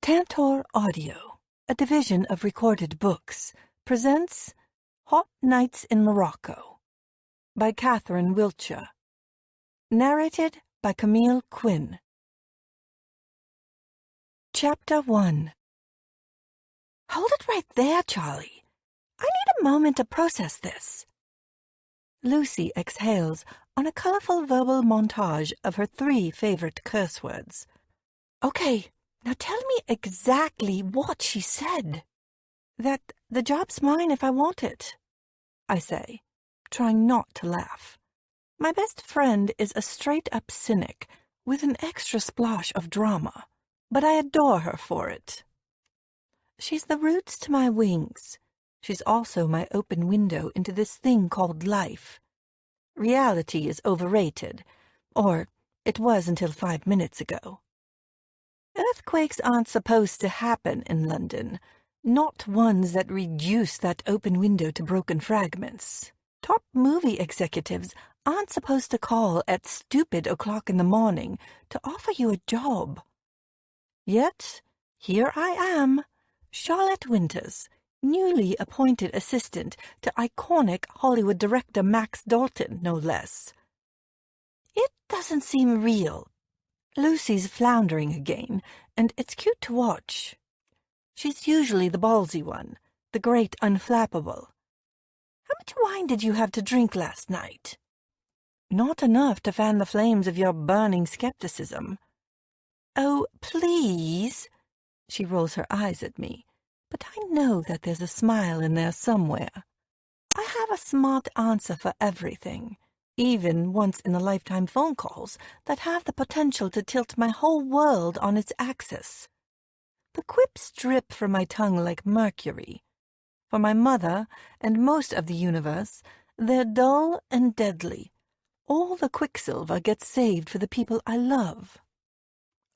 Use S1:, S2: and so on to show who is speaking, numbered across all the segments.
S1: Tantor Audio, a division of Recorded Books, presents Hot Nights in Morocco by Catherine Wiltcher. Narrated by Camille Quinn. Chapter 1. Hold it right there, Charlie. I need a moment to process this. Lucy exhales on a colorful verbal montage of her 3 favorite curse words. Okay. Now tell me exactly what she said. That the job's mine if I want it, I say, trying not to laugh. My best friend is a straight-up cynic with an extra splash of drama, but I adore her for it. She's the roots to my wings. She's also my open window into this thing called life. Reality is overrated, or it was until 5 minutes ago. Earthquakes aren't supposed to happen in London, not ones that reduce that open window to broken fragments. Top movie executives aren't supposed to call at stupid o'clock in the morning to offer you a job. Yet, here I am, Charlotte Winters, newly appointed assistant to iconic Hollywood director Max Dalton, no less. It doesn't seem real. Lucy's floundering again, and it's cute to watch. She's usually the ballsy one, the great unflappable. How much wine did you have to drink last night? Not enough to fan the flames of your burning skepticism. Oh, please. She rolls her eyes at me, but I know that there's a smile in there somewhere. I have a smart answer for everything. Even once-in-a-lifetime phone calls that have the potential to tilt my whole world on its axis. The quips drip from my tongue like mercury. For my mother and most of the universe, they're dull and deadly. All the quicksilver gets saved for the people I love.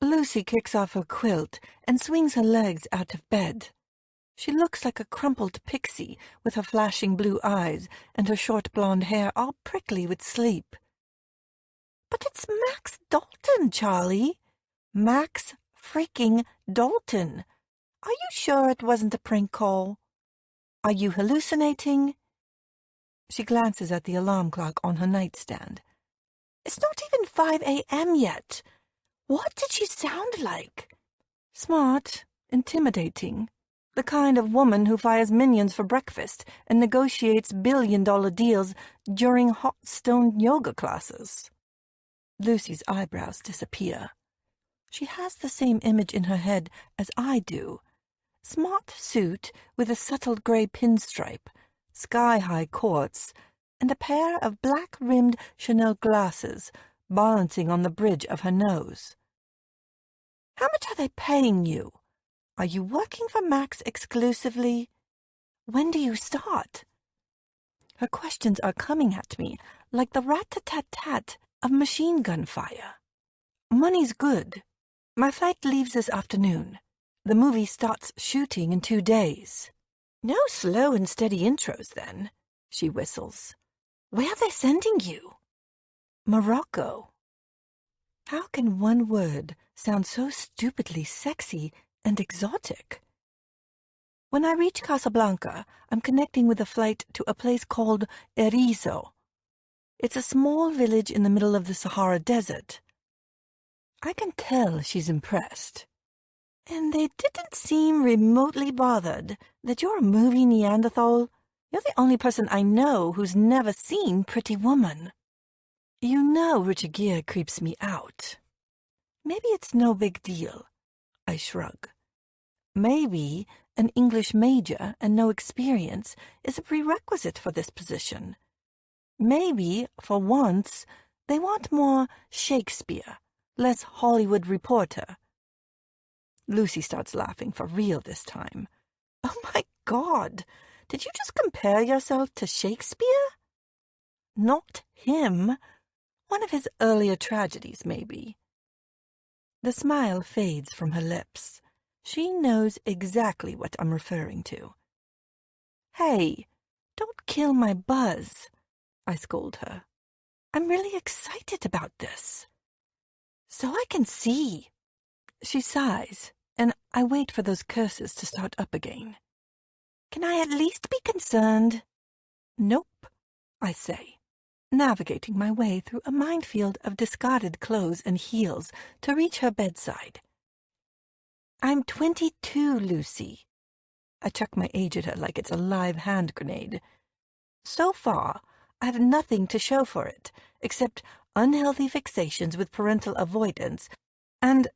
S1: Lucy kicks off her quilt and swings her legs out of bed. She looks like a crumpled pixie with her flashing blue eyes and her short blonde hair all prickly with sleep. But it's Max Dalton, Charlie. Max freaking Dalton. Are you sure it wasn't a prank call? Are you hallucinating? She glances at the alarm clock on her nightstand. It's not even 5 a.m. yet. What did she sound like? Smart, intimidating. The kind of woman who fires minions for breakfast and negotiates billion-dollar deals during hot stone yoga classes. Lucy's eyebrows disappear. She has the same image in her head as I do. Smart suit with a subtle gray pinstripe, sky-high quartz, and a pair of black-rimmed Chanel glasses balancing on the bridge of her nose. How much are they paying you? Are you working for Max exclusively? When do you start? Her questions are coming at me like the rat-tat-tat of machine gun fire. Money's good. My flight leaves this afternoon. The movie starts shooting in 2 days. No slow and steady intros, then, she whistles. Where are they sending you? Morocco. How can one word sound so stupidly sexy and exotic? When I reach Casablanca, I'm connecting with a flight to a place called Erizo. It's a small village in the middle of the Sahara Desert. I can tell she's impressed. And they didn't seem remotely bothered that you're a movie Neanderthal. You're the only person I know who's never seen Pretty Woman. You know Richard Gere creeps me out. Maybe it's no big deal. I shrug. Maybe an English major and no experience is a prerequisite for this position. Maybe, for once, they want more Shakespeare, less Hollywood reporter. Lucy starts laughing for real this time. Oh my God, did you just compare yourself to Shakespeare? Not him. One of his earlier tragedies, maybe. The smile fades from her lips. She knows exactly what I'm referring to. Hey, don't kill my buzz, I scold her. I'm really excited about this. So I can see. She sighs. and I wait for those curses to start up again. Can I at least be concerned? Nope, I say, navigating my way through a minefield of discarded clothes and heels to reach her bedside. I'm 22, Lucy. I chuck my age at her like it's a live hand grenade. So far, I have nothing to show for it, except unhealthy fixations with parental avoidance and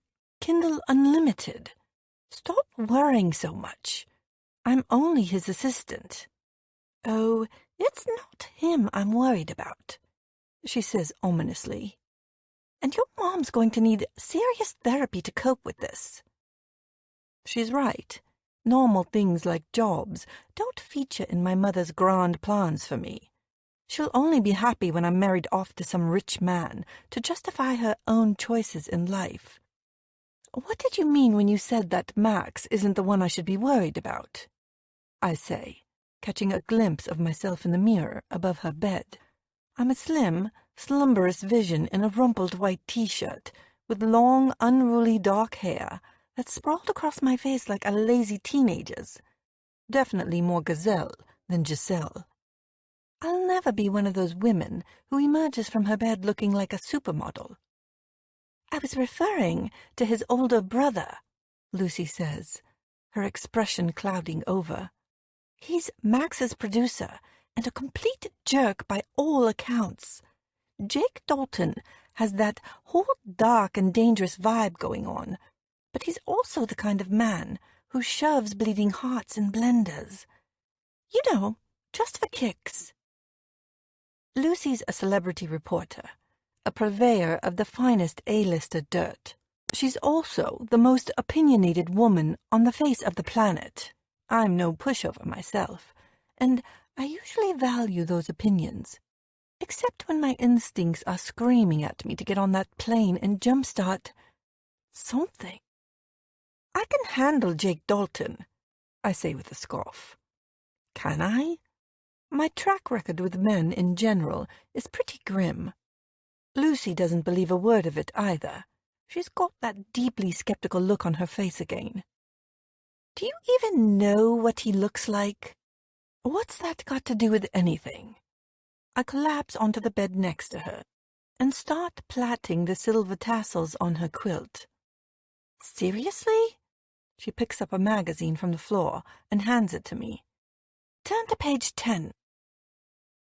S1: Kindle Unlimited. Stop worrying so much. I'm only his assistant. Oh, it's not him I'm worried about, she says ominously. And your mom's going to need serious therapy to cope with this. She's right. Normal things like jobs don't feature in my mother's grand plans for me. She'll only be happy when I'm married off to some rich man to justify her own choices in life. What did you mean when you said that Max isn't the one I should be worried about? I say, catching a glimpse of myself in the mirror above her bed. I'm a slim, slumberous vision in a rumpled white t-shirt with long, unruly dark hair that sprawled across my face like a lazy teenager's. Definitely more gazelle than Giselle. I'll never be one of those women who emerges from her bed looking like a supermodel. I was referring to his older brother, Lucy says, her expression clouding over. He's Max's producer and a complete jerk by all accounts. Jake Dalton has that whole dark and dangerous vibe going on, but he's also the kind of man who shoves bleeding hearts in blenders. You know, just for kicks. Lucy's a celebrity reporter, a purveyor of the finest A-lister dirt. She's also the most opinionated woman on the face of the planet. I'm no pushover myself, and I usually value those opinions, except when my instincts are screaming at me to get on that plane and jumpstart something. I can handle Jake Dalton, I say with a scoff. Can I? My track record with men in general is pretty grim. Lucy doesn't believe a word of it either. She's got that deeply skeptical look on her face again. Do you even know what he looks like? What's that got to do with anything? I collapse onto the bed next to her and start plaiting the silver tassels on her quilt. Seriously? She picks up a magazine from the floor and hands it to me. Turn to page 10.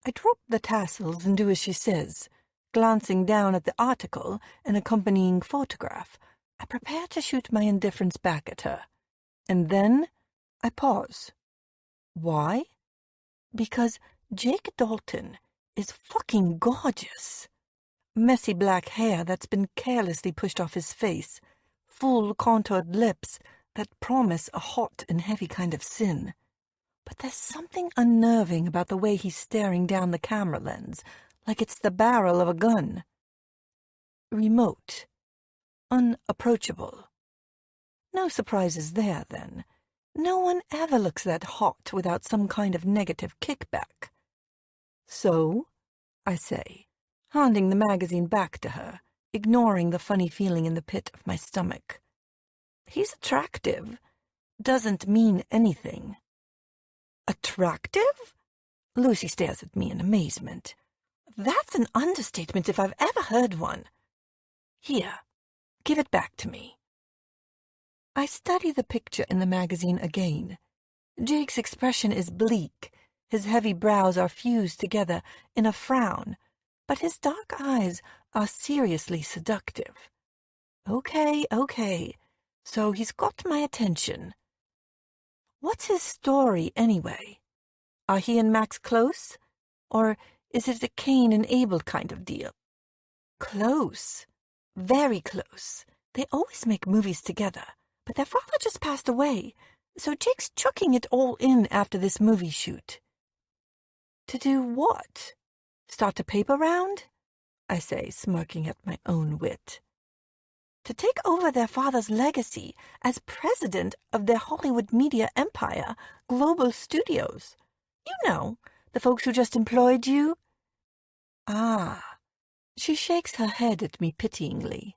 S1: I drop the tassels and do as she says. Glancing down at the article and accompanying photograph, I prepare to shoot my indifference back at her. And then I pause. Why? Because Jake Dalton is fucking gorgeous. Messy black hair that's been carelessly pushed off his face, full contoured lips that promise a hot and heavy kind of sin. But there's something unnerving about the way he's staring down the camera lens, like it's the barrel of a gun. Remote. Unapproachable. No surprises there, then. No one ever looks that hot without some kind of negative kickback. So, I say, handing the magazine back to her, ignoring the funny feeling in the pit of my stomach. He's attractive. Doesn't mean anything. Attractive? Lucy stares at me in amazement. That's an understatement if I've ever heard one. Here, give it back to me. I study the picture in the magazine again. Jake's expression is bleak. His heavy brows are fused together in a frown, but his dark eyes are seriously seductive. Okay. So he's got my attention. What's his story, anyway? Are he and Max close? Or is it a Cain and Abel kind of deal? Close. Very close. They always make movies together, but their father just passed away, so Jake's chucking it all in after this movie shoot. To do what? Start a paper round? I say, smirking at my own wit. To take over their father's legacy as president of their Hollywood media empire, Global Studios. You know, the folks who just employed you. Ah. She shakes her head at me pityingly.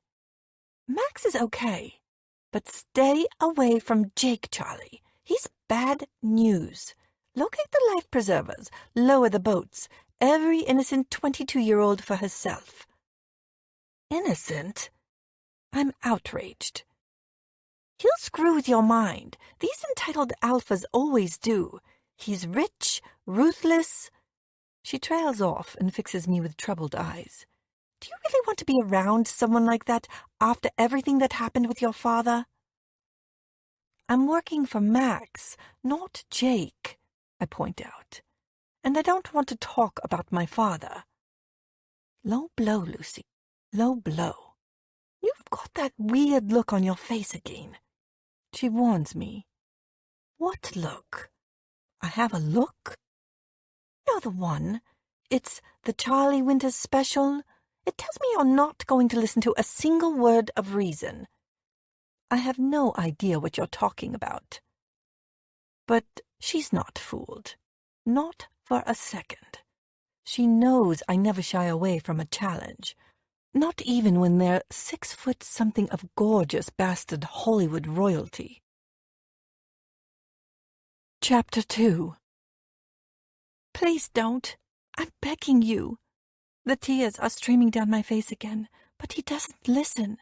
S1: Max is okay. But stay away from Jake, Charlie. He's bad news. Locate the life preservers, lower the boats. Every innocent 22-year-old for herself. Innocent? I'm outraged. He'll screw with your mind. These entitled alphas always do. He's rich, ruthless. She trails off and fixes me with troubled eyes. Do you really want to be around someone like that after everything that happened with your father? I'm working for Max, not Jake, I point out. And I don't want to talk about my father. Low blow, Lucy. Low blow. You've got that weird look on your face again. She warns me. What look? I have a look? You're the one. It's the Charlie Winters special. It tells me you're not going to listen to a single word of reason. I have no idea what you're talking about. But she's not fooled. Not for a second. She knows I never shy away from a challenge. Not even when they're 6 foot something of gorgeous bastard Hollywood royalty. Chapter 2. Please don't. I'm begging you. The tears are streaming down my face again, but he doesn't listen.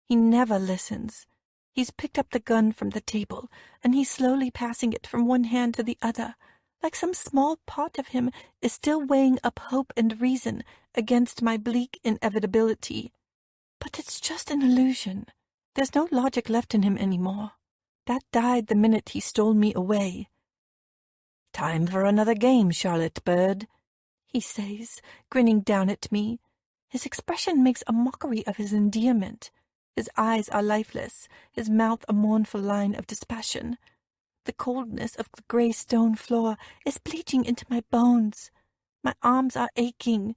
S1: He never listens. He's picked up the gun from the table, and he's slowly passing it from one hand to the other, like some small part of him is still weighing up hope and reason against my bleak inevitability. But it's just an illusion. There's no logic left in him anymore. That died the minute he stole me away. Time for another game, Charlotte Bird, he says, grinning down at me. His expression makes a mockery of his endearment. His eyes are lifeless, his mouth a mournful line of dispassion. The coldness of the grey stone floor is bleaching into my bones. My arms are aching.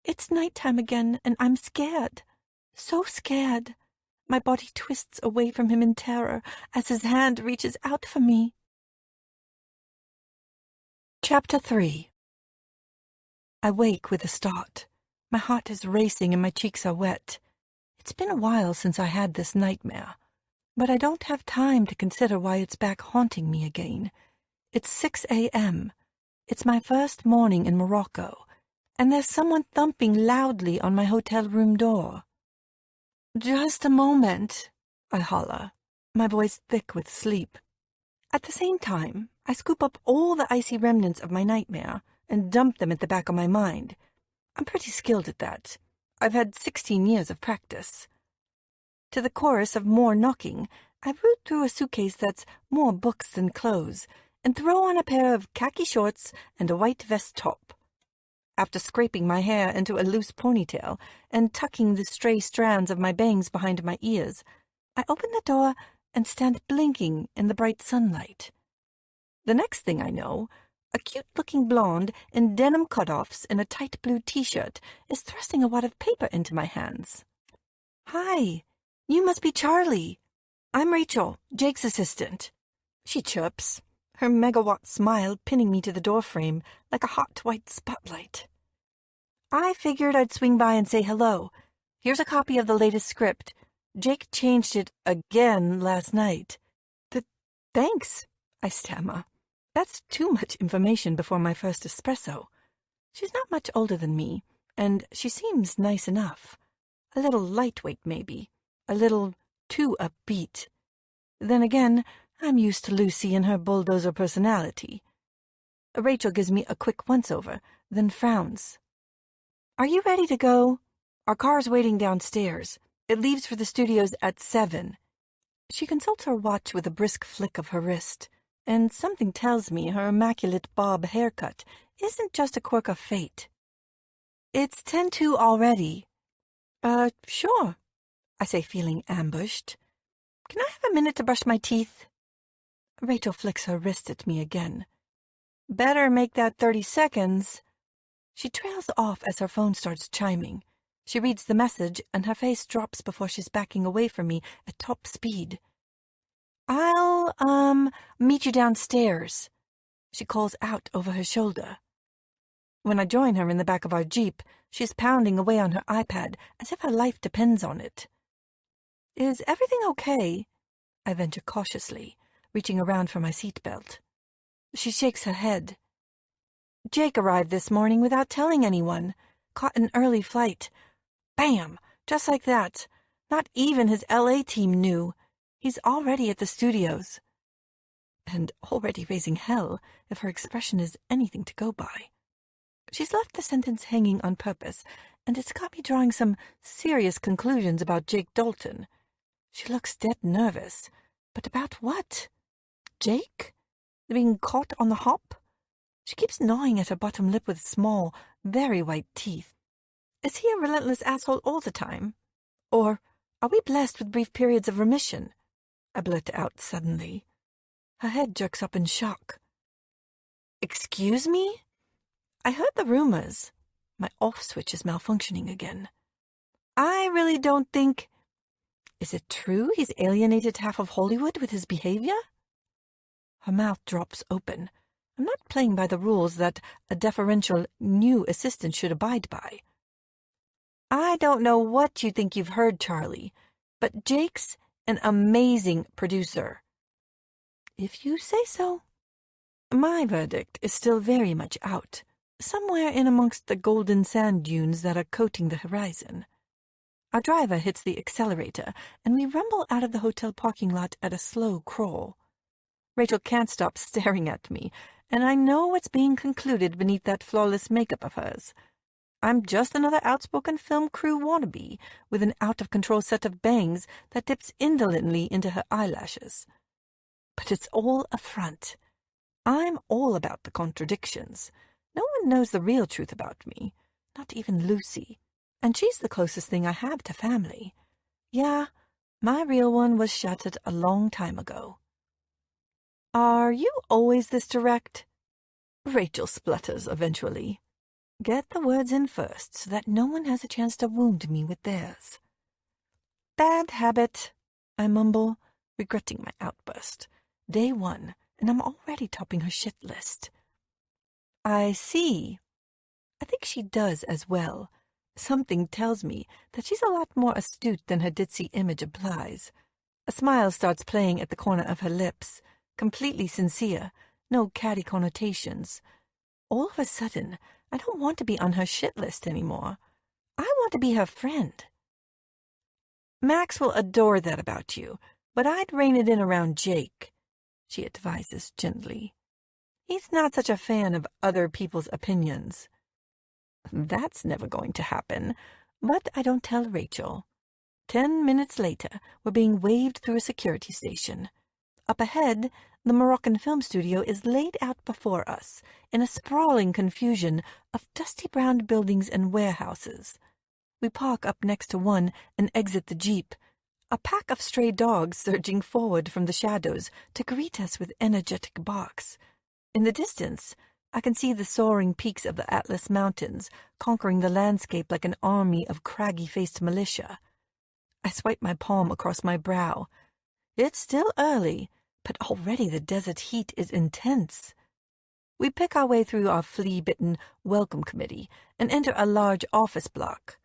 S1: It's nighttime again, and I'm scared. So scared. My body twists away from him in terror as his hand reaches out for me. Chapter 3. I wake with a start. My heart is racing and my cheeks are wet. It's been a while since I had this nightmare, but I don't have time to consider why it's back haunting me again. It's 6 a.m. It's my first morning in Morocco, and there's someone thumping loudly on my hotel room door. Just a moment, I holler, my voice thick with sleep. At the same time, I scoop up all the icy remnants of my nightmare and dump them at the back of my mind. I'm pretty skilled at that. I've had 16 years of practice. To the chorus of more knocking, I root through a suitcase that's more books than clothes and throw on a pair of khaki shorts and a white vest top. After scraping my hair into a loose ponytail and tucking the stray strands of my bangs behind my ears, I open the door and stand blinking in the bright sunlight. The next thing I know, a cute-looking blonde in denim cutoffs and a tight blue T-shirt is thrusting a wad of paper into my hands. Hi, you must be Charlie. I'm Rachel, Jake's assistant. She chirps, her megawatt smile pinning me to the doorframe like a hot white spotlight. I figured I'd swing by and say hello. Here's a copy of the latest script. Jake changed it again last night. Thanks, I stammer. That's too much information before my first espresso. She's not much older than me, and she seems nice enough. A little lightweight, maybe. A little too upbeat. Then again, I'm used to Lucy and her bulldozer personality. Rachel gives me a quick once-over, then frowns. Are you ready to go? Our car's waiting downstairs. It leaves for the studios at 7. She consults her watch with a brisk flick of her wrist, and something tells me her immaculate bob haircut isn't just a quirk of fate. It's 10:02 already. Sure, I say, feeling ambushed. Can I have a minute to brush my teeth? Rachel flicks her wrist at me again. Better make that 30 seconds. She trails off as her phone starts chiming. She reads the message, and her face drops before she's backing away from me at top speed. I'll, meet you downstairs, she calls out over her shoulder. When I join her in the back of our Jeep, she's pounding away on her iPad as if her life depends on it. Is everything okay? I venture cautiously, reaching around for my seatbelt. She shakes her head. Jake arrived this morning without telling anyone. Caught an early flight. Bam! Just like that. Not even his LA team knew. He's already at the studios. And already raising hell, if her expression is anything to go by. She's left the sentence hanging on purpose, and it's got me drawing some serious conclusions about Jake Dalton. She looks dead nervous. But about what? Jake? Being caught on the hop? She keeps gnawing at her bottom lip with small, very white teeth. Is he a relentless asshole all the time? Or are we blessed with brief periods of remission? I blurt out suddenly. Her head jerks up in shock. Excuse me? I heard the rumors. My off switch is malfunctioning again. I really don't think... Is it true he's alienated half of Hollywood with his behavior? Her mouth drops open. I'm not playing by the rules that a deferential new assistant should abide by. I don't know what you think you've heard, Charlie, but Jake's an amazing producer. If you say so. My verdict is still very much out, somewhere in amongst the golden sand dunes that are coating the horizon. Our driver hits the accelerator, and we rumble out of the hotel parking lot at a slow crawl. Rachel can't stop staring at me, and I know what's being concluded beneath that flawless makeup of hers. I'm just another outspoken film crew wannabe with an out-of-control set of bangs that dips indolently into her eyelashes. But it's all a front. I'm all about the contradictions. No one knows the real truth about me, not even Lucy, and she's the closest thing I have to family. Yeah, my real one was shattered a long time ago. Are you always this direct? Rachel splutters eventually. Get the words in first so that no one has a chance to wound me with theirs. Bad habit, I mumble, regretting my outburst. Day one, and I'm already topping her shit list. I see. I think she does as well. Something tells me that she's a lot more astute than her ditzy image implies. A smile starts playing at the corner of her lips, completely sincere, no catty connotations. All of a sudden, I don't want to be on her shit list anymore. I want to be her friend. Max will adore that about you, but I'd rein it in around Jake, she advises gently. He's not such a fan of other people's opinions. That's never going to happen, but I don't tell Rachel. 10 minutes later, we're being waved through a security station. Up ahead, the Moroccan film studio is laid out before us in a sprawling confusion of dusty brown buildings and warehouses. We park up next to one and exit the jeep, a pack of stray dogs surging forward from the shadows to greet us with energetic barks. In the distance, I can see the soaring peaks of the Atlas Mountains, conquering the landscape like an army of craggy-faced militia. I swipe my palm across my brow. It's still early, but already the desert heat is intense. We pick our way through our flea-bitten welcome committee and enter a large office block.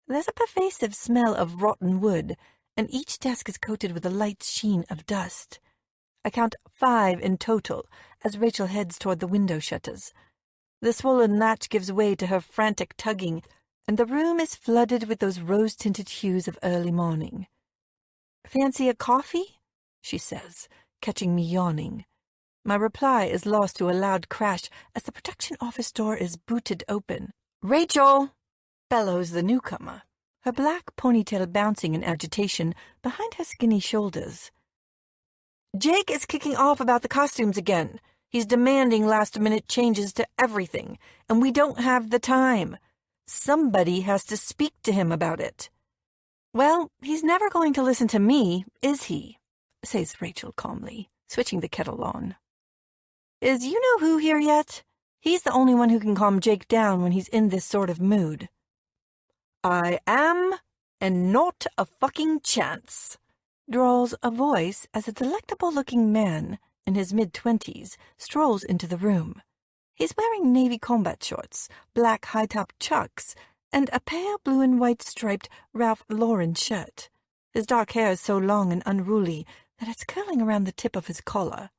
S1: There's a pervasive smell of rotten wood, and each desk is coated with a light sheen of dust. I count 5 in total as Rachel heads toward the window shutters. The swollen latch gives way to her frantic tugging, and the room is flooded with those rose-tinted hues of early morning. "Fancy a coffee?" she says, catching me yawning. My reply is lost to a loud crash as the protection office door is booted open. "Rachel!" bellows the newcomer, her black ponytail bouncing in agitation behind her skinny shoulders. "Jake is kicking off about the costumes again. He's demanding last-minute changes to everything, and we don't have the time. Somebody has to speak to him about it." "Well, he's never going to listen to me, is he?" says Rachel calmly, switching the kettle on. "Is you-know-who here yet? He's the only one who can calm Jake down when he's in this sort of mood." "I am, and not a fucking chance," drawls a voice as a delectable-looking man in his mid-20s strolls into the room. He's wearing navy combat shorts, black high-top chucks, and a pale blue-and-white striped Ralph Lauren shirt. His dark hair is so long and unruly that it's curling around the tip of his collar.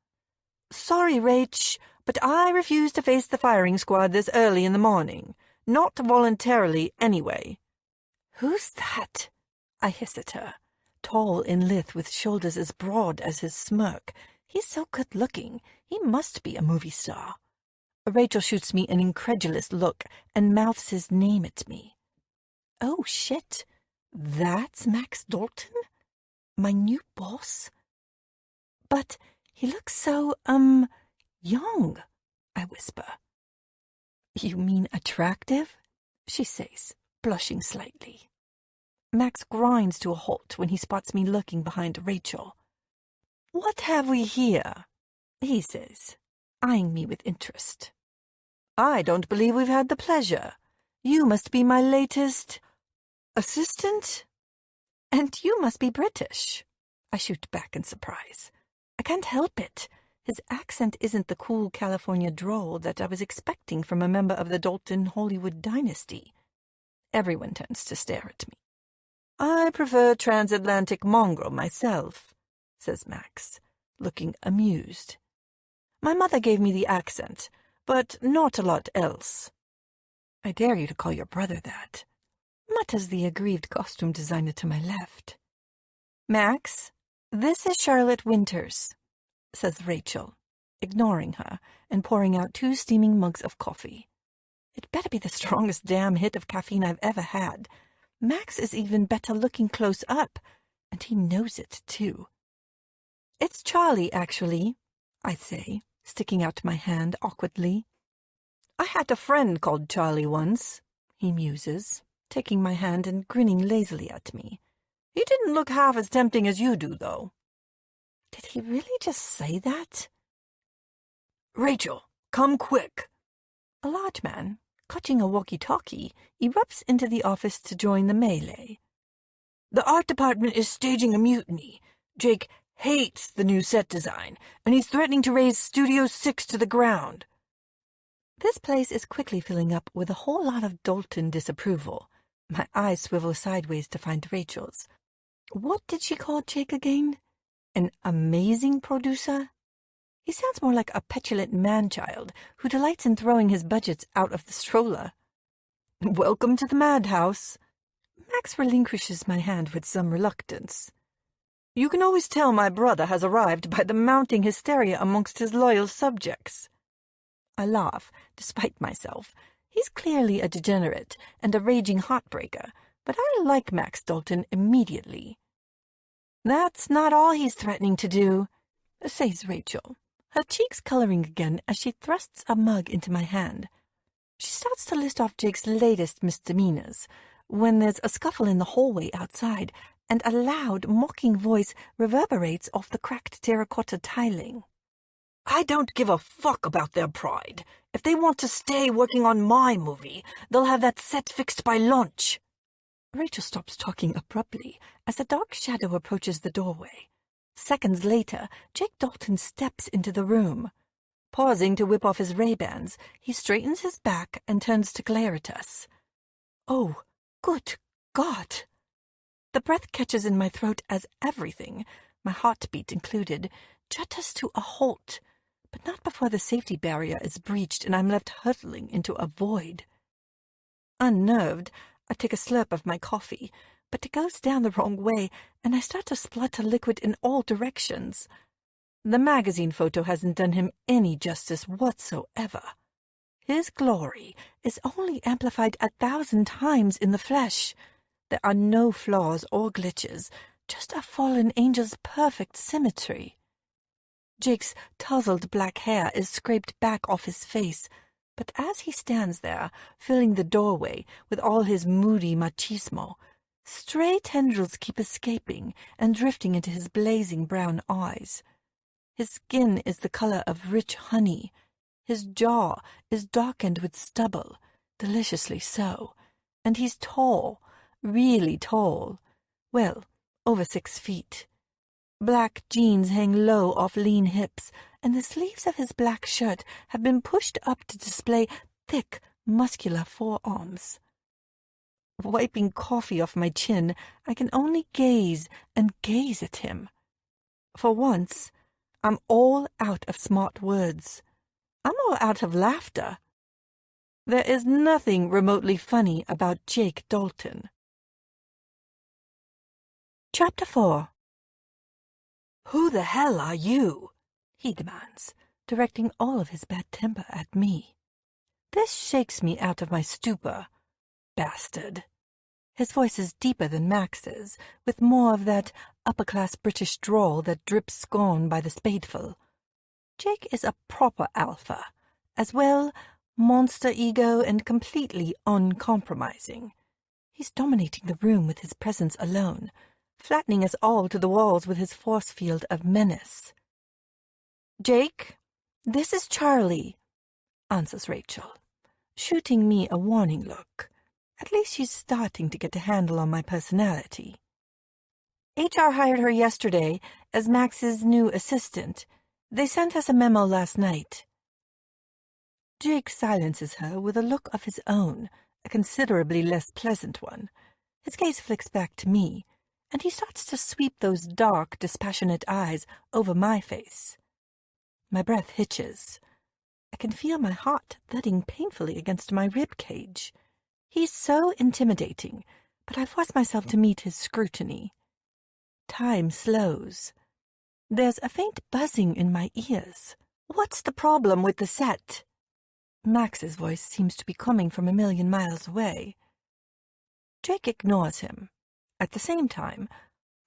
S1: "Sorry, Rach, but I refuse to face the firing squad this early in the morning. Not voluntarily, anyway." "Who's that?" I hiss at her. Tall and lithe, with shoulders as broad as his smirk. He's so good-looking. He must be a movie star. Rachel shoots me an incredulous look and mouths his name at me. Oh, shit. That's Max Dalton? My new boss? But he looks so, young, I whisper. "You mean attractive?" she says, blushing slightly. Max grinds to a halt when he spots me lurking behind Rachel. "What have we here?" he says, eyeing me with interest. "I don't believe we've had the pleasure. You must be my latest assistant? And you must be British." I shoot back in surprise. I can't help it. His accent isn't the cool California drawl that I was expecting from a member of the Dalton Hollywood dynasty. Everyone turns to stare at me. "I prefer transatlantic mongrel myself," says Max, looking amused. "My mother gave me the accent, but not a lot else." "I dare you to call your brother that," mutters the aggrieved costume designer to my left. "Max, this is Charlotte Winters," says Rachel, ignoring her and pouring out 2 steaming mugs of coffee. It better be the strongest damn hit of caffeine I've ever had. Max is even better looking close up, and he knows it, too. "It's Charlie, actually," I say, sticking out my hand awkwardly. "I had a friend called Charlie once," he muses, taking my hand and grinning lazily at me. "He didn't look half as tempting as you do, though." Did he really just say that? "Rachel, come quick." A large man, clutching a walkie-talkie, erupts into the office to join the melee. "The art department is staging a mutiny. Jake hates the new set design, and he's threatening to raze Studio 6 to the ground." This place is quickly filling up with a whole lot of Dalton disapproval. My eyes swivel sideways to find Rachel's. What did she call Jake again? An amazing producer? He sounds more like a petulant man-child who delights in throwing his budgets out of the stroller. "Welcome to the madhouse." Max relinquishes my hand with some reluctance. "You can always tell my brother has arrived by the mounting hysteria amongst his loyal subjects." I laugh, despite myself. He's clearly a degenerate and a raging heartbreaker, but I like Max Dalton immediately. "That's not all he's threatening to do," says Rachel, her cheeks coloring again as she thrusts a mug into my hand. She starts to list off Jake's latest misdemeanors, when there's a scuffle in the hallway outside, and a loud, mocking voice reverberates off the cracked terracotta tiling. "I don't give a fuck about their pride. If they want to stay working on my movie, they'll have that set fixed by lunch." Rachel stops talking abruptly as a dark shadow approaches the doorway. Seconds later, Jake Dalton steps into the room. Pausing to whip off his Ray-Bans, he straightens his back and turns to glare at us. Oh, good God! The breath catches in my throat as everything, my heartbeat included, jutters to a halt, but not before the safety barrier is breached and I'm left hurtling into a void. Unnerved, I take a slurp of my coffee, but it goes down the wrong way, and I start to splutter liquid in all directions. The magazine photo hasn't done him any justice whatsoever. His glory is only amplified 1,000 times in the flesh. There are no flaws or glitches, just a fallen angel's perfect symmetry. Jake's tousled black hair is scraped back off his face, but as he stands there, filling the doorway with all his moody machismo, stray tendrils keep escaping and drifting into his blazing brown eyes. His skin is the color of rich honey. His jaw is darkened with stubble, deliciously so, and he's tall, really tall, well, over 6 feet. Black jeans hang low off lean hips, and the sleeves of his black shirt have been pushed up to display thick, muscular forearms. Wiping coffee off my chin, I can only gaze and gaze at him. For once, I'm all out of smart words. I'm all out of laughter. There is nothing remotely funny about Jake Dalton. Chapter 4. "Who the hell are you?" he demands, directing all of his bad temper at me. This shakes me out of my stupor. Bastard. His voice is deeper than Max's, with more of that upper-class British drawl that drips scorn by the spadeful. Jake is a proper alpha, as well, monster ego and completely uncompromising. He's dominating the room with his presence alone, flattening us all to the walls with his force field of menace. "Jake, this is Charlie," answers Rachel, shooting me a warning look. At least she's starting to get a handle on my personality. "HR hired her yesterday as Max's new assistant. They sent us a memo last night." Jake silences her with a look of his own, a considerably less pleasant one. His gaze flicks back to me, and he starts to sweep those dark, dispassionate eyes over my face. My breath hitches. I can feel my heart thudding painfully against my rib cage. He's so intimidating, but I force myself to meet his scrutiny. Time slows. There's a faint buzzing in my ears. "What's the problem with the set?" Max's voice seems to be coming from a million miles away. Jake ignores him. At the same time,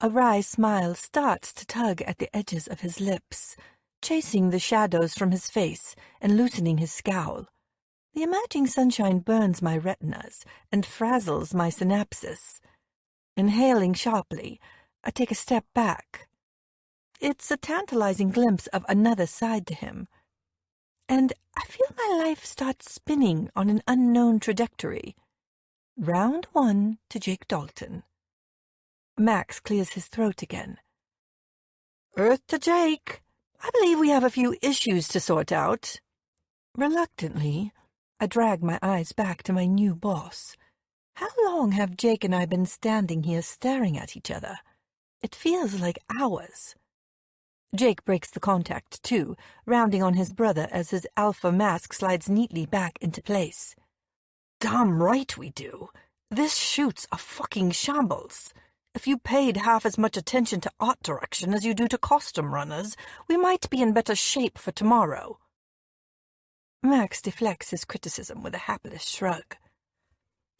S1: a wry smile starts to tug at the edges of his lips, chasing the shadows from his face and loosening his scowl. The emerging sunshine burns my retinas and frazzles my synapses. Inhaling sharply, I take a step back. It's a tantalizing glimpse of another side to him, and I feel my life start spinning on an unknown trajectory. Round 1 to Jake Dalton. Max clears his throat again. "Earth to Jake. I believe we have a few issues to sort out." Reluctantly, I drag my eyes back to my new boss. How long have Jake and I been standing here staring at each other? It feels like hours. Jake breaks the contact, too, rounding on his brother as his alpha mask slides neatly back into place. "Damn right we do. This shoot's a fucking shambles. If you paid half as much attention to art direction as you do to costume runners, we might be in better shape for tomorrow." Max deflects his criticism with a hapless shrug.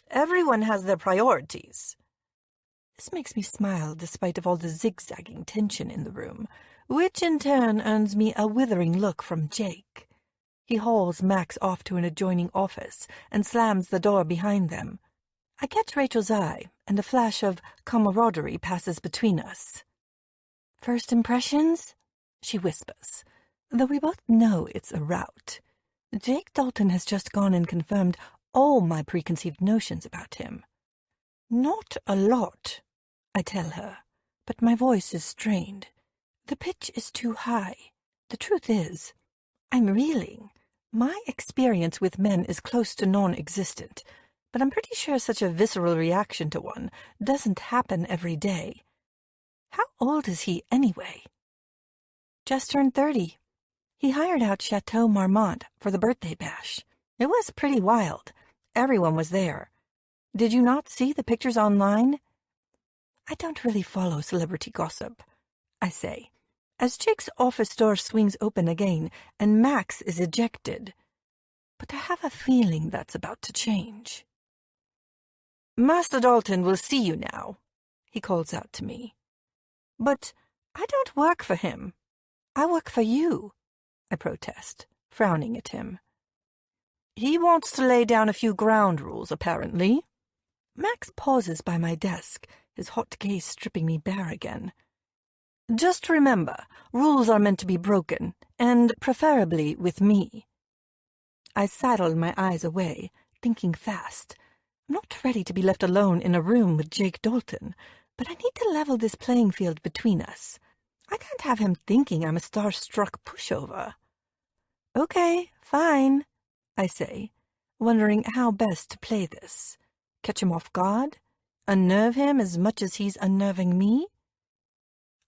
S1: "Everyone has their priorities." This makes me smile despite of all the zigzagging tension in the room, which in turn earns me a withering look from Jake. He hauls Max off to an adjoining office and slams the door behind them. I catch Rachel's eye, and a flash of camaraderie passes between us. "First impressions?" she whispers, though we both know it's a rout. Jake Dalton has just gone and confirmed all my preconceived notions about him. "Not a lot," I tell her, but my voice is strained. The pitch is too high. The truth is, I'm reeling. My experience with men is close to non-existent, but I'm pretty sure such a visceral reaction to one doesn't happen every day. How old is he anyway? Just turned 30. He hired out Chateau Marmont for the birthday bash. It was pretty wild. Everyone was there. Did you not see the pictures online? I don't really follow celebrity gossip, I say, as Jake's office door swings open again and Max is ejected. But I have a feeling that's about to change. "Master Dalton will see you now," he calls out to me. "But I don't work for him. I work for you," I protest, frowning at him. "He wants to lay down a few ground rules, apparently." Max pauses by my desk, his hot gaze stripping me bare again. "Just remember, rules are meant to be broken, and preferably with me." I sidle my eyes away, thinking fast. I'm not ready to be left alone in a room with Jake Dalton, but I need to level this playing field between us. I can't have him thinking I'm a star-struck pushover. "Okay, fine," I say, wondering how best to play this. Catch him off guard? Unnerve him as much as he's unnerving me?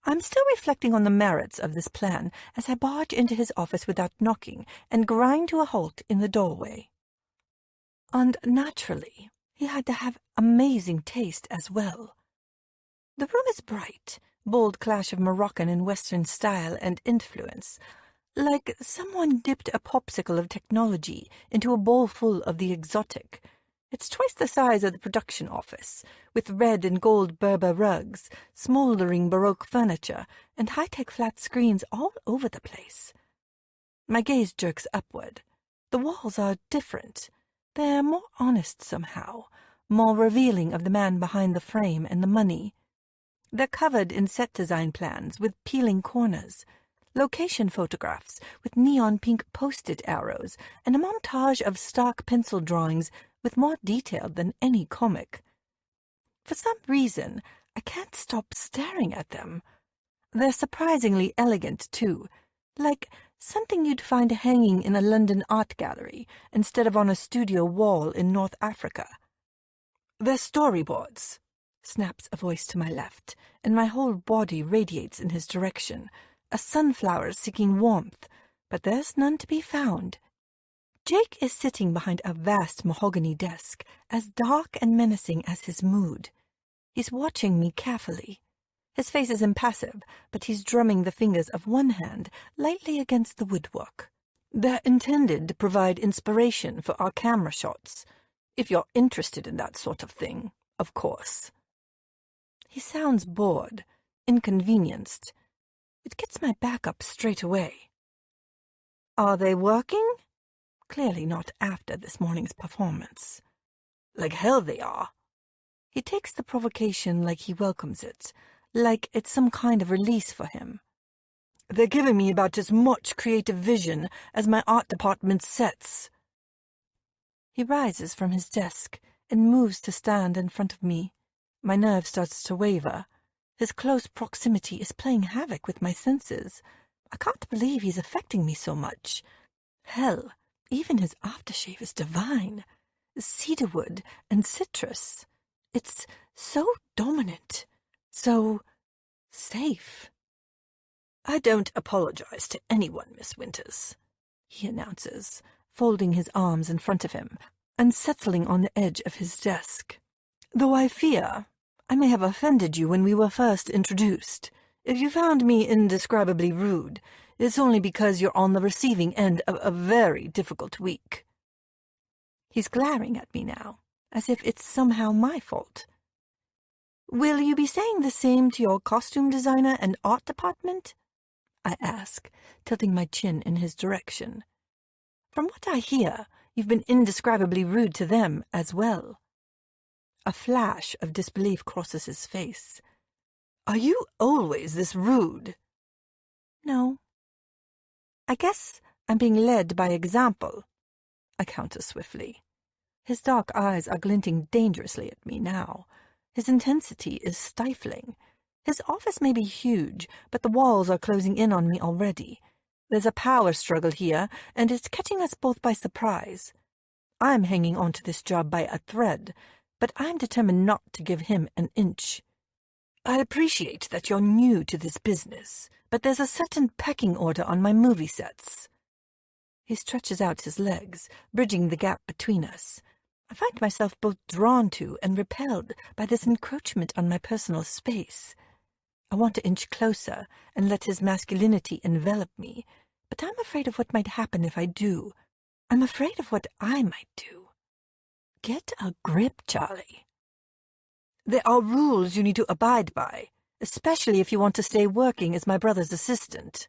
S1: I'm still reflecting on the merits of this plan as I barge into his office without knocking and grind to a halt in the doorway. And naturally, he had to have amazing taste as well. The room is bright, bold clash of Moroccan and Western style and influence, like someone dipped a popsicle of technology into a bowl full of the exotic. It's twice the size of the production office, with red and gold Berber rugs, smouldering Baroque furniture, and high-tech flat screens all over the place. My gaze jerks upward. The walls are different. They're more honest somehow, more revealing of the man behind the frame and the money. They're covered in set design plans with peeling corners, location photographs with neon pink post-it arrows, and a montage of stock pencil drawings with more detail than any comic. For some reason, I can't stop staring at them. They're surprisingly elegant, too, like something you'd find hanging in a London art gallery instead of on a studio wall in North Africa. They're storyboards, snaps a voice to my left, and my whole body radiates in his direction, a sunflower seeking warmth, but there's none to be found. Jake is sitting behind a vast mahogany desk, as dark and menacing as his mood. He's watching me carefully. His face is impassive, but he's drumming the fingers of one hand lightly against the woodwork. They're intended to provide inspiration for our camera shots, if you're interested in that sort of thing, of course. He sounds bored, inconvenienced. It gets my back up straight away. Are they working? Clearly not after this morning's performance. Like hell they are. He takes the provocation like he welcomes it, like it's some kind of release for him. They're giving me about as much creative vision as my art department's sets. He rises from his desk and moves to stand in front of me. My nerve starts to waver. His close proximity is playing havoc with my senses. I can't believe he's affecting me so much. Hell, even his aftershave is divine. Cedarwood and citrus. It's so dominant, so safe. I don't apologize to anyone, Miss Winters, he announces, folding his arms in front of him and settling on the edge of his desk. Though I fear I may have offended you when we were first introduced. If you found me indescribably rude, it's only because you're on the receiving end of a very difficult week. He's glaring at me now, as if it's somehow my fault. Will you be saying the same to your costume designer and art department? I ask, tilting my chin in his direction. From what I hear, you've been indescribably rude to them as well. A flash of disbelief crosses his face. Are you always this rude? No. I guess I'm being led by example, I counter swiftly. His dark eyes are glinting dangerously at me now. His intensity is stifling. His office may be huge, but the walls are closing in on me already. There's a power struggle here, and it's catching us both by surprise. I'm hanging on to this job by a thread, but I'm determined not to give him an inch. I appreciate that you're new to this business, but there's a certain pecking order on my movie sets. He stretches out his legs, bridging the gap between us. I find myself both drawn to and repelled by this encroachment on my personal space. I want to inch closer and let his masculinity envelop me, but I'm afraid of what might happen if I do. I'm afraid of what I might do. Get a grip, Charlie. There are rules you need to abide by, especially if you want to stay working as my brother's assistant.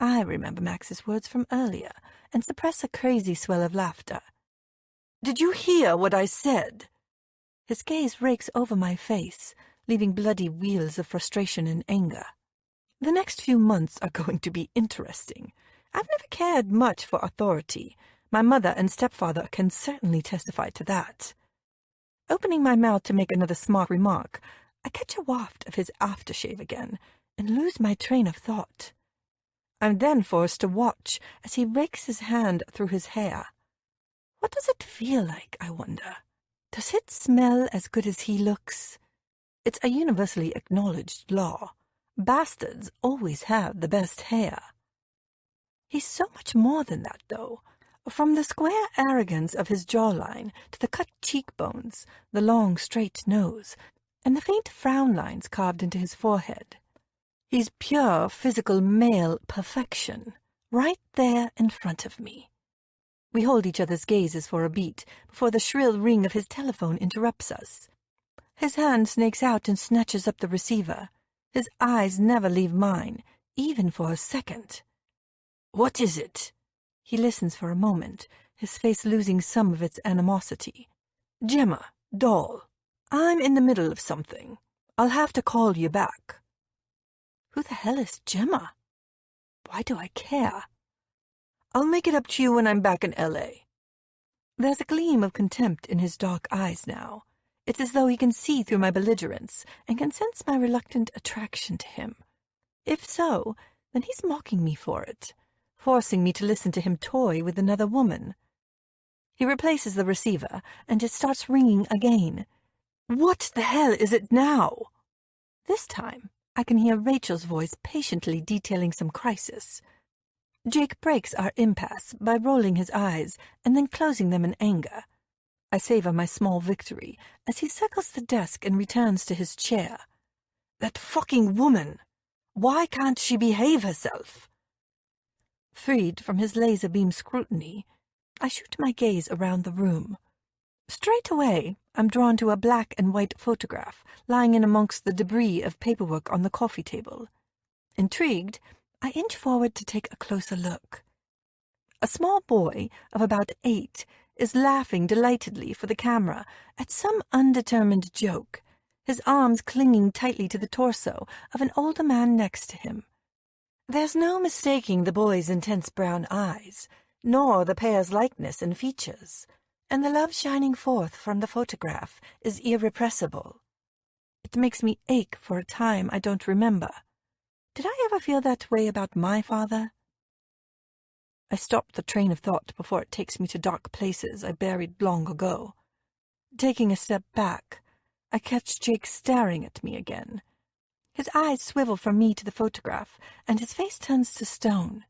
S1: I remember Max's words from earlier and suppress a crazy swell of laughter. Did you hear what I said? His gaze rakes over my face, leaving bloody wheels of frustration and anger. The next few months are going to be interesting. I've never cared much for authority. My mother and stepfather can certainly testify to that. Opening my mouth to make another smart remark, I catch a waft of his aftershave again and lose my train of thought. I'm then forced to watch as he rakes his hand through his hair. What does it feel like, I wonder? Does it smell as good as he looks? It's a universally acknowledged law. Bastards always have the best hair. He's so much more than that, though. From the square arrogance of his jawline to the cut cheekbones, the long, straight nose, and the faint frown lines carved into his forehead. He's pure physical male perfection, right there in front of me. We hold each other's gazes for a beat before the shrill ring of his telephone interrupts us. His hand snakes out and snatches up the receiver. His eyes never leave mine, even for a second. "What is it?" He listens for a moment, his face losing some of its animosity. "Gemma, doll, I'm in the middle of something. I'll have to call you back." Who the hell is Gemma? Why do I care? "I'll make it up to you when I'm back in L.A. There's a gleam of contempt in his dark eyes now. It's as though he can see through my belligerence and can sense my reluctant attraction to him. If so, then he's mocking me for it, forcing me to listen to him toy with another woman. He replaces the receiver, and it starts ringing again. What the hell is it now? This time, I can hear Rachel's voice patiently detailing some crisis. Jake breaks our impasse by rolling his eyes and then closing them in anger. I savor my small victory as he circles the desk and returns to his chair. That fucking woman! Why can't she behave herself? Freed from his laser beam scrutiny, I shoot my gaze around the room. Straight away, I'm drawn to a black and white photograph lying in amongst the debris of paperwork on the coffee table. Intrigued, I inch forward to take a closer look. A small boy of about 8 is laughing delightedly for the camera at some undetermined joke, his arms clinging tightly to the torso of an older man next to him. There's no mistaking the boy's intense brown eyes, nor the pair's likeness and features, and the love shining forth from the photograph is irrepressible. It makes me ache for a time I don't remember. Did I ever feel that way about my father? I stop the train of thought before it takes me to dark places I buried long ago. Taking a step back, I catch Jake staring at me again. His eyes swivel from me to the photograph, and his face turns to stone.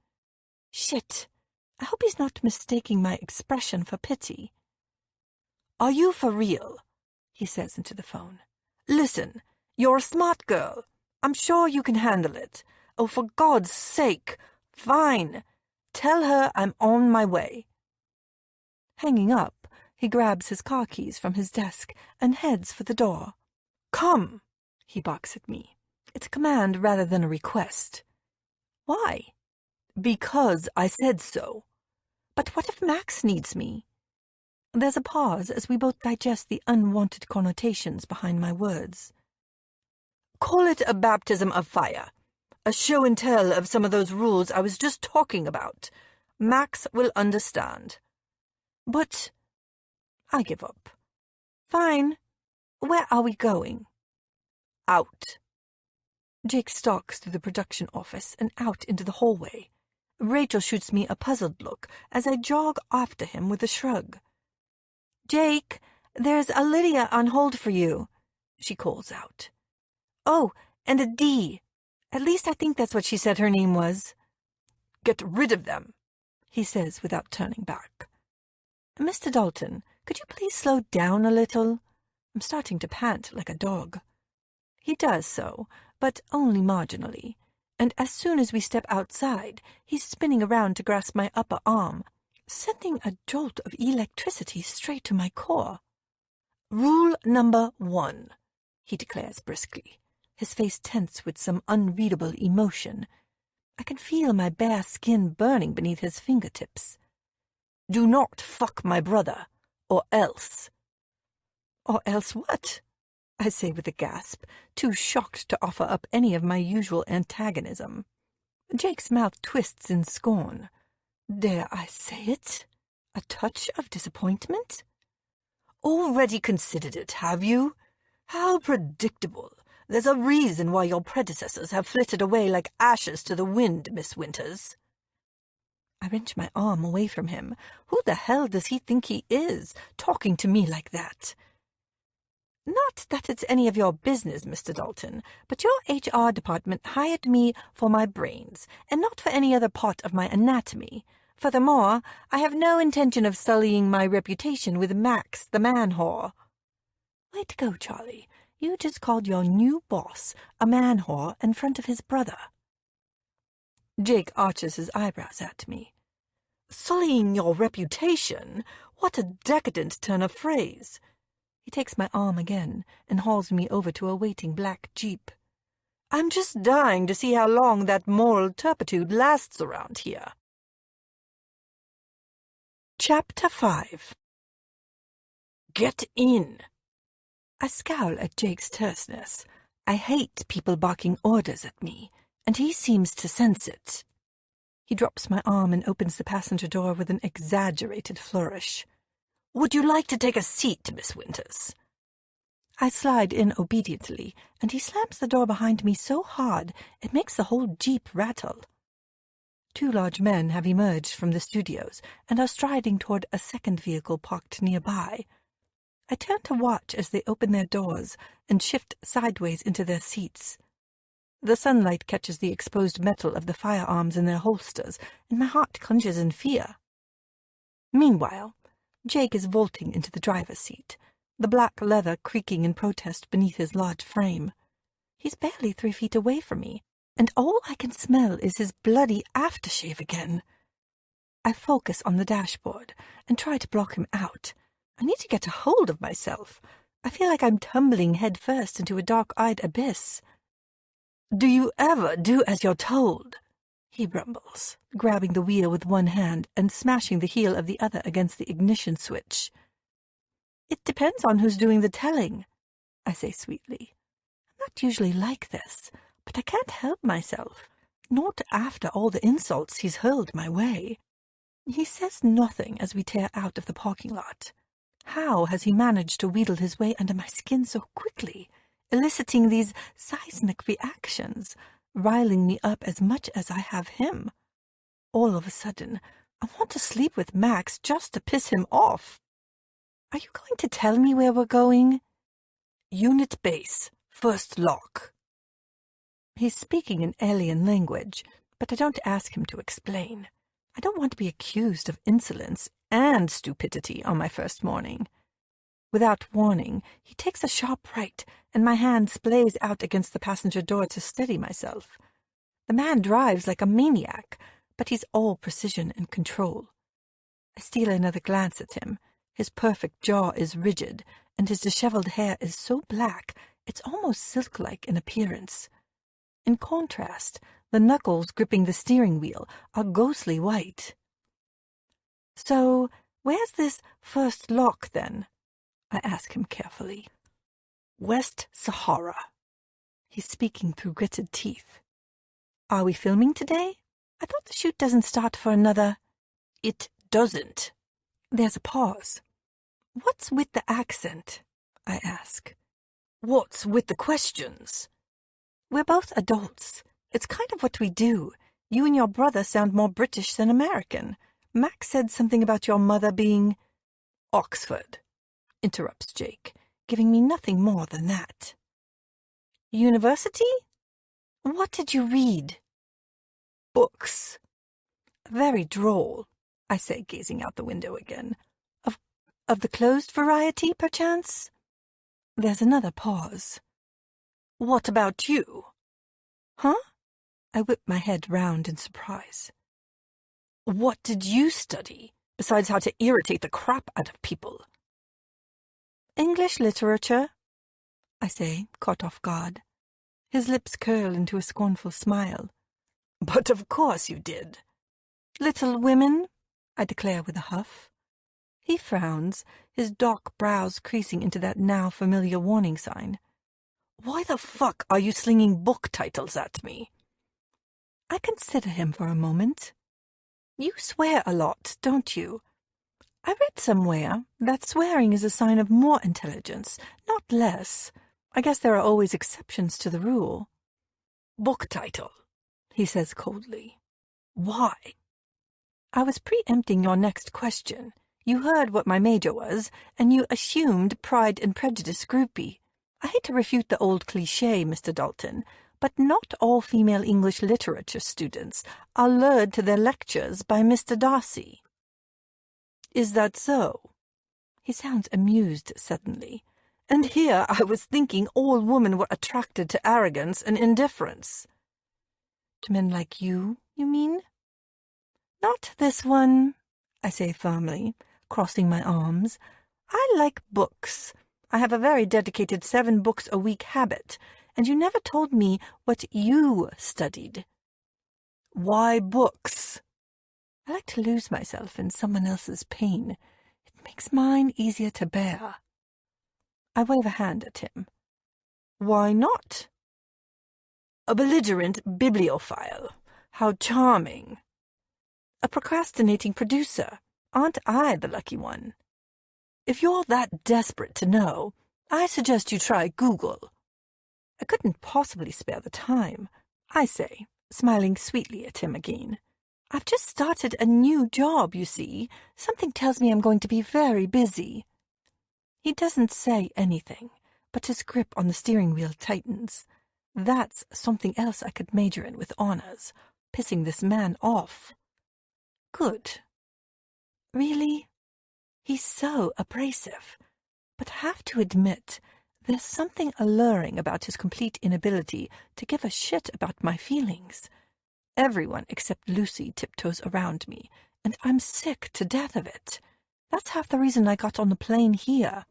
S1: Shit! I hope he's not mistaking my expression for pity. "Are you for real?" he says into the phone. "Listen, you're a smart girl. I'm sure you can handle it. Oh, for God's sake! Fine! Tell her I'm on my way." Hanging up, he grabs his car keys from his desk and heads for the door. "Come!" he barks at me. It's a command rather than a request. Why? Because I said so. But what if Max needs me? There's a pause as we both digest the unwanted connotations behind my words. "Call it a baptism of fire. A show and tell of some of those rules I was just talking about. Max will understand." But I give up. Fine. Where are we going? Out. Jake stalks through the production office and out into the hallway. Rachel shoots me a puzzled look as I jog after him with a shrug. "Jake, there's a Lydia on hold for you," she calls out. "Oh, and a D. At least I think that's what she said her name was." "Get rid of them," he says without turning back. "Mr. Dalton, could you please slow down a little? I'm starting to pant like a dog." He does so, but only marginally, and as soon as we step outside, he's spinning around to grasp my upper arm, sending a jolt of electricity straight to my core. "Rule number 1, he declares briskly, his face tense with some unreadable emotion. I can feel my bare skin burning beneath his fingertips. "Do not fuck my brother, or else." "Or else what?" I say with a gasp, too shocked to offer up any of my usual antagonism. Jake's mouth twists in scorn. Dare I say it? A touch of disappointment? "Already considered it, have you? How predictable. There's a reason why your predecessors have flitted away like ashes to the wind, Miss Winters." I wrench my arm away from him. Who the hell does he think he is, talking to me like that? Not that it's any of your business, Mr. Dalton, but your HR department hired me for my brains, and not for any other part of my anatomy. Furthermore, I have no intention of sullying my reputation with Max the man-whore. Way to go, Charlie. You just called your new boss a man-whore in front of his brother. Jake arches his eyebrows at me. Sullying your reputation? What a decadent turn of phrase. He takes my arm again and hauls me over to a waiting black jeep. I'm just dying to see how long that moral turpitude lasts around here. Chapter 5. Get in. I scowl at Jake's terseness. I hate people barking orders at me, and he seems to sense it. He drops my arm and opens the passenger door with an exaggerated flourish. Would you like to take a seat, Miss Winters? I slide in obediently, and he slams the door behind me so hard it makes the whole jeep rattle. 2 large men have emerged from the studios and are striding toward a second vehicle parked nearby. I turn to watch as they open their doors and shift sideways into their seats. The sunlight catches the exposed metal of the firearms in their holsters, and my heart clenches in fear. Meanwhile, Jake is vaulting into the driver's seat, the black leather creaking in protest beneath his large frame. He's barely 3 feet away from me, and all I can smell is his bloody aftershave again. I focus on the dashboard and try to block him out. I need to get a hold of myself. I feel like I'm tumbling headfirst into a dark-eyed abyss. Do you ever do as you're told? He grumbles, grabbing the wheel with one hand and smashing the heel of the other against the ignition switch. It depends on who's doing the telling, I say sweetly. I'm not usually like this, but I can't help myself, not after all the insults he's hurled my way. He says nothing as we tear out of the parking lot. How has he managed to wheedle his way under my skin so quickly, eliciting these seismic reactions, riling me up as much as I have him? All of a sudden, I want to sleep with Max just to piss him off. Are you going to tell me where we're going? Unit base, first lock. He's speaking an alien language, but I don't ask him to explain. I don't want to be accused of insolence and stupidity on my first morning. Without warning, he takes a sharp right, and my hand splays out against the passenger door to steady myself. The man drives like a maniac, but he's all precision and control. I steal another glance at him. His perfect jaw is rigid, and his disheveled hair is so black it's almost silk-like in appearance. In contrast, the knuckles gripping the steering wheel are ghostly white. So, where's this first lock, then? I ask him carefully. West Sahara. He's speaking through gritted teeth. Are we filming today? I thought the shoot doesn't start for another... It doesn't. There's a pause. What's with the accent? I ask. What's with the questions? We're both adults. It's kind of what we do. You and your brother sound more British than American. Max said something about your mother being... Oxford, interrupts Jake, giving me nothing more than that. University? What did you read? Books. Very droll, I say, gazing out the window again. Of the closed variety, perchance? There's another pause. What about you? Huh? I whip my head round in surprise. What did you study, besides how to irritate the crap out of people? English literature, I say, caught off guard. His lips curl into a scornful smile. But of course you did. Little Women, I declare with a huff. He frowns, his dark brows creasing into that now familiar warning sign. Why the fuck are you slinging book titles at me? I consider him for a moment. You swear a lot, don't you? I read somewhere that swearing is a sign of more intelligence, not less. I guess there are always exceptions to the rule. Book title, he says coldly. Why? I was preempting your next question. You heard what my major was, and you assumed Pride and Prejudice groupie. I hate to refute the old cliché, Mr. Dalton, but not all female English literature students are lured to their lectures by Mr. Darcy. Is that so? He sounds amused suddenly. And here I was thinking all women were attracted to arrogance and indifference. To men like you mean? Not this one, I say firmly, crossing my arms. I like books. I have a very dedicated 7-books-a-week habit, and you never told me what you studied. Why books? I like to lose myself in someone else's pain. It makes mine easier to bear. I wave a hand at him. Why not? A belligerent bibliophile. How charming. A procrastinating producer. Aren't I the lucky one? If you're that desperate to know, I suggest you try Google. I couldn't possibly spare the time, I say, smiling sweetly at him again. I've just started a new job, you see. Something tells me I'm going to be very busy. He doesn't say anything, but his grip on the steering wheel tightens. That's something else I could major in with honors, pissing this man off. Good. Really? He's so abrasive, but I have to admit there's something alluring about his complete inability to give a shit about my feelings. Everyone except Lucy tiptoes around me, and I'm sick to death of it. That's half the reason I got on the plane here.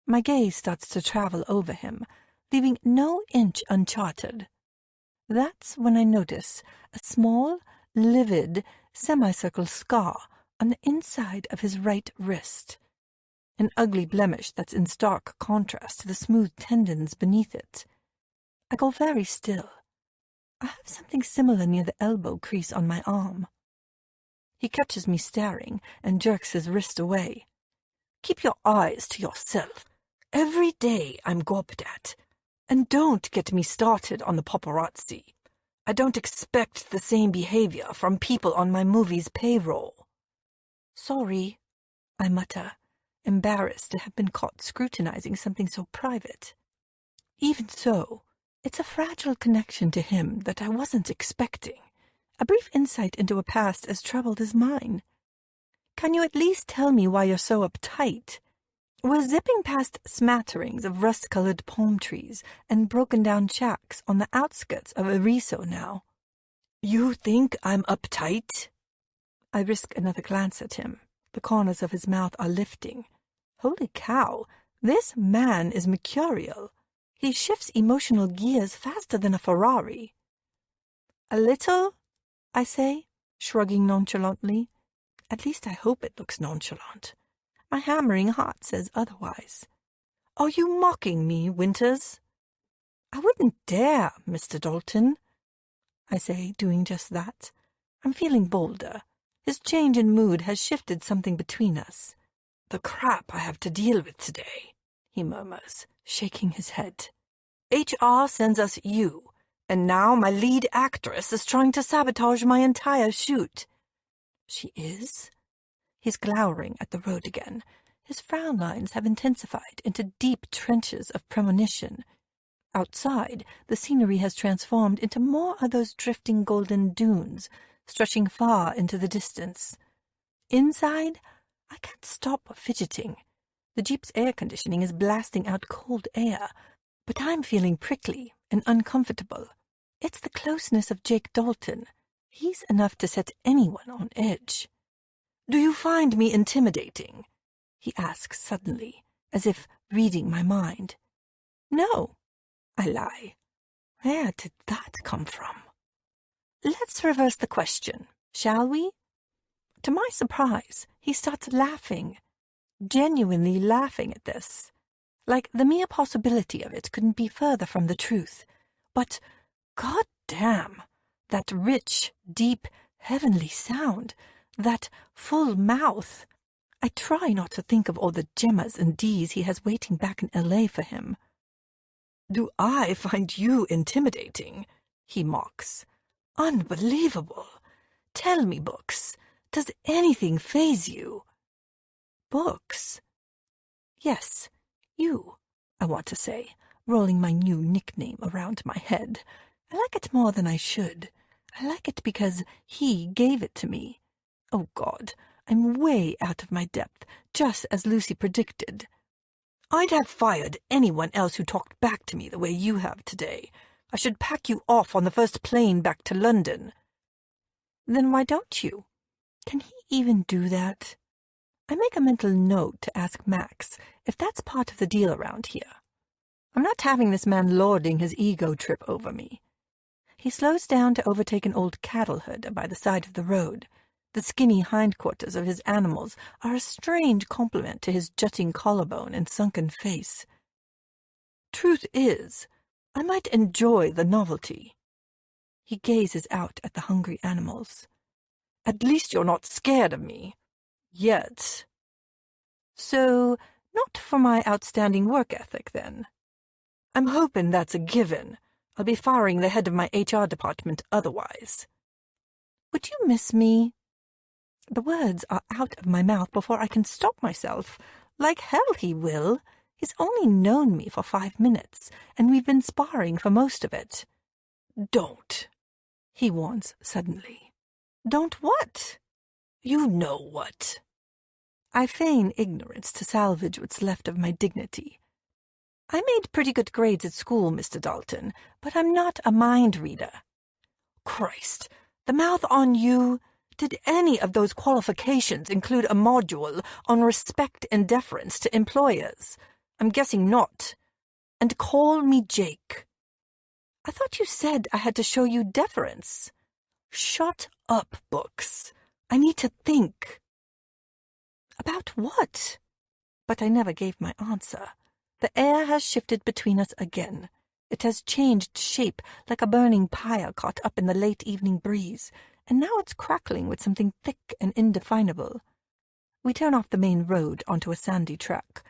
S1: My gaze starts to travel over him, leaving no inch uncharted. That's when I notice a small, livid, semicircle scar on the inside of his right wrist. An ugly blemish that's in stark contrast to the smooth tendons beneath it. I go very still. I have something similar near the elbow crease on my arm. He catches me staring and jerks his wrist away. Keep your eyes to yourself. Every day I'm gawped at. And don't get me started on the paparazzi. I don't expect the same behavior from people on my movie's payroll. Sorry, I mutter, embarrassed to have been caught scrutinizing something so private. Even so, it's a fragile connection to him that I wasn't expecting. A brief insight into a past as troubled as mine. Can you at least tell me why you're so uptight? We're zipping past smatterings of rust-colored palm trees and broken-down shacks on the outskirts of Ariso now. You think I'm uptight? I risk another glance at him. The corners of his mouth are lifting. Holy cow, this man is mercurial. He shifts emotional gears faster than a Ferrari. A little, I say, shrugging nonchalantly. At least I hope it looks nonchalant. My hammering heart says otherwise. Are you mocking me, Winters? I wouldn't dare, Mr. Dalton. I say, doing just that. I'm feeling bolder. His change in mood has shifted something between us. The crap I have to deal with today, he murmurs, shaking his head. HR sends us you, and now my lead actress is trying to sabotage my entire shoot. She is? He's glowering at the road again. His frown lines have intensified into deep trenches of premonition. Outside, the scenery has transformed into more of those drifting golden dunes, stretching far into the distance. Inside, I can't stop fidgeting. The Jeep's air conditioning is blasting out cold air, but I'm feeling prickly and uncomfortable. It's the closeness of Jake Dalton. He's enough to set anyone on edge. Do you find me intimidating? He asks suddenly, as if reading my mind. No, I lie. Where did that come from? Let's reverse the question, shall we? To my surprise, he starts laughing, genuinely laughing at this. Like the mere possibility of it couldn't be further from the truth. But, god damn, that rich, deep, heavenly sound, that full mouth. I try not to think of all the Gemmas and D's he has waiting back in L.A. for him. Do I find you intimidating? He mocks. Unbelievable. Tell me, Books, does anything faze you? books. Yes, you, I want to say, rolling my new nickname around my head. I like it more than I should. I like it because he gave it to me. Oh, God, I'm way out of my depth, just as Lucy predicted. I'd have fired anyone else who talked back to me the way you have today. I should pack you off on the first plane back to London. Then why don't you? Can he even do that? I make a mental note to ask Max if that's part of the deal around here. I'm not having this man lording his ego trip over me. He slows down to overtake an old cattle herder by the side of the road. The skinny hindquarters of his animals are a strange compliment to his jutting collarbone and sunken face. Truth is, I might enjoy the novelty. He gazes out at the hungry animals. At least you're not scared of me. Yet. So, not for my outstanding work ethic, then. I'm hoping that's a given. I'll be firing the head of my HR department otherwise. Would you miss me? The words are out of my mouth before I can stop myself. Like hell he will. He's only known me for 5 minutes, and we've been sparring for most of it. Don't, he warns suddenly. Don't what? You know what. I feign ignorance to salvage what's left of my dignity. I made pretty good grades at school, Mr. Dalton, but I'm not a mind reader. Christ, the mouth on you. Did any of those qualifications include a module on respect and deference to employers? I'm guessing not. And call me Jake. I thought you said I had to show you deference. Shut up, books. I need to think. About what? But I never gave my answer. The air has shifted between us again. It has changed shape like a burning pyre caught up in the late evening breeze, and now it's crackling with something thick and indefinable. We turn off the main road onto a sandy track.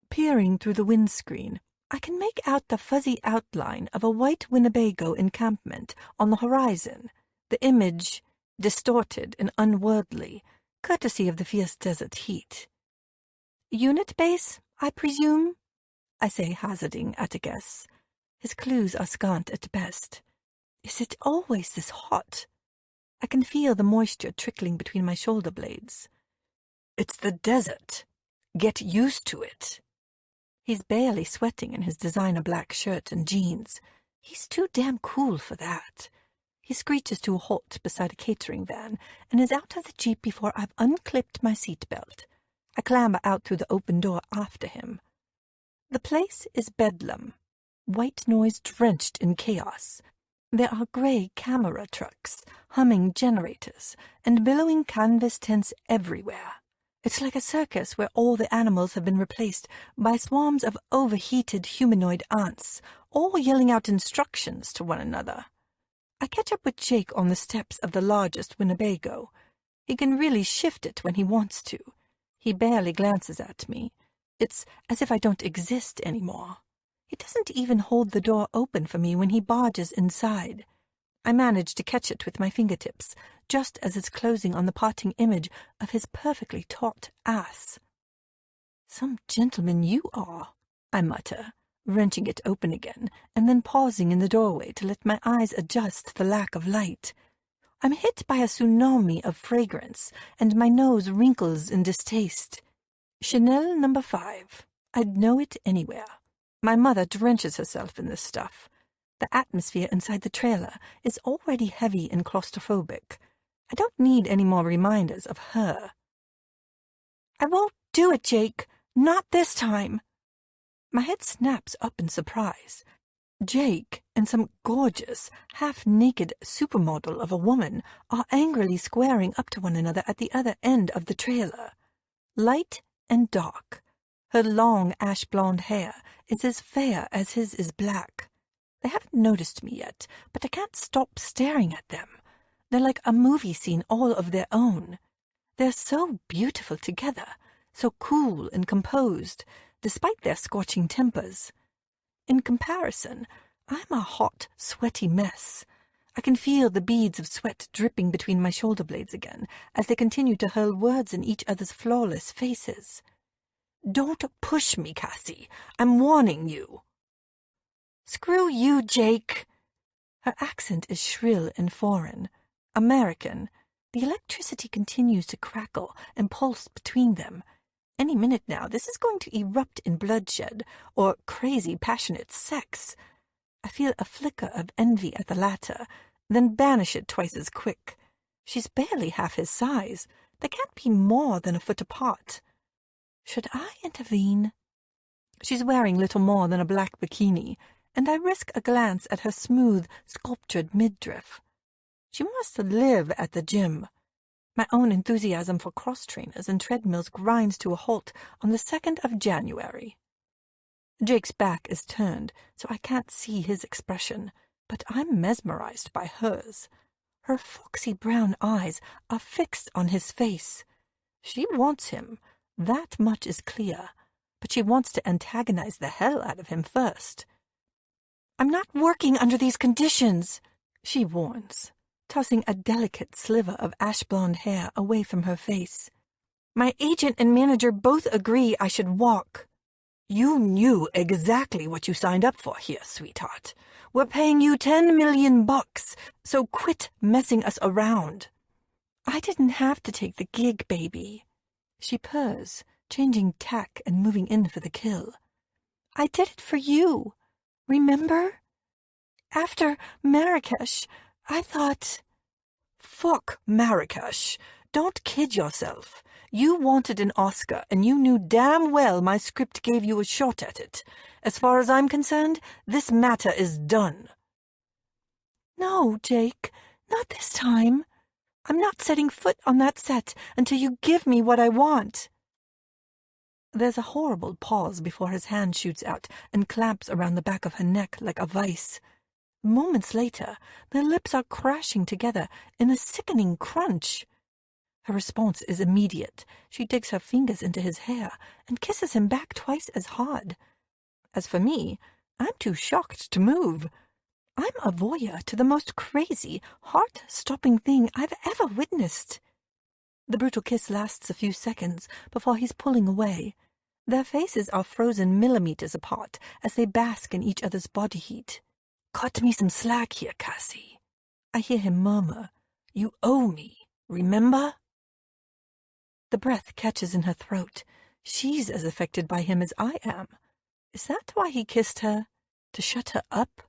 S1: Peering through the windscreen, I can make out the fuzzy outline of a white Winnebago encampment on the horizon, the image distorted and unworldly, courtesy of the fierce desert heat. Unit base, I presume? I say, hazarding at a guess. His clues are scant at best. Is it always this hot? I can feel the moisture trickling between my shoulder blades. It's the desert. Get used to it. He's barely sweating in his designer black shirt and jeans. He's too damn cool for that. He screeches to a halt beside a catering van and is out of the Jeep before I've unclipped my seatbelt. I clamber out through the open door after him. The place is bedlam, white noise drenched in chaos. There are grey camera trucks, humming generators, and billowing canvas tents everywhere. It's like a circus where all the animals have been replaced by swarms of overheated humanoid ants, all yelling out instructions to one another. I catch up with Jake on the steps of the largest Winnebago. He can really shift it when he wants to. He barely glances at me. It's as if I don't exist anymore. He doesn't even hold the door open for me when he barges inside. I manage to catch it with my fingertips, just as it's closing on the parting image of his perfectly taut ass. Some gentleman you are, I mutter, wrenching it open again, and then pausing in the doorway to let my eyes adjust to the lack of light. I'm hit by a tsunami of fragrance, and my nose wrinkles in distaste. Chanel No. 5. I'd know it anywhere. My mother drenches herself in this stuff. The atmosphere inside the trailer is already heavy and claustrophobic. I don't need any more reminders of her. I won't do it, Jake. Not this time. My head snaps up in surprise. Jake and some gorgeous, half-naked supermodel of a woman are angrily squaring up to one another at the other end of the trailer. Light and dark. Her long ash-blonde hair is as fair as his is black. They haven't noticed me yet, but I can't stop staring at them. They're like a movie scene all of their own. They're so beautiful together, so cool and composed, despite their scorching tempers. In comparison, I'm a hot, sweaty mess. I can feel the beads of sweat dripping between my shoulder blades again as they continue to hurl words in each other's flawless faces. "Don't push me, Cassie. I'm warning you." "Screw you, Jake." Her accent is shrill and foreign. American. The electricity continues to crackle and pulse between them. Any minute now, this is going to erupt in bloodshed or crazy, passionate sex. I feel a flicker of envy at the latter, then banish it twice as quick. She's barely half his size. They can't be more than a foot apart. Should I intervene? She's wearing little more than a black bikini, and I risk a glance at her smooth, sculptured midriff. She must live at the gym. My own enthusiasm for cross-trainers and treadmills grinds to a halt on the 2nd of January. Jake's back is turned, so I can't see his expression, but I'm mesmerized by hers. Her foxy brown eyes are fixed on his face. She wants him, that much is clear, but she wants to antagonize the hell out of him first. "I'm not working under these conditions," she warns, tossing a delicate sliver of ash-blonde hair away from her face. "My agent and manager both agree I should walk." "You knew exactly what you signed up for here, sweetheart. We're paying you $10 million, so quit messing us around." "I didn't have to take the gig, baby." She purrs, changing tack and moving in for the kill. "I did it for you. Remember? After Marrakesh, I thought—" "Fuck Marrakesh. Don't kid yourself. You wanted an Oscar, and you knew damn well my script gave you a shot at it. As far as I'm concerned, this matter is done." "No, Jake, not this time. I'm not setting foot on that set until you give me what I want." There's a horrible pause before his hand shoots out and clamps around the back of her neck like a vice. Moments later, their lips are crashing together in a sickening crunch. Her response is immediate. She digs her fingers into his hair and kisses him back twice as hard. As for me, I'm too shocked to move. I'm a voyeur to the most crazy, heart-stopping thing I've ever witnessed. The brutal kiss lasts a few seconds before he's pulling away. Their faces are frozen millimeters apart as they bask in each other's body heat. "Cut me some slack here, Cassie," I hear him murmur. "You owe me, remember?" The breath catches in her throat. She's as affected by him as I am. Is that why he kissed her? To shut her up?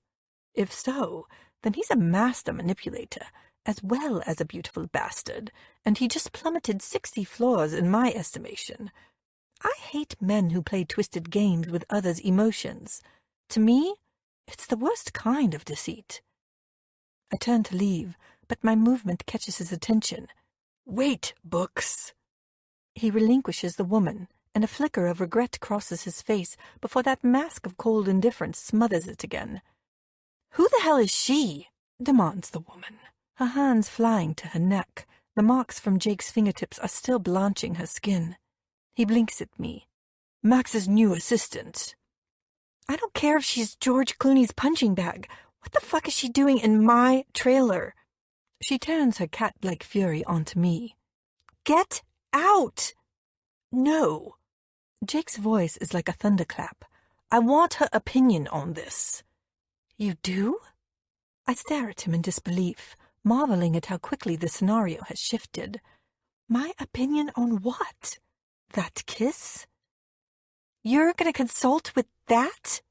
S1: If so, then he's a master manipulator, as well as a beautiful bastard, and he just plummeted 60 floors in my estimation. I hate men who play twisted games with others' emotions. To me, it's the worst kind of deceit. I turn to leave, but my movement catches his attention. "Wait, Books." He relinquishes the woman, and a flicker of regret crosses his face before that mask of cold indifference smothers it again. "Who the hell is she?" demands the woman, her hands flying to her neck. The marks from Jake's fingertips are still blanching her skin. He blinks at me. "Max's new assistant." "I don't care if she's George Clooney's punching bag. What the fuck is she doing in my trailer?" She turns her cat-like fury onto me. "Get out!" "No." Jake's voice is like a thunderclap. "I want her opinion on this." "You do?" I stare at him in disbelief, marveling at how quickly the scenario has shifted. My opinion on what? That kiss? "You're going to consult with that?"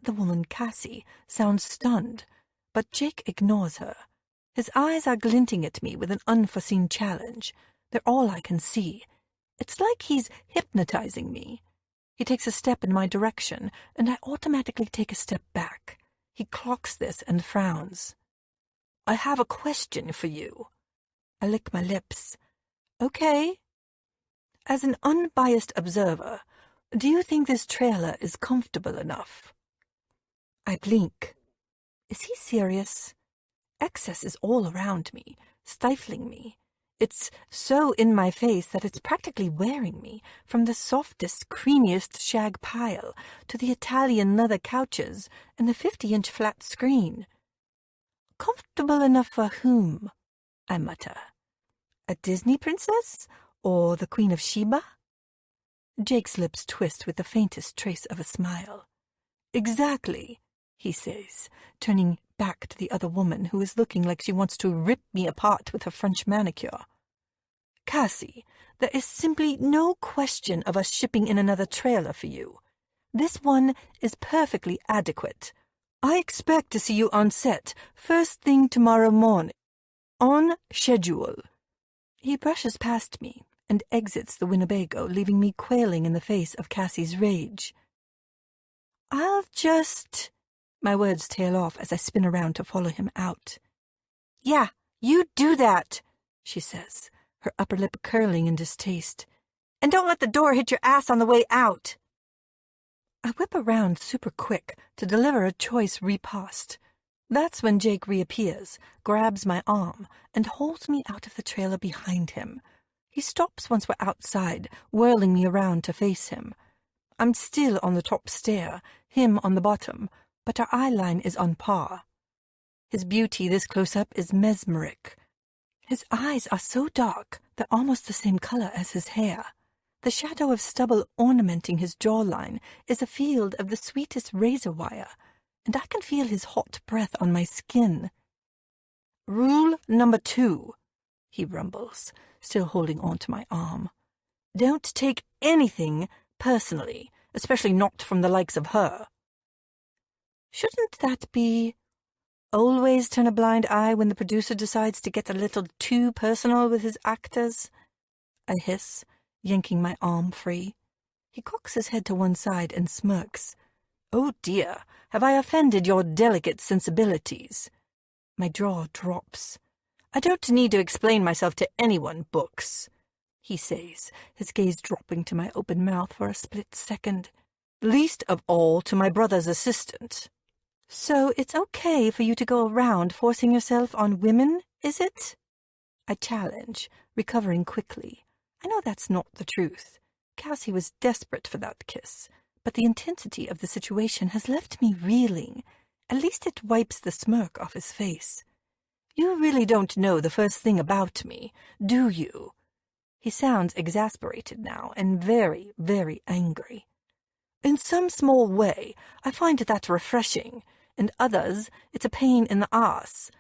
S1: The woman, Cassie, sounds stunned, but Jake ignores her. His eyes are glinting at me with an unforeseen challenge. They're all I can see. It's like he's hypnotizing me. He takes a step in my direction, and I automatically take a step back. He clocks this and frowns. "I have a question for you." I lick my lips. "Okay." "As an unbiased observer, do you think this trailer is comfortable enough?" I blink. Is he serious? Excess is all around me, stifling me. It's so in my face that it's practically wearing me, from the softest, creamiest shag pile to the Italian leather couches and the 50-inch flat screen. Comfortable enough for whom? I mutter. A Disney princess? Or the Queen of Sheba? Jake's lips twist with the faintest trace of a smile. Exactly, he says, turning back to the other woman who is looking like she wants to rip me apart with her French manicure. Cassie, there is simply no question of us shipping in another trailer for you. This one is perfectly adequate. I expect to see you on set first thing tomorrow morning. On schedule. He brushes past me and exits the Winnebago, leaving me quailing in the face of Cassie's rage. I'll just... My words tail off as I spin around to follow him out. Yeah, you do that, she says, her upper lip curling in distaste. And don't let the door hit your ass on the way out. I whip around super quick to deliver a choice riposte. That's when Jake reappears, grabs my arm, and holds me out of the trailer behind him. He stops once we're outside, whirling me around to face him. I'm still on the top stair, him on the bottom, but our eye line is on par. His beauty this close-up is mesmeric. His eyes are so dark they're almost the same color as his hair. The shadow of stubble ornamenting his jawline is a field of the sweetest razor wire, and I can feel his hot breath on my skin. Rule number 2, he rumbles, still holding on to my arm. Don't take anything personally, especially not from the likes of her. Shouldn't that be always turn a blind eye when the producer decides to get a little too personal with his actors? I hiss, yanking my arm free. He cocks his head to one side and smirks. Oh dear, have I offended your delicate sensibilities? My jaw drops. I don't need to explain myself to anyone, Books, he says, his gaze dropping to my open mouth for a split second. Least of all to my brother's assistant. So it's okay for you to go around forcing yourself on women, is it? I challenge, recovering quickly. I know that's not the truth. Cassie was desperate for that kiss, but the intensity of the situation has left me reeling. At least it wipes the smirk off his face. You really don't know the first thing about me, do you? He sounds exasperated now and very, very angry. In some small way, I find that refreshing. In others, it's a pain in the ass.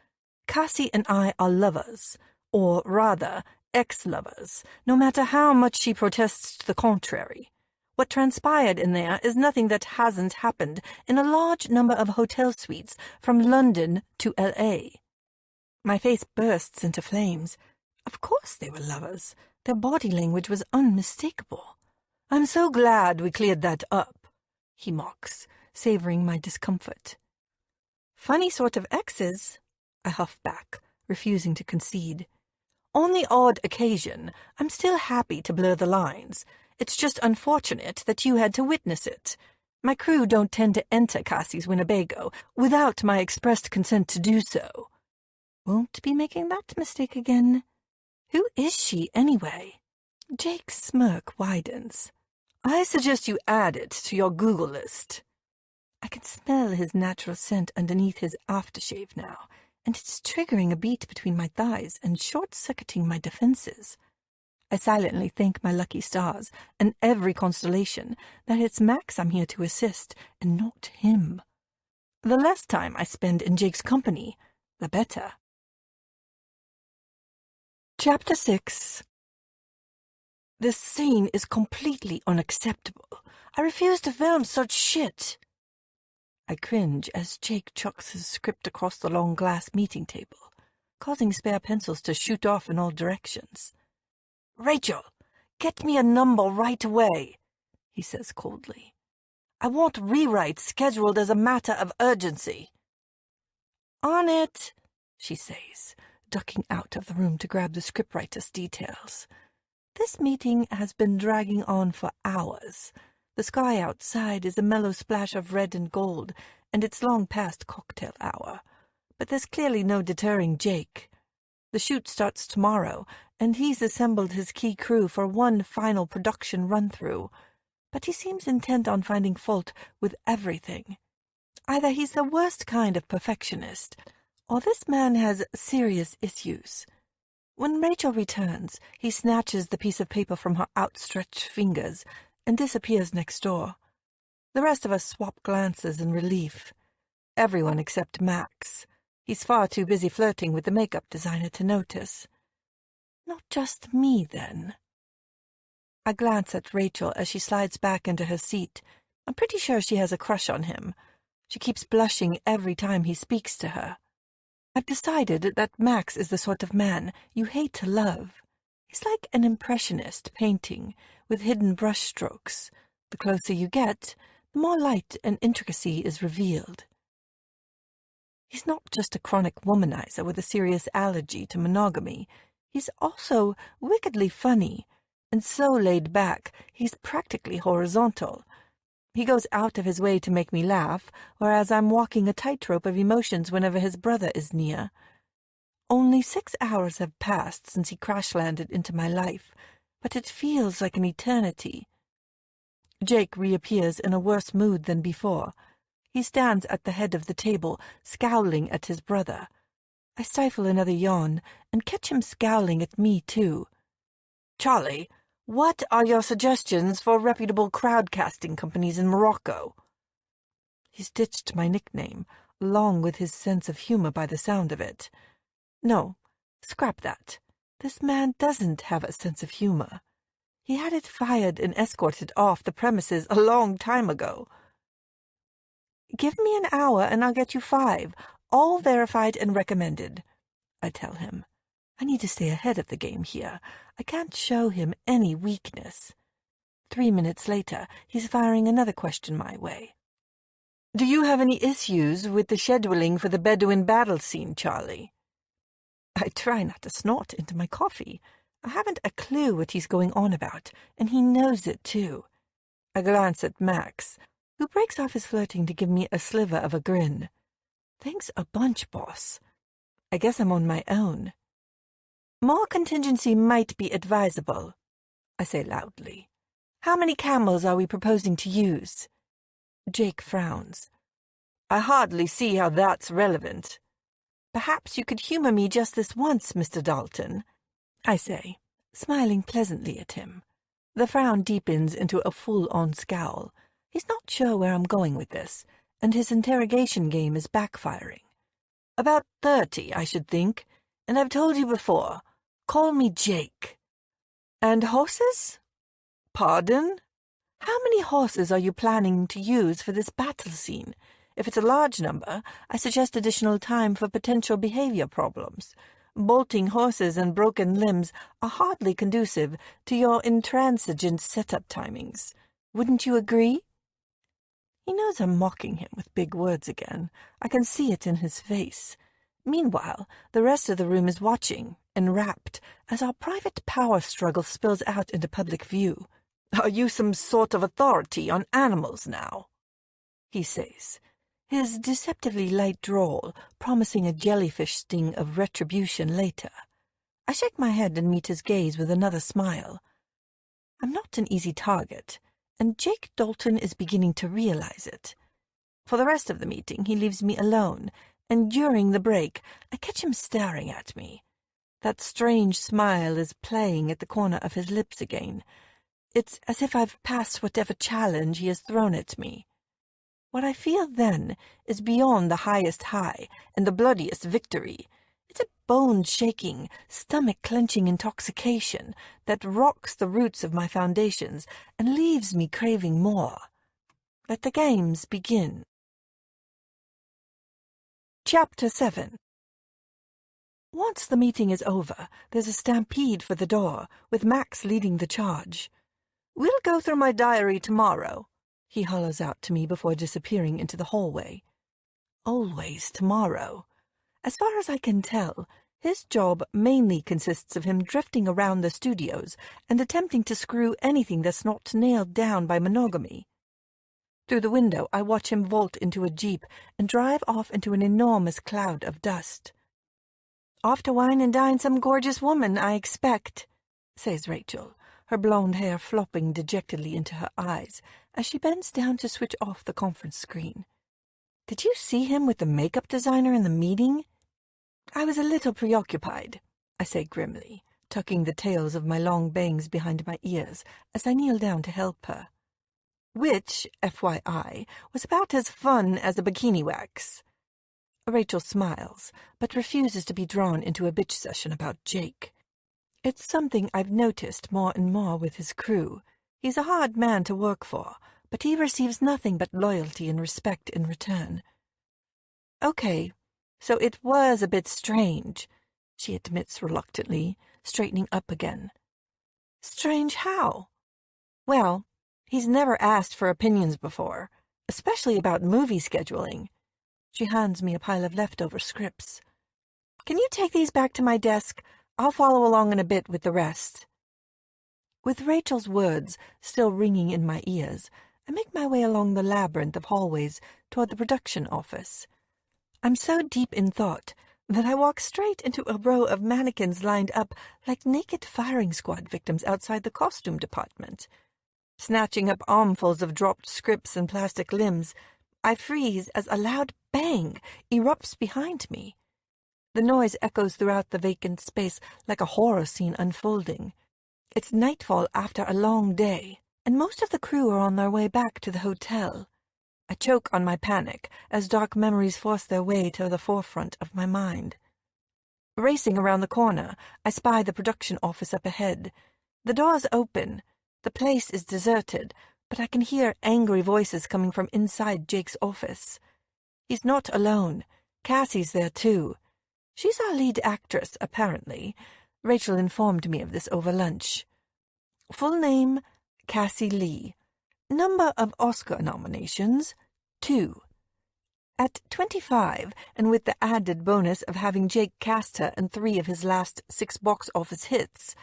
S1: Cassie and I are lovers, or rather, ex-lovers, no matter how much she protests to the contrary. What transpired in there is nothing that hasn't happened in a large number of hotel suites from London to L.A. My face bursts into flames. Of course they were lovers. Their body language was unmistakable. I'm so glad we cleared that up, he mocks, savoring my discomfort. Funny sort of exes, I huff back, refusing to concede. On the odd occasion, I'm still happy to blur the lines. It's just unfortunate that you had to witness it. My crew don't tend to enter Cassie's Winnebago without my expressed consent to do so. Won't be making that mistake again. Who is she, anyway? Jake's smirk widens. I suggest you add it to your Google list. I can smell his natural scent underneath his aftershave now, and it's triggering a beat between my thighs and short-circuiting my defenses. I silently thank my lucky stars and every constellation that it's Max I'm here to assist and not him. The less time I spend in Jake's company, the better. Chapter 6. This scene is completely unacceptable. I refuse to film such shit. I cringe as Jake chucks his script across the long glass meeting table, causing spare pencils to shoot off in all directions. Rachel, get me a number right away, he says coldly. I want rewrites scheduled as a matter of urgency. On it, she says, ducking out of the room to grab the scriptwriter's details. This meeting has been dragging on for hours. The sky outside is a mellow splash of red and gold, and it's long past cocktail hour. But there's clearly no deterring Jake. The shoot starts tomorrow, and he's assembled his key crew for one final production run-through. But he seems intent on finding fault with everything. Either he's the worst kind of perfectionist, or this man has serious issues. When Rachel returns, he snatches the piece of paper from her outstretched fingers and disappears next door. The rest of us swap glances in relief. Everyone except Max. He's far too busy flirting with the makeup designer to notice. Not just me, then. I glance at Rachel as she slides back into her seat. I'm pretty sure she has a crush on him. She keeps blushing every time he speaks to her. I've decided that Max is the sort of man you hate to love. He's like an impressionist painting with hidden brushstrokes. The closer you get, the more light and intricacy is revealed. He's not just a chronic womanizer with a serious allergy to monogamy. He's also wickedly funny, and so laid back he's practically horizontal. He goes out of his way to make me laugh, whereas I'm walking a tightrope of emotions whenever his brother is near. Only 6 hours have passed since he crash-landed into my life, but it feels like an eternity. Jake reappears in a worse mood than before. He stands at the head of the table, scowling at his brother. I stifle another yawn and catch him scowling at me, too. "Charlie, what are your suggestions for reputable crowdcasting companies in Morocco?" He's ditched my nickname, along with his sense of humor by the sound of it. No, scrap that. This man doesn't have a sense of humor. He had it fired and escorted off the premises a long time ago. "Give me an hour and I'll get you 5, all verified and recommended," I tell him. I need to stay ahead of the game here. I can't show him any weakness. 3 minutes later, he's firing another question my way. "Do you have any issues with the scheduling for the Bedouin battle scene, Charlie?" I try not to snort into my coffee. I haven't a clue what he's going on about, and he knows it too. I glance at Max, who breaks off his flirting to give me a sliver of a grin. Thanks a bunch, boss. I guess I'm on my own. "More contingency might be advisable," I say loudly. "How many camels are we proposing to use?" Jake frowns. "I hardly see how that's relevant." "Perhaps you could humor me just this once, Mr. Dalton," I say, smiling pleasantly at him. The frown deepens into a full-on scowl. He's not sure where I'm going with this, and his interrogation game is backfiring. "About 30, I should think, and I've told you before. Call me Jake." "And horses?" "Pardon?" "How many horses are you planning to use for this battle scene? If it's a large number, I suggest additional time for potential behavior problems. Bolting horses and broken limbs are hardly conducive to your intransigent setup timings. Wouldn't you agree?" He knows I'm mocking him with big words again. I can see it in his face. Meanwhile, the rest of the room is watching, enrapt, as our private power struggle spills out into public view. "Are you some sort of authority on animals now?" he says, his deceptively light drawl promising a jellyfish sting of retribution later. I shake my head and meet his gaze with another smile. I'm not an easy target, and Jake Dalton is beginning to realize it. For the rest of the meeting, he leaves me alone, and during the break, I catch him staring at me. That strange smile is playing at the corner of his lips again. It's as if I've passed whatever challenge he has thrown at me. What I feel then is beyond the highest high and the bloodiest victory. It's a bone-shaking, stomach-clenching intoxication that rocks the roots of my foundations and leaves me craving more. Let the games begin. Chapter 7. Once the meeting is over, there's a stampede for the door, with Max leading the charge. "We'll go through my diary tomorrow," he hollers out to me before disappearing into the hallway. Always tomorrow. As far as I can tell, his job mainly consists of him drifting around the studios and attempting to screw anything that's not nailed down by monogamy. Through the window, I watch him vault into a jeep and drive off into an enormous cloud of dust. "Off to wine and dine some gorgeous woman, I expect," says Rachel, her blonde hair flopping dejectedly into her eyes as she bends down to switch off the conference screen. "Did you see him with the makeup designer in the meeting?" I was a little preoccupied, I say grimly, tucking the tails of my long bangs behind my ears as I kneel down to help her. Which, FYI, was about as fun as a bikini wax. Rachel smiles, but refuses to be drawn into a bitch session about Jake. It's something I've noticed more and more with his crew. He's a hard man to work for, but he receives nothing but loyalty and respect in return. Okay, so it was a bit strange, she admits reluctantly, straightening up again. Strange how? Well, he's never asked for opinions before, especially about movie scheduling. She hands me a pile of leftover scripts. Can you take these back to my desk? I'll follow along in a bit with the rest. With Rachel's words still ringing in my ears, I make my way along the labyrinth of hallways toward the production office. I'm so deep in thought that I walk straight into a row of mannequins lined up like naked firing squad victims outside the costume department. Snatching up armfuls of dropped scripts and plastic limbs, I freeze as a loud bang erupts behind me. The noise echoes throughout the vacant space like a horror scene unfolding. It's nightfall after a long day, and most of the crew are on their way back to the hotel. I choke on my panic as dark memories force their way to the forefront of my mind. Racing around the corner, I spy the production office up ahead. The door's open. The place is deserted, but I can hear angry voices coming from inside Jake's office. He's not alone. Cassie's there too. She's our lead actress, apparently. Rachel informed me of this over lunch. Full name, Cassie Lee. Number of Oscar nominations, 2. At 25, and with the added bonus of having Jake cast her in 3 of his last 6 box office hits,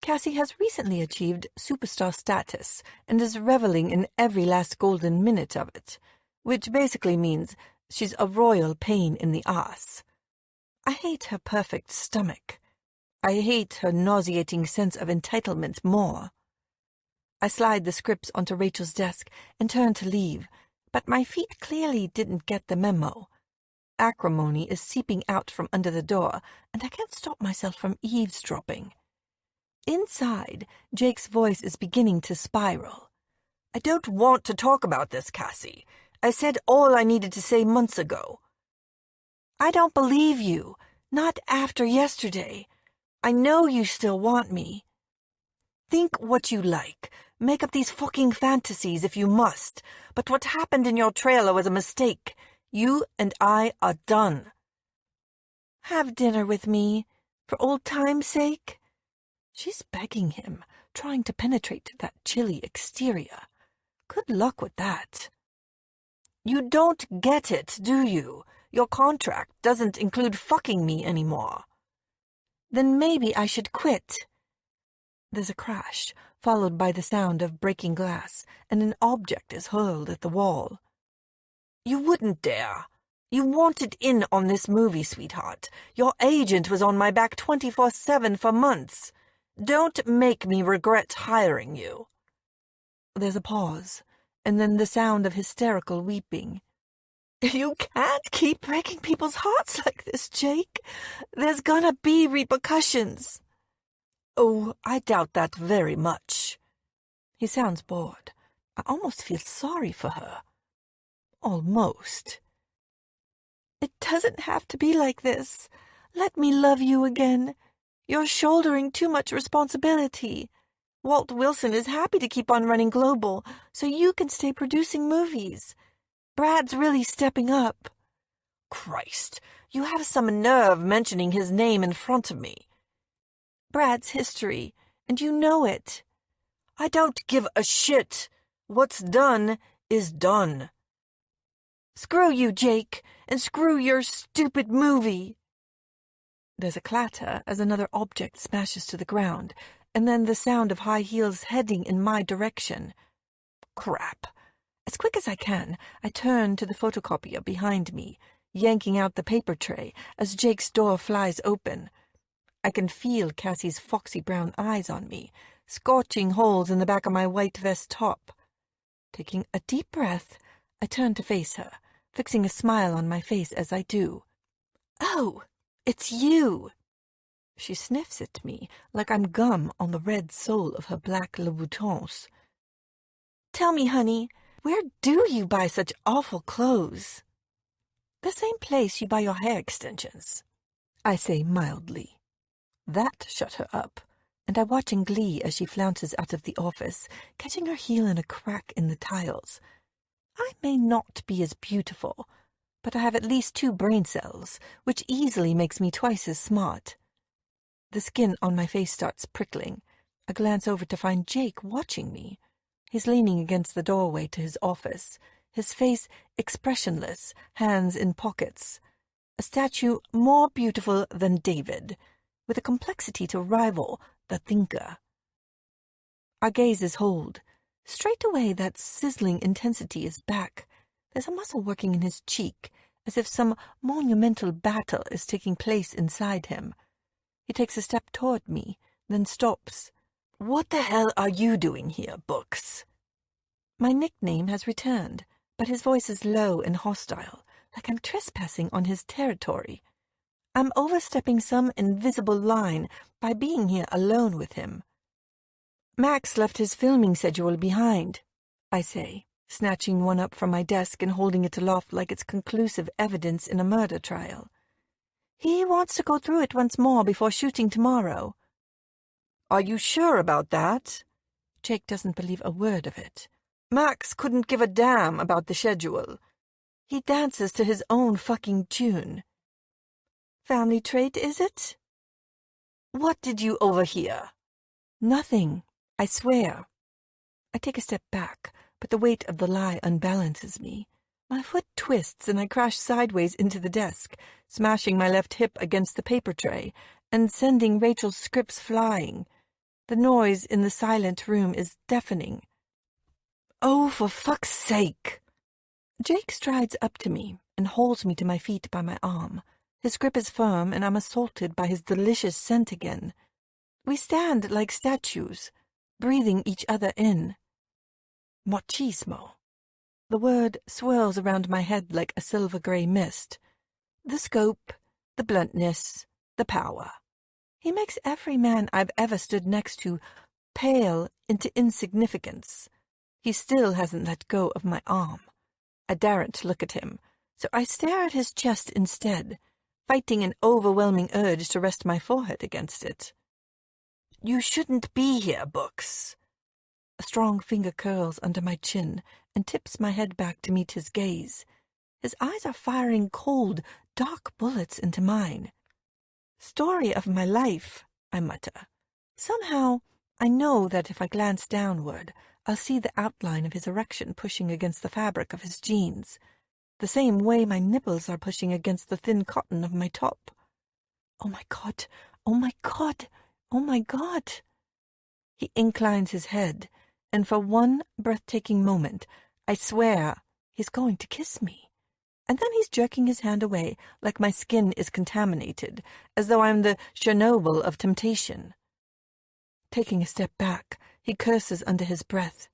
S1: Cassie has recently achieved superstar status and is reveling in every last golden minute of it, which basically means she's a royal pain in the ass. I hate her perfect stomach. I hate her nauseating sense of entitlement more. I slide the scripts onto Rachel's desk and turn to leave, but my feet clearly didn't get the memo. Acrimony is seeping out from under the door, and I can't stop myself from eavesdropping. Inside, Jake's voice is beginning to spiral. I don't want to talk about this, Cassie. I said all I needed to say months ago. I don't believe you. Not after yesterday. I know you still want me. Think what you like. Make up these fucking fantasies if you must. But what happened in your trailer was a mistake. You and I are done. Have dinner with me, for old time's sake. She's begging him, trying to penetrate that chilly exterior. Good luck with that. You don't get it, do you? Your contract doesn't include fucking me anymore. Then maybe I should quit. There's a crash, followed by the sound of breaking glass, and an object is hurled at the wall. You wouldn't dare. You wanted in on this movie, sweetheart. Your agent was on my back 24/7 for months. Don't make me regret hiring you. There's a pause, and then the sound of hysterical weeping. You can't keep breaking people's hearts like this, Jake. There's gonna be repercussions. Oh, I doubt that very much. He sounds bored. I almost feel sorry for her. Almost. It doesn't have to be like this. Let me love you again. You're shouldering too much responsibility. Walt Wilson is happy to keep on running global, so you can stay producing movies. Brad's really stepping up. Christ, you have some nerve mentioning his name in front of me. Brad's history, and you know it. I don't give a shit. What's done is done. Screw you, Jake, and screw your stupid movie. There's a clatter as another object smashes to the ground, and then the sound of high heels heading in my direction. Crap. As quick as I can, I turn to the photocopier behind me, yanking out the paper tray as Jake's door flies open. I can feel Cassie's foxy brown eyes on me, scorching holes in the back of my white vest top. Taking a deep breath, I turn to face her, fixing a smile on my face as I do. Oh, it's you. She sniffs at me like I'm gum on the red sole of her black Louboutins. Tell me, honey, where do you buy such awful clothes? The same place you buy your hair extensions, I say mildly. That shut her up, and I watch in glee as she flounces out of the office, catching her heel in a crack in the tiles. I may not be as beautiful, but I have at least 2 brain cells, which easily makes me twice as smart. The skin on my face starts prickling. I glance over to find Jake watching me. He's leaning against the doorway to his office, his face expressionless, hands in pockets. A statue more beautiful than David, with a complexity to rival the thinker. Our gazes hold. Straight away that sizzling intensity is back. There's a muscle working in his cheek, as if some monumental battle is taking place inside him. He takes a step toward me, then stops. What the hell are you doing here, Books? My nickname has returned, but his voice is low and hostile, like I'm trespassing on his territory. I'm overstepping some invisible line by being here alone with him. Max left his filming schedule behind, I say, snatching one up from my desk and holding it aloft like it's conclusive evidence in a murder trial. He wants to go through it once more before shooting tomorrow. Are you sure about that? Jake doesn't believe a word of it. Max couldn't give a damn about the schedule. He dances to his own fucking tune. Family trait, is it? What did you overhear? Nothing, I swear. I take a step back, but the weight of the lie unbalances me. My foot twists and I crash sideways into the desk, smashing my left hip against the paper tray and sending Rachel's scripts flying. The noise in the silent room is deafening. Oh, for fuck's sake! Jake strides up to me and holds me to my feet by my arm. His grip is firm and I'm assaulted by his delicious scent again. We stand like statues, breathing each other in. Machismo. The word swirls around my head like a silver-grey mist. The scope, the bluntness, the power. He makes every man I've ever stood next to pale into insignificance. He still hasn't let go of my arm. I daren't look at him, so I stare at his chest instead, fighting an overwhelming urge to rest my forehead against it. You shouldn't be here, Books. A strong finger curls under my chin and tips my head back to meet his gaze. His eyes are firing cold, dark bullets into mine. Story of my life, I mutter. Somehow, I know that if I glance downward, I'll see the outline of his erection pushing against the fabric of his jeans, the same way my nipples are pushing against the thin cotton of my top. Oh my God, oh my God, oh my God. He inclines his head, and for one breathtaking moment, I swear he's going to kiss me. And then he's jerking his hand away like my skin is contaminated, as though I'm the Chernobyl of temptation. Taking a step back, he curses under his breath.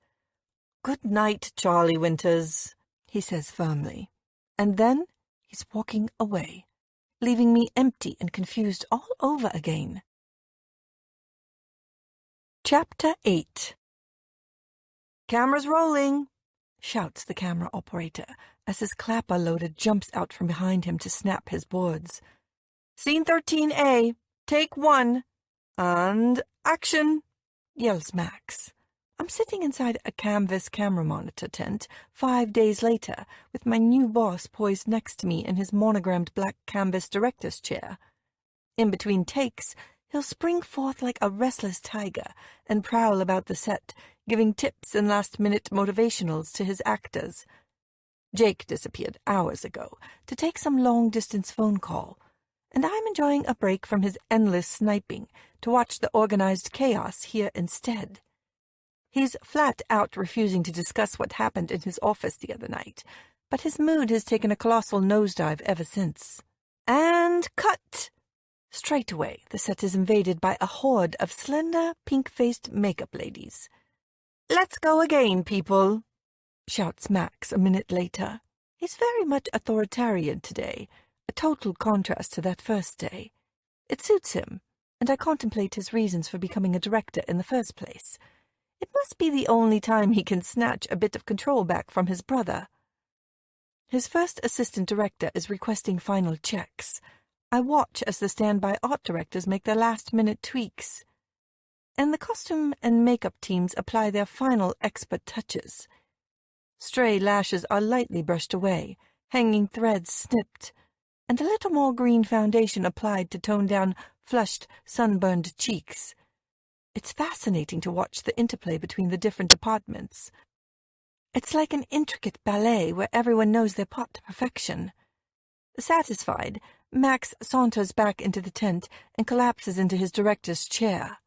S1: Good night, Charlie Winters, he says firmly. And then he's walking away, leaving me empty and confused all over again. Chapter 8. Camera's rolling, shouts the camera operator as his clapper loader jumps out from behind him to snap his boards. Scene 13A, take 1, and action, yells Max. I'm sitting inside a canvas camera monitor tent 5 days later, with my new boss poised next to me in his monogrammed black canvas director's chair. In between takes, he'll spring forth like a restless tiger and prowl about the set, giving tips and last-minute motivationals to his actors. Jake disappeared hours ago to take some long-distance phone call, and I'm enjoying a break from his endless sniping to watch the organized chaos here instead. He's flat out refusing to discuss what happened in his office the other night, but his mood has taken a colossal nosedive ever since. And cut! Straight away, the set is invaded by a horde of slender, pink-faced makeup ladies. Let's go again, people, shouts Max a minute later. He's very much authoritarian today, a total contrast to that first day. It suits him, and I contemplate his reasons for becoming a director in the first place. It must be the only time he can snatch a bit of control back from his brother. His first assistant director is requesting final checks. I watch as the standby art directors make their last-minute tweaks, and the costume and makeup teams apply their final expert touches. Stray lashes are lightly brushed away, hanging threads snipped, and a little more green foundation applied to tone down flushed, sunburned cheeks. It's fascinating to watch the interplay between the different departments. It's like an intricate ballet where everyone knows their part to perfection. Satisfied, Max saunters back into the tent and collapses into his director's chair.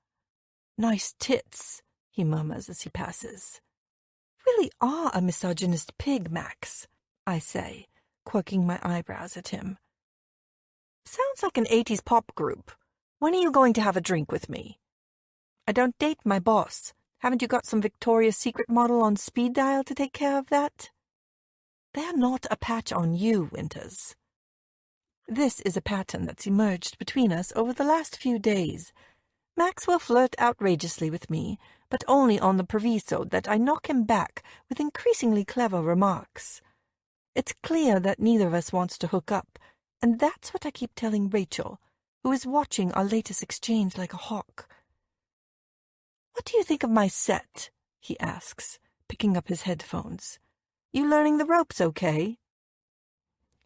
S1: "Nice tits," he murmurs as he passes. "You really are a misogynist pig, Max," I say, quirking my eyebrows at him. "Sounds like an 80s pop group. When are you going to have a drink with me?" "I don't date my boss. Haven't you got some Victoria's Secret model on speed dial to take care of that?" "They're not a patch on you, Winters." This is a pattern that's emerged between us over the last few days. Max will flirt outrageously with me, but only on the proviso that I knock him back with increasingly clever remarks. It's clear that neither of us wants to hook up, and that's what I keep telling Rachel, who is watching our latest exchange like a hawk. "What do you think of my set?" he asks, picking up his headphones. "You learning the ropes okay?"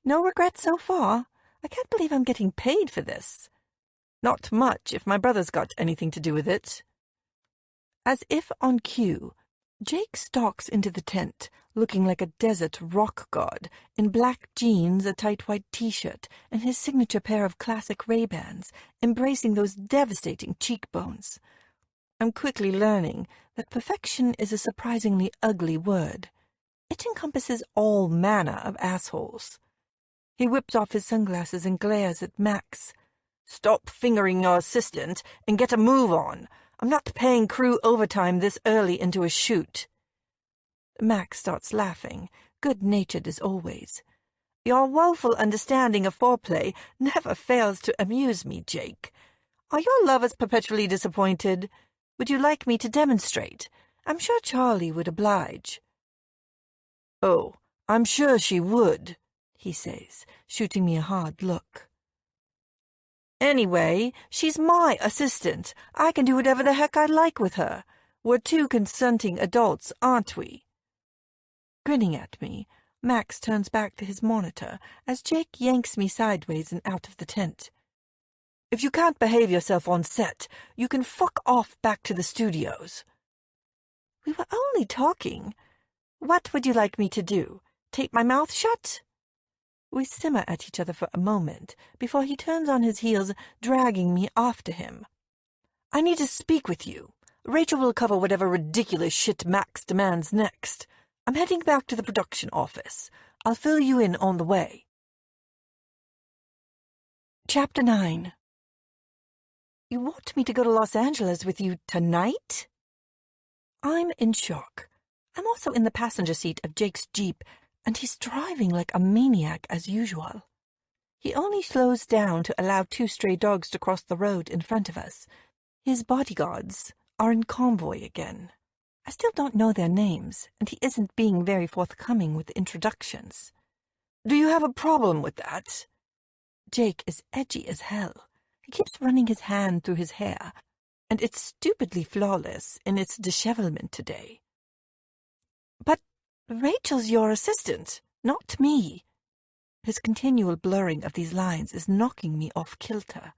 S1: "No regrets so far. I can't believe I'm getting paid for this." "Not much, if my brother's got anything to do with it." As if on cue, Jake stalks into the tent, looking like a desert rock god, in black jeans, a tight white t-shirt, and his signature pair of classic Ray-Bans, embracing those devastating cheekbones. I'm quickly learning that perfection is a surprisingly ugly word. It encompasses all manner of assholes. He whips off his sunglasses and glares at Max. "Stop fingering your assistant and get a move on. I'm not paying crew overtime this early into a shoot." Max starts laughing, good-natured as always. "Your woeful understanding of foreplay never fails to amuse me, Jake. Are your lovers perpetually disappointed? Would you like me to demonstrate? I'm sure Charlie would oblige." "Oh, I'm sure she would," he says, shooting me a hard look. "Anyway, she's my assistant. I can do whatever the heck I like with her. We're two consenting adults, aren't we?" Grinning at me, Max turns back to his monitor as Jake yanks me sideways and out of the tent. "If you can't behave yourself on set, you can fuck off back to the studios." "We were only talking. What would you like me to do? Tape my mouth shut?" We simmer at each other for a moment before he turns on his heels, dragging me after him. "I need to speak with you. Rachel will cover whatever ridiculous shit Max demands next. I'm heading back to the production office. I'll fill you in on the way." Chapter 9. "You want me to go to Los Angeles with you tonight?" I'm in shock. I'm also in the passenger seat of Jake's Jeep, and he's driving like a maniac as usual. He only slows down to allow 2 stray dogs to cross the road in front of us. His bodyguards are in convoy again. I still don't know their names, and he isn't being very forthcoming with introductions. "Do you have a problem with that?" Jake is edgy as hell. He keeps running his hand through his hair, and it's stupidly flawless in its dishevelment today. "But Rachel's your assistant, not me." His continual blurring of these lines is knocking me off kilter.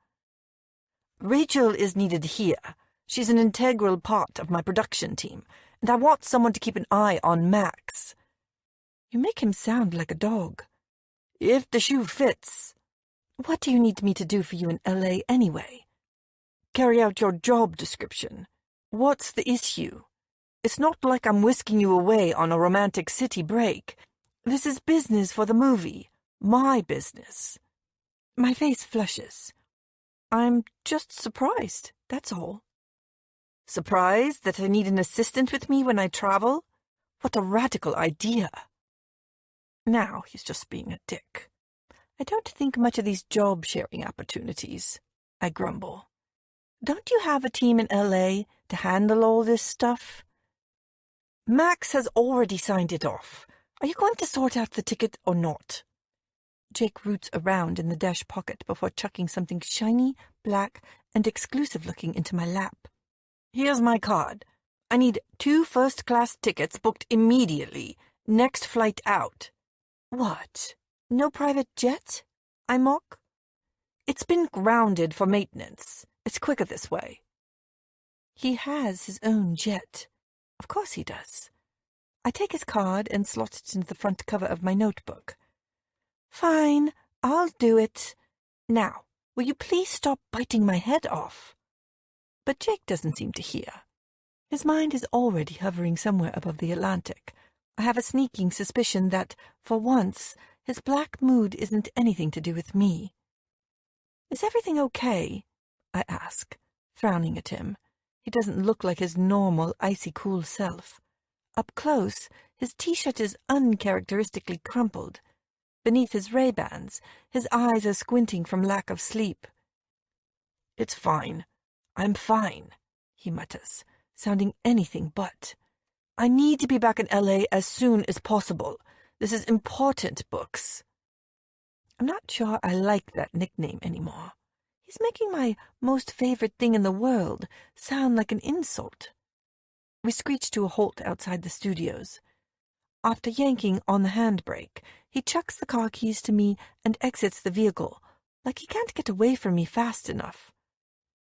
S1: "Rachel is needed here. She's an integral part of my production team, and I want someone to keep an eye on Max." You make him sound like a dog. "If the shoe fits." "What do you need me to do for you in L.A. anyway?" "Carry out your job description. What's the issue? It's not like I'm whisking you away on a romantic city break. This is business for the movie. My business." My face flushes. "I'm just surprised, that's all." "Surprised that I need an assistant with me when I travel? What a radical idea." Now he's just being a dick. I don't think much of these job-sharing opportunities, I grumble. Don't you have a team in LA to handle all this stuff? Max has already signed it off. Are you going to sort out the ticket or not? Jake roots around in the dash pocket before chucking something shiny, black, and exclusive-looking into my lap. Here's my card. I need 2 first-class tickets booked immediately. Next flight out. What? No private jet? I mock. It's been grounded for maintenance. It's quicker this way. He has his own jet. Of course he does. I take his card and slot it into the front cover of my notebook. Fine, I'll do it. Now, will you please stop biting my head off? But Jake doesn't seem to hear. His mind is already hovering somewhere above the Atlantic. I have a sneaking suspicion that, for once, his black mood isn't anything to do with me. Is everything okay? I ask, frowning at him. He doesn't look like his normal, icy cool self. Up close, his T-shirt is uncharacteristically crumpled. Beneath his Ray-Bans, his eyes are squinting from lack of sleep. It's fine. I'm fine, he mutters, sounding anything but. I need to be back in LA as soon as possible. This is important, Books. I'm not sure I like that nickname anymore. He's making my most favorite thing in the world sound like an insult. We screech to a halt outside the studios. After yanking on the handbrake, he chucks the car keys to me and exits the vehicle, like he can't get away from me fast enough.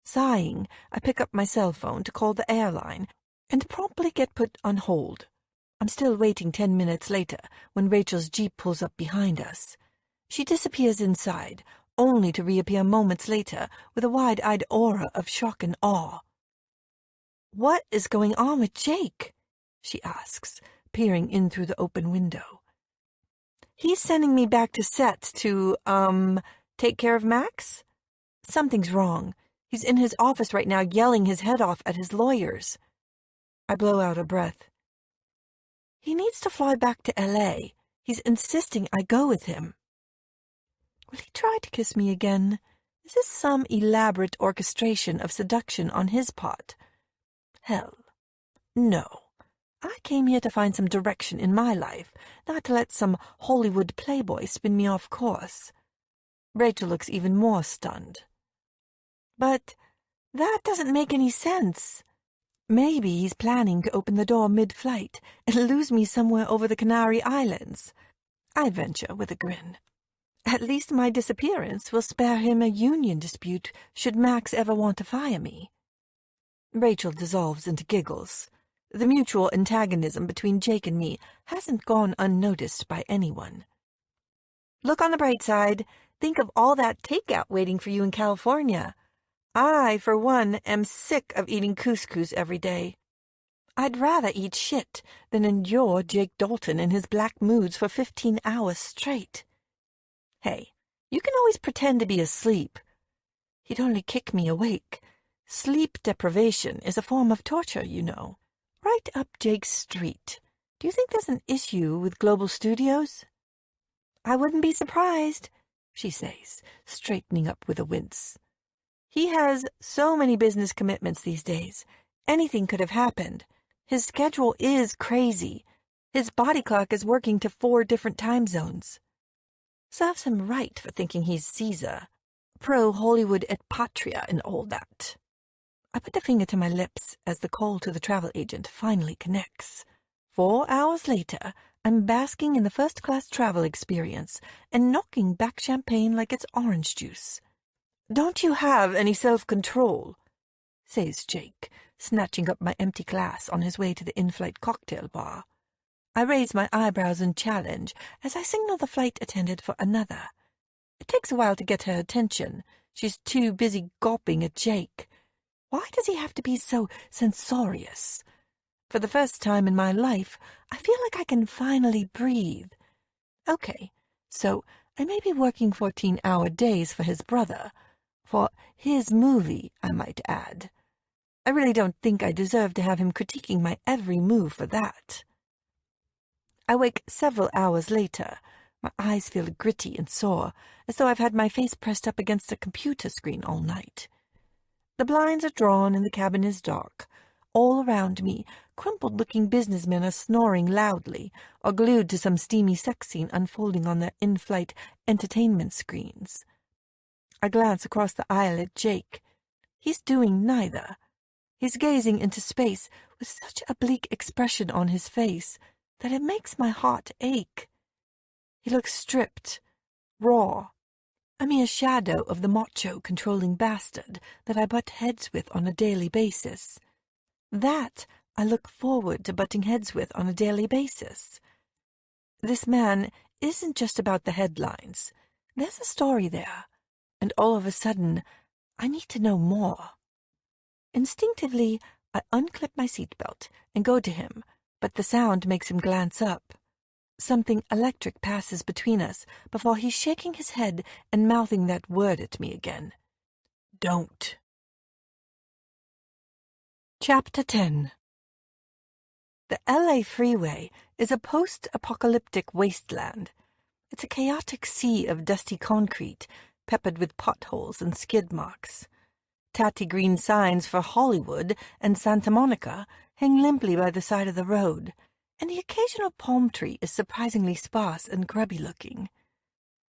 S1: Sighing, I pick up my cell phone to call the airline and promptly get put on hold. I'm still waiting 10 minutes later when Rachel's Jeep pulls up behind us. She disappears inside, only to reappear moments later with a wide-eyed aura of shock and awe. What is going on with Jake? She asks, peering in through the open window. He's sending me back to set to, take care of Max? Something's wrong. He's in his office right now yelling his head off at his lawyers. I blow out a breath. He needs to fly back to LA. He's insisting I go with him. Will he try to kiss me again? Is this some elaborate orchestration of seduction on his part? Hell, no. I came here to find some direction in my life, not to let some Hollywood playboy spin me off course. Rachel looks even more stunned. But that doesn't make any sense. Maybe he's planning to open the door mid-flight and lose me somewhere over the Canary Islands. I venture with a grin. At least my disappearance will spare him a union dispute should Max ever want to fire me. Rachel dissolves into giggles. The mutual antagonism between Jake and me hasn't gone unnoticed by anyone. Look on the bright side. Think of all that takeout waiting for you in California. I, for one, am sick of eating couscous every day. I'd rather eat shit than endure Jake Dalton and his black moods for 15 hours straight. Hey, you can always pretend to be asleep. He'd only kick me awake. Sleep deprivation is a form of torture, you know. Right up Jake's street. Do you think there's an issue with Global Studios? I wouldn't be surprised, she says, straightening up with a wince. He has so many business commitments these days. Anything could have happened. His schedule is crazy. His body clock is working to 4 different time zones. Serves him right for thinking he's Caesar. Pro-Hollywood et patria and all that. I put the finger to my lips as the call to the travel agent finally connects. 4 hours later, I'm basking in the first-class travel experience and knocking back champagne like it's orange juice. Don't you have any self-control? Says Jake, snatching up my empty glass on his way to the in-flight cocktail bar. I raise my eyebrows in challenge as I signal the flight attendant for another. It takes a while to get her attention. She's too busy gawping at Jake. Why does he have to be so censorious? For the first time in my life, I feel like I can finally breathe. Okay, so I may be working 14-hour days for his brother. For his movie, I might add. I really don't think I deserve to have him critiquing my every move for that. I wake several hours later, My eyes feel gritty and sore, as though I've had my face pressed up against a computer screen all night. The blinds are drawn and the cabin is dark. All around me, crumpled-looking businessmen are snoring loudly or glued to some steamy sex scene unfolding on their in-flight entertainment screens. I glance across the aisle at Jake. He's doing neither. He's gazing into space with such a bleak expression on his face that it makes my heart ache. He looks stripped, raw, a mere shadow of the macho controlling bastard that I butt heads with on a daily basis. That I look forward to butting heads with on a daily basis. This man isn't just about the headlines. There's a story there, and all of a sudden, I need to know more. Instinctively, I unclip my seatbelt and go to him, but the sound makes him glance up. Something electric passes between us before he's shaking his head and mouthing that word at me again. Don't. Chapter 10. The LA freeway is a post-apocalyptic wasteland. It's a chaotic sea of dusty concrete, peppered with potholes and skid marks. Tatty green signs for Hollywood and Santa Monica hang limply by the side of the road, and the occasional palm tree is surprisingly sparse and grubby-looking.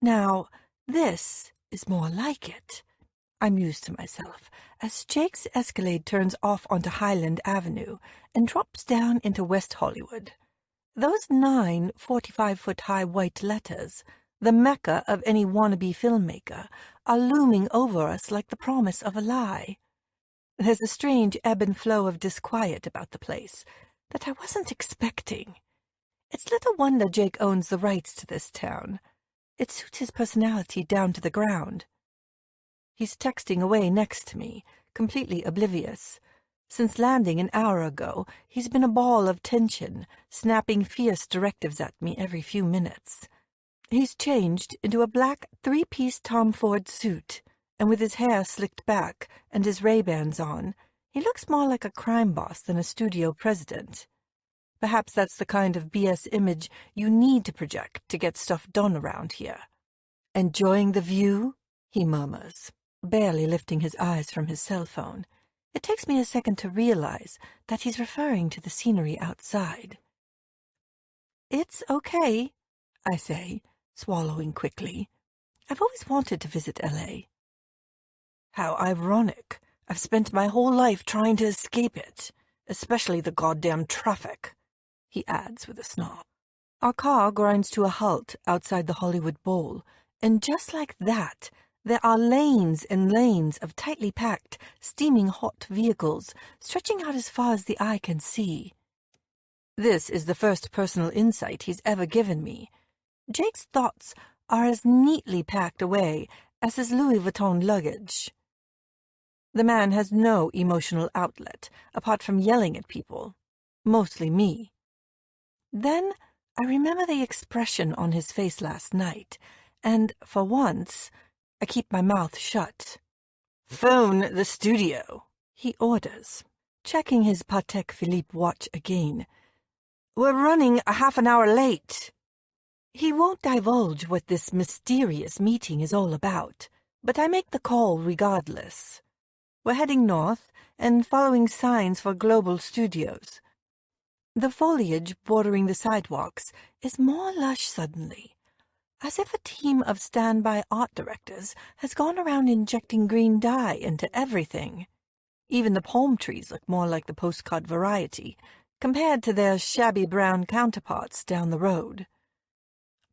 S1: Now, this is more like it, I muse to myself, as Jake's Escalade turns off onto Highland Avenue and drops down into West Hollywood. Those 9 45-foot-high white letters, the mecca of any wannabe filmmaker, are looming over us like the promise of a lie. There's a strange ebb and flow of disquiet about the place that I wasn't expecting. It's little wonder Jake owns the rights to this town. It suits his personality down to the ground. He's texting away next to me, completely oblivious. Since landing an hour ago, he's been a ball of tension, snapping fierce directives at me every few minutes. He's changed into a black 3-piece Tom Ford suit, and with his hair slicked back and his Ray-Bans on, he looks more like a crime boss than a studio president. Perhaps that's the kind of BS image you need to project to get stuff done around here. "Enjoying the view?" he murmurs, barely lifting his eyes from his cell phone. It takes me a second to realize that he's referring to the scenery outside. "It's okay," I say, swallowing quickly. I've always wanted to visit LA. "How ironic. I've spent my whole life trying to escape it, especially the goddamn traffic," he adds with a snarl. Our car grinds to a halt outside the Hollywood Bowl, and just like that, there are lanes and lanes of tightly packed, steaming hot vehicles stretching out as far as the eye can see. This is the first personal insight he's ever given me. Jake's thoughts are as neatly packed away as his Louis Vuitton luggage. The man has no emotional outlet, apart from yelling at people, mostly me. Then I remember the expression on his face last night, and for once, I keep my mouth shut. "Phone the studio," he orders, checking his Patek Philippe watch again. "We're running a half an hour late." He won't divulge what this mysterious meeting is all about, but I make the call regardless. We're heading north and following signs for global studios. The foliage bordering the sidewalks is more lush suddenly, as if a team of standby art directors has gone around injecting green dye into everything. Even the palm trees look more like the postcard variety, compared to their shabby brown counterparts down the road.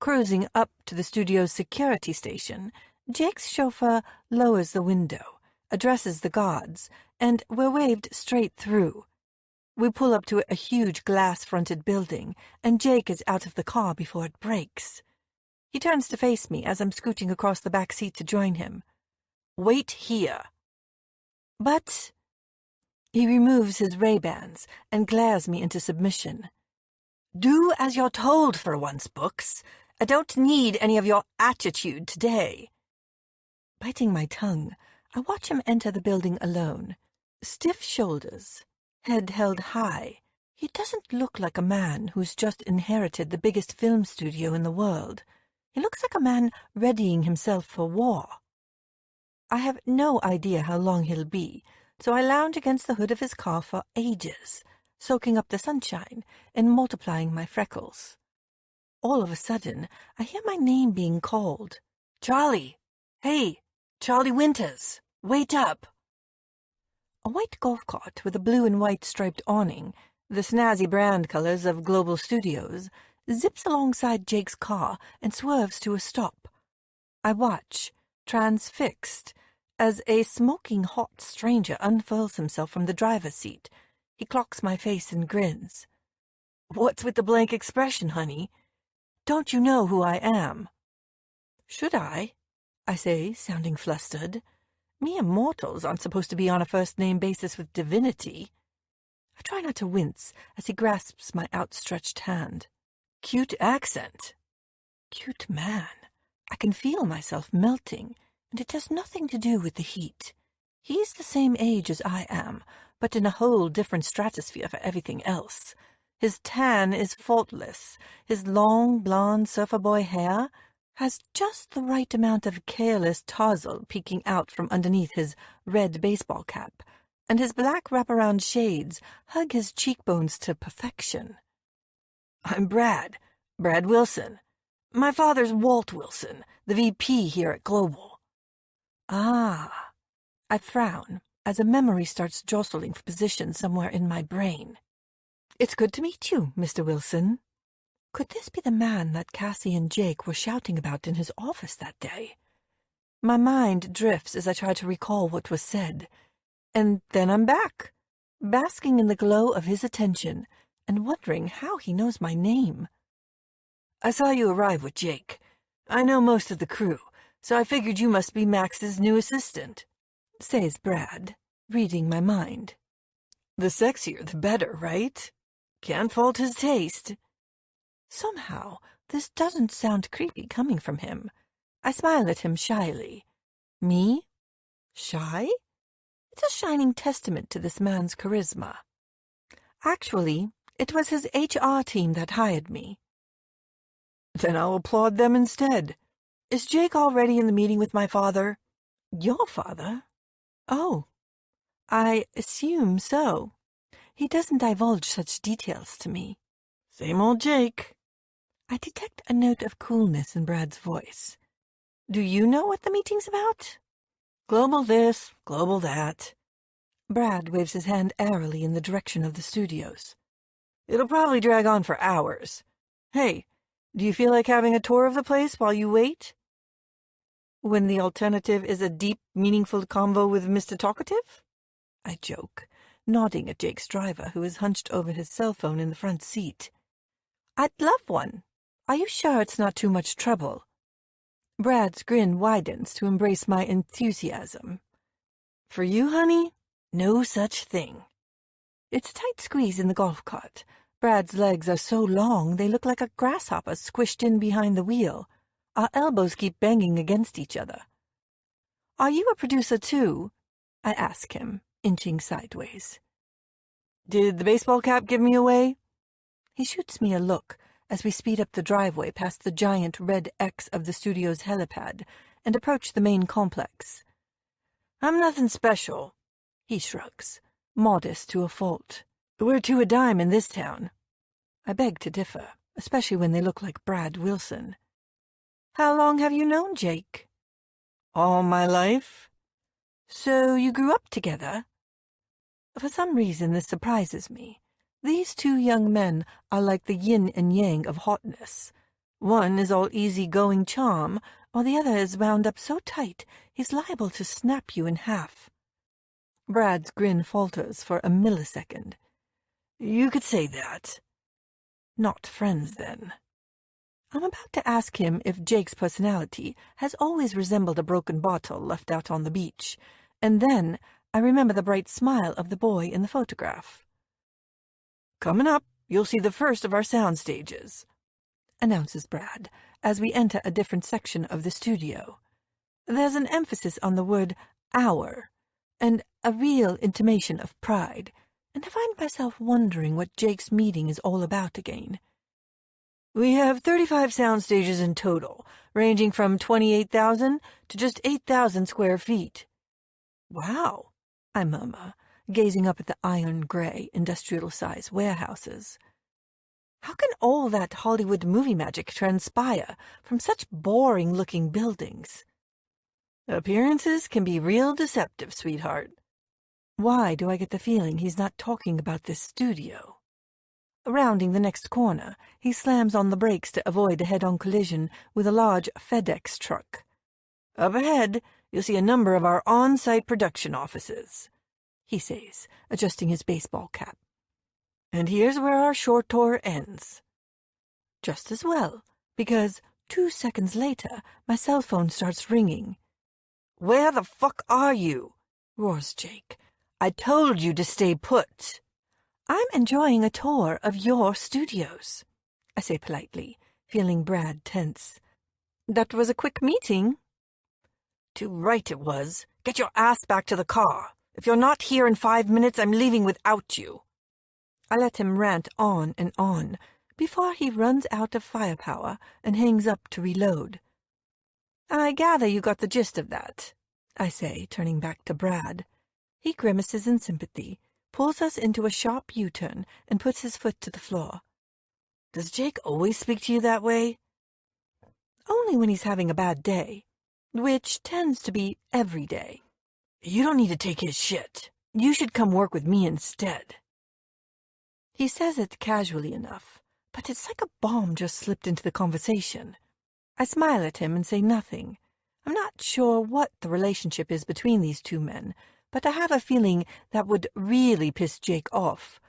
S1: Cruising up to the studio's security station, Jake's chauffeur lowers the window, addresses the guards, and we're waved straight through. We pull up to a huge glass-fronted building, and Jake is out of the car before it brakes. He turns to face me as I'm scooting across the back seat to join him. "Wait here." "But—" He removes his Ray-Bans and glares me into submission. "Do as you're told for once, Books. I don't need any of your attitude today." Biting my tongue, I watch him enter the building alone. Stiff shoulders, head held high. He doesn't look like a man who's just inherited the biggest film studio in the world. He looks like a man readying himself for war. I have no idea how long he'll be, so I lounge against the hood of his car for ages, soaking up the sunshine and multiplying my freckles. All of a sudden, I hear my name being called. "Charlie! Hey, Charlie Winters! Wait up!" A white golf cart with a blue and white striped awning, the snazzy brand colors of Global Studios, zips alongside Jake's car and swerves to a stop. I watch, transfixed, as a smoking hot stranger unfurls himself from the driver's seat. He clocks my face and grins. "What's with the blank expression, honey? Don't you know who I am?" "Should I?" I say, sounding flustered. Mere mortals aren't supposed to be on a first-name basis with divinity. I try not to wince as he grasps my outstretched hand. "Cute accent." Cute man. I can feel myself melting, and it has nothing to do with the heat. He's the same age as I am, but in a whole different stratosphere for everything else. His tan is faultless. His long, blonde surfer boy hair has just the right amount of careless tousle peeking out from underneath his red baseball cap, and his black wraparound shades hug his cheekbones to perfection. "I'm Brad Wilson. My father's Walt Wilson, the VP here at Global." "Ah." I frown as a memory starts jostling for position somewhere in my brain. "It's good to meet you, Mr. Wilson." Could this be the man that Cassie and Jake were shouting about in his office that day? My mind drifts as I try to recall what was said, and then I'm back, basking in the glow of his attention and wondering how he knows my name. "I saw you arrive with Jake. I know most of the crew, so I figured you must be Max's new assistant," says Brad, reading my mind. "The sexier the better, right? Can't fault his taste." Somehow, this doesn't sound creepy coming from him. I smile at him shyly. Me? Shy? It's a shining testament to this man's charisma. Actually, it was his HR team that hired me. "Then I'll applaud them instead. Is Jake already in the meeting with my father?" "Your father?" "Oh, I assume so. He doesn't divulge such details to me." "Same old Jake." I detect a note of coolness in Brad's voice. "Do you know what the meeting's about?" "Global this, global that." Brad waves his hand airily in the direction of the studios. "It'll probably drag on for hours. Hey, do you feel like having a tour of the place while you wait?" "When the alternative is a deep, meaningful convo with Mr. Talkative?" I joke, nodding at Jake's driver, who is hunched over his cell phone in the front seat. "I'd love one. Are you sure it's not too much trouble?" Brad's grin widens to embrace my enthusiasm. "For you, honey, no such thing." It's a tight squeeze in the golf cart. Brad's legs are so long they look like a grasshopper squished in behind the wheel. Our elbows keep banging against each other. "Are you a producer too?" I ask him, inching sideways. "Did the baseball cap give me away?" He shoots me a look as we speed up the driveway past the giant red X of the studio's helipad and approach the main complex. "I'm nothing special," he shrugs, modest to a fault. "We're two a dime in this town." I beg to differ, especially when they look like Brad Wilson. "How long have you known Jake?" "All my life." "So you grew up together?" For some reason this surprises me. These two young men are like the yin and yang of hotness. One is all easy-going charm, while the other is wound up so tight he's liable to snap you in half. Brad's grin falters for a millisecond. "You could say that." "Not friends, then." I'm about to ask him if Jake's personality has always resembled a broken bottle left out on the beach, and then I remember the bright smile of the boy in the photograph. "Coming up, you'll see the first of our sound stages," announces Brad as we enter a different section of the studio. There's an emphasis on the word "our," and a real intimation of pride, and I find myself wondering what Jake's meeting is all about again. We have 35 sound stages in total, ranging from 28,000 to just 8,000 square feet. Wow, I murmur, gazing up at the iron-gray, industrial-size warehouses. How can all that Hollywood movie magic transpire from such boring-looking buildings? Appearances can be real deceptive, sweetheart. Why do I get the feeling he's not talking about this studio? Rounding the next corner, he slams on the brakes to avoid a head-on collision with a large FedEx truck. Up ahead, you'll see a number of our on-site production offices, he says, adjusting his baseball cap. And here's where our short tour ends. Just as well, because 2 seconds later, my cell phone starts ringing. Where the fuck are you? Roars Jake. I told you to stay put. I'm enjoying a tour of your studios, I say politely, feeling Brad tense. That was a quick meeting. Too right it was. Get your ass back to the car. If you're not here in 5 minutes, I'm leaving without you. I let him rant on and on before he runs out of firepower and hangs up to reload. I gather you got the gist of that, I say, turning back to Brad. He grimaces in sympathy, pulls us into a sharp U-turn, and puts his foot to the floor. Does Jake always speak to you that way? Only when he's having a bad day, which tends to be every day. You don't need to take his shit. You should come work with me instead. He says it casually enough, but it's like a bomb just slipped into the conversation. I smile at him and say nothing. I'm not sure what the relationship is between these two men, but I have a feeling that would really piss Jake off.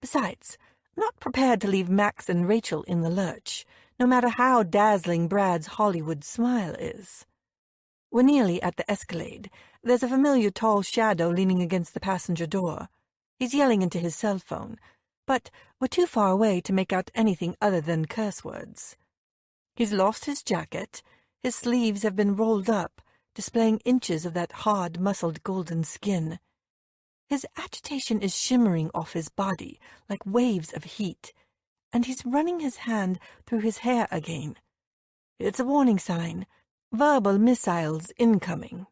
S1: Besides, I'm not prepared to leave Max and Rachel in the lurch, no matter how dazzling Brad's Hollywood smile is. We're nearly at the Escalade. There's a familiar tall shadow leaning against the passenger door. He's yelling into his cell phone, but we're too far away to make out anything other than curse words. He's lost his jacket. His sleeves have been rolled up, displaying inches of that hard, muscled golden skin. His agitation is shimmering off his body like waves of heat, and he's running his hand through his hair again. It's a warning sign. Verbal missiles incoming.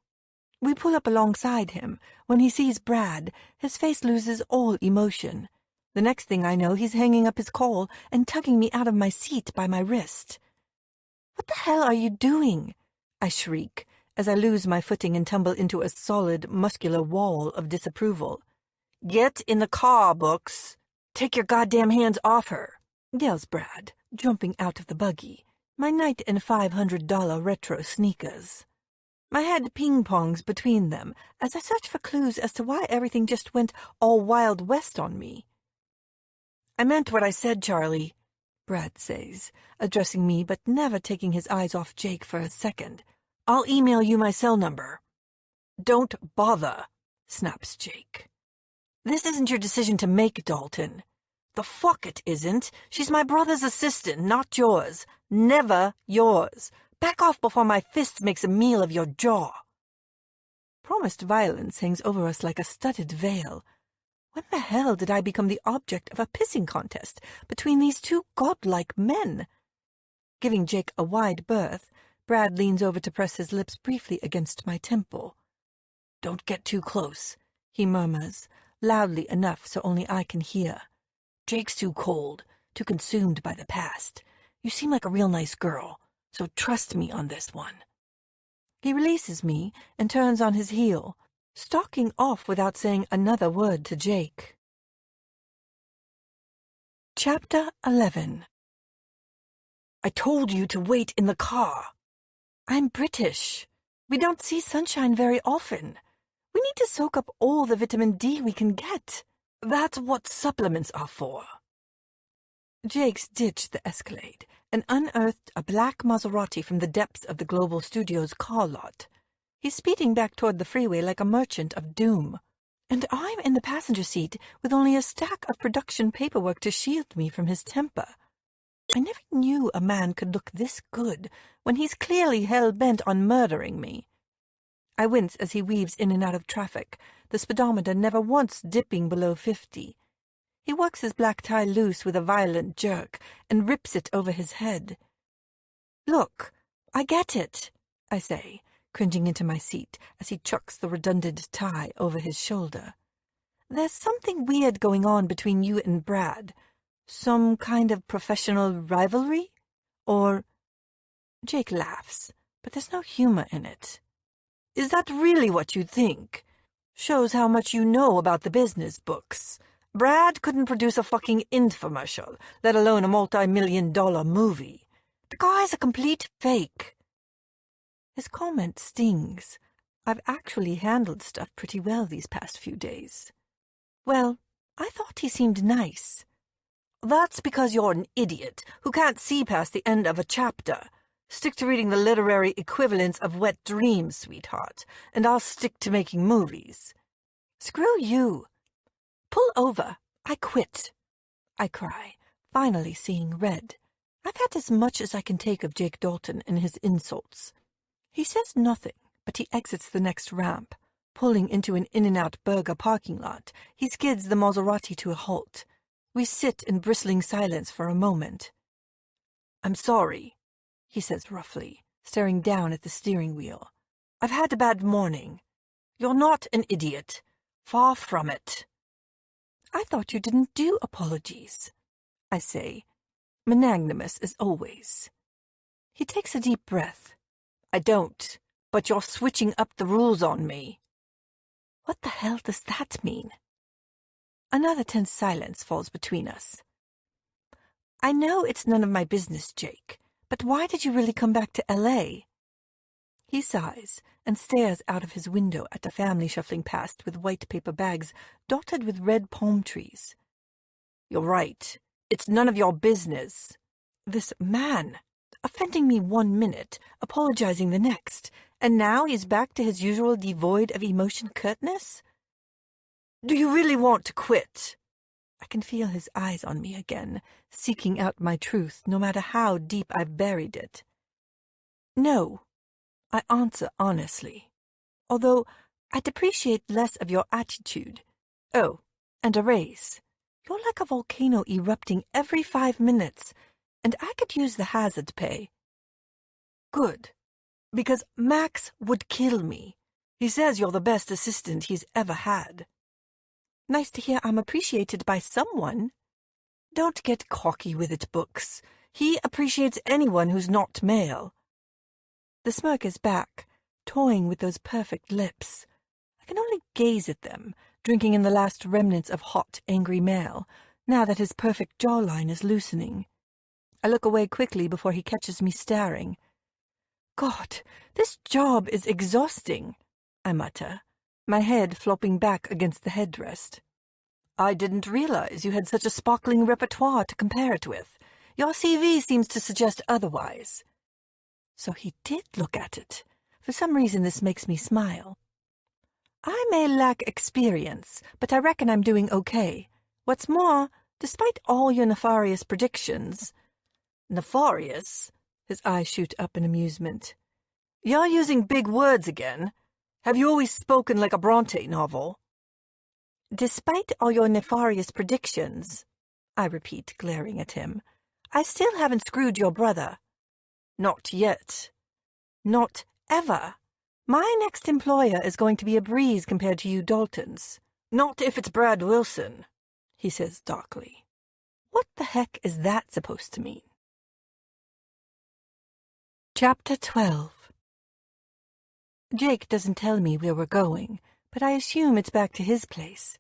S1: We pull up alongside him. When he sees Brad, his face loses all emotion. The next thing I know, he's hanging up his call and tugging me out of my seat by my wrist. What the hell are you doing? I shriek, as I lose my footing and tumble into a solid, muscular wall of disapproval. Get in the car, Books. Take your goddamn hands off her, yells Brad, jumping out of the buggy, my night in $500 retro sneakers. My head ping-pongs between them as I search for clues as to why everything just went all Wild West on me. I meant what I said, Charlie, Brad says, addressing me but never taking his eyes off Jake for a second. I'll email you my cell number. Don't bother, snaps Jake. This isn't your decision to make, Dalton. The fuck it isn't. She's my brother's assistant, not yours. Never yours. Back off before my fist makes a meal of your jaw. Promised violence hangs over us like a studded veil. When the hell did I become the object of a pissing contest between these two godlike men? Giving Jake a wide berth, Brad leans over to press his lips briefly against my temple. Don't get too close, he murmurs, loudly enough so only I can hear. Jake's too cold, too consumed by the past. You seem like a real nice girl, so trust me on this one. He releases me and turns on his heel, stalking off without saying another word to Jake. Chapter 11. I told you to wait in the car. I'm British. We don't see sunshine very often. We need to soak up all the vitamin D we can get. That's what supplements are for. Jake's ditched the Escalade and unearthed a black Maserati from the depths of the Global Studios car lot. He's speeding back toward the freeway like a merchant of doom. And I'm in the passenger seat with only a stack of production paperwork to shield me from his temper. I never knew a man could look this good when he's clearly hell-bent on murdering me. I wince as he weaves in and out of traffic, the speedometer never once dipping below 50. He works his black tie loose with a violent jerk and rips it over his head. "Look, I get it," I say, cringing into my seat as he chucks the redundant tie over his shoulder. "There's something weird going on between you and Brad. Some kind of professional rivalry? Or—" Jake laughs, but there's no humor in it. "Is that really what you think? Shows how much you know about the business books. Brad couldn't produce a fucking infomercial, let alone a multi-million-dollar movie. The guy's a complete fake." His comment stings. I've actually handled stuff pretty well these past few days. Well, I thought he seemed nice. "That's because you're an idiot who can't see past the end of a chapter. Stick to reading the literary equivalents of wet dreams, sweetheart, and I'll stick to making movies." "Screw you. Pull over. I quit," I cry, finally seeing red. I've had as much as I can take of Jake Dalton and his insults. He says nothing, but he exits the next ramp. Pulling into an In-N-Out Burger parking lot, he skids the Maserati to a halt. We sit in bristling silence for a moment. "I'm sorry," he says roughly, staring down at the steering wheel. "I've had a bad morning. You're not an idiot. Far from it." "I thought you didn't do apologies," I say, magnanimous as always. He takes a deep breath. "I don't, but you're switching up the rules on me." What the hell does that mean? Another tense silence falls between us. "I know it's none of my business, Jake, but why did you really come back to L.A.? He sighs and stares out of his window at the family shuffling past with white paper bags dotted with red palm trees. "You're right. It's none of your business." This man, offending me 1 minute, apologizing the next, and now he's back to his usual devoid of emotion curtness? "Do you really want to quit?" I can feel his eyes on me again, seeking out my truth, no matter how deep I've buried it. "No," I answer honestly, although I'd appreciate less of your attitude. Oh, and a raise. You're like a volcano erupting every 5 minutes, and I could use the hazard pay. "Good, because Max would kill me. He says you're the best assistant he's ever had." Nice to hear I'm appreciated by someone. Don't get cocky with it, Books. He appreciates anyone who's not male. The smirk is back, toying with those perfect lips. I can only gaze at them, drinking in the last remnants of hot, angry male, now that his perfect jawline is loosening. I look away quickly before he catches me staring. "God, this job is exhausting," I mutter, my head flopping back against the headrest. "I didn't realize you had such a sparkling repertoire to compare it with. Your CV seems to suggest otherwise." So he did look at it. For some reason this makes me smile. "I may lack experience, but I reckon I'm doing okay. What's more, despite all your nefarious predictions—" "Nefarious?" His eyes shoot up in amusement. "You're using big words again. Have you always spoken like a Bronte novel?" "Despite all your nefarious predictions," I repeat, glaring at him, "I still haven't screwed your brother." "Not yet." "Not ever. My next employer is going to be a breeze compared to you Daltons." "Not if it's Brad Wilson," he says darkly. What the heck is that supposed to mean? Chapter 12. Jake doesn't tell me where we're going, but I assume it's back to his place.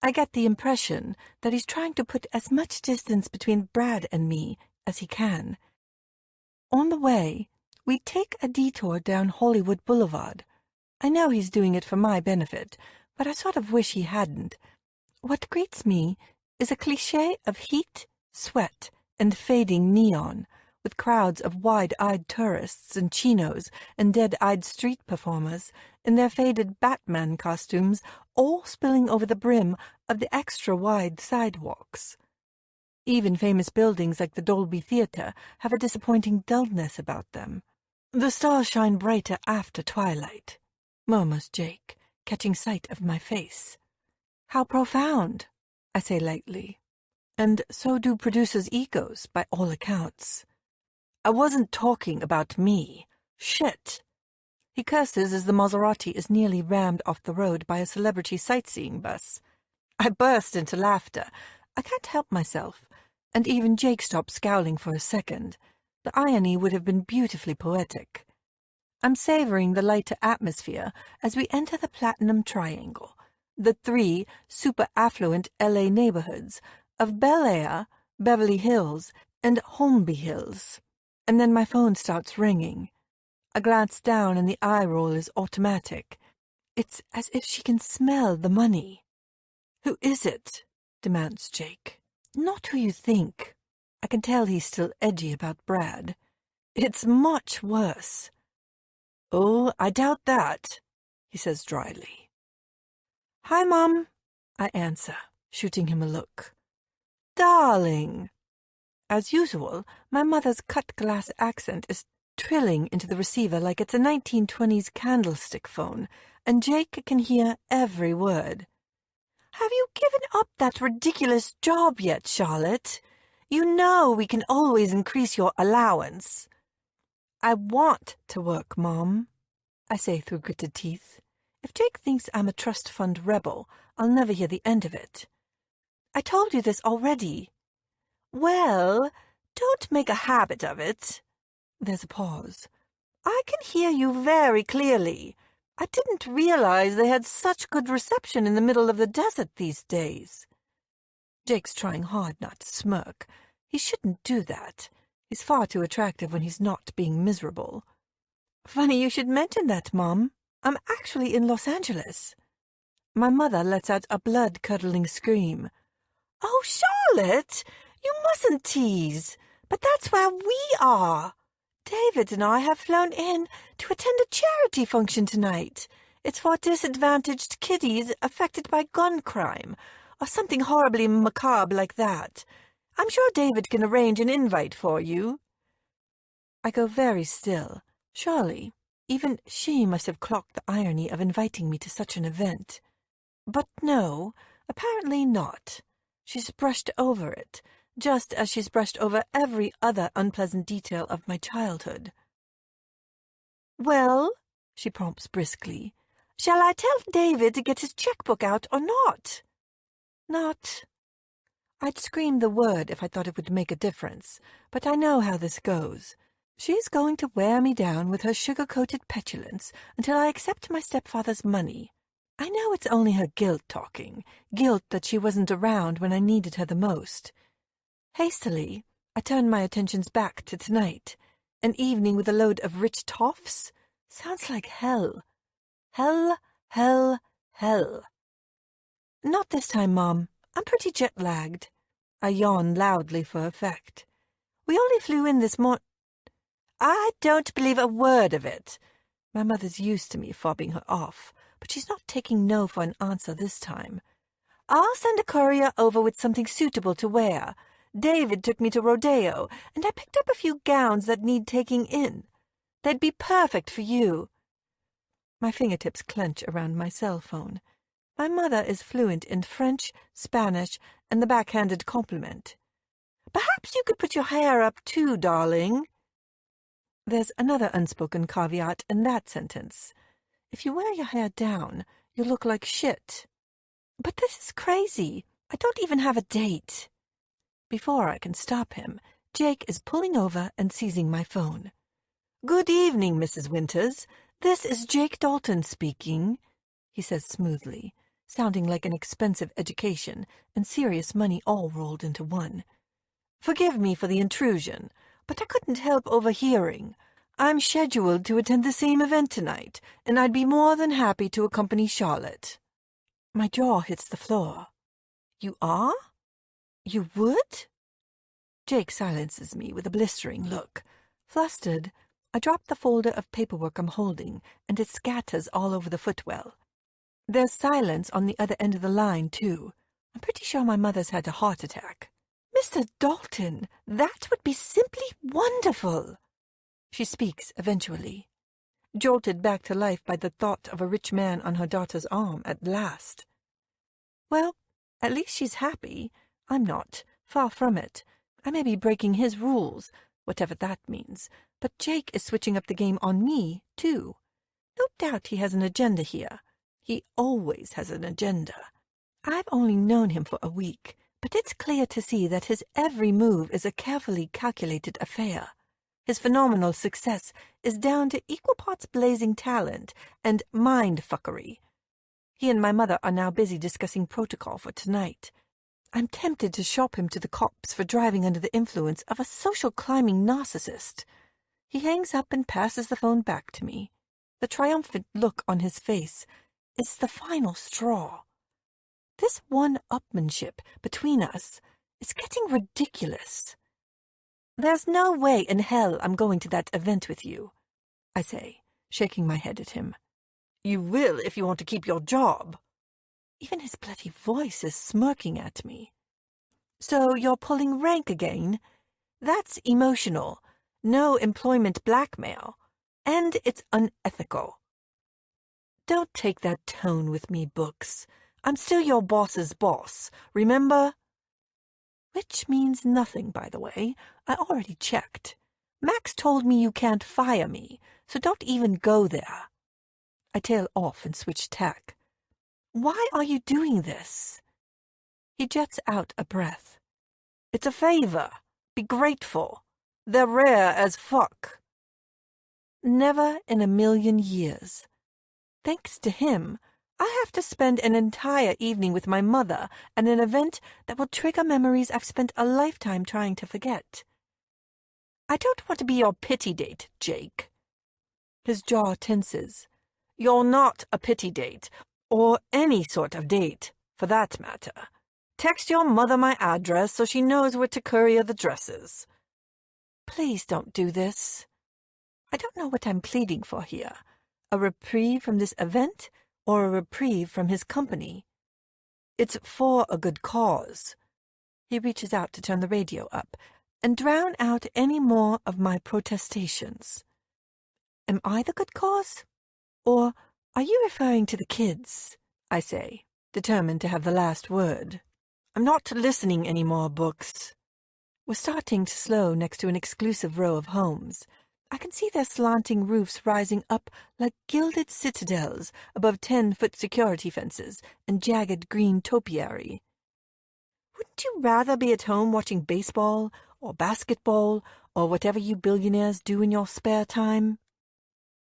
S1: I get the impression that he's trying to put as much distance between Brad and me as he can. On the way, we take a detour down Hollywood Boulevard. I know he's doing it for my benefit, but I sort of wish he hadn't. What greets me is a cliché of heat, sweat, and fading neon, with crowds of wide-eyed tourists in chinos and dead-eyed street performers in their faded Batman costumes, all spilling over the brim of the extra-wide sidewalks. Even famous buildings like the Dolby Theatre have a disappointing dullness about them. "The stars shine brighter after twilight," murmurs Jake, catching sight of my face. "How profound," I say lightly. And so do producers' egos, by all accounts. I wasn't talking about me. Shit. He curses as the Maserati is nearly rammed off the road by a celebrity sightseeing bus. I burst into laughter. I can't help myself, and even Jake stopped scowling for a second. The irony would have been beautifully poetic. I'm savoring the lighter atmosphere as we enter the Platinum Triangle, the 3 super-affluent LA neighborhoods of Bel Air, Beverly Hills, and Holmby Hills. And then my phone starts ringing. I glance down and the eye roll is automatic. It's as if she can smell the money. "Who is it?" demands Jake. "Not who you think." I can tell he's still edgy about Brad. "It's much worse." "Oh, I doubt that," he says dryly. "Hi, Mom," I answer, shooting him a look. "Darling." As usual, my mother's cut-glass accent is trilling into the receiver like it's a 1920s candlestick phone, and Jake can hear every word. "Have you given up that ridiculous job yet, Charlotte? You know we can always increase your allowance." "I want to work, Mom," I say through gritted teeth. If Jake thinks I'm a trust fund rebel, I'll never hear the end of it. "I told you this already." "Well, don't make a habit of it." There's a pause. "I can hear you very clearly. I didn't realize they had such good reception in the middle of the desert these days." Jake's trying hard not to smirk. He shouldn't do that. He's far too attractive when he's not being miserable. "Funny you should mention that, Mom. I'm actually in Los Angeles." My mother lets out a blood-curdling scream. "Oh, Charlotte, you mustn't tease. But that's where we are. David and I have flown in to attend a charity function tonight. It's for disadvantaged kiddies affected by gun crime, or something horribly macabre like that. I'm sure David can arrange an invite for you." I go very still. Surely, even she must have clocked the irony of inviting me to such an event. But no, apparently not. She's brushed over it, just as she's brushed over every other unpleasant detail of my childhood. "Well," she prompts briskly, "shall I tell David to get his checkbook out or not?" "Not." I'd scream the word if I thought it would make a difference, but I know how this goes. She's going to wear me down with her sugar-coated petulance until I accept my stepfather's money. I know it's only her guilt talking, guilt that she wasn't around when I needed her the most. Hastily, I turn my attentions back to tonight. An evening with a load of rich toffs? Sounds like hell. Hell, hell, hell. "Not this time, Mom. I'm pretty jet-lagged." I yawn loudly for effect. "We only flew in this morning." "I don't believe a word of it." My mother's used to me fobbing her off, but she's not taking no for an answer this time. "I'll send a courier over with something suitable to wear. David took me to Rodeo, and I picked up a few gowns that need taking in. They'd be perfect for you." My fingertips clench around my cell phone. My mother is fluent in French, Spanish, and the backhanded compliment. "Perhaps you could put your hair up too, darling." There's another unspoken caveat in that sentence. If you wear your hair down, you look like shit. But this is crazy. I don't even have a date. Before I can stop him, Jake is pulling over and seizing my phone. "Good evening, Mrs. Winters. This is Jake Dalton speaking," he says smoothly, sounding like an expensive education and serious money all rolled into one. "Forgive me for the intrusion, but I couldn't help overhearing. I'm scheduled to attend the same event tonight, and I'd be more than happy to accompany Charlotte." My jaw hits the floor. "You are? You would?" Jake silences me with a blistering look. Flustered, I drop the folder of paperwork I'm holding, and it scatters all over the footwell. There's silence on the other end of the line, too. I'm pretty sure my mother's had a heart attack. "Mr. Dalton, that would be simply wonderful." She speaks eventually, jolted back to life by the thought of a rich man on her daughter's arm at last. "Well, At least she's happy. I'm not. Far from it. I may be breaking his rules, whatever that means, but Jake is switching up the game on me, too. No doubt he has an agenda here. He always has an agenda. I've only known him for a week, but it's clear to see that his every move is a carefully calculated affair. His phenomenal success is down to equal parts blazing talent and mind-fuckery. He and my mother are now busy discussing protocol for tonight. I'm tempted to shop him to the cops for driving under the influence of a social climbing narcissist. He hangs up and passes the phone back to me. The triumphant look on his face is the final straw. This one-upmanship between us is getting ridiculous. There's no way in hell I'm going to that event with you, I say, shaking my head at him. You will if you want to keep your job. Even his bloody voice is smirking at me. So you're pulling rank again? That's emotional. No employment blackmail. And it's unethical. Don't take that tone with me, Books. I'm still your boss's boss, remember? Which means nothing, by the way. I already checked. Max told me you can't fire me, so don't even go there. I tail off and switch tack. Why are you doing this? He jets out a breath. It's a favor. Be grateful. They're rare as fuck. Never in a million years. Thanks to him, I have to spend an entire evening with my mother at an event that will trigger memories I've spent a lifetime trying to forget. I don't want to be your pity date, Jake. His jaw tenses. You're not a pity date, or any sort of date, for that matter. Text your mother my address so she knows where to courier the dresses. Please don't do this. I don't know what I'm pleading for here. A reprieve from this event or a reprieve from his company. It's for a good cause. He reaches out to turn the radio up and drown out any more of my protestations. Am I the good cause? Or are you referring to the kids? I say, determined to have the last word. I'm not listening any more, Books. We're starting to slow next to an exclusive row of homes. I can see their slanting roofs rising up like gilded citadels above 10-foot security fences and jagged green topiary. Wouldn't you rather be at home watching baseball or basketball or whatever you billionaires do in your spare time?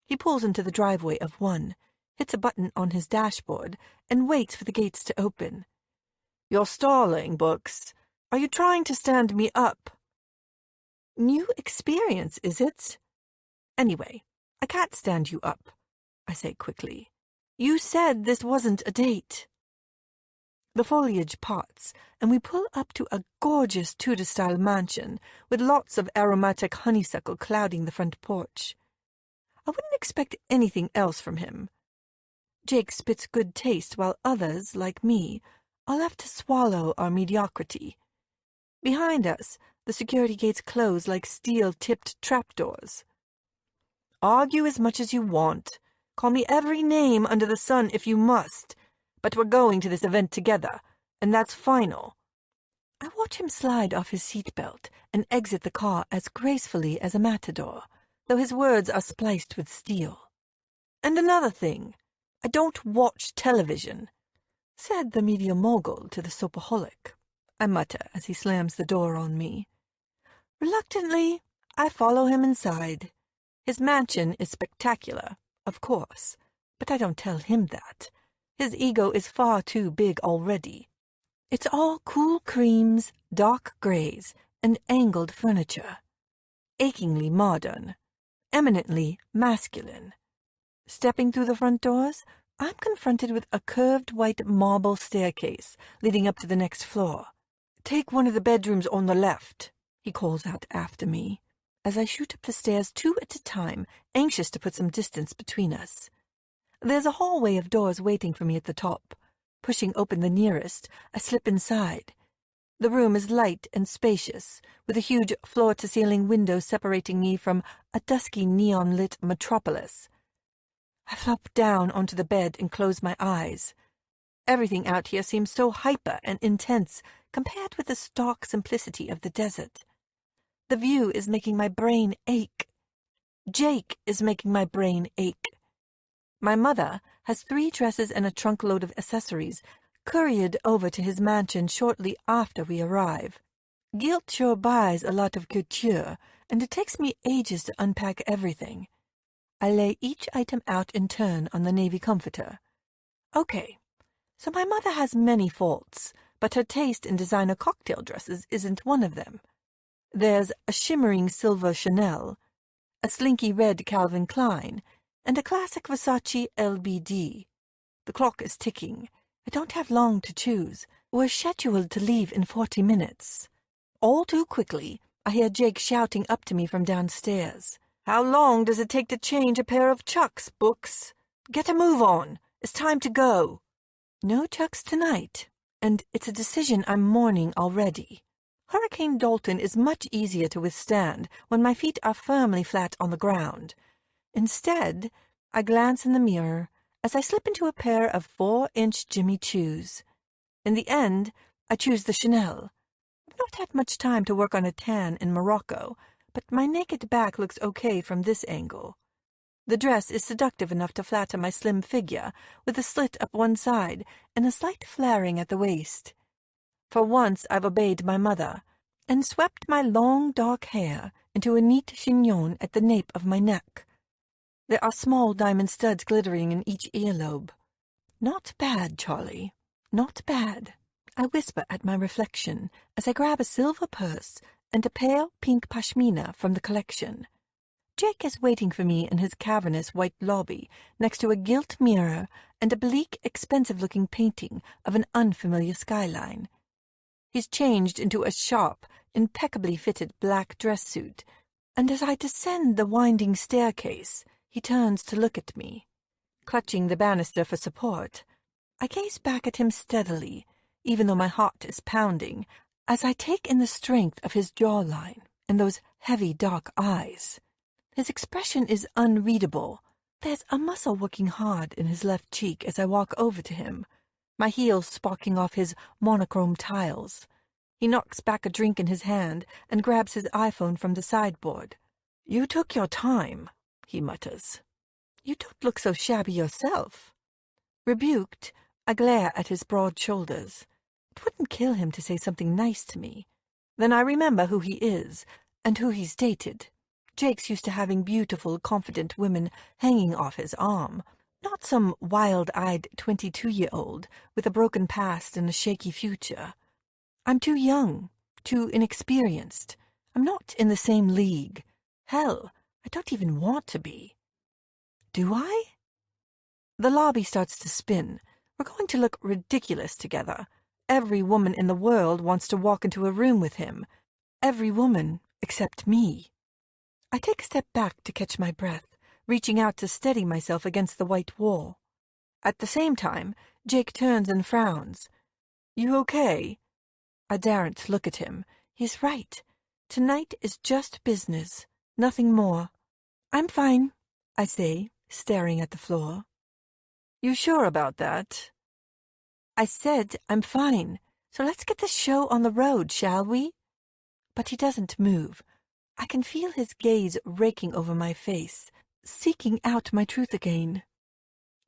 S1: He pulls into the driveway of one, hits a button on his dashboard, and waits for the gates to open. You're stalling, Books. Are you trying to stand me up? New experience, is it? Anyway, I can't stand you up, I say quickly. You said this wasn't a date. The foliage parts, and we pull up to a gorgeous Tudor-style mansion with lots of aromatic honeysuckle clouding the front porch. I wouldn't expect anything else from him. Jake spits good taste while others, like me, are left to swallow our mediocrity. Behind us, the security gates close like steel-tipped trapdoors. Argue as much as you want. Call me every name under the sun if you must. But we're going to this event together, and that's final. I watch him slide off his seatbelt and exit the car as gracefully as a matador, though his words are spliced with steel. And another thing, I don't watch television, said the media mogul to the soapaholic. I mutter as he slams the door on me. Reluctantly, I follow him inside. His mansion is spectacular, of course, but I don't tell him that. His ego is far too big already. It's all cool creams, dark grays, and angled furniture. Achingly modern, eminently masculine. Stepping through the front doors, I'm confronted with a curved white marble staircase leading up to the next floor. Take one of the bedrooms on the left, he calls out after me, as I shoot up the stairs 2 at a time, anxious to put some distance between us. There's a hallway of doors waiting for me at the top. Pushing open the nearest, I slip inside. The room is light and spacious, with a huge floor-to-ceiling window separating me from a dusky neon-lit metropolis. I flop down onto the bed and close my eyes. Everything out here seems so hyper and intense compared with the stark simplicity of the desert. The view is making my brain ache. Jake is making my brain ache. My mother has 3 dresses and a trunkload of accessories couriered over to his mansion shortly after we arrive. Wiltcher buys a lot of couture, and it takes me ages to unpack everything. I lay each item out in turn on the navy comforter. Okay, so my mother has many faults, but her taste in designer cocktail dresses isn't one of them. There's a shimmering silver Chanel, a slinky red Calvin Klein, and a classic Versace LBD. The clock is ticking. I don't have long to choose. We're scheduled to leave in 40 minutes. All too quickly, I hear Jake shouting up to me from downstairs. "How long does it take to change a pair of Chucks, Books? Get a move on. It's time to go." No Chucks tonight, and it's a decision I'm mourning already. Hurricane Dalton is much easier to withstand when my feet are firmly flat on the ground. Instead, I glance in the mirror as I slip into a pair of 4-inch Jimmy Choos. In the end, I choose the Chanel. I've not had much time to work on a tan in Morocco, but my naked back looks okay from this angle. The dress is seductive enough to flatter my slim figure, with a slit up one side and a slight flaring at the waist. For once I've obeyed my mother, and swept my long dark hair into a neat chignon at the nape of my neck. There are small diamond studs glittering in each earlobe. Not bad, Charlie. Not bad. I whisper at my reflection as I grab a silver purse and a pale pink pashmina from the collection. Jake is waiting for me in his cavernous white lobby next to a gilt mirror and a bleak, expensive-looking painting of an unfamiliar skyline. He's changed into a sharp, impeccably fitted black dress suit, and as I descend the winding staircase, he turns to look at me. Clutching the banister for support, I gaze back at him steadily, even though my heart is pounding, as I take in the strength of his jawline and those heavy dark eyes. His expression is unreadable. There's a muscle working hard in his left cheek as I walk over to him, my heels sparking off his monochrome tiles. He knocks back a drink in his hand and grabs his iPhone from the sideboard. "You took your time," he mutters. "You don't look so shabby yourself." Rebuked, I glare at his broad shoulders. It wouldn't kill him to say something nice to me. Then I remember who he is and who he's dated. Jake's used to having beautiful, confident women hanging off his arm, not some wild-eyed 22-year-old with a broken past and a shaky future. I'm too young, too inexperienced. I'm not in the same league. Hell, I don't even want to be. Do I? The lobby starts to spin. We're going to look ridiculous together. Every woman in the world wants to walk into a room with him. Every woman except me. I take a step back to catch my breath, reaching out to steady myself against the white wall. At the same time, Jake turns and frowns. "You okay?" I daren't look at him. He's right. Tonight is just business, nothing more. "I'm fine," I say, staring at the floor. "You sure about that?" "I said I'm fine, so let's get the show on the road, shall we?" But he doesn't move. I can feel his gaze raking over my face, seeking out my truth again.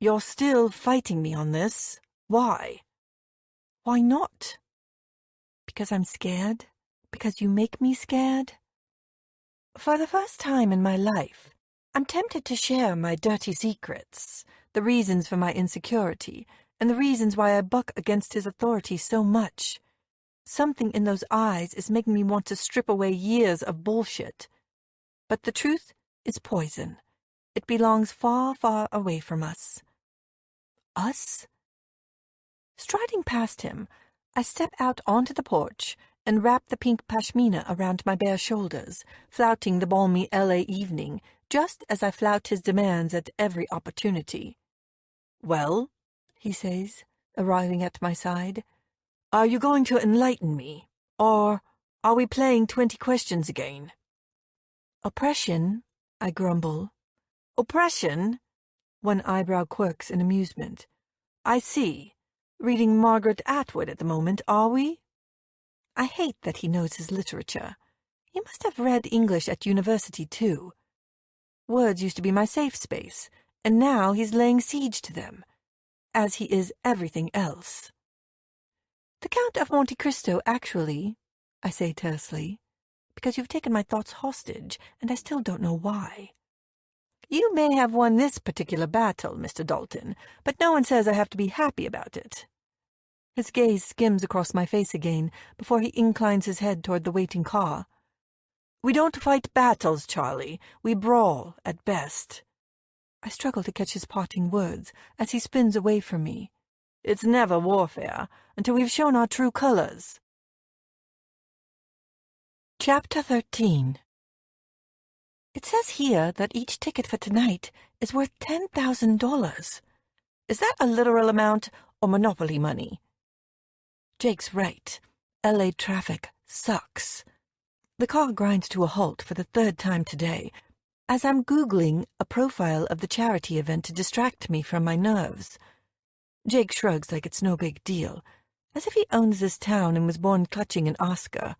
S1: "You're still fighting me on this. Why?" "Why not?" "Because I'm scared? Because you make me scared?" For the first time in my life, I'm tempted to share my dirty secrets, the reasons for my insecurity, and the reasons why I buck against his authority so much. Something in those eyes is making me want to strip away years of bullshit. But the truth is poison. It belongs far, far away from us. Us? Striding past him, I step out onto the porch and wrap the pink pashmina around my bare shoulders, flouting the balmy LA evening, just as I flout his demands at every opportunity. "Well," he says, arriving at my side, "are you going to enlighten me, or are we playing 20 questions again?" "Oppression," I grumble. "Oppression?" One eyebrow quirks in amusement. "I see. reading Margaret Atwood at the moment, are we? I hate that he knows his literature. He must have read English at university, too. Words used to be my safe space, and now he's laying siege to them, as he is everything else. The Count of Monte Cristo, actually, I say tersely, because you've taken my thoughts hostage, and I still don't know why. You may have won this particular battle, Mr. Dalton, but no one says I have to be happy about it. His gaze skims across my face again before he inclines his head toward the waiting car. We don't fight battles, Charlie. We brawl, at best. I struggle to catch his parting words as he spins away from me. It's never warfare until we've shown our true colors. Chapter 13. It says here that each ticket for tonight is worth $10,000. Is that a literal amount or Monopoly money? Jake's right. LA traffic sucks. The car grinds to a halt for the third time today, as I'm Googling a profile of the charity event to distract me from my nerves. Jake shrugs like it's no big deal, as if he owns this town and was born clutching an Oscar.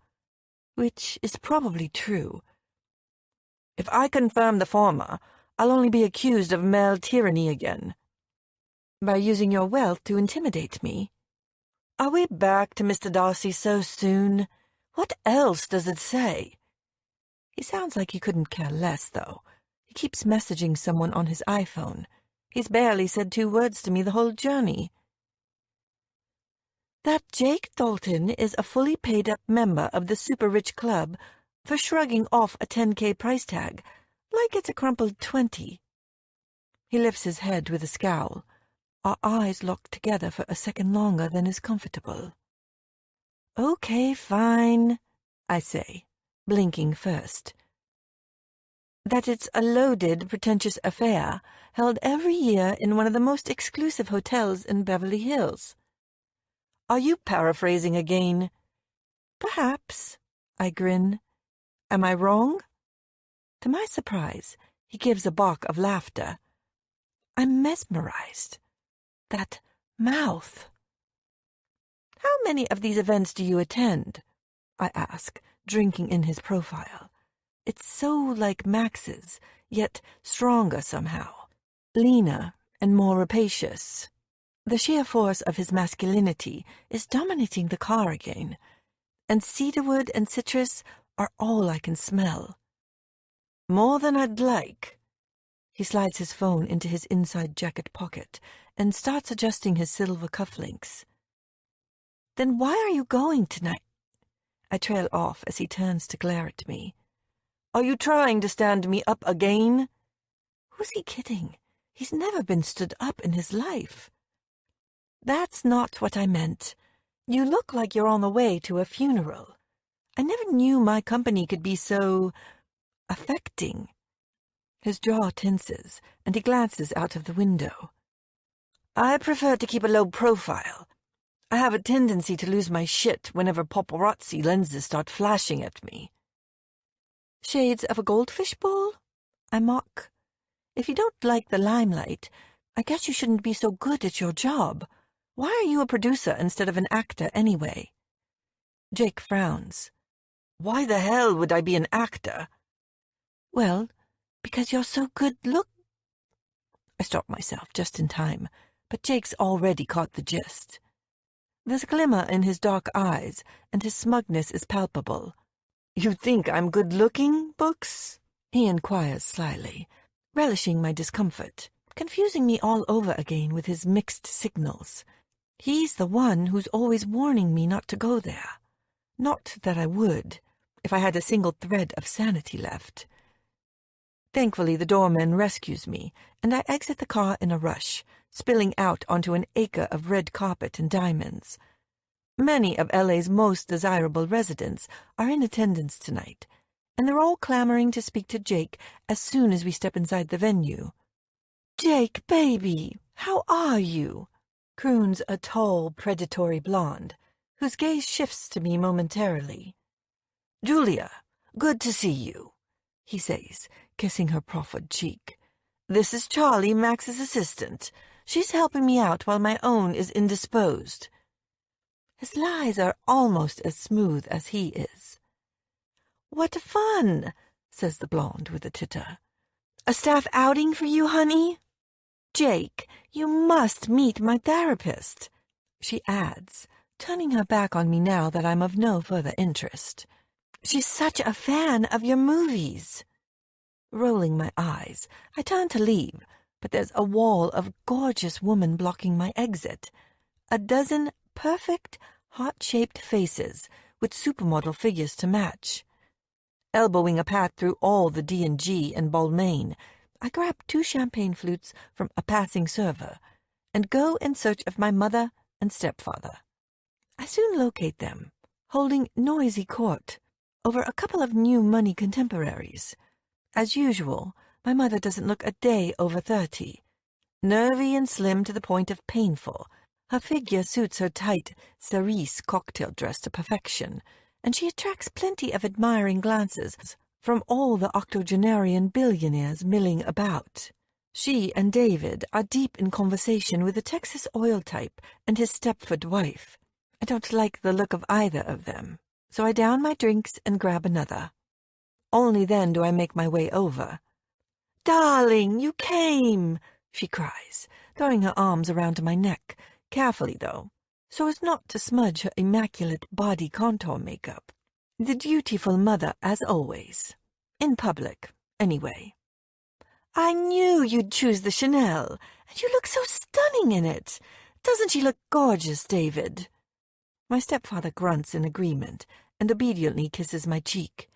S1: Which is probably true. If I confirm the former, I'll only be accused of male tyranny again. By using your wealth to intimidate me. Are we back to Mr. Darcy so soon? What else does it say? He sounds like he couldn't care less, though. He keeps messaging someone on his iPhone. He's barely said 2 words to me the whole journey. That Jake Dalton is a fully paid-up member of the super-rich club for shrugging off a $10K price tag, like it's a crumpled 20. He lifts his head with a scowl. Our eyes lock together for a second longer than is comfortable. Okay, fine, I say, blinking first. That it's a loaded, pretentious affair held every year in one of the most exclusive hotels in Beverly Hills. Are you paraphrasing again? Perhaps, I grin. Am I wrong? To my surprise, he gives a bark of laughter. I'm mesmerized. That mouth. How many of these events do you attend? I ask, drinking in his profile. It's so like Max's, yet stronger somehow. Leaner and more rapacious. The sheer force of his masculinity is dominating the car again, and cedarwood and citrus are all I can smell. More than I'd like. He slides his phone into his inside jacket pocket and starts adjusting his silver cufflinks. Then why are you going tonight? I trail off as he turns to glare at me. Are you trying to stand me up again? Who's he kidding? He's never been stood up in his life. That's not what I meant. You look like you're on the way to a funeral. I never knew my company could be so affecting. His jaw tenses, and he glances out of the window. I prefer to keep a low profile. I have a tendency to lose my shit whenever paparazzi lenses start flashing at me. Shades of a goldfish bowl? I mock. If you don't like the limelight, I guess you shouldn't be so good at your job. Why are you a producer instead of an actor anyway? Jake frowns. Why the hell would I be an actor? Well, because you're so good look. I stop myself just in time, but Jake's already caught the gist. There's a glimmer in his dark eyes, and his smugness is palpable. You think I'm good-looking, Books? He inquires slyly, relishing my discomfort, confusing me all over again with his mixed signals. He's the one who's always warning me not to go there. Not that I would, if I had a single thread of sanity left. Thankfully, the doorman rescues me, and I exit the car in a rush, spilling out onto an acre of red carpet and diamonds. Many of LA's most desirable residents are in attendance tonight, and they're all clamoring to speak to Jake as soon as we step inside the venue. Jake, baby, how are you? Croons a tall, predatory blonde, whose gaze shifts to me momentarily. Julia, good to see you, he says, kissing her proffered cheek. This is Charlie, Max's assistant. She's helping me out while my own is indisposed. His lies are almost as smooth as he is. What fun, says the blonde with a titter. A staff outing for you, honey? Jake, you must meet my therapist, she adds, turning her back on me now that I'm of no further interest. She's such a fan of your movies. Rolling my eyes, I turn to leave, but there's a wall of gorgeous women blocking my exit. A dozen perfect, heart-shaped faces with supermodel figures to match. Elbowing a path through all the D&G and Balmain, I grab 2 champagne flutes from a passing server and go in search of my mother and stepfather. I soon locate them, holding noisy court over a couple of new money contemporaries. As usual, my mother doesn't look a day over 30. Nervy and slim to the point of painful, her figure suits her tight cerise cocktail dress to perfection, and she attracts plenty of admiring glances from all the octogenarian billionaires milling about. She and David are deep in conversation with a Texas oil type and his Stepford wife. I don't like the look of either of them, so I down my drinks and grab another. Only then do I make my way over. "Darling, you came!" she cries, throwing her arms around my neck, carefully though, so as not to smudge her immaculate body contour makeup. The dutiful mother, as always. In public, anyway. "I knew you'd choose the Chanel, and you look so stunning in it. Doesn't she look gorgeous, David?" My stepfather grunts in agreement and obediently kisses my cheek.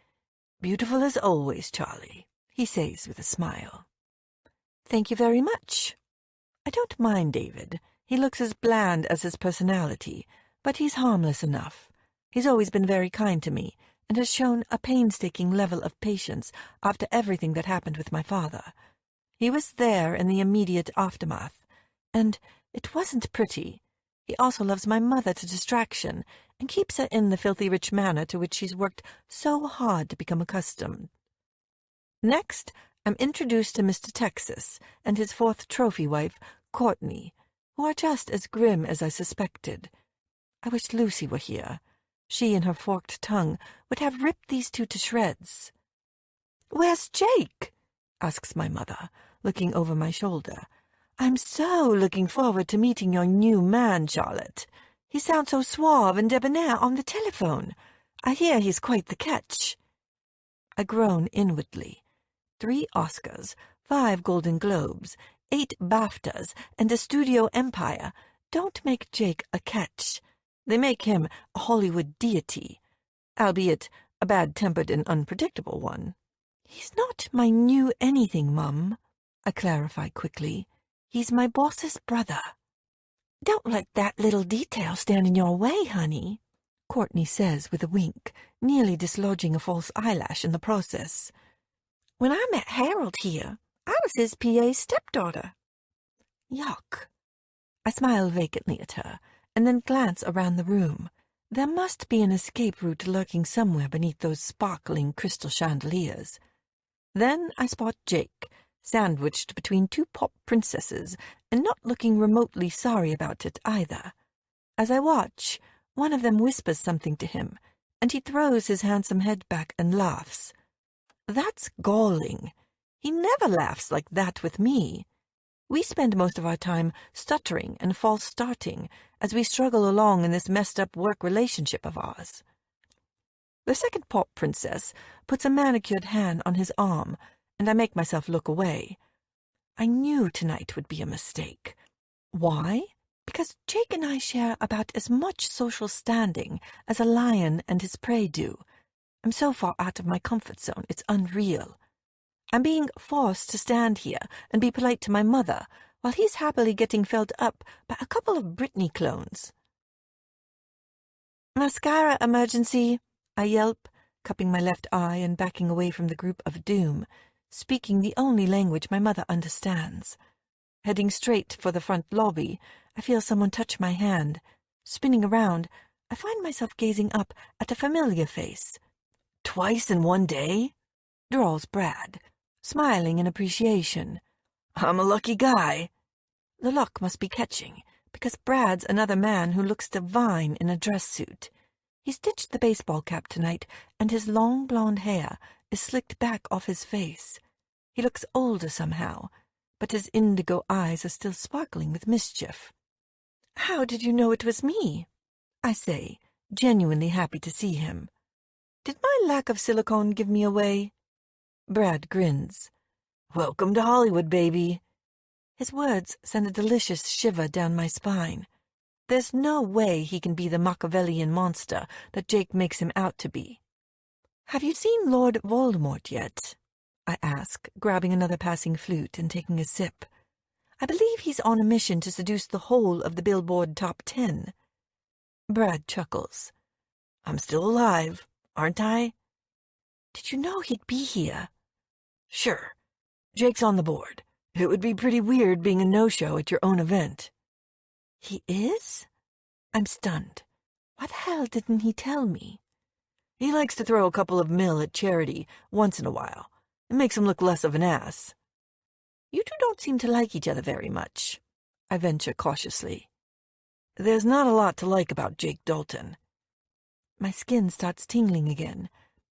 S1: "Beautiful as always, Charlie," he says with a smile. "Thank you very much." I don't mind David. He looks as bland as his personality, but he's harmless enough. He's always been very kind to me and has shown a painstaking level of patience after everything that happened with my father. He was there in the immediate aftermath, and it wasn't pretty. He also loves my mother to distraction and keeps her in the filthy rich manner to which she's worked so hard to become accustomed. Next, I'm introduced to Mr. Texas and his 4th trophy wife, Courtney, who are just as grim as I suspected. I wish Lucy were here. She and her forked tongue would have ripped these 2 to shreds. "Where's Jake?" asks my mother, looking over my shoulder. "I'm so looking forward to meeting your new man, Charlotte. He sounds so suave and debonair on the telephone. I hear he's quite the catch." I groan inwardly. 3 Oscars, 5 Golden Globes, 8 BAFTAs, and a studio empire don't make Jake a catch. They make him a Hollywood deity, albeit a bad-tempered and unpredictable one. "He's not my new anything, Mum," I clarify quickly. "He's my boss's brother." "Don't let that little detail stand in your way, honey," Courtney says with a wink, nearly dislodging a false eyelash in the process. "When I met Harold here, I was his PA's stepdaughter." Yuck. I smile vacantly at her, and then glance around the room. There must be an escape route lurking somewhere beneath those sparkling crystal chandeliers. Then I spot Jake, sandwiched between 2 pop princesses, and not looking remotely sorry about it either. As I watch, one of them whispers something to him, and he throws his handsome head back and laughs. That's galling. He never laughs like that with me. We spend most of our time stuttering and false starting as we struggle along in this messed-up work relationship of ours. The second pop princess puts a manicured hand on his arm, and I make myself look away. I knew tonight would be a mistake. Why? Because Jake and I share about as much social standing as a lion and his prey do. I'm so far out of my comfort zone, it's unreal. I'm being forced to stand here and be polite to my mother, while he's happily getting felt up by a couple of Britney clones. "Mascara emergency," I yelp, cupping my left eye and backing away from the group of doom, speaking the only language my mother understands. Heading straight for the front lobby, I feel someone touch my hand. Spinning around, I find myself gazing up at a familiar face. "Twice in one day?" drawls Brad, smiling in appreciation. "I'm a lucky guy." The luck must be catching, because Brad's another man who looks divine in a dress suit. He's ditched the baseball cap tonight, and his long blonde hair is slicked back off his face. He looks older somehow, but his indigo eyes are still sparkling with mischief. "How did you know it was me?" I say, genuinely happy to see him. "Did my lack of silicone give me away?" Brad grins. "Welcome to Hollywood, baby." His words send a delicious shiver down my spine. There's no way he can be the Machiavellian monster that Jake makes him out to be. "Have you seen Lord Voldemort yet?" I ask, grabbing another passing flute and taking a sip. I believe he's on a mission to seduce the whole of the Billboard Top 10. Brad chuckles. "I'm still alive, aren't I?" "Did you know he'd be here?" "Sure. Jake's on the board. It would be pretty weird being a no-show at your own event." "He is?" I'm stunned. Why the hell didn't he tell me? "He likes to throw a couple of mil at charity once in a while. It makes him look less of an ass." "You two don't seem to like each other very much," I venture cautiously. "There's not a lot to like about Jake Dalton." My skin starts tingling again.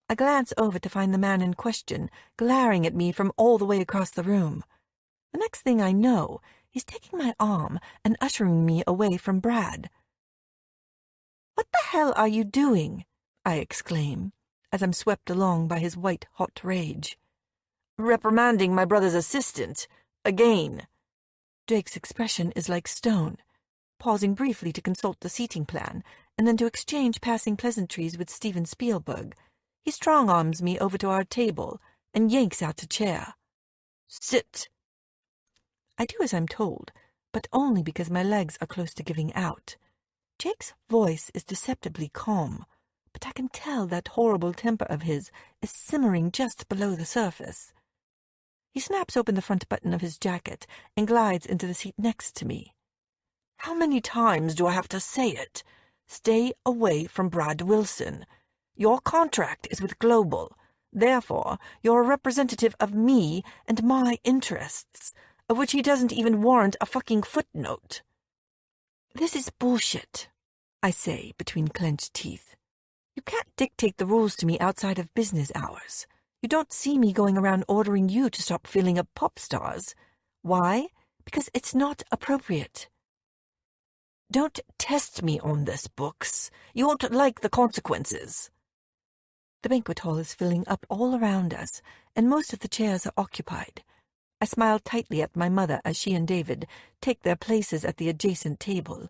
S1: I glance over to find the man in question glaring at me from all the way across the room. The next thing I know, he's taking my arm and ushering me away from Brad. "What the hell are you doing?" I exclaim, as I'm swept along by his white-hot rage. "Reprimanding my brother's assistant. Again." Jake's expression is like stone, pausing briefly to consult the seating plan and then to exchange passing pleasantries with Steven Spielberg. He strong-arms me over to our table and yanks out a chair. "Sit." I do as I'm told, but only because my legs are close to giving out. Jake's voice is deceptively calm, but I can tell that horrible temper of his is simmering just below the surface. He snaps open the front button of his jacket and glides into the seat next to me. "How many times do I have to say it? Stay away from Brad Wilson. Your contract is with Global. Therefore, you're a representative of me and my interests, of which he doesn't even warrant a fucking footnote." "This is bullshit," I say between clenched teeth. "You can't dictate the rules to me outside of business hours. You don't see me going around ordering you to stop filling up pop stars. Why? Because it's not appropriate." "Don't test me on this, Books. You won't like the consequences." The banquet hall is filling up all around us, and most of the chairs are occupied. I smile tightly at my mother as she and David take their places at the adjacent table.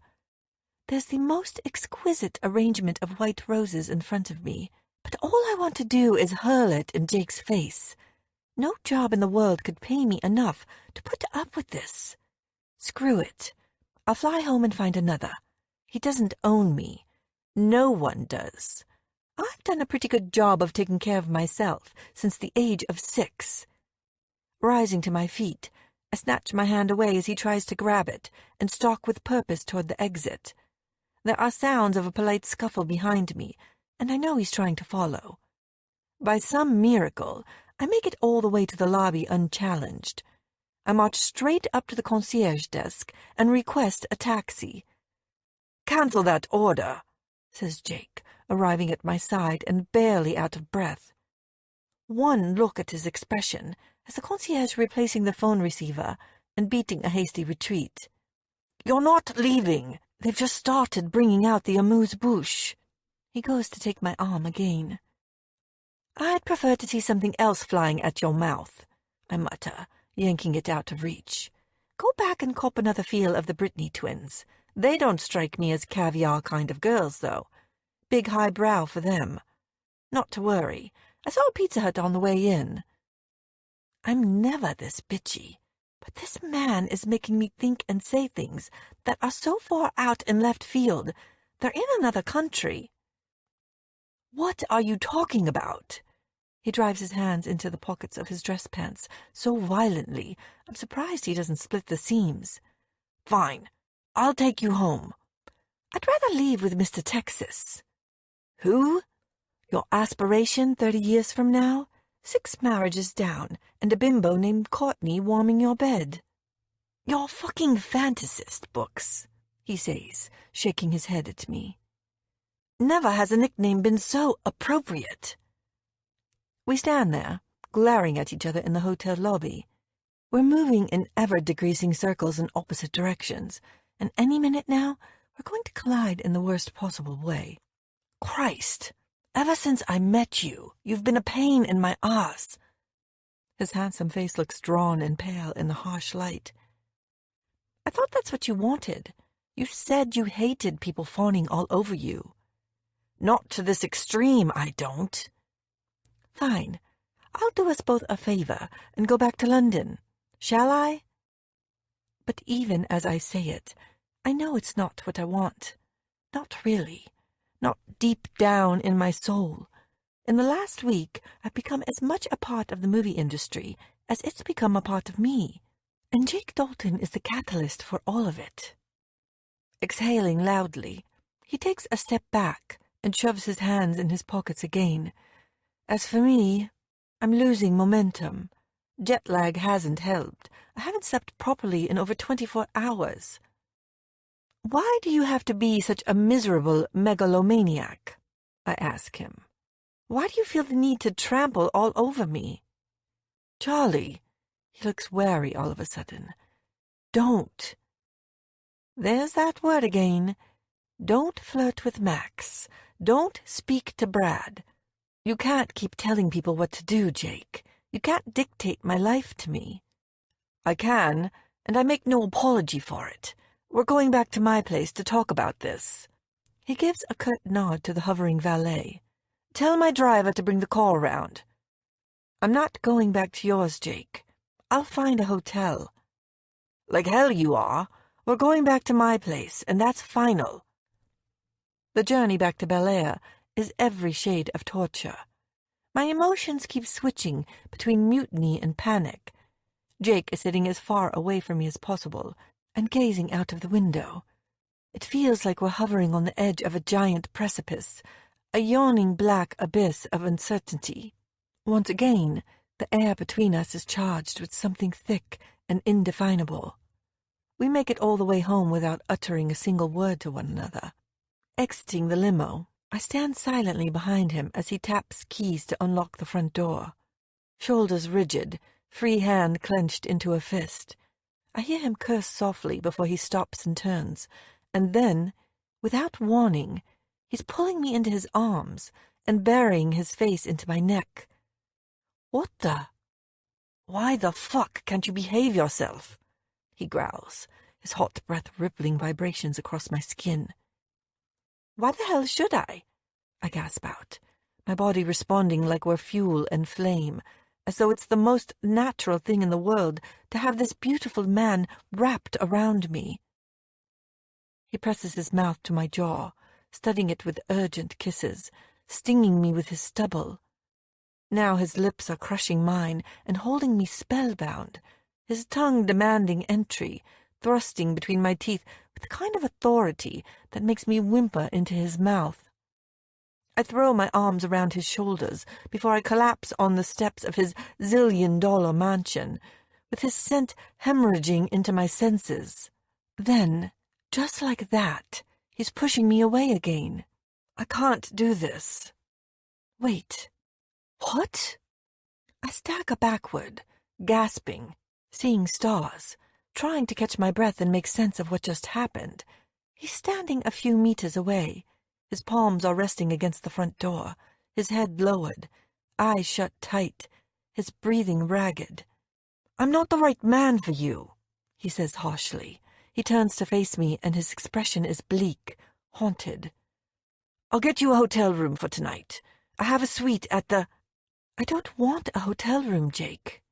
S1: There's the most exquisite arrangement of white roses in front of me, but all I want to do is hurl it in Jake's face. No job in the world could pay me enough to put up with this. Screw it. I'll fly home and find another. He doesn't own me. No one does. I've done a pretty good job of taking care of myself since the age of 6. Rising to my feet, I snatch my hand away as he tries to grab it and stalk with purpose toward the exit. There are sounds of a polite scuffle behind me, and I know he's trying to follow. By some miracle, I make it all the way to the lobby unchallenged. I march straight up to the concierge desk and request a taxi. "Cancel that order," says Jake, arriving at my side and barely out of breath. One look at his expression as the concierge replacing the phone receiver and beating a hasty retreat. "You're not leaving. They've just started bringing out the amuse-bouche." He goes to take my arm again. "I'd prefer to see something else flying at your mouth," I mutter, yanking it out of reach. "Go back and cop another feel of the Brittany twins. They don't strike me as caviar kind of girls, though. Big highbrow for them. Not to worry. I saw a Pizza Hut on the way in." I'm never this bitchy, but this man is making me think and say things that are so far out in left field. They're in another country. "What are you talking about?" He drives his hands into the pockets of his dress pants so violently, I'm surprised he doesn't split the seams. "Fine. I'll take you home." "I'd rather leave with Mr. Texas." "Who?" "Your aspiration 30 years from now? 6 marriages down, and a bimbo named Courtney warming your bed." "You're fucking fantasist books," he says, shaking his head at me. "Never has a nickname been so appropriate." We stand there, glaring at each other in the hotel lobby. We're moving in ever-decreasing circles in opposite directions, and any minute now, we're going to collide in the worst possible way. Christ, ever since I met you, you've been a pain in my ass. His handsome face looks drawn and pale in the harsh light. I thought that's what you wanted. You said you hated people fawning all over you. Not to this extreme, I don't. Fine. I'll do us both a favor and go back to London. Shall I? But even as I say it, I know it's not what I want. Not really. Not deep down in my soul. In the last week, I've become as much a part of the movie industry as it's become a part of me. And Jake Dalton is the catalyst for all of it. Exhaling loudly, he takes a step back and shoves his hands in his pockets again. As for me, I'm losing momentum. Jet lag hasn't helped. I haven't slept properly in over 24 hours. Why do you have to be such a miserable megalomaniac? I ask him. Why do you feel the need to trample all over me? Charlie, he looks wary all of a sudden. Don't. There's that word again. Don't flirt with Max. Don't speak to Brad. You can't keep telling people what to do, Jake. You can't dictate my life to me. I can, and I make no apology for it. We're going back to my place to talk about this. He gives a curt nod to the hovering valet. Tell my driver to bring the car around. I'm not going back to yours, Jake. I'll find a hotel. Like hell you are. We're going back to my place, and that's final. The journey back to Bel Air is every shade of torture. My emotions keep switching between mutiny and panic. Jake is sitting as far away from me as possible and gazing out of the window. It feels like we're hovering on the edge of a giant precipice, a yawning black abyss of uncertainty. Once again, the air between us is charged with something thick and indefinable. We make it all the way home without uttering a single word to one another. Exiting the limo, I stand silently behind him as he taps keys to unlock the front door. Shoulders rigid, free hand clenched into a fist. I hear him curse softly before he stops and turns, and then, without warning, he's pulling me into his arms and burying his face into my neck. What the? Why the fuck can't you behave yourself? He growls, his hot breath rippling vibrations across my skin. Why the hell should I gasp out, my body responding like we're fuel and flame, as though it's the most natural thing in the world to have this beautiful man wrapped around me. He presses his mouth to my jaw, studying it with urgent kisses, stinging me with his stubble. Now his lips are crushing mine and holding me spellbound, his tongue demanding entry, thrusting between my teeth with the kind of authority that makes me whimper into his mouth. I throw my arms around his shoulders before I collapse on the steps of his zillion-dollar mansion, with his scent hemorrhaging into my senses. Then, just like that, he's pushing me away again. I can't do this. Wait. What? I stagger backward, gasping, seeing stars, trying to catch my breath and make sense of what just happened. He's standing a few meters away. His palms are resting against the front door, his head lowered, eyes shut tight, his breathing ragged. I'm not the right man for you, he says harshly. He turns to face me, and his expression is bleak, haunted. I'll get you a hotel room for tonight. I have a suite at the... I don't want a hotel room, Jake.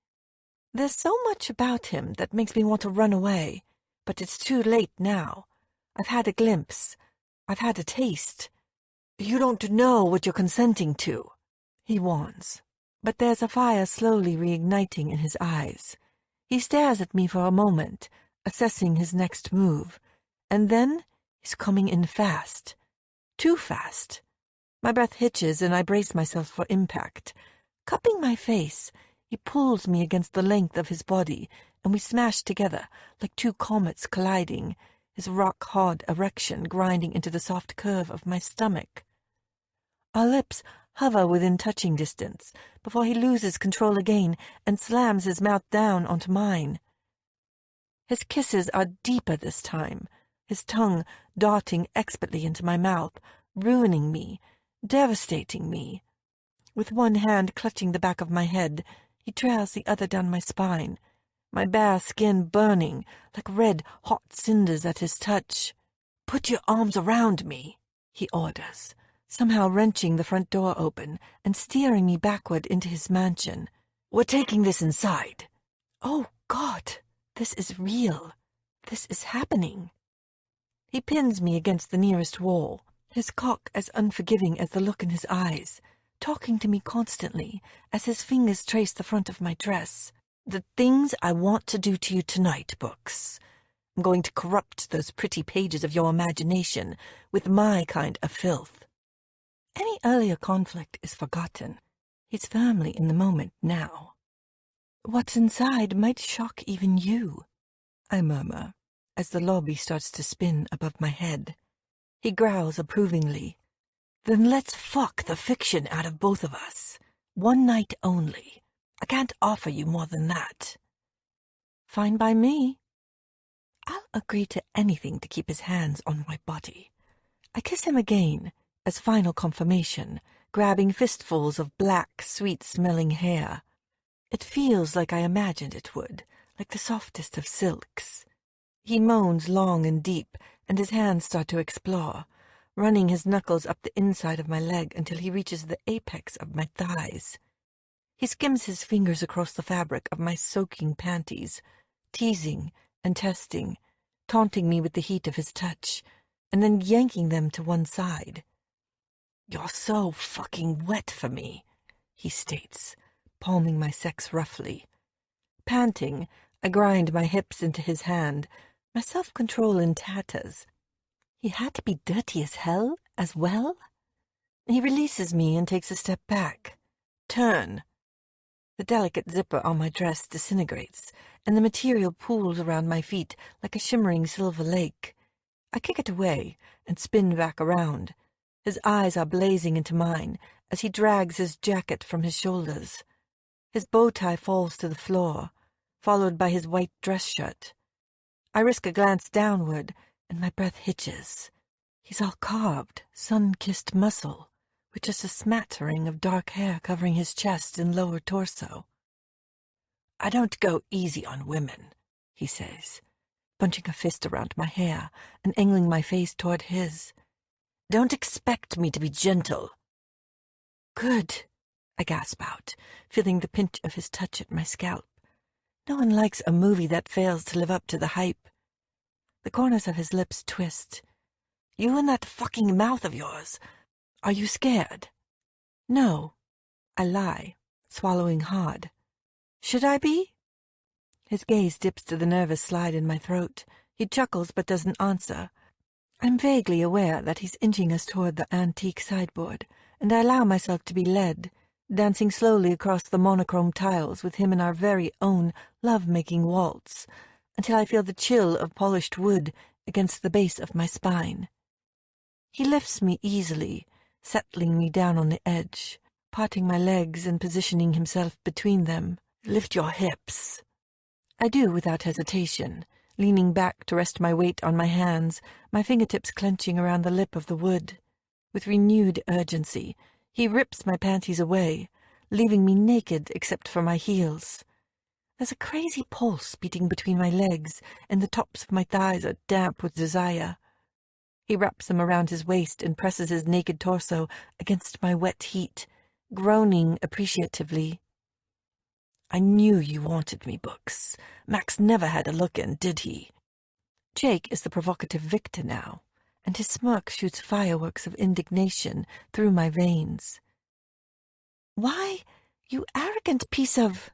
S1: There's so much about him that makes me want to run away, but it's too late now. I've had a glimpse. I've had a taste. You don't know what you're consenting to, he warns. But there's a fire slowly reigniting in his eyes. He stares at me for a moment, assessing his next move, and then he's coming in fast. Too fast. My breath hitches and I brace myself for impact. Cupping my face, he pulls me against the length of his body and we smash together like two comets colliding, his rock-hard erection grinding into the soft curve of my stomach. Our lips hover within touching distance before he loses control again and slams his mouth down onto mine. His kisses are deeper this time, his tongue darting expertly into my mouth, ruining me, devastating me. With one hand clutching the back of my head, he trails the other down my spine, my bare skin burning like red, hot cinders at his touch. "Put your arms around me," he orders, somehow wrenching the front door open and steering me backward into his mansion. "We're taking this inside." Oh, God, this is real. This is happening. He pins me against the nearest wall, his cock as unforgiving as the look in his eyes, talking to me constantly as his fingers trace the front of my dress. "The things I want to do to you tonight, Books. I'm going to corrupt those pretty pages of your imagination with my kind of filth." Any earlier conflict is forgotten. He's firmly in the moment now. "What's inside might shock even you," I murmur, as the lobby starts to spin above my head. He growls approvingly. "Then let's fuck the fiction out of both of us. One night only. I can't offer you more than that." "Fine by me." I'll agree to anything to keep his hands on my body. I kiss him again, as final confirmation, grabbing fistfuls of black, sweet-smelling hair. It feels like I imagined it would, like the softest of silks. He moans long and deep, and his hands start to explore, running his knuckles up the inside of my leg until he reaches the apex of my thighs. He skims his fingers across the fabric of my soaking panties, teasing and testing, taunting me with the heat of his touch, and then yanking them to one side. "You're so fucking wet for me," he states, palming my sex roughly. Panting, I grind my hips into his hand, my self-control in tatters. He had to be dirty as hell, as well? He releases me and takes a step back. "Turn." The delicate zipper on my dress disintegrates, and the material pools around my feet like a shimmering silver lake. I kick it away and spin back around. His eyes are blazing into mine as he drags his jacket from his shoulders. His bow tie falls to the floor, followed by his white dress shirt. I risk a glance downward, and my breath hitches. He's all carved, sun-kissed muscle, with just a smattering of dark hair covering his chest and lower torso. "I don't go easy on women," he says, bunching a fist around my hair and angling my face toward his. "Don't expect me to be gentle." "Good," I gasp out, feeling the pinch of his touch at my scalp. No one likes a movie that fails to live up to the hype. The corners of his lips twist. "You and that fucking mouth of yours. Are you scared?" "No," I lie, swallowing hard. "Should I be?" His gaze dips to the nervous slide in my throat. He chuckles but doesn't answer. I'm vaguely aware that he's inching us toward the antique sideboard, and I allow myself to be led, dancing slowly across the monochrome tiles with him in our very own love-making waltz, until I feel the chill of polished wood against the base of my spine. He lifts me easily, settling me down on the edge, parting my legs and positioning himself between them. "Lift your hips." I do without hesitation, leaning back to rest my weight on my hands, my fingertips clenching around the lip of the wood. With renewed urgency, he rips my panties away, leaving me naked except for my heels. There's a crazy pulse beating between my legs, and the tops of my thighs are damp with desire. He wraps them around his waist and presses his naked torso against my wet heat, groaning appreciatively. "I knew you wanted me, Books. Max never had a look in, did he?" Jake is the provocative victor now, and his smirk shoots fireworks of indignation through my veins. "Why, you arrogant piece of—"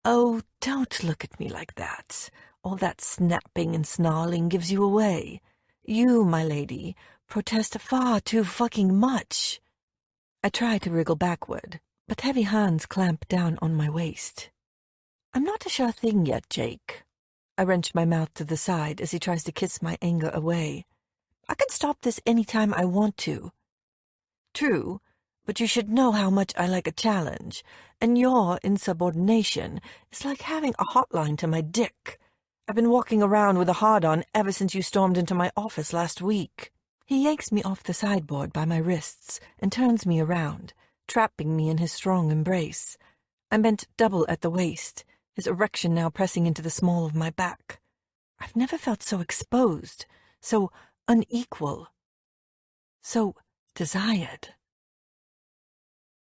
S1: "Oh, don't look at me like that. All that snapping and snarling gives you away. You, my lady, protest far too fucking much." I try to wriggle backward, but heavy hands clamp down on my waist. "I'm not a sure thing yet, Jake. I wrench my mouth to the side as he tries to kiss my anger away. I can stop this any time I want to. True, but you should know how much I like a challenge, and your insubordination is like having a hotline to my dick. I've been walking around with a hard-on ever since you stormed into my office last week. He yanks me off the sideboard by my wrists and turns me around, trapping me in his strong embrace. I'm bent double at the waist, his erection now pressing into the small of my back. I've never felt so exposed, so unequal, so desired.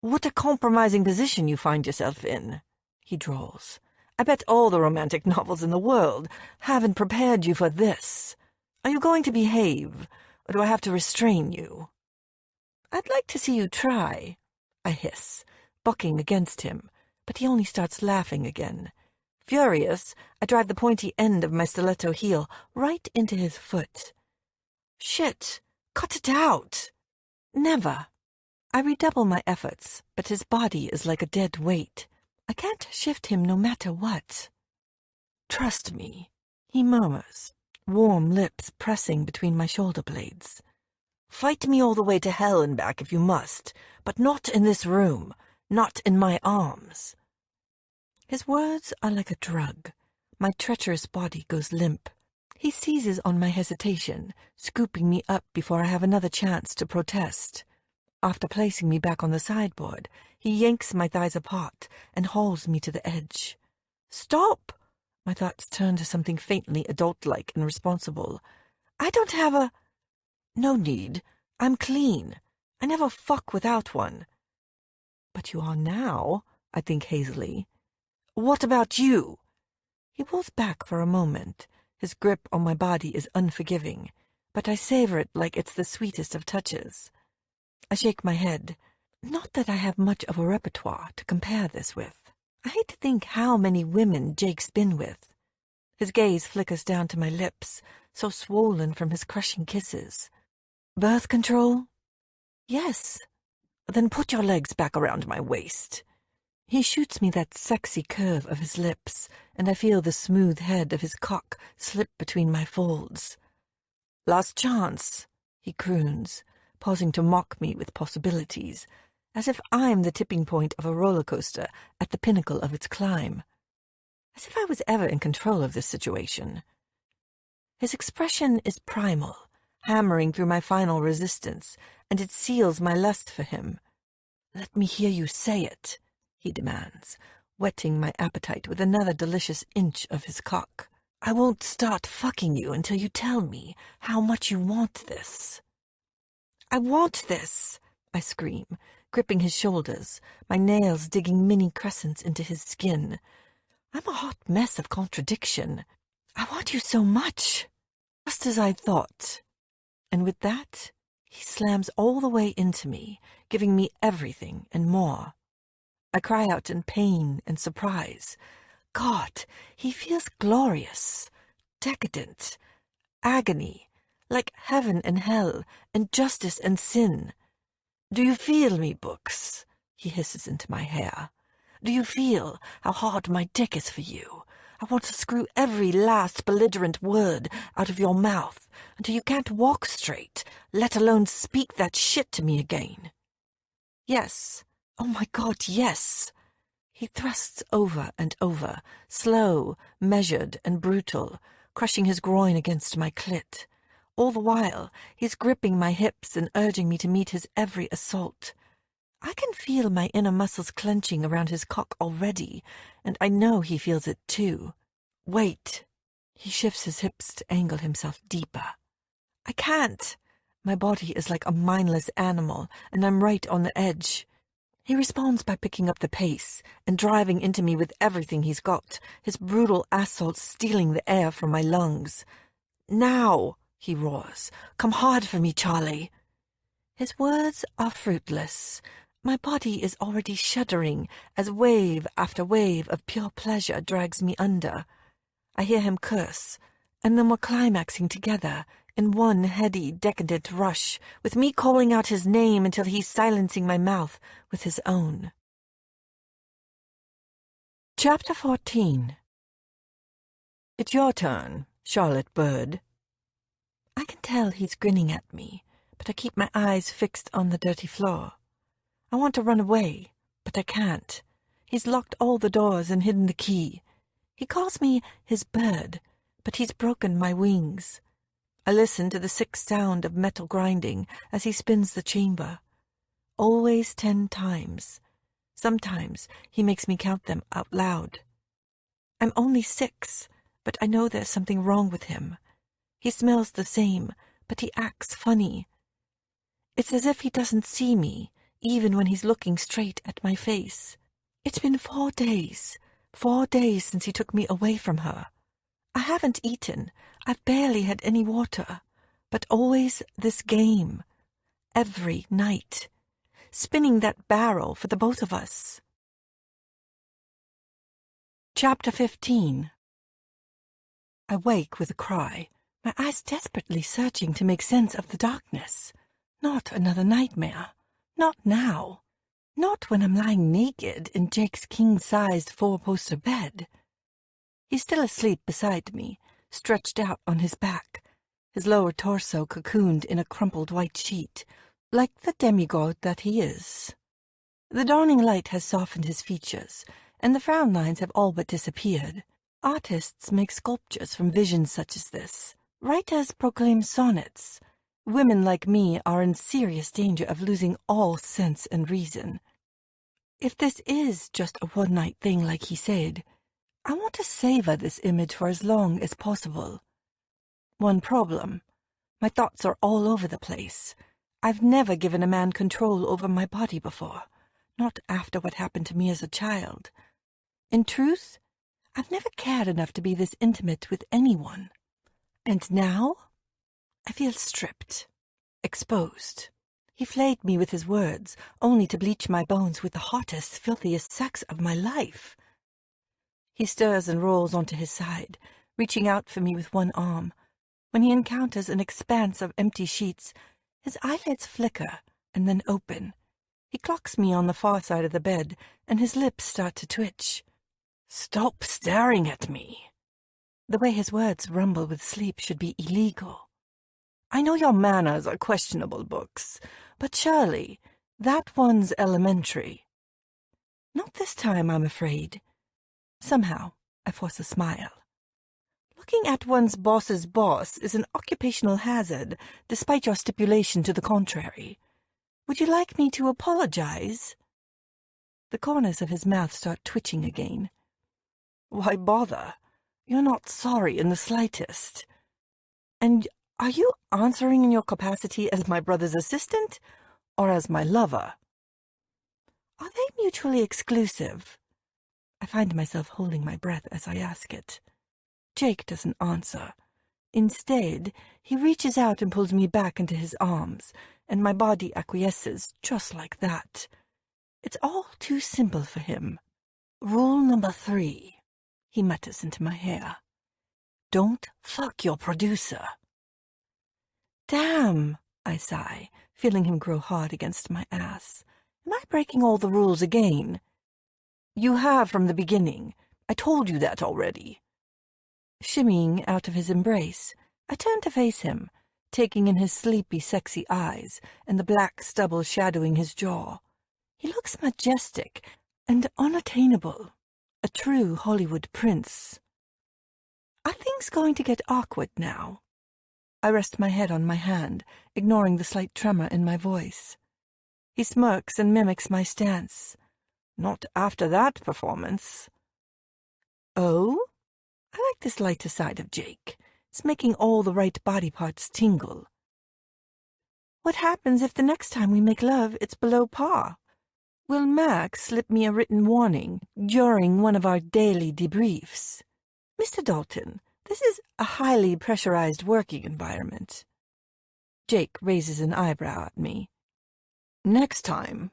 S1: "What a compromising position you find yourself in," he drawls. "I bet all the romantic novels in the world haven't prepared you for this. Are you going to behave, or do I have to restrain you?" "I'd like to see you try," I hiss, bucking against him, but he only starts laughing again. Furious, I drive the pointy end of my stiletto heel right into his foot. "Shit, cut it out." "Never." I redouble my efforts, but his body is like a dead weight. I can't shift him no matter what. "Trust me," he murmurs, warm lips pressing between my shoulder blades. "Fight me all the way to hell and back if you must, but not in this room, not in my arms." His words are like a drug. My treacherous body goes limp. He seizes on my hesitation, scooping me up before I have another chance to protest. After placing me back on the sideboard, he yanks my thighs apart and hauls me to the edge. "Stop!" My thoughts turn to something faintly adult-like and responsible. "I don't have a—" "No need. I'm clean. I never fuck without one." "But you are now," I think hazily. "What about you?" He pulls back for a moment. His grip on my body is unforgiving, but I savor it like it's the sweetest of touches. I shake my head. Not that I have much of a repertoire to compare this with. I hate to think how many women Jake's been with. His gaze flickers down to my lips, so swollen from his crushing kisses. "Birth control?" "Yes." "Then put your legs back around my waist." He shoots me that sexy curve of his lips, and I feel the smooth head of his cock slip between my folds. "Last chance," he croons, pausing to mock me with possibilities, as if I'm the tipping point of a roller coaster at the pinnacle of its climb. As if I was ever in control of this situation. His expression is primal, hammering through my final resistance, and it seals my lust for him. "Let me hear you say it," he demands, whetting my appetite with another delicious inch of his cock. "I won't start fucking you until you tell me how much you want this." "I want this," I scream, gripping his shoulders, my nails digging mini crescents into his skin. I'm a hot mess of contradiction. "I want you so much." Just as I thought. And with that, he slams all the way into me, giving me everything and more. I cry out in pain and surprise. God, he feels glorious, decadent, agony, like heaven and hell, and justice and sin. "Do you feel me, Books?" he hisses into my hair. "Do you feel how hard my dick is for you? I want to screw every last belligerent word out of your mouth until you can't walk straight, let alone speak that shit to me again." "Yes. Oh my God, yes." He thrusts over and over, slow, measured, and brutal, crushing his groin against my clit. All the while, he's gripping my hips and urging me to meet his every assault. I can feel my inner muscles clenching around his cock already, and I know he feels it too. "Wait." He shifts his hips to angle himself deeper. "I can't." My body is like a mindless animal, and I'm right on the edge. He responds by picking up the pace and driving into me with everything he's got, his brutal assault stealing the air from my lungs. "Now," he roars. "Come hard for me, Charlie." His words are fruitless. My body is already shuddering as wave after wave of pure pleasure drags me under. I hear him curse, and then we're climaxing together in one heady, decadent rush, with me calling out his name until he's silencing my mouth with his own. Chapter 14. It's your turn, Charlotte Bird. I can tell he's grinning at me, but I keep my eyes fixed on the dirty floor. I want to run away, but I can't. He's locked all the doors and hidden the key. He calls me his bird, but he's broken my wings. I listen to the sick sound of metal grinding as he spins the chamber. Always 10 times. Sometimes he makes me count them out loud. I'm only 6, but I know there's something wrong with him. He smells the same, but he acts funny. It's as if he doesn't see me, even when he's looking straight at my face. It's been 4 days. 4 days since he took me away from her. I haven't eaten. I've barely had any water. But always this game. Every night. Spinning that barrel for the both of us. Chapter 15. I wake with a cry, my eyes desperately searching to make sense of the darkness. Not another nightmare. Not now. Not when I'm lying naked in Jake's king-sized 4-poster bed. He's still asleep beside me, stretched out on his back, his lower torso cocooned in a crumpled white sheet, like the demigod that he is. The dawning light has softened his features, and the frown lines have all but disappeared. Artists make sculptures from visions such as this. Writers proclaim sonnets. Women like me are in serious danger of losing all sense and reason. If this is just a one-night thing like he said, I want to savor this image for as long as possible. One problem. My thoughts are all over the place. I've never given a man control over my body before, not after what happened to me as a child. In truth, I've never cared enough to be this intimate with anyone. And now, I feel stripped, exposed. He flayed me with his words, only to bleach my bones with the hottest, filthiest sex of my life. He stirs and rolls onto his side, reaching out for me with one arm. When he encounters an expanse of empty sheets, his eyelids flicker and then open. He clocks me on the far side of the bed, and his lips start to twitch. "Stop staring at me." The way his words rumble with sleep should be illegal. I know your manners are questionable, Books, but surely that one's elementary. Not this time, I'm afraid. Somehow, I force a smile. Looking at one's boss's boss is an occupational hazard, despite your stipulation to the contrary. Would you like me to apologize? The corners of his mouth start twitching again. Why bother? You're not sorry in the slightest. And are you answering in your capacity as my brother's assistant or as my lover? Are they mutually exclusive? I find myself holding my breath as I ask it. Jake doesn't answer. Instead, he reaches out and pulls me back into his arms, and my body acquiesces just like that. It's all too simple for him. Rule number 3, he mutters into my hair. Don't fuck your producer. Damn, I sigh, feeling him grow hard against my ass. Am I breaking all the rules again? You have from the beginning. I told you that already. Shimmying out of his embrace, I turn to face him, taking in his sleepy, sexy eyes and the black stubble shadowing his jaw. He looks majestic and unattainable, a true Hollywood prince. Are things going to get awkward now? I rest my head on my hand, ignoring the slight tremor in my voice. He smirks and mimics my stance. Not after that performance. Oh? I like this lighter side of Jake. It's making all the right body parts tingle. What happens if the next time we make love it's below par? Will Mac slip me a written warning during one of our daily debriefs? Mr. Dalton, this is a highly pressurized working environment. Jake raises an eyebrow at me. Next time.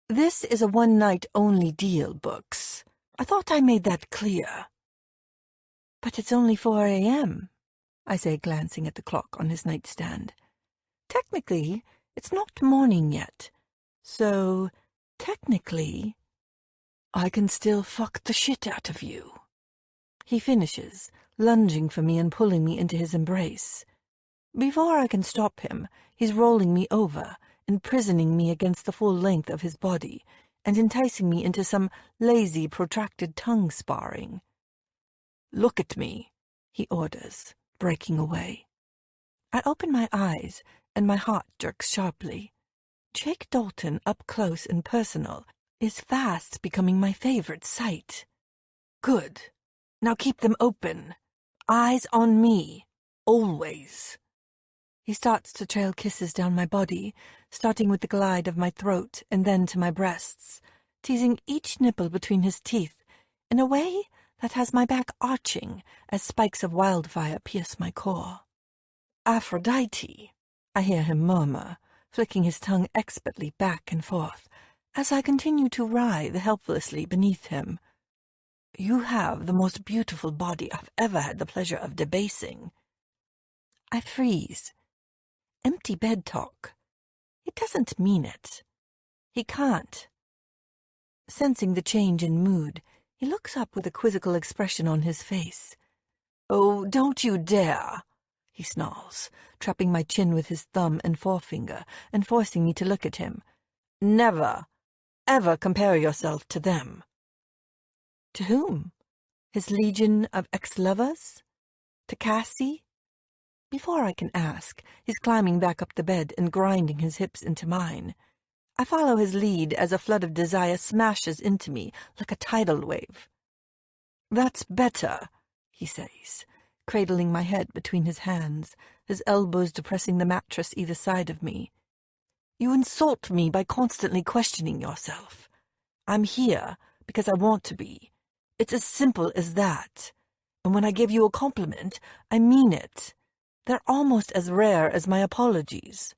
S1: This is a one-night-only deal, Books. I thought I made that clear. But it's only 4 a.m., I say, glancing at the clock on his nightstand. Technically, it's not morning yet. So, technically, I can still fuck the shit out of you. He finishes, lunging for me and pulling me into his embrace. Before I can stop him, he's rolling me over, imprisoning me against the full length of his body, and enticing me into some lazy, protracted tongue sparring. "Look at me," he orders, breaking away. I open my eyes, and my heart jerks sharply. Jake Dalton, up close and personal, is fast becoming my favorite sight. Good. Now keep them open. Eyes on me. Always. He starts to trail kisses down my body, starting with the glide of my throat and then to my breasts, teasing each nipple between his teeth in a way that has my back arching as spikes of wildfire pierce my core. "Aphrodite," I hear him murmur, flicking his tongue expertly back and forth, as I continue to writhe helplessly beneath him. "You have the most beautiful body I've ever had the pleasure of debasing." I freeze. Empty bed talk. He doesn't mean it. He can't. Sensing the change in mood, he looks up with a quizzical expression on his face. "Oh, don't you dare," he snarls, trapping my chin with his thumb and forefinger and forcing me to look at him. "Never, ever compare yourself to them." To whom? His legion of ex-lovers? To Cassie? Before I can ask, he's climbing back up the bed and grinding his hips into mine. I follow his lead as a flood of desire smashes into me like a tidal wave. "That's better," he says, cradling my head between his hands, his elbows depressing the mattress either side of me. "You insult me by constantly questioning yourself. I'm here because I want to be. It's as simple as that. And when I give you a compliment, I mean it. They're almost as rare as my apologies."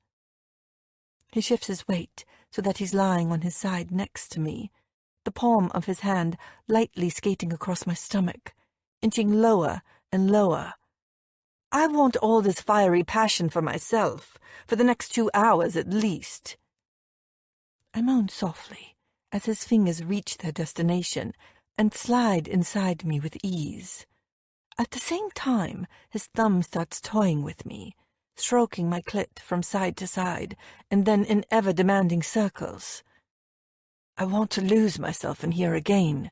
S1: He shifts his weight so that he's lying on his side next to me, the palm of his hand lightly skating across my stomach, inching lower and lower. "I want all this fiery passion for myself, for the next 2 hours at least." I moan softly as his fingers reach their destination and slide inside me with ease. At the same time, his thumb starts toying with me, stroking my clit from side to side, and then in ever-demanding circles. I want to lose myself in here again.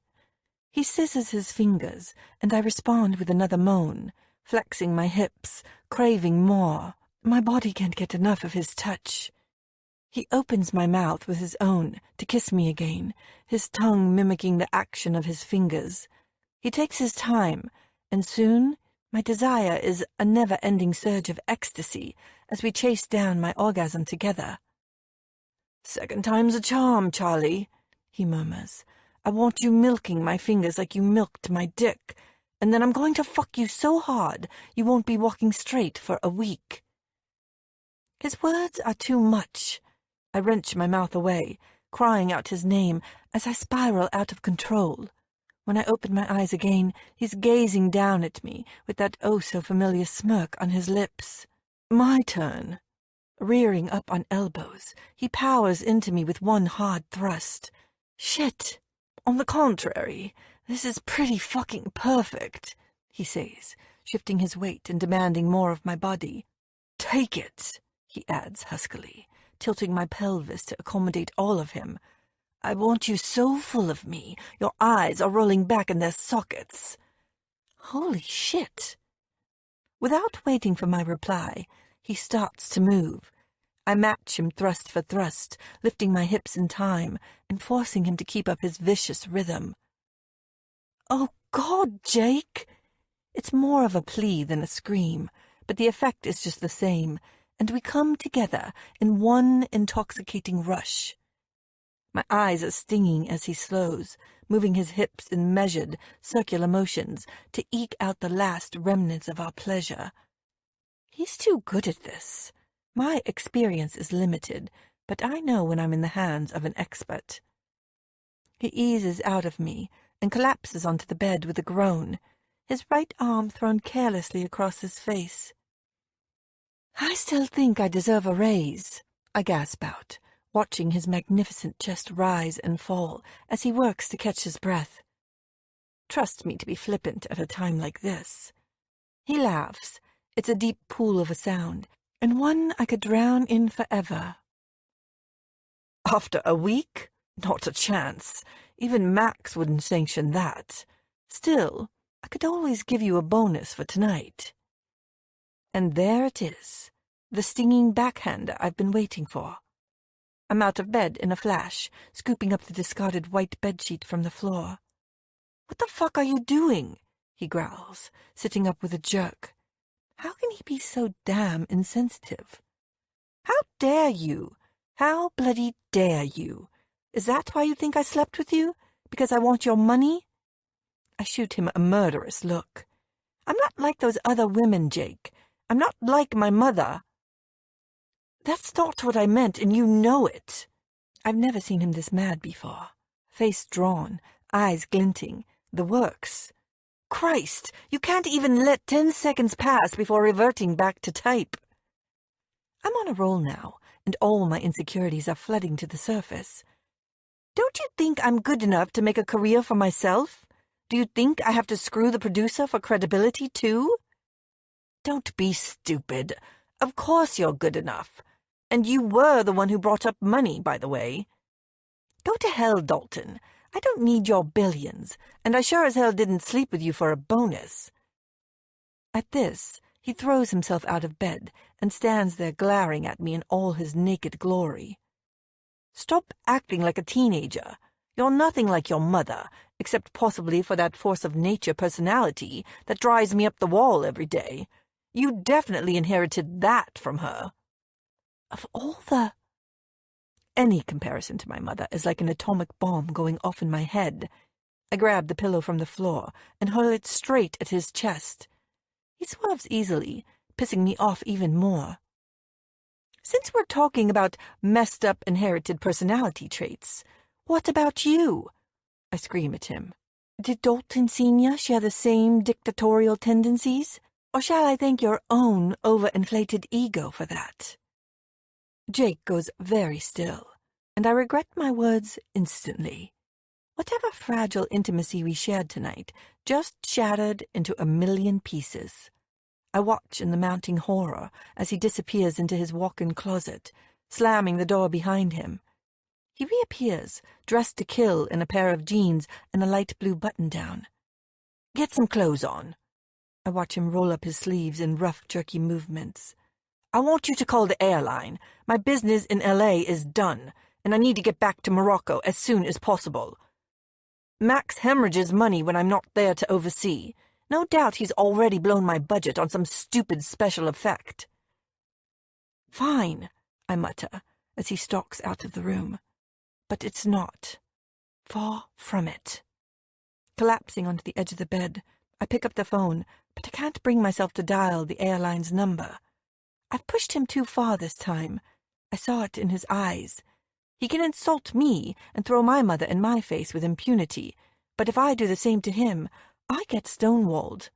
S1: He scissors his fingers, and I respond with another moan, flexing my hips, craving more. My body can't get enough of his touch. He opens my mouth with his own to kiss me again, his tongue mimicking the action of his fingers. He takes his time, and soon my desire is a never-ending surge of ecstasy as we chase down my orgasm together. "Second time's a charm, Charlie," he murmurs. "I want you milking my fingers like you milked my dick, and then I'm going to fuck you so hard you won't be walking straight for a week." His words are too much. I wrench my mouth away, crying out his name as I spiral out of control. When I open my eyes again, he's gazing down at me with that oh-so-familiar smirk on his lips. My turn. Rearing up on elbows, he powers into me with one hard thrust. "Shit! On the contrary, this is pretty fucking perfect," he says, shifting his weight and demanding more of my body. "Take it," he adds huskily, tilting my pelvis to accommodate all of him. "I want you so full of me, your eyes are rolling back in their sockets." Holy shit! Without waiting for my reply, he starts to move. I match him thrust for thrust, lifting my hips in time and forcing him to keep up his vicious rhythm. "Oh God, Jake!" It's more of a plea than a scream, but the effect is just the same, and we come together in one intoxicating rush. My eyes are stinging as he slows, moving his hips in measured, circular motions to eke out the last remnants of our pleasure. He's too good at this. My experience is limited, but I know when I'm in the hands of an expert. He eases out of me and collapses onto the bed with a groan, his right arm thrown carelessly across his face. "I still think I deserve a raise," I gasp out, watching his magnificent chest rise and fall as he works to catch his breath. Trust me to be flippant at a time like this. He laughs. It's a deep pool of a sound, and one I could drown in forever. After a week? Not a chance. Even Max wouldn't sanction that. Still, I could always give you a bonus for tonight. And there it is, the stinging backhander I've been waiting for. I'm out of bed in a flash, scooping up the discarded white bedsheet from the floor. "What the fuck are you doing?" he growls, sitting up with a jerk. How can he be so damn insensitive? "How dare you? How bloody dare you? Is that why you think I slept with you? Because I want your money?" I shoot him a murderous look. "I'm not like those other women, Jake. I'm not like my mother." "That's not what I meant, and you know it." I've never seen him this mad before. Face drawn, eyes glinting, the works. Christ, you can't even let 10 seconds pass before reverting back to type. I'm on a roll now, and all my insecurities are flooding to the surface. Don't you think I'm good enough to make a career for myself? Do you think I have to screw the producer for credibility, too? Don't be stupid. Of course you're good enough. And you were the one who brought up money, by the way. Go to hell, Dalton. I don't need your billions, and I sure as hell didn't sleep with you for a bonus. At this, he throws himself out of bed and stands there glaring at me in all his naked glory. Stop acting like a teenager. You're nothing like your mother, except possibly for that force of nature personality that drives me up the wall every day. You definitely inherited that from her. Of all the... Any comparison to my mother is like an atomic bomb going off in my head. I grab the pillow from the floor and hurl it straight at his chest. He swerves easily, pissing me off even more. Since we're talking about messed-up inherited personality traits, what about you? I scream at him. Did Dalton Sr. share the same dictatorial tendencies? Or shall I thank your own overinflated ego for that? Jake goes very still, and I regret my words instantly. Whatever fragile intimacy we shared tonight just shattered into a million pieces. I watch in the mounting horror as he disappears into his walk-in closet, slamming the door behind him. He reappears, dressed to kill in a pair of jeans and a light blue button-down. Get some clothes on. I watch him roll up his sleeves in rough, jerky movements. I want you to call the airline. My business in L.A. is done, and I need to get back to Morocco as soon as possible. Max hemorrhages money when I'm not there to oversee. No doubt he's already blown my budget on some stupid special effect. Fine, I mutter, as he stalks out of the room. But it's not. Far from it. Collapsing onto the edge of the bed, I pick up the phone, but I can't bring myself to dial the airline's number. I've pushed him too far this time. I saw it in his eyes. He can insult me and throw my mother in my face with impunity, but if I do the same to him, I get stonewalled.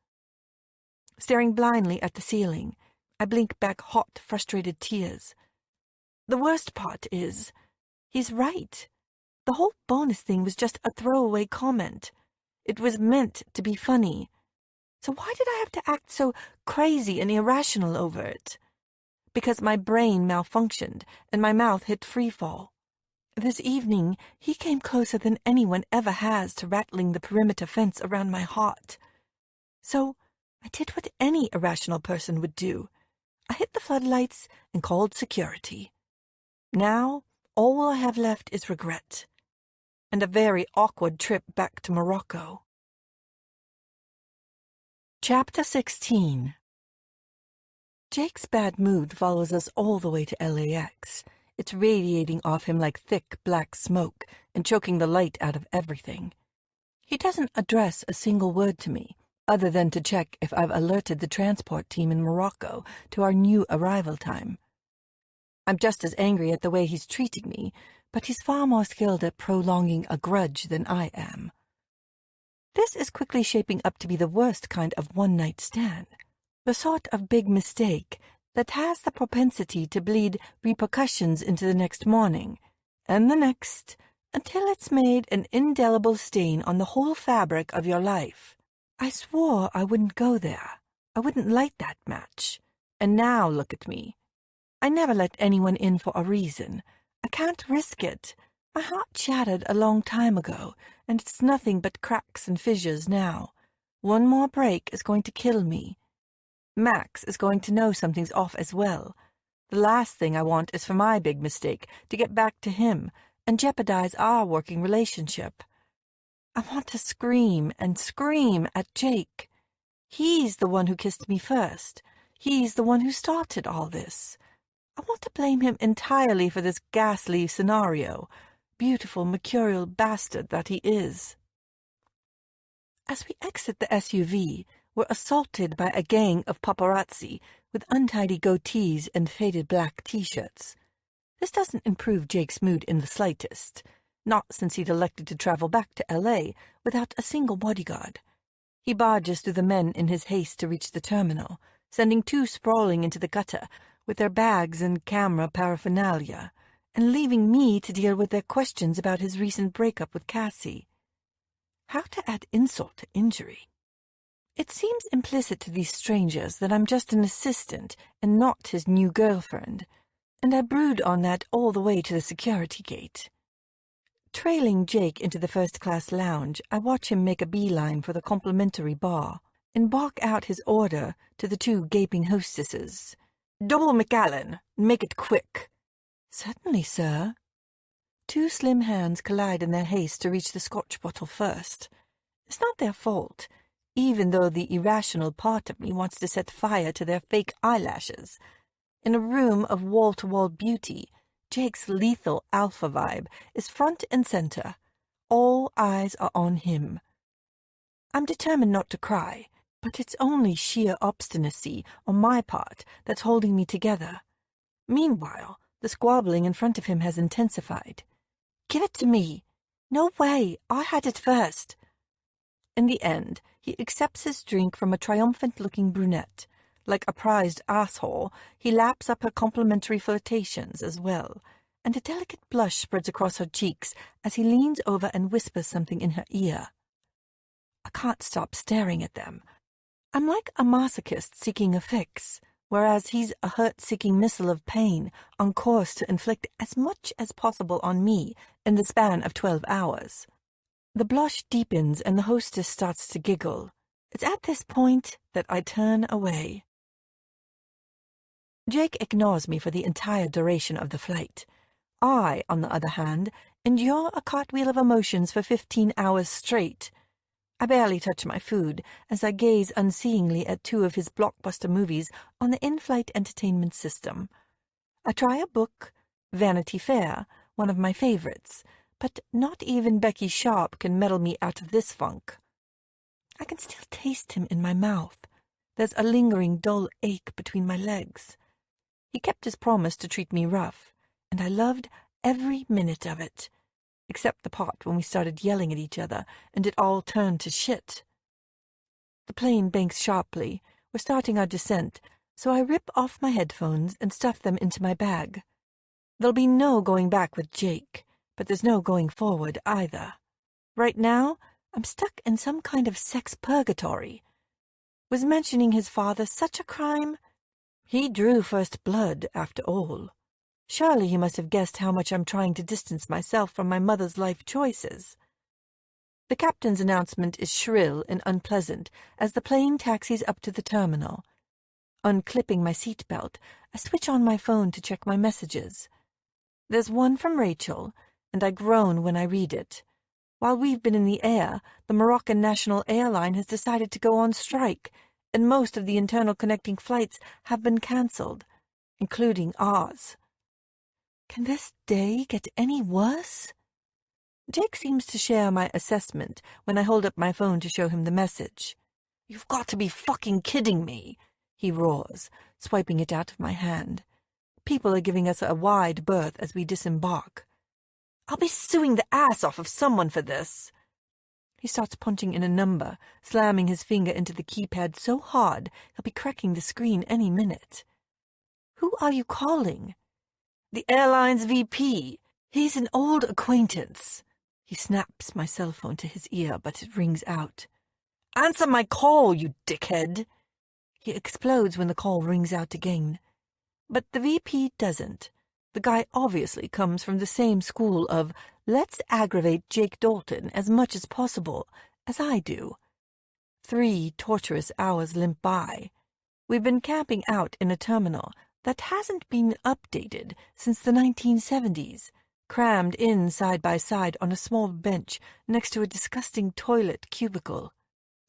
S1: Staring blindly at the ceiling, I blink back hot, frustrated tears. The worst part is, he's right. The whole bonus thing was just a throwaway comment. It was meant to be funny. So why did I have to act so crazy and irrational over it? Because my brain malfunctioned and my mouth hit freefall. This evening, he came closer than anyone ever has to rattling the perimeter fence around my heart. So I did what any irrational person would do. I hit the floodlights and called security. Now, all I have left is regret, and a very awkward trip back to Morocco. Chapter 16. Jake's bad mood follows us all the way to LAX. It's radiating off him like thick black smoke and choking the light out of everything. He doesn't address a single word to me, other than to check if I've alerted the transport team in Morocco to our new arrival time. I'm just as angry at the way he's treating me, but he's far more skilled at prolonging a grudge than I am. This is quickly shaping up to be the worst kind of one-night stand, the sort of big mistake that has the propensity to bleed repercussions into the next morning, and the next, until it's made an indelible stain on the whole fabric of your life. I swore I wouldn't go there, I wouldn't light that match. And now look at me. I never let anyone in for a reason. I can't risk it. My heart shattered a long time ago, and it's nothing but cracks and fissures now. One more break is going to kill me. Max is going to know something's off as well. The last thing I want is for my big mistake to get back to him and jeopardize our working relationship. I want to scream and scream at Jake. He's the one who kissed me first. He's the one who started all this. I want to blame him entirely for this ghastly scenario, beautiful mercurial bastard that he is. As we exit the SUV, we're assaulted by a gang of paparazzi with untidy goatees and faded black T-shirts. This doesn't improve Jake's mood in the slightest, not since he'd elected to travel back to L.A. without a single bodyguard. He barges through the men in his haste to reach the terminal, sending two sprawling into the gutter with their bags and camera paraphernalia, and leaving me to deal with their questions about his recent breakup with Cassie. How to add insult to injury? It seems implicit to these strangers that I'm just an assistant and not his new girlfriend, and I brood on that all the way to the security gate. Trailing Jake into the first-class lounge, I watch him make a beeline for the complimentary bar and bark out his order to the two gaping hostesses. "Double Macallan, make it quick." "Certainly, sir." Two slim hands collide in their haste to reach the scotch bottle first. It's not their fault, even though the irrational part of me wants to set fire to their fake eyelashes. In a room of wall-to-wall beauty, Jake's lethal alpha vibe is front and center. All eyes are on him. I'm determined not to cry, but it's only sheer obstinacy on my part that's holding me together. Meanwhile, the squabbling in front of him has intensified. "Give it to me." "No way, I had it first." In the end, he accepts his drink from a triumphant-looking brunette. Like a prized asshole, he laps up her complimentary flirtations as well, and a delicate blush spreads across her cheeks as he leans over and whispers something in her ear. I can't stop staring at them. I'm like a masochist seeking a fix, whereas he's a hurt-seeking missile of pain on course to inflict as much as possible on me in the span of 12 hours. The blush deepens and the hostess starts to giggle. It's at this point that I turn away. Jake ignores me for the entire duration of the flight. I, on the other hand, endure a cartwheel of emotions for 15 hours straight. I barely touch my food as I gaze unseeingly at two of his blockbuster movies on the in-flight entertainment system. I try a book, Vanity Fair, one of my favorites, but not even Becky Sharp can meddle me out of this funk. I can still taste him in my mouth. There's a lingering dull ache between my legs. He kept his promise to treat me rough, and I loved every minute of it, except the part when we started yelling at each other and it all turned to shit. The plane banks sharply. We're starting our descent, so I rip off my headphones and stuff them into my bag. There'll be no going back with Jake, but there's no going forward either. Right now, I'm stuck in some kind of sex purgatory. Was mentioning his father such a crime? He drew first blood, after all. Surely he must have guessed how much I'm trying to distance myself from my mother's life choices. The captain's announcement is shrill and unpleasant as the plane taxis up to the terminal. Unclipping my seatbelt, I switch on my phone to check my messages. There's one from Rachel, and I groan when I read it. While we've been in the air, the Moroccan national airline has decided to go on strike, and most of the internal connecting flights have been cancelled, including ours. Can this day get any worse? Jake seems to share my assessment when I hold up my phone to show him the message. "You've got to be fucking kidding me," he roars, swiping it out of my hand. People are giving us a wide berth as we disembark. "I'll be suing the ass off of someone for this." He starts punching in a number, slamming his finger into the keypad so hard he'll be cracking the screen any minute. "Who are you calling?" "The airline's VP. He's an old acquaintance." He snaps my cell phone to his ear, but it rings out. "Answer my call, you dickhead." He explodes when the call rings out again. But the VP doesn't. The guy obviously comes from the same school of let's aggravate Jake Dalton as much as possible as I do. 3 torturous hours limp by. We've been camping out in a terminal that hasn't been updated since the 1970s, crammed in side by side on a small bench next to a disgusting toilet cubicle.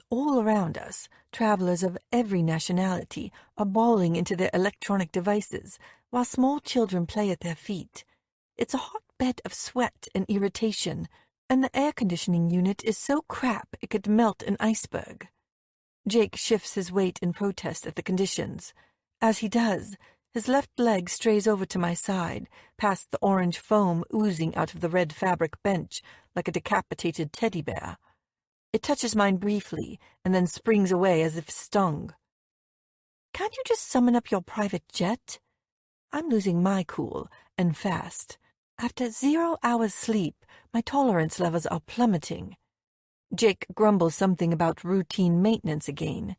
S1: All around us, travelers of every nationality are bawling into their electronic devices, while small children play at their feet. It's a hotbed of sweat and irritation, and the air conditioning unit is so crap it could melt an iceberg. Jake shifts his weight in protest at the conditions. As he does, his left leg strays over to my side, past the orange foam oozing out of the red fabric bench like a decapitated teddy bear. It touches mine briefly and then springs away as if stung. Can't you just summon up your private jet? I'm losing my cool, and fast. After 0 hours sleep, my tolerance levels are plummeting. Jake grumbles something about routine maintenance again.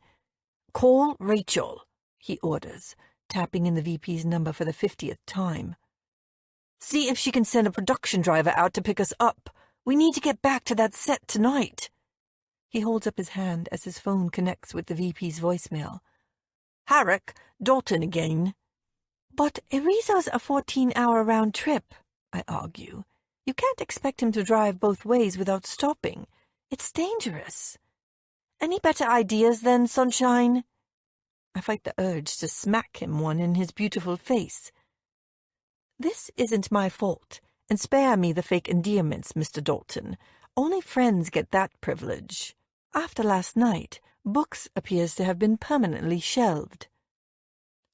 S1: Call Rachel, he orders, tapping in the VP's number for the 50th time. See if she can send a production driver out to pick us up. We need to get back to that set tonight. He holds up his hand as his phone connects with the VP's voicemail. Harrick, Dalton again. But Erizo's a 14-hour round trip, I argue. You can't expect him to drive both ways without stopping. It's dangerous. Any better ideas then, Sunshine? I fight the urge to smack him one in his beautiful face. This isn't my fault, and spare me the fake endearments, Mr. Dalton. Only friends get that privilege. After last night, books appears to have been permanently shelved.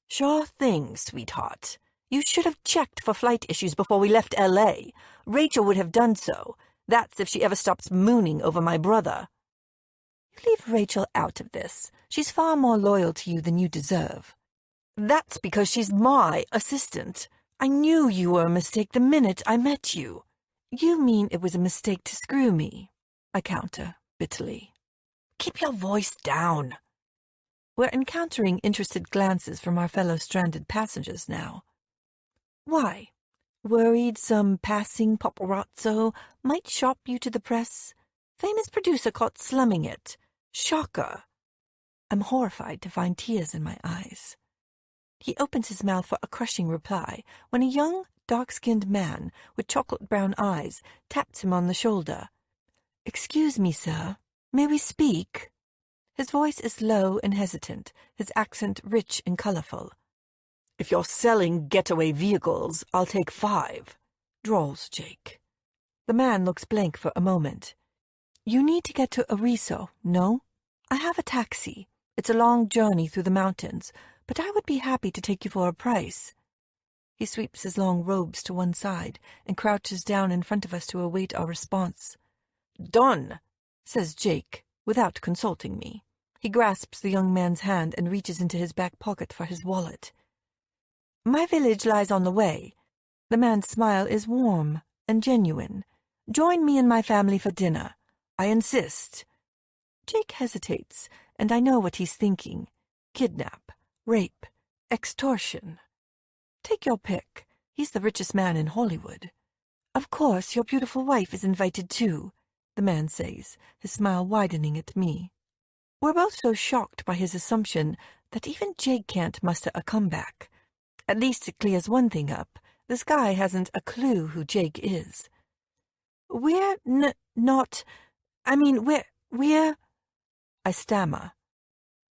S1: Sure thing, sweetheart. You should have checked for flight issues before we left L.A. Rachel would have done so. That's if she ever stops mooning over my brother. You leave Rachel out of this. She's far more loyal to you than you deserve. That's because she's my assistant. I knew you were a mistake the minute I met you. You mean it was a mistake to screw me? I counter, bitterly. Keep your voice down. We're encountering interested glances from our fellow stranded passengers now. Why? Worried some passing paparazzo might shop you to the press? Famous producer caught slumming it. Shocker. I'm horrified to find tears in my eyes. He opens his mouth for a crushing reply when a young, dark-skinned man with chocolate-brown eyes taps him on the shoulder. Excuse me, sir. May we speak? His voice is low and hesitant, his accent rich and colorful. If you're selling getaway vehicles, I'll take 5, drawls Jake. The man looks blank for a moment. You need to get to Arizo, no? I have a taxi. It's a long journey through the mountains, but I would be happy to take you for a price. He sweeps his long robes to one side and crouches down in front of us to await our response. Done, says Jake, without consulting me. He grasps the young man's hand and reaches into his back pocket for his wallet. My village lies on the way. The man's smile is warm and genuine. Join me and my family for dinner. I insist. Jake hesitates, and I know what he's thinking. Kidnap, rape, extortion. Take your pick. He's the richest man in Hollywood. Of course, your beautiful wife is invited too, the man says, his smile widening at me. We're both so shocked by his assumption that even Jake can't muster a comeback. At least it clears one thing up. This guy hasn't a clue who Jake is. We're not... I mean, we're... I stammer.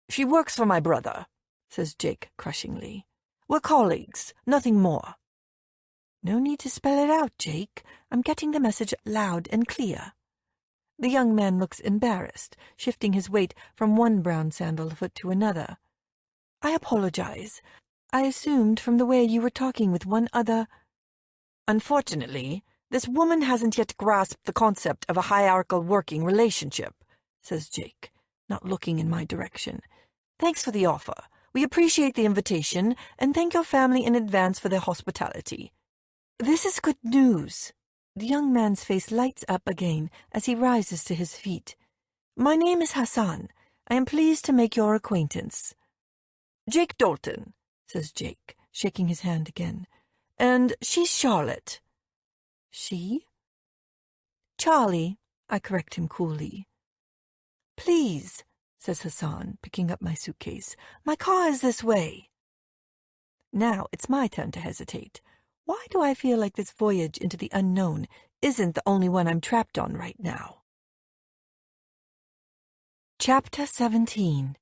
S1: She works for my brother, says Jake crushingly. We're colleagues, nothing more. No need to spell it out, Jake. I'm getting the message loud and clear. The young man looks embarrassed, shifting his weight from one brown sandal foot to another. I apologize. I assumed from the way you were talking with one other... Unfortunately, this woman hasn't yet grasped the concept of a hierarchical working relationship, says Jake, not looking in my direction. Thanks for the offer. We appreciate the invitation, and thank your family in advance for their hospitality. This is good news. The young man's face lights up again as he rises to his feet. My name is Hassan. I am pleased to make your acquaintance. Jake Dalton, says Jake, shaking his hand again. And she's Charlotte. She? Charlie, I correct him coolly. Please, says Hassan, picking up my suitcase. My car is this way. Now it's my turn to hesitate. Why do I feel like this voyage into the unknown isn't the only one I'm trapped on right now? Chapter 17.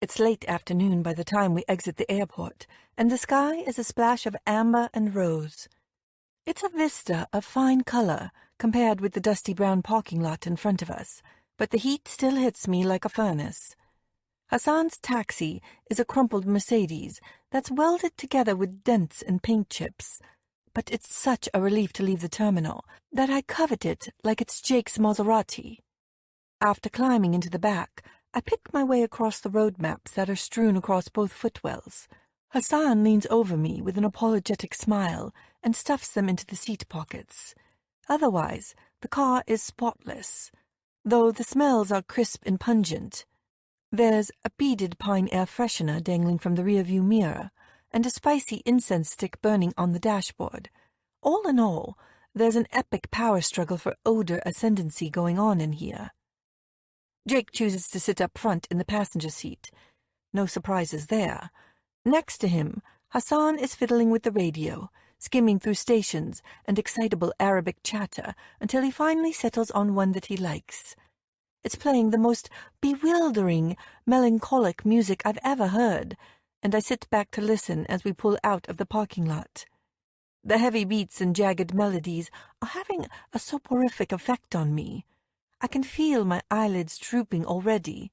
S1: It's late afternoon by the time we exit the airport, and the sky is a splash of amber and rose. It's a vista of fine color compared with the dusty brown parking lot in front of us, but the heat still hits me like a furnace. Hassan's taxi is a crumpled Mercedes that's welded together with dents and paint chips, but it's such a relief to leave the terminal that I covet it like it's Jake's Maserati. After climbing into the back, I pick my way across the road maps that are strewn across both footwells. Hassan leans over me with an apologetic smile and stuffs them into the seat pockets. Otherwise, the car is spotless, though the smells are crisp and pungent. There's a beaded pine air freshener dangling from the rearview mirror, and a spicy incense stick burning on the dashboard. All in all, there's an epic power struggle for odor ascendancy going on in here. Jake chooses to sit up front in the passenger seat. No surprises there. Next to him, Hassan is fiddling with the radio, skimming through stations and excitable Arabic chatter until he finally settles on one that he likes. It's playing the most bewildering, melancholic music I've ever heard, and I sit back to listen as we pull out of the parking lot. The heavy beats and jagged melodies are having a soporific effect on me. I can feel my eyelids drooping already.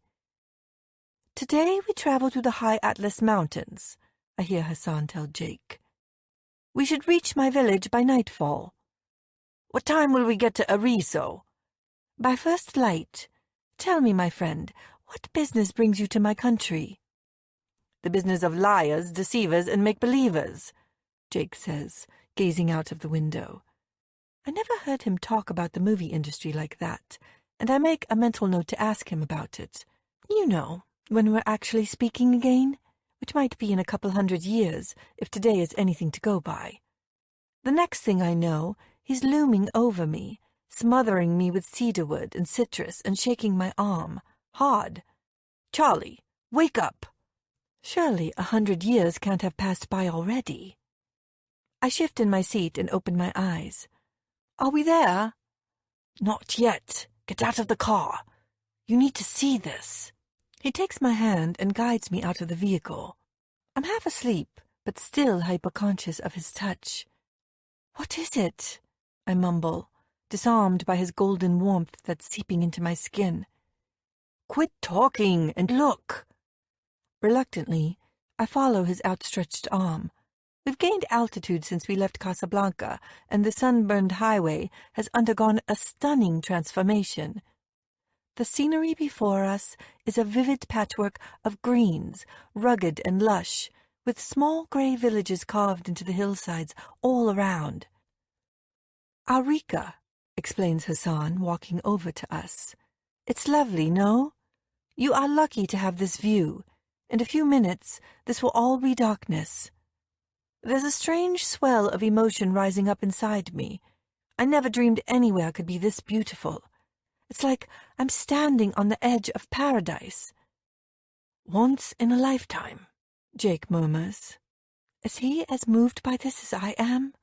S1: Today we travel to the high Atlas Mountains, I hear Hassan tell Jake. We should reach my village by nightfall. What time will we get to Ariso? By first light. Tell me, my friend, what business brings you to my country? The business of liars, deceivers, and make-believers, Jake says, gazing out of the window. I never heard him talk about the movie industry like that, and I make a mental note to ask him about it. You know, when we're actually speaking again, which might be in a couple 100 years, if today is anything to go by. The next thing I know, he's looming over me, smothering me with cedarwood and citrus and shaking my arm, hard. Charlie, wake up! Surely 100 years can't have passed by already. I shift in my seat and open my eyes. Are we there? Not yet. Get out of the car. You need to see this. He takes my hand and guides me out of the vehicle. I'm half asleep, but still hyperconscious of his touch. What is it? I mumble, disarmed by his golden warmth that's seeping into my skin. Quit talking and look. Reluctantly, I follow his outstretched arm. We've gained altitude since we left Casablanca, and the sunburned highway has undergone a stunning transformation. The scenery before us is a vivid patchwork of greens, rugged and lush, with small grey villages carved into the hillsides all around. Arica, explains Hassan, walking over to us. It's lovely, no? You are lucky to have this view. In a few minutes, this will all be darkness. There's a strange swell of emotion rising up inside me. I never dreamed anywhere could be this beautiful. It's like I'm standing on the edge of paradise. Once in a lifetime, Jake murmurs. Is he as moved by this as I am?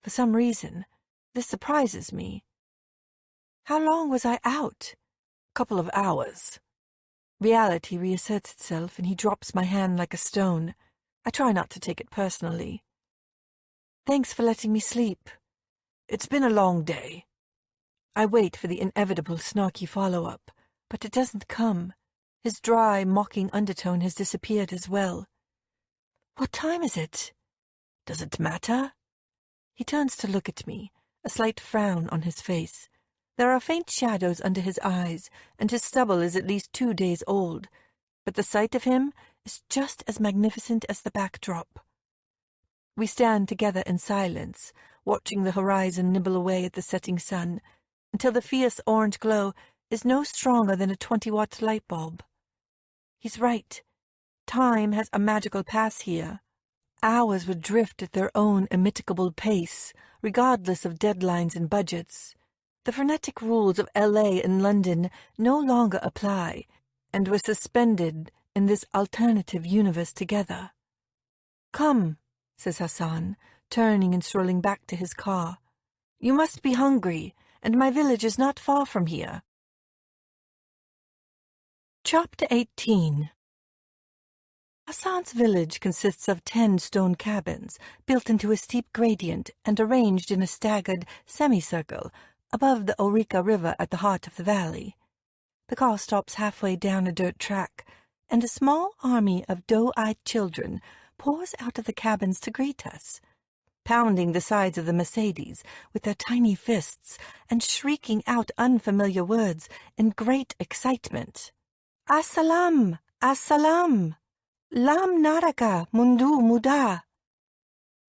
S1: For some reason, this surprises me. How long was I out? Couple of hours. Reality reasserts itself, and he drops my hand like a stone. I try not to take it personally. Thanks for letting me sleep. It's been a long day. I wait for the inevitable snarky follow-up, but it doesn't come. His dry, mocking undertone has disappeared as well. What time is it? Does it matter? He turns to look at me, a slight frown on his face. There are faint shadows under his eyes, and his stubble is at least 2 days old, but the sight of him is just as magnificent as the backdrop. We stand together in silence, watching the horizon nibble away at the setting sun, until the fierce orange glow is no stronger than a 20-watt light bulb. He's right. Time has a magical pass here. Hours would drift at their own immitigable pace, regardless of deadlines and budgets. The frenetic rules of LA and London no longer apply, and we're suspended in this alternative universe together. "Come," says Hassan, turning and strolling back to his car. "You must be hungry, and my village is not far from here." Chapter 18. Hassan's village consists of 10 stone cabins built into a steep gradient and arranged in a staggered semicircle above the Orica River at the heart of the valley. The car stops halfway down a dirt track, and a small army of doe-eyed children pours out of the cabins to greet us, pounding the sides of the Mercedes with their tiny fists and shrieking out unfamiliar words in great excitement. "As-salam! As-salam! Lam naraka mundu muda."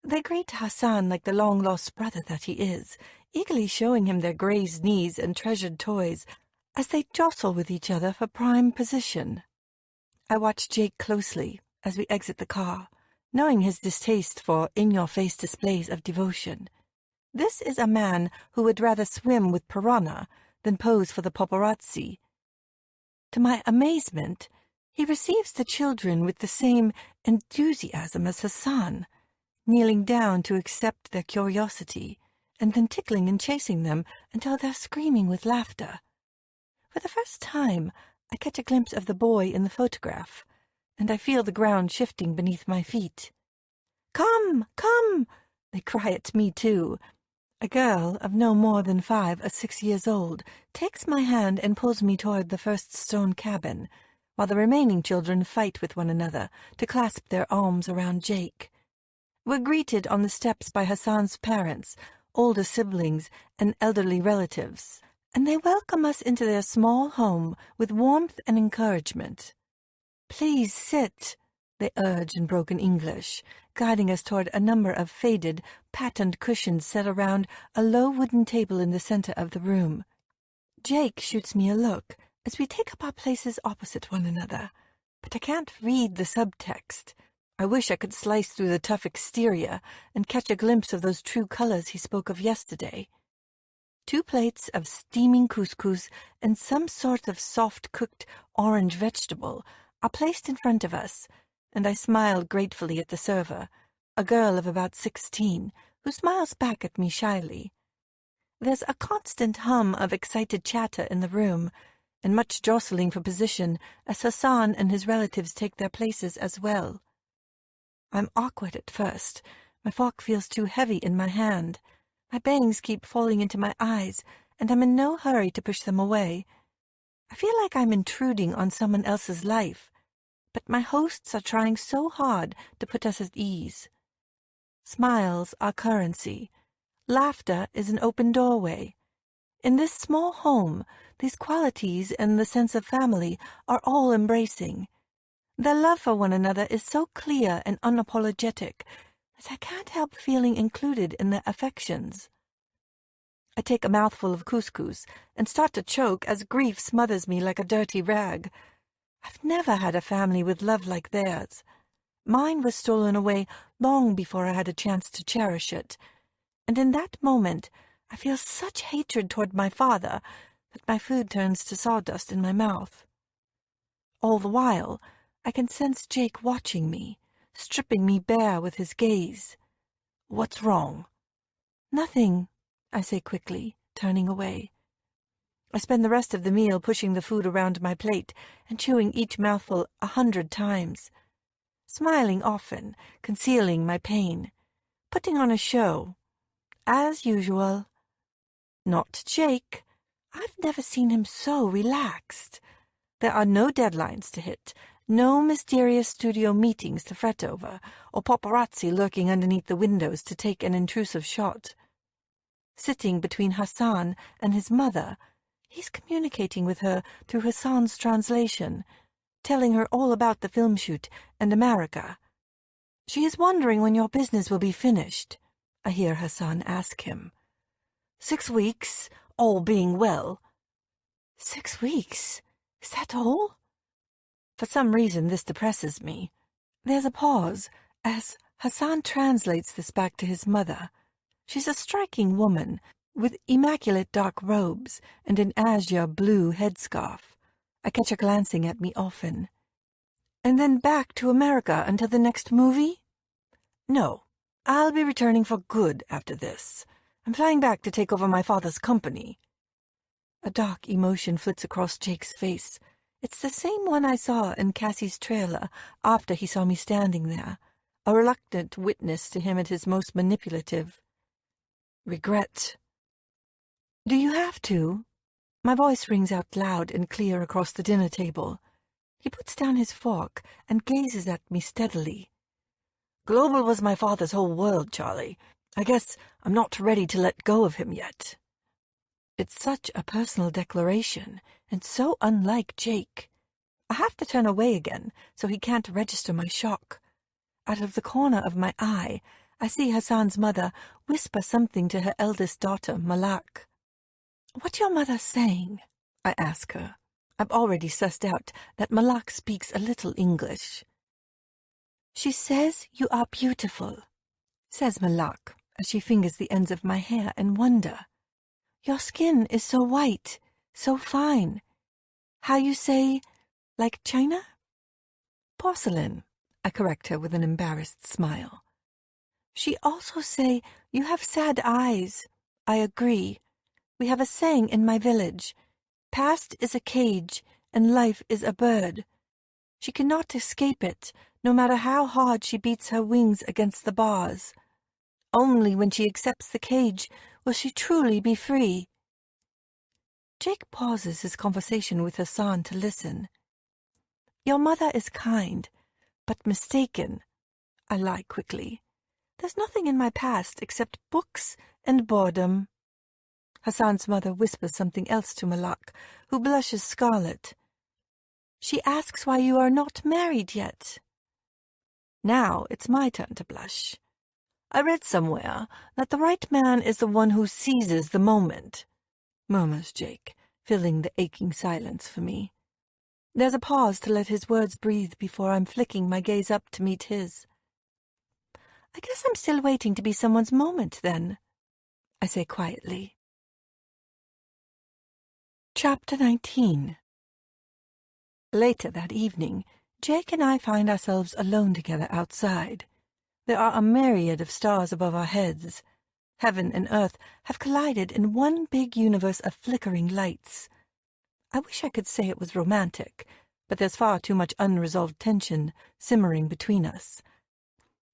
S1: They greet Hassan like the long-lost brother that he is, eagerly showing him their grazed knees and treasured toys as they jostle with each other for prime position. I watch Jake closely as we exit the car, knowing his distaste for in-your-face displays of devotion. This is a man who would rather swim with piranha than pose for the paparazzi. To my amazement, he receives the children with the same enthusiasm as Hassan, kneeling down to accept their curiosity, and then tickling and chasing them until they're screaming with laughter. For the first time, I catch a glimpse of the boy in the photograph, and I feel the ground shifting beneath my feet. "Come, come!" they cry at me too. A girl of no more than 5 or 6 years old takes my hand and pulls me toward the first stone cabin, while the remaining children fight with one another to clasp their arms around Jake. We're greeted on the steps by Hassan's parents, older siblings, and elderly relatives, and they welcome us into their small home with warmth and encouragement. "Please sit," they urge in broken English, guiding us toward a number of faded, patterned cushions set around a low wooden table in the center of the room. Jake shoots me a look as we take up our places opposite one another, but I can't read the subtext. I wish I could slice through the tough exterior and catch a glimpse of those true colors he spoke of yesterday. 2 plates of steaming couscous and some sort of soft-cooked orange vegetable are placed in front of us, and I smile gratefully at the server, a girl of about 16, who smiles back at me shyly. There's a constant hum of excited chatter in the room, and much jostling for position as Hassan and his relatives take their places as well. I'm awkward at first. My fork feels too heavy in my hand. My bangs keep falling into my eyes, and I'm in no hurry to push them away. I feel like I'm intruding on someone else's life, but my hosts are trying so hard to put us at ease. Smiles are currency. Laughter is an open doorway. In this small home, these qualities and the sense of family are all embracing. Their love for one another is so clear and unapologetic that I can't help feeling included in their affections. I take a mouthful of couscous and start to choke as grief smothers me like a dirty rag. I've never had a family with love like theirs. Mine was stolen away long before I had a chance to cherish it, and in that moment I feel such hatred toward my father that my food turns to sawdust in my mouth. All the while, I can sense Jake watching me, stripping me bare with his gaze. "What's wrong?" "Nothing," I say quickly, turning away. I spend the rest of the meal pushing the food around my plate and chewing each mouthful 100 times, smiling often, concealing my pain, putting on a show, as usual. Not Jake. I've never seen him so relaxed. There are no deadlines to hit, no mysterious studio meetings to fret over, or paparazzi lurking underneath the windows to take an intrusive shot. Sitting between Hassan and his mother, he's communicating with her through Hassan's translation, telling her all about the film shoot and America. "She is wondering when your business will be finished," I hear Hassan ask him. 6 weeks, all being well." 6 weeks? Is that all? For some reason, this depresses me. There's a pause as Hassan translates this back to his mother. She's a striking woman, with immaculate dark robes and an azure blue headscarf. I catch her glancing at me often. And then back to America until the next movie? No, I'll be returning for good after this. I'm flying back to take over my father's company. A dark emotion flits across Jake's face. It's the same one I saw in Cassie's trailer after he saw me standing there, a reluctant witness to him at his most manipulative. Regret. Do you have to? My voice rings out loud and clear across the dinner table. He puts down his fork and gazes at me steadily. Global was my father's whole world, Charlie. I guess I'm not ready to let go of him yet. It's such a personal declaration, and so unlike Jake. I have to turn away again, so he can't register my shock. Out of the corner of my eye, I see Hassan's mother whisper something to her eldest daughter, Malak. What's your mother saying? I ask her. I've already sussed out that Malak speaks a little English. She says you are beautiful, says Malak, as she fingers the ends of my hair in wonder. Your skin is so white, so fine. How you say, like china? Porcelain, I correct her with an embarrassed smile. She also say you have sad eyes. I agree. We have a saying in my village. Past is a cage, and life is a bird. She cannot escape it, no matter how hard she beats her wings against the bars. Only when she accepts the cage will she truly be free. Jake pauses his conversation with Hassan to listen. Your mother is kind, but mistaken, I lie quickly. There's nothing in my past except books and boredom. Hassan's mother whispers something else to Malak, who blushes scarlet. She asks why you are not married yet. Now it's my turn to blush. I read somewhere that the right man is the one who seizes the moment, murmurs Jake, filling the aching silence for me. There's a pause to let his words breathe before I'm flicking my gaze up to meet his. I guess I'm still waiting to be someone's moment, then, I say quietly. Chapter 19. Later that evening, Jake and I find ourselves alone together outside. There are a myriad of stars above our heads. Heaven and earth have collided in one big universe of flickering lights. I wish I could say it was romantic, but there's far too much unresolved tension simmering between us.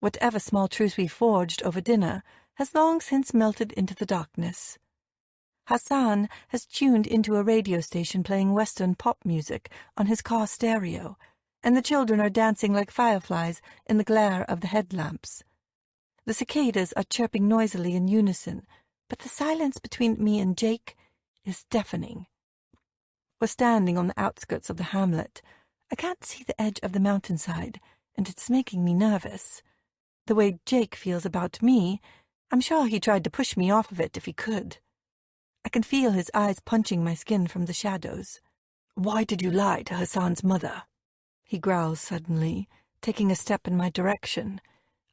S1: Whatever small truce we forged over dinner has long since melted into the darkness. Hassan has tuned into a radio station playing Western pop music on his car stereo, and the children are dancing like fireflies in the glare of the headlamps. The cicadas are chirping noisily in unison, but the silence between me and Jake is deafening. We're standing on the outskirts of the hamlet. I can't see the edge of the mountainside, and it's making me nervous. The way Jake feels about me, I'm sure he tried to push me off of it if he could. I can feel his eyes punching my skin from the shadows. Why did you lie to Hassan's mother? He growls suddenly, taking a step in my direction.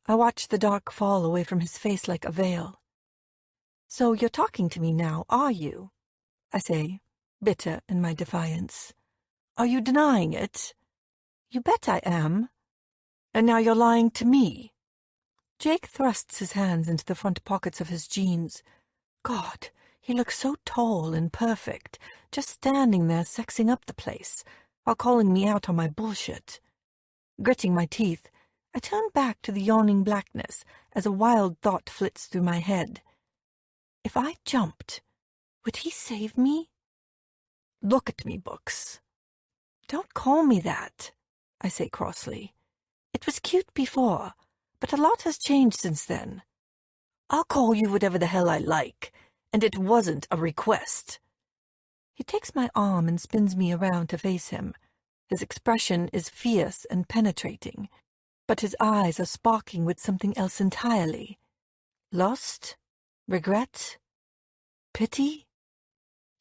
S1: I watch the dark fall away from his face like a veil. So you're talking to me now, are you? I say, bitter in my defiance. Are you denying it? You bet I am. And now you're lying to me. Jake thrusts his hands into the front pockets of his jeans. God, he looks so tall and perfect, just standing there sexing up the place, while calling me out on my bullshit. Gritting my teeth, I turn back to the yawning blackness as a wild thought flits through my head. If I jumped, would he save me? Look at me, Books. Don't call me that, I say crossly. It was cute before, but a lot has changed since then. I'll call you whatever the hell I like, and it wasn't a request. He takes my arm and spins me around to face him. His expression is fierce and penetrating, but his eyes are sparking with something else entirely. Lost? Regret? Pity?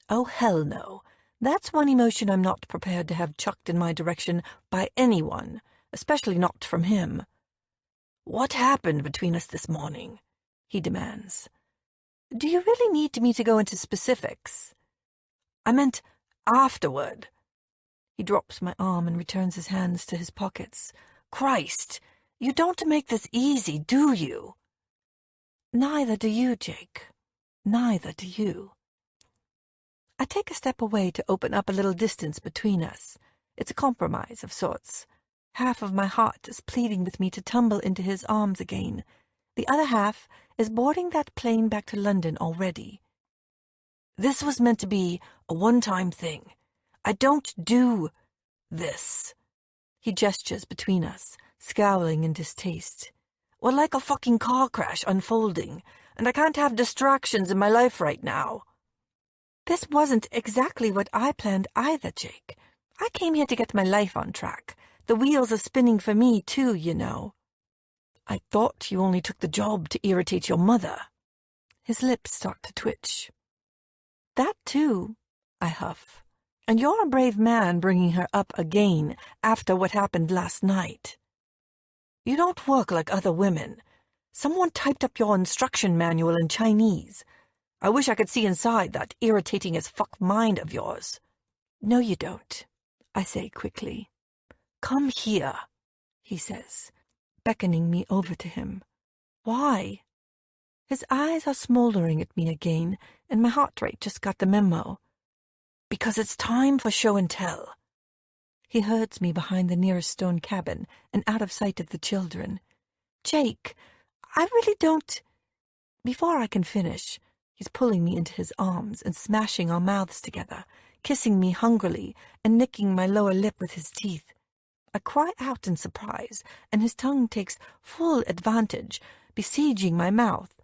S1: Oh, hell no. That's one emotion I'm not prepared to have chucked in my direction by anyone, especially not from him. "What happened between us this morning?" he demands. "Do you really need me to go into specifics?" "I meant afterward." He drops my arm and returns his hands to his pockets. "Christ, you don't make this easy, do you?" "Neither do you, Jake. Neither do you." I take a step away to open up a little distance between us. It's a compromise of sorts. Half of my heart is pleading with me to tumble into his arms again. The other half is boarding that plane back to London already. "This was meant to be a one-time thing. I don't do this." He gestures between us, scowling in distaste. "We're like a fucking car crash unfolding, and I can't have distractions in my life right now." "This wasn't exactly what I planned either, Jake. I came here to get my life on track. The wheels are spinning for me, too, you know." "I thought you only took the job to irritate your mother." His lips start to twitch. "That, too," I huff. "And you're a brave man bringing her up again after what happened last night." "You don't work like other women. Someone typed up your instruction manual in Chinese. I wish I could see inside that irritating as fuck mind of yours." "No, you don't," I say quickly. "Come here," he says, beckoning me over to him. "Why?" His eyes are smoldering at me again, and my heart rate just got the memo. "Because it's time for show and tell." He herds me behind the nearest stone cabin and out of sight of the children. "Jake, I really don't—" Before I can finish, he's pulling me into his arms and smashing our mouths together, kissing me hungrily and nicking my lower lip with his teeth. I cry out in surprise, and his tongue takes full advantage, besieging my mouth,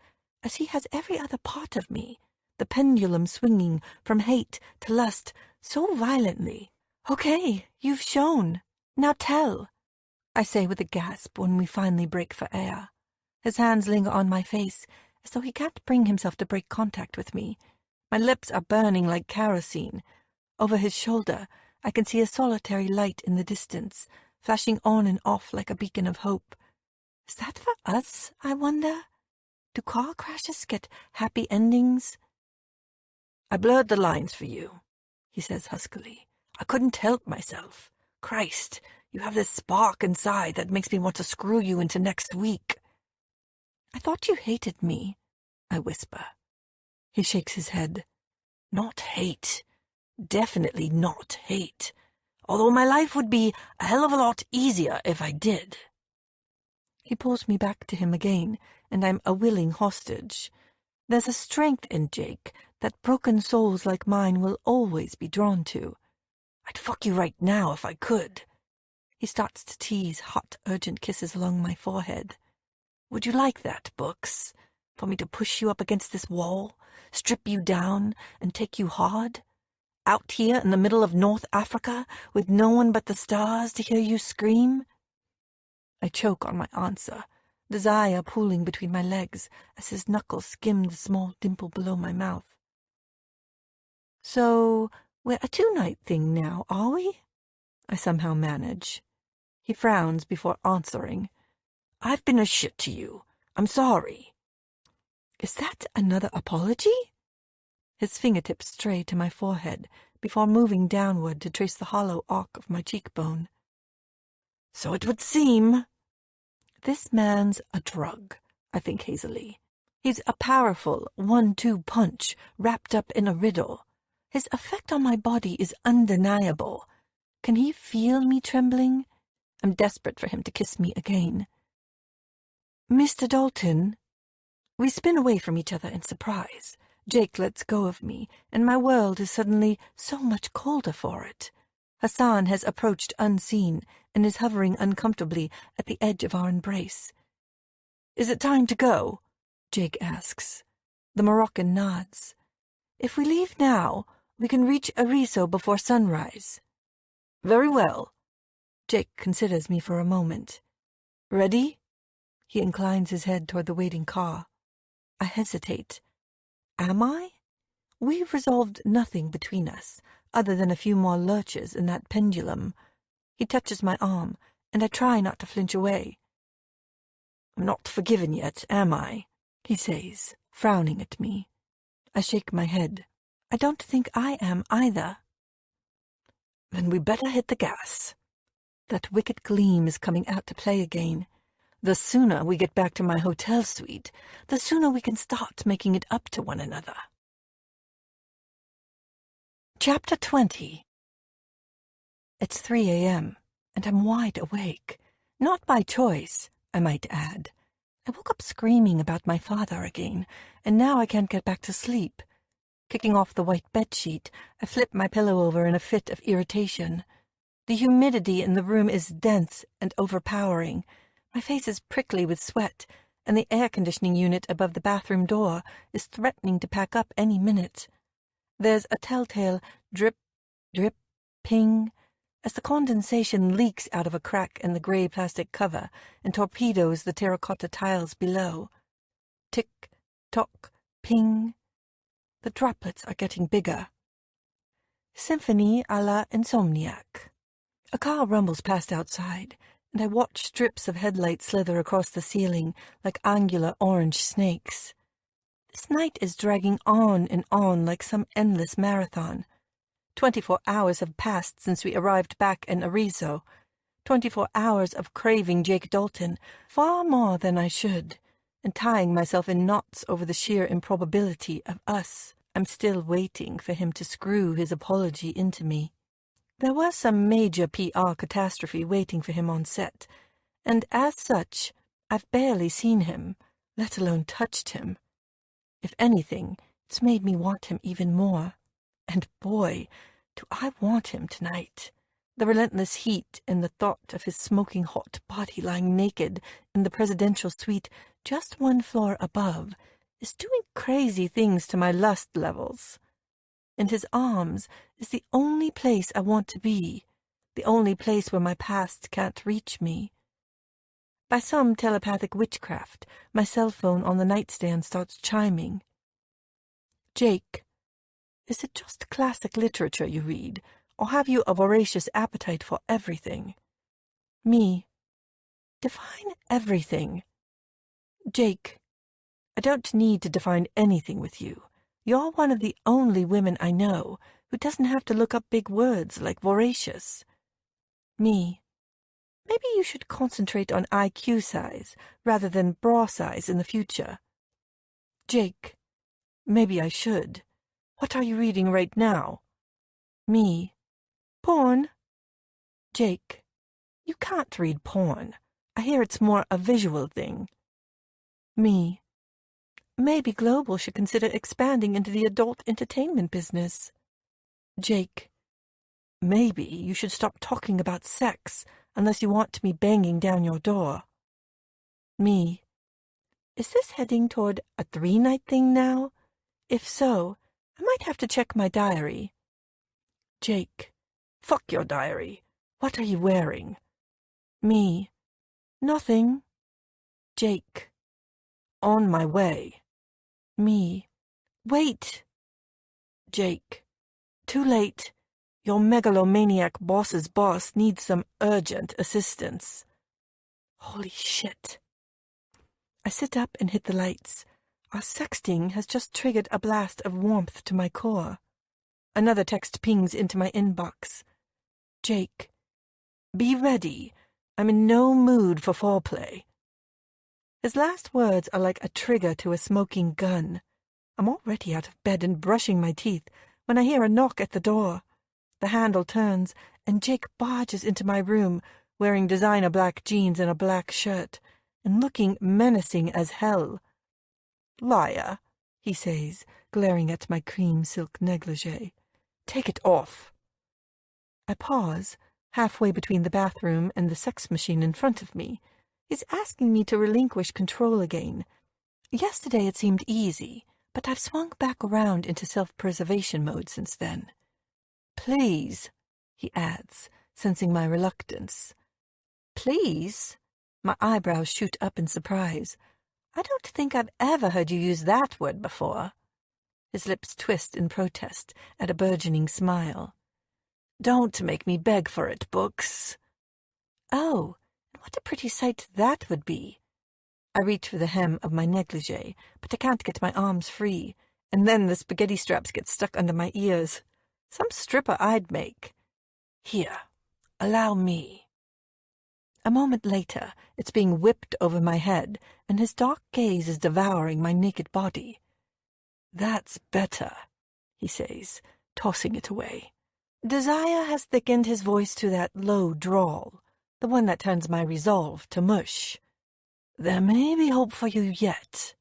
S1: as he has every other part of me, the pendulum swinging from hate to lust so violently. "Okay, you've shown. Now tell," I say with a gasp when we finally break for air. His hands linger on my face, as though he can't bring himself to break contact with me. My lips are burning like kerosene. Over his shoulder, I can see a solitary light in the distance, flashing on and off like a beacon of hope. Is that for us, I wonder? Do car crashes get happy endings? "I blurred the lines for you," he says huskily. "I couldn't help myself. Christ, you have this spark inside that makes me want to screw you into next week." "I thought you hated me," I whisper. He shakes his head. "Not hate. Definitely not hate. Although my life would be a hell of a lot easier if I did." He pulls me back to him again, and I'm a willing hostage. There's a strength in Jake that broken souls like mine will always be drawn to. "I'd fuck you right now if I could." He starts to tease hot, urgent kisses along my forehead. "Would you like that, Books? For me to push you up against this wall, strip you down, and take you hard? Out here in the middle of North Africa, with no one but the stars to hear you scream?" I choke on my answer, desire pooling between my legs as his knuckles skim the small dimple below my mouth. "So, we're a two-night thing now, are we?" I somehow manage. He frowns before answering. "I've been a shit to you. I'm sorry." Is that another apology? His fingertips stray to my forehead before moving downward to trace the hollow arc of my cheekbone. "So it would seem." This man's a drug, I think hazily. He's a powerful 1-2 punch wrapped up in a riddle. His effect on my body is undeniable. Can he feel me trembling? I'm desperate for him to kiss me again. "Mr. Dalton." We spin away from each other in surprise. Jake lets go of me, and my world is suddenly so much colder for it. Hassan has approached unseen and is hovering uncomfortably at the edge of our embrace. "Is it time to go?" Jake asks. The Moroccan nods. "If we leave now, we can reach Ariso before sunrise." "Very well." Jake considers me for a moment. "Ready?" He inclines his head toward the waiting car. I hesitate. Am I? We've resolved nothing between us, other than a few more lurches in that pendulum. He touches my arm, and I try not to flinch away. "I'm not forgiven yet, am I?" he says, frowning at me. I shake my head. I don't think I am either. "Then we better hit the gas." That wicked gleam is coming out to play again. The sooner we get back to my hotel suite, the sooner we can start making it up to one another. Chapter 20. It's 3 a.m., and I'm wide awake. Not by choice, I might add. I woke up screaming about my father again, and now I can't get back to sleep. Kicking off the white bedsheet, I flip my pillow over in a fit of irritation. The humidity in the room is dense and overpowering. My face is prickly with sweat, and the air conditioning unit above the bathroom door is threatening to pack up any minute. There's a telltale drip, drip, ping, as the condensation leaks out of a crack in the gray plastic cover and torpedoes the terracotta tiles below. Tick, tock, ping. The droplets are getting bigger. Symphony à la insomniac. A car rumbles past outside, and I watch strips of headlight slither across the ceiling like angular orange snakes. This night is dragging on and on like some endless marathon. 24 hours have passed since we arrived back in Arezzo. 24 hours of craving Jake Dalton, far more than I should, and tying myself in knots over the sheer improbability of us. I'm still waiting for him to screw his apology into me. There was some major PR catastrophe waiting for him on set, and as such, I've barely seen him, let alone touched him. If anything, it's made me want him even more. And boy, do I want him tonight. The relentless heat and the thought of his smoking hot body lying naked in the presidential suite just one floor above is doing crazy things to my lust levels. And his arms is the only place I want to be, the only place where my past can't reach me. By some telepathic witchcraft, my cell phone on the nightstand starts chiming. "Jake, is it just classic literature you read, or have you a voracious appetite for everything?" Me. Define everything. "Jake, I don't need to define anything with you. You're one of the only women I know who doesn't have to look up big words like voracious." Me. Maybe you should concentrate on IQ size rather than bra size in the future. Jake. Maybe I should. What are you reading right now? Me. Porn. Jake. You can't read porn. I hear it's more a visual thing. Me. Maybe Global should consider expanding into the adult entertainment business. Jake. Maybe you should stop talking about sex unless you want me banging down your door. Me. Is this heading toward a 3-night thing now? If so, I might have to check my diary. Jake. Fuck your diary. What are you wearing? Me. Nothing. Jake. On my way. Me. Wait. Jake. Too late. Your megalomaniac boss's boss needs some urgent assistance. Holy shit. I sit up and hit the lights. Our sexting has just triggered a blast of warmth to my core. Another text pings into my inbox. Jake. Be ready. I'm in no mood for foreplay. His last words are like a trigger to a smoking gun. I'm already out of bed and brushing my teeth when I hear a knock at the door. The handle turns, and Jake barges into my room, wearing designer black jeans and a black shirt, and looking menacing as hell. Liar, he says, glaring at my cream silk negligee. Take it off. I pause, halfway between the bathroom and the sex machine in front of me. He's asking me to relinquish control again. Yesterday it seemed easy, but I've swung back around into self-preservation mode since then. Please, he adds, sensing my reluctance. Please? My eyebrows shoot up in surprise. I don't think I've ever heard you use that word before. His lips twist in protest at a burgeoning smile. Don't make me beg for it, Books. Oh, and what a pretty sight that would be. I reach for the hem of my negligee, but I can't get my arms free, and then the spaghetti straps get stuck under my ears. Some stripper I'd make. Here, allow me. A moment later, it's being whipped over my head, and his dark gaze is devouring my naked body. That's better, he says, tossing it away. Desire has thickened his voice to that low drawl, the one that turns my resolve to mush. There may be hope for you yet.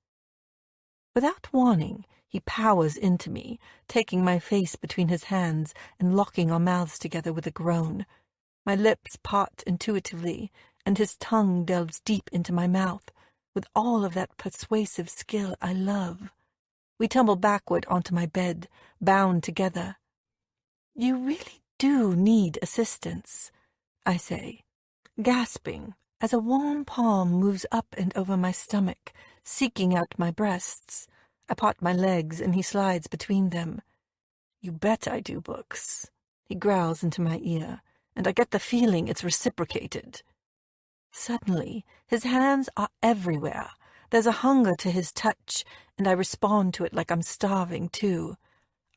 S1: Without warning, he powers into me, taking my face between his hands and locking our mouths together with a groan. My lips part intuitively, and his tongue delves deep into my mouth, with all of that persuasive skill I love. We tumble backward onto my bed, bound together. You really do need assistance, I say, gasping as a warm palm moves up and over my stomach, seeking out my breasts. I part my legs, and he slides between them. You bet I do, Books. He growls into my ear, and I get the feeling it's reciprocated. Suddenly, his hands are everywhere. There's a hunger to his touch, and I respond to it like I'm starving, too.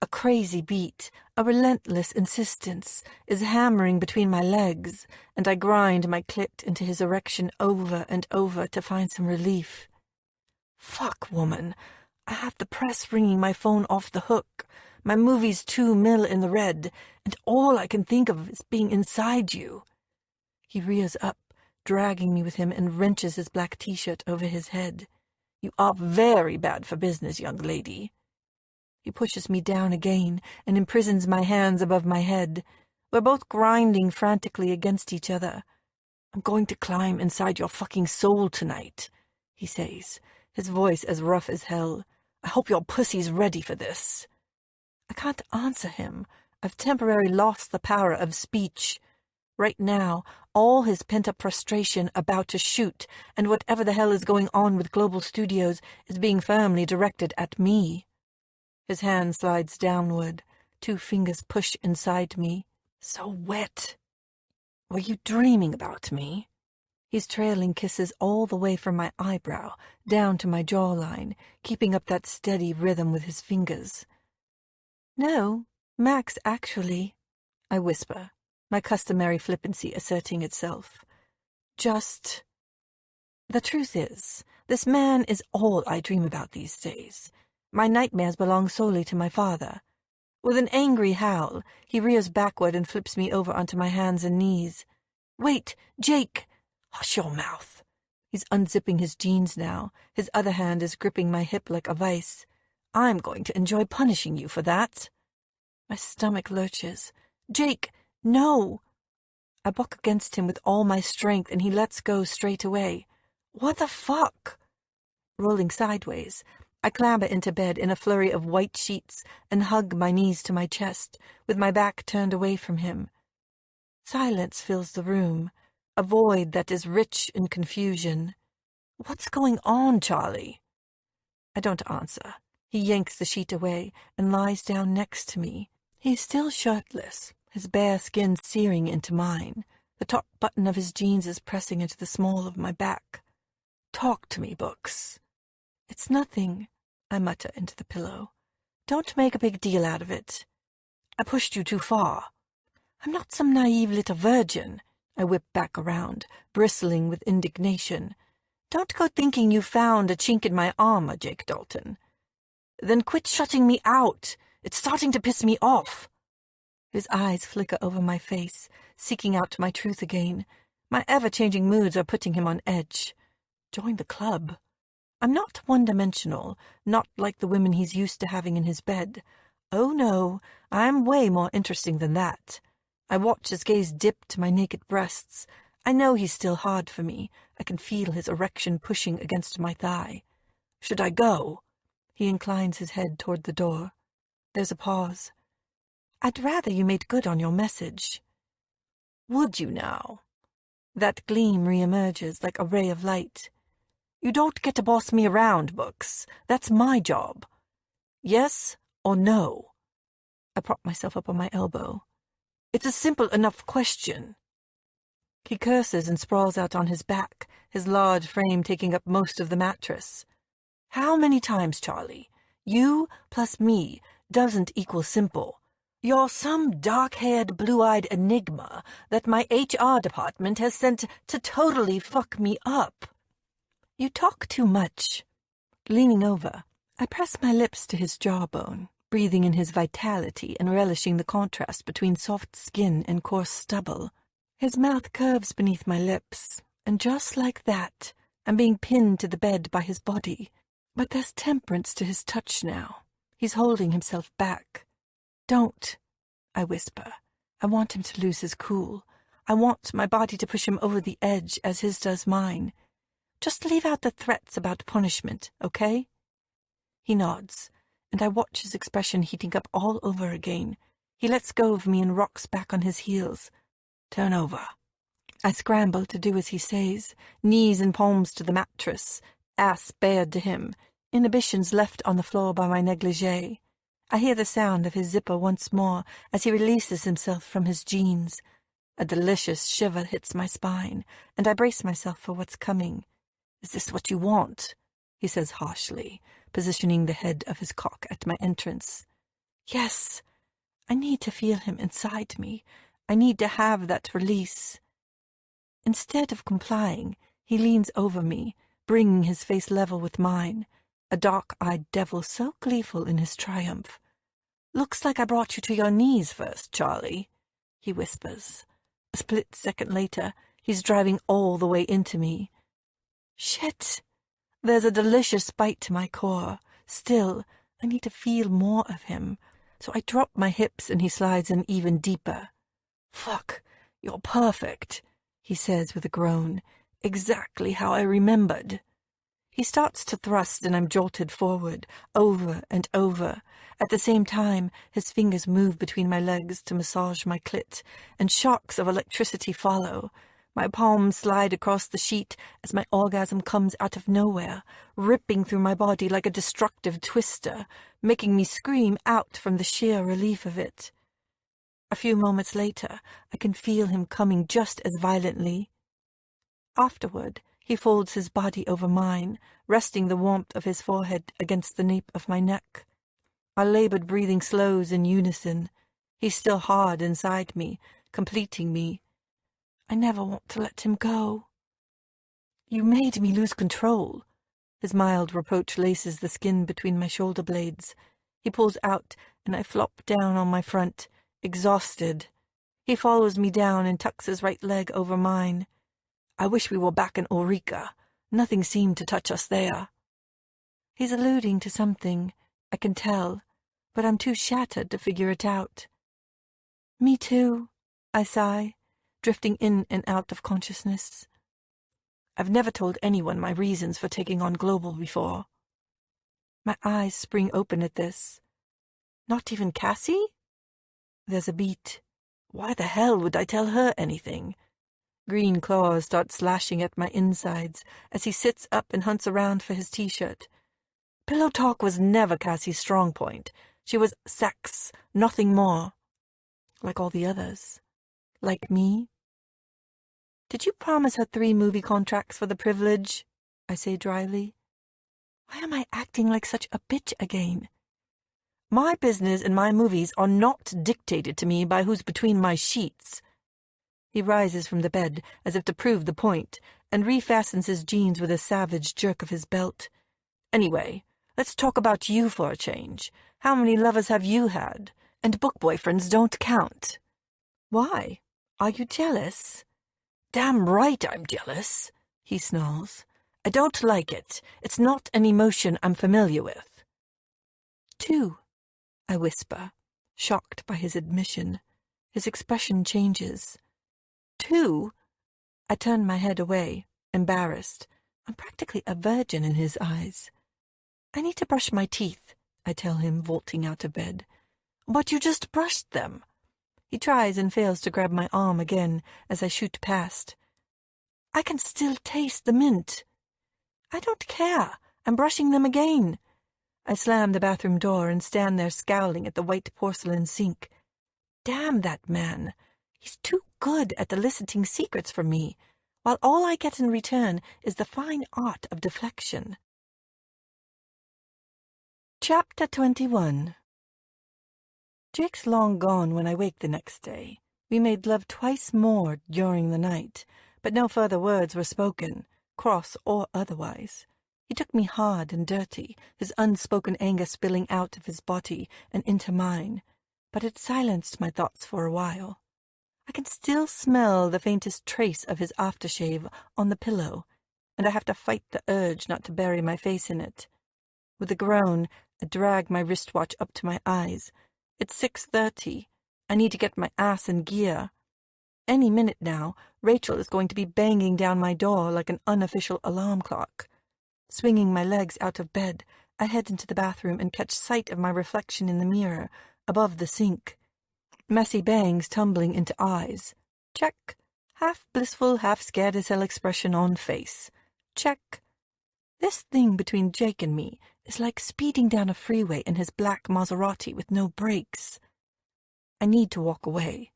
S1: A crazy beat, a relentless insistence, is hammering between my legs, and I grind my clit into his erection over and over to find some relief. Fuck, woman. I have the press ringing my phone off the hook. My movie's 2 mil in the red, and all I can think of is being inside you. He rears up, dragging me with him, and wrenches his black t-shirt over his head. You are very bad for business, young lady. He pushes me down again and imprisons my hands above my head. We're both grinding frantically against each other. I'm going to climb inside your fucking soul tonight, he says, his voice as rough as hell. I hope your pussy's ready for this. I can't answer him. I've temporarily lost the power of speech. Right now, all his pent-up frustration about to shoot, and whatever the hell is going on with Global Studios, is being firmly directed at me. His hand slides downward. 2 fingers push inside me. So wet. Were you dreaming about me? He's trailing kisses all the way from my eyebrow down to my jawline, keeping up that steady rhythm with his fingers. No, Max, actually, I whisper, my customary flippancy asserting itself. Just... The truth is, this man is all I dream about these days. My nightmares belong solely to my father. With an angry howl, he rears backward and flips me over onto my hands and knees. Wait, Jake! Hush your mouth. He's unzipping his jeans now. His other hand is gripping my hip like a vice. I'm going to enjoy punishing you for that. My stomach lurches. Jake, no! I buck against him with all my strength, and he lets go straight away. What the fuck? Rolling sideways, I clamber into bed in a flurry of white sheets and hug my knees to my chest, with my back turned away from him. Silence fills the room, a void that is rich in confusion. What's going on, Charlie? I don't answer. He yanks the sheet away and lies down next to me. He's still shirtless, his bare skin searing into mine. The top button of his jeans is pressing into the small of my back. Talk to me, Books. It's nothing, I mutter into the pillow. Don't make a big deal out of it. I pushed you too far. I'm not some naive little virgin. I whip back around, bristling with indignation. Don't go thinking you found a chink in my armor, Jake Dalton. Then quit shutting me out. It's starting to piss me off. His eyes flicker over my face, seeking out my truth again. My ever-changing moods are putting him on edge. Join the club. I'm not one-dimensional, not like the women he's used to having in his bed. Oh no, I'm way more interesting than that. I watch his gaze dip to my naked breasts. I know he's still hard for me. I can feel his erection pushing against my thigh. Should I go? He inclines his head toward the door. There's a pause. I'd rather you made good on your message. Would you now? That gleam reemerges like a ray of light. You don't get to boss me around, Books. That's my job. Yes or no? I prop myself up on my elbow. It's a simple enough question." He curses and sprawls out on his back, his large frame taking up most of the mattress. "How many times, Charlie? You plus me doesn't equal simple. You're some dark-haired, blue-eyed enigma that my HR department has sent to totally fuck me up." "You talk too much." Leaning over, I press my lips to his jawbone, breathing in his vitality and relishing the contrast between soft skin and coarse stubble. His mouth curves beneath my lips, and just like that, I'm being pinned to the bed by his body. But there's temperance to his touch now. He's holding himself back. "Don't," I whisper. I want him to lose his cool. I want my body to push him over the edge as his does mine. Just leave out the threats about punishment, okay? He nods, and I watch his expression heating up all over again. He lets go of me and rocks back on his heels. "Turn over." I scramble to do as he says, knees and palms to the mattress, ass bared to him, inhibitions left on the floor by my negligee. I hear the sound of his zipper once more as he releases himself from his jeans. A delicious shiver hits my spine, and I brace myself for what's coming. "Is this what you want?" he says harshly, positioning the head of his cock at my entrance. "Yes. I need to feel him inside me. I need to have that release." Instead of complying, he leans over me, bringing his face level with mine, a dark-eyed devil so gleeful in his triumph. "Looks like I brought you to your knees first, Charlie," he whispers. A split second later, he's driving all the way into me. Shit! There's a delicious bite to my core. Still, I need to feel more of him, so I drop my hips and he slides in even deeper. "Fuck, you're perfect," he says with a groan. "Exactly how I remembered." He starts to thrust and I'm jolted forward, over and over. At the same time, his fingers move between my legs to massage my clit, and shocks of electricity follow. My palms slide across the sheet as my orgasm comes out of nowhere, ripping through my body like a destructive twister, making me scream out from the sheer relief of it. A few moments later, I can feel him coming just as violently. Afterward, he folds his body over mine, resting the warmth of his forehead against the nape of my neck. Our labored breathing slows in unison. He's still hard inside me, completing me. I never want to let him go. "You made me lose control." His mild reproach laces the skin between my shoulder blades. He pulls out, and I flop down on my front, exhausted. He follows me down and tucks his right leg over mine. "I wish we were back in Ulrika. Nothing seemed to touch us there." He's alluding to something, I can tell, but I'm too shattered to figure it out. "Me too," I sigh, drifting in and out of consciousness. I've never told anyone my reasons for taking on Global before. My eyes spring open at this. "Not even Cassie?" There's a beat. Why the hell would I tell her anything? Green claws start slashing at my insides as he sits up and hunts around for his t-shirt. Pillow talk was never Cassie's strong point. She was sex, nothing more. Like all the others. Like me. "Did you promise her 3 movie contracts for the privilege?" I say dryly. Why am I acting like such a bitch again? My business and my movies are not dictated to me by who's between my sheets. He rises from the bed as if to prove the point, and refastens his jeans with a savage jerk of his belt. "Anyway, let's talk about you for a change. How many lovers have you had? And book boyfriends don't count." "Why? Are you jealous?" "Damn right I'm jealous," he snarls. "I don't like it. It's not an emotion I'm familiar with." "Two," I whisper, shocked by his admission. His expression changes. "Two?" I turn my head away, embarrassed. I'm practically a virgin in his eyes. "I need to brush my teeth," I tell him, vaulting out of bed. "But you just brushed them." He tries and fails to grab my arm again as I shoot past. "I can still taste the mint." "I don't care. I'm brushing them again." I slam the bathroom door and stand there scowling at the white porcelain sink. damn that man. He's too good at eliciting secrets from me, while all I get in return is the fine art of deflection. Chapter 21. Jake's long gone when I wake the next day. We made love twice more during the night, but no further words were spoken, cross or otherwise. He took me hard and dirty, his unspoken anger spilling out of his body and into mine, but it silenced my thoughts for a while. I can still smell the faintest trace of his aftershave on the pillow, and I have to fight the urge not to bury my face in it. With a groan, I drag my wristwatch up to my eyes. It's 6:30. I need to get my ass in gear. Any minute now, Rachel is going to be banging down my door like an unofficial alarm clock. Swinging my legs out of bed, I head into the bathroom and catch sight of my reflection in the mirror above the sink. Messy bangs tumbling into eyes. Check. Half blissful, half scared-as-hell expression on face. Check. This thing between Jake and me is like speeding down a freeway in his black Maserati with no brakes. I need to walk away.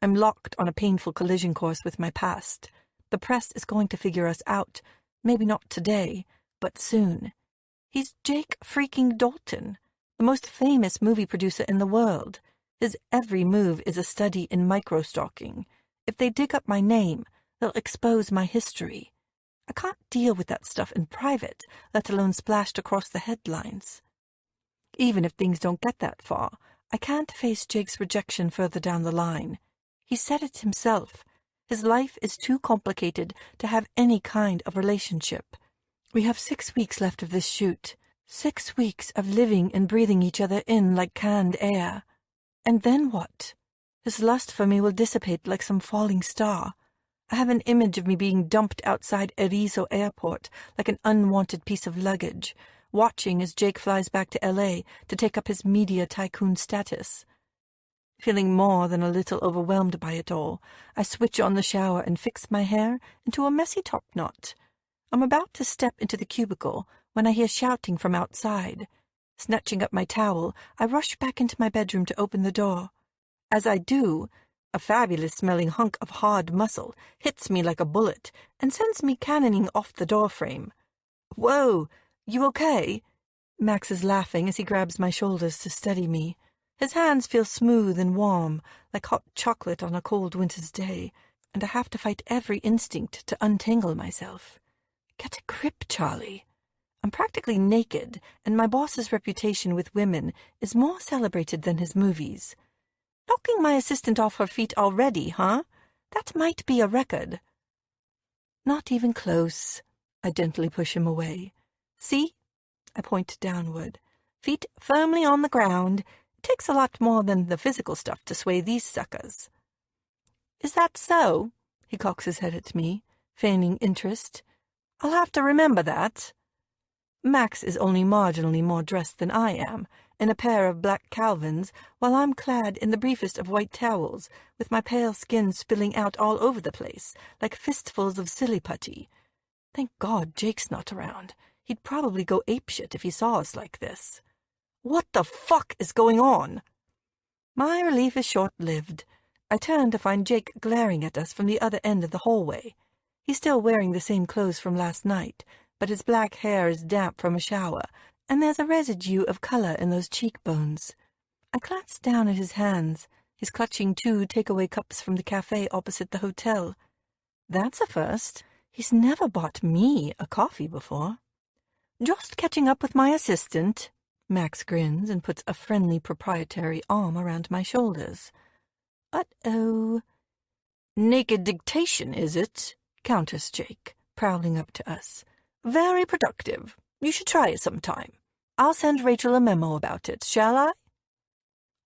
S1: I'm locked on a painful collision course with my past. The press is going to figure us out. Maybe not today, but soon. He's Jake freaking Dalton, the most famous movie producer in the world. His every move is a study in microstalking. If they dig up my name, they'll expose my history. I can't deal with that stuff in private, let alone splashed across the headlines. Even if things don't get that far, I can't face Jake's rejection further down the line. He said it himself. His life is too complicated to have any kind of relationship. We have 6 weeks left of this shoot. 6 weeks of living and breathing each other in like canned air. And then what? His lust for me will dissipate like some falling star. I have an image of me being dumped outside Erizo Airport like an unwanted piece of luggage, watching as Jake flies back to L.A. to take up his media tycoon status. Feeling more than a little overwhelmed by it all, I switch on the shower and fix my hair into a messy top knot. I'm about to step into the cubicle when I hear shouting from outside. Snatching up my towel, I rush back into my bedroom to open the door. As I do, a fabulous-smelling hunk of hard muscle hits me like a bullet and sends me cannoning off the doorframe. "Whoa, you okay?" Max is laughing as he grabs my shoulders to steady me. His hands feel smooth and warm, like hot chocolate on a cold winter's day, and I have to fight every instinct to untangle myself. Get a grip, Charlie. I'm practically naked, and my boss's reputation with women is more celebrated than his movies. Knocking my assistant off her feet already, huh? That might be a record. Not even close. I gently push him away. See? I point downward. Feet firmly on the ground. It takes a lot more than the physical stuff to sway these suckers. Is that so? He cocks his head at me, feigning interest. I'll have to remember that. Max is only marginally more dressed than I am, in a pair of black Calvins, while I'm clad in the briefest of white towels, with my pale skin spilling out all over the place, like fistfuls of silly putty. Thank God Jake's not around. He'd probably go apeshit if he saw us like this. What the fuck is going on? My relief is short-lived. I turn to find Jake glaring at us from the other end of the hallway. He's still wearing the same clothes from last night, but his black hair is damp from a shower, and there's a residue of color in those cheekbones. I glance down at his hands. He's clutching 2 takeaway cups from the cafe opposite the hotel. That's a first. He's never bought me a coffee before. Just catching up with my assistant. Max grins and puts a friendly proprietary arm around my shoulders. Uh-oh. Naked dictation, is it? Counters Jake, prowling up to us. Very productive. You should try it sometime. I'll send Rachel a memo about it, shall I?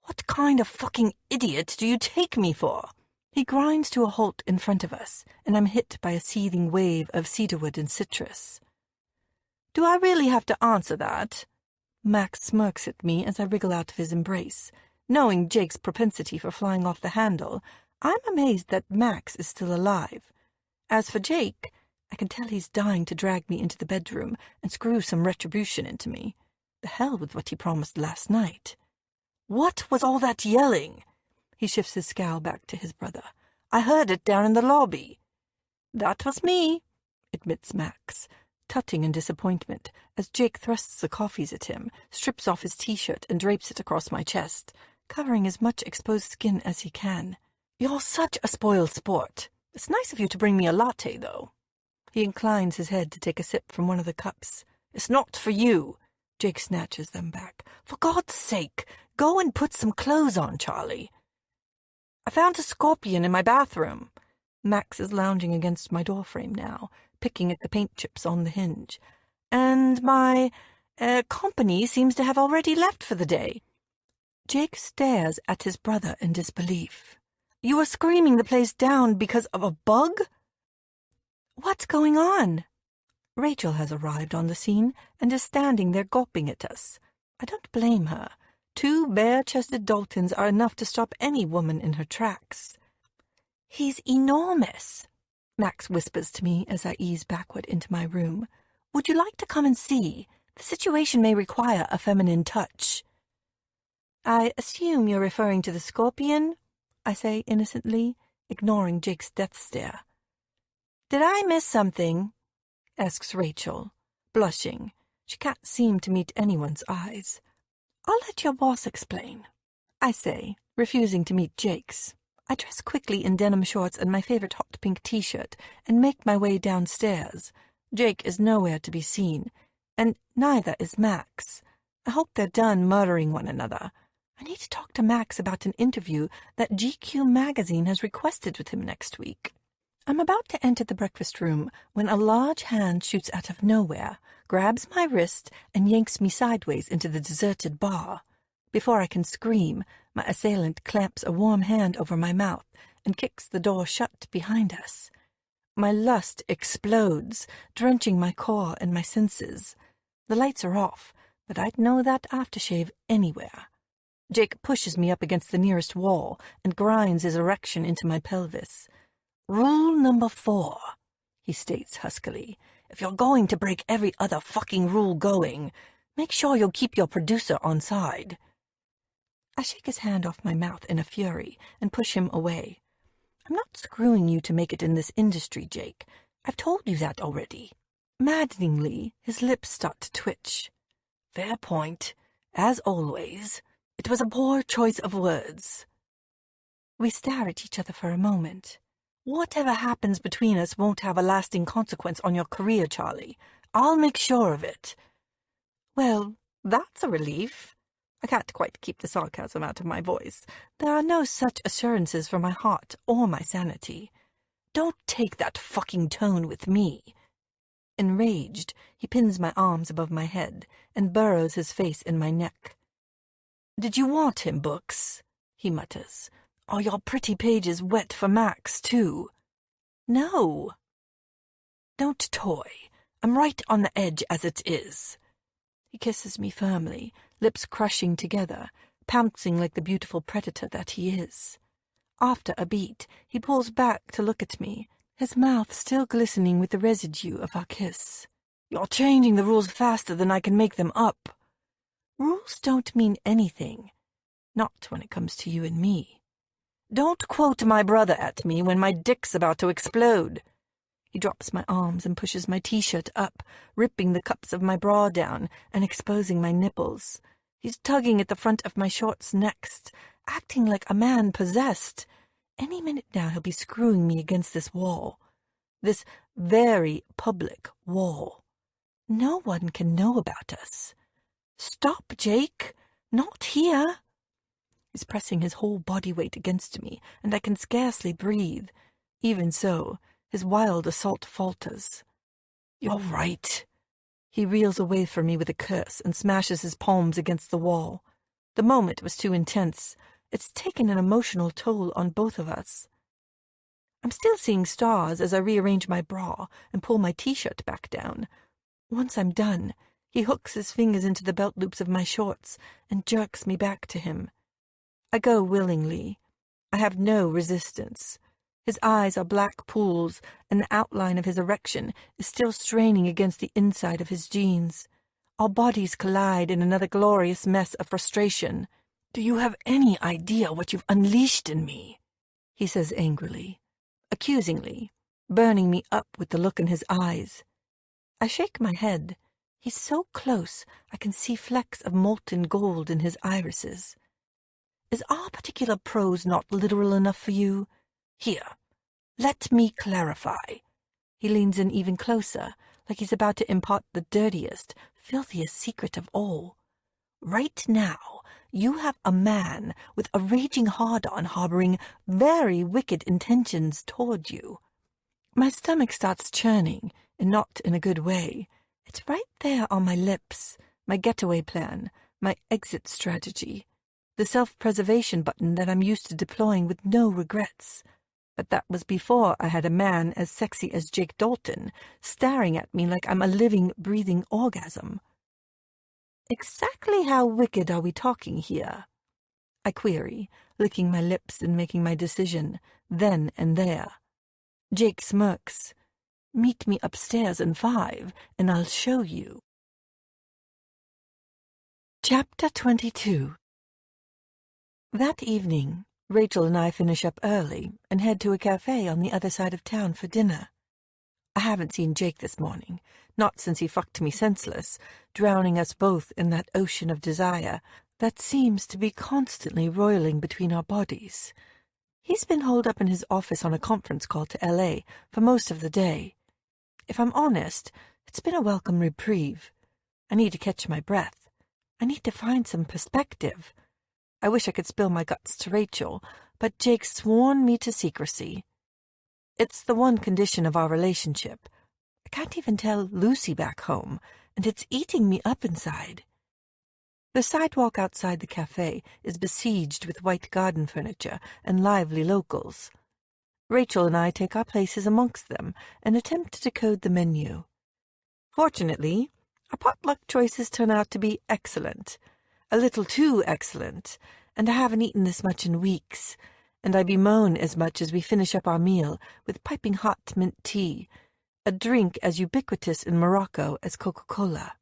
S1: What kind of fucking idiot do you take me for? He grinds to a halt in front of us, and I'm hit by a seething wave of cedarwood and citrus. Do I really have to answer that? Max smirks at me as I wriggle out of his embrace. Knowing Jake's propensity for flying off the handle, I'm amazed that Max is still alive. As for Jake, I can tell he's dying to drag me into the bedroom and screw some retribution into me. The hell with what he promised last night. What was all that yelling? He shifts his scowl back to his brother. I heard it down in the lobby. That was me, admits Max, tutting in disappointment as Jake thrusts the coffees at him, strips off his t-shirt and drapes it across my chest, covering as much exposed skin as he can. You're such a spoiled sport. It's nice of you to bring me a latte, though. He inclines his head to take a sip from one of the cups. It's not for you. Jake snatches them back. For God's sake, go and put some clothes on, Charlie. I found a scorpion in my bathroom. Max is lounging against my doorframe now, picking at the paint chips on the hinge. And my company seems to have already left for the day. Jake stares at his brother in disbelief. You were screaming the place down because of a bug? What's going on? Rachel has arrived on the scene and is standing there gawping at us. I don't blame her. 2 bare-chested Daltons are enough to stop any woman in her tracks. He's enormous, Max whispers to me as I ease backward into my room. Would you like to come and see? The situation may require a feminine touch. I assume you're referring to the scorpion? I say innocently, ignoring Jake's death stare. Did I miss something? Asks Rachel, blushing. She can't seem to meet anyone's eyes. I'll let your boss explain, I say, refusing to meet Jake's. I dress quickly in denim shorts and my favorite hot pink t-shirt and make my way downstairs. Jake is nowhere to be seen, and neither is Max. I hope they're done murdering one another. I need to talk to Max about an interview that GQ magazine has requested with him next week. I'm about to enter the breakfast room when a large hand shoots out of nowhere, grabs my wrist, and yanks me sideways into the deserted bar. Before I can scream, my assailant clamps a warm hand over my mouth and kicks the door shut behind us. My lust explodes, drenching my core and my senses. The lights are off, but I'd know that aftershave anywhere. Jake pushes me up against the nearest wall and grinds his erection into my pelvis. Rule number 4, he states huskily. If you're going to break every other fucking rule going, make sure you'll keep your producer on side. I shake his hand off my mouth in a fury and push him away. I'm not screwing you to make it in this industry, Jake. I've told you that already. Maddeningly, his lips start to twitch. Fair point. As always, it was a poor choice of words. We stare at each other for a moment. Whatever happens between us won't have a lasting consequence on your career, Charlie. I'll make sure of it. Well, that's a relief. I can't quite keep the sarcasm out of my voice. There are no such assurances for my heart or my sanity. Don't take that fucking tone with me. Enraged, he pins my arms above my head and burrows his face in my neck. Did you want him, Books? He mutters. Are your pretty pages wet for Max, too? No. Don't toy. I'm right on the edge as it is. He kisses me firmly, lips crushing together, pouncing like the beautiful predator that he is. After a beat, he pulls back to look at me, his mouth still glistening with the residue of our kiss. You're changing the rules faster than I can make them up. Rules don't mean anything. Not when it comes to you and me. Don't quote my brother at me when my dick's about to explode. He drops my arms and pushes my t-shirt up, ripping the cups of my bra down and exposing my nipples. He's tugging at the front of my shorts next, acting like a man possessed. Any minute now he'll be screwing me against this wall. This very public wall. No one can know about us. Stop, Jake. Not here. He's pressing his whole body weight against me, and I can scarcely breathe. Even so, his wild assault falters. You're right. He reels away from me with a curse and smashes his palms against the wall. The moment was too intense. It's taken an emotional toll on both of us. I'm still seeing stars as I rearrange my bra and pull my t-shirt back down. Once I'm done, he hooks his fingers into the belt loops of my shorts and jerks me back to him. I go willingly. I have no resistance. His eyes are black pools, and the outline of his erection is still straining against the inside of his jeans. Our bodies collide in another glorious mess of frustration. Do you have any idea what you've unleashed in me? He says angrily, accusingly, burning me up with the look in his eyes. I shake my head. He's so close I can see flecks of molten gold in his irises. Is our particular prose not literal enough for you? Here, let me clarify. He leans in even closer, like he's about to impart the dirtiest, filthiest secret of all. Right now, you have a man with a raging hard-on harboring very wicked intentions toward you. My stomach starts churning, and not in a good way. It's right there on my lips, my getaway plan, my exit strategy, the self-preservation button that I'm used to deploying with no regrets. But that was before I had a man as sexy as Jake Dalton staring at me like I'm a living, breathing orgasm. Exactly how wicked are we talking here? I query, licking my lips and making my decision, then and there. Jake smirks. Meet me upstairs in 5, and I'll show you. Chapter 22. That evening, Rachel and I finish up early and head to a cafe on the other side of town for dinner. I haven't seen Jake this morning, not since he fucked me senseless, drowning us both in that ocean of desire that seems to be constantly roiling between our bodies. He's been holed up in his office on a conference call to L.A. for most of the day. If I'm honest, it's been a welcome reprieve. I need to catch my breath. I need to find some perspective. I wish I could spill my guts to Rachel, but Jake's sworn me to secrecy. It's the one condition of our relationship. I can't even tell Lucy back home, and it's eating me up inside. The sidewalk outside the cafe is besieged with white garden furniture and lively locals. Rachel and I take our places amongst them and attempt to decode the menu. Fortunately, our potluck choices turn out to be excellent, a little too excellent, and I haven't eaten this much in weeks, and I bemoan as much as we finish up our meal with piping hot mint tea, a drink as ubiquitous in Morocco as Coca-Cola.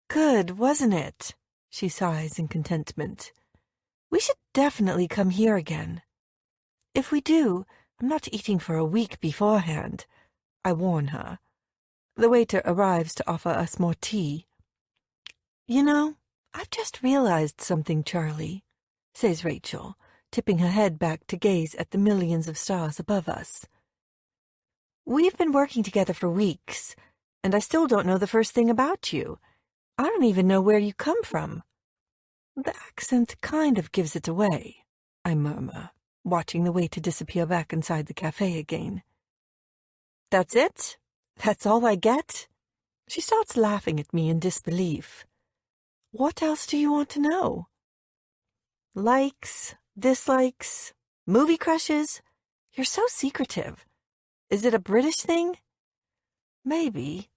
S1: Good, wasn't it? She sighs in contentment. We should definitely come here again. If we do, I'm not eating for a week beforehand, I warn her. The waiter arrives to offer us more tea. You know, I've just realized something, Charlie, says Rachel, tipping her head back to gaze at the millions of stars above us. We've been working together for weeks, and I still don't know the first thing about you. I don't even know where you come from. The accent kind of gives it away, I murmur, watching the waiter disappear back inside the cafe again. That's it? That's all I get? She starts laughing at me in disbelief. What else do you want to know? Likes, dislikes, movie crushes? You're so secretive. Is it a British thing? Maybe.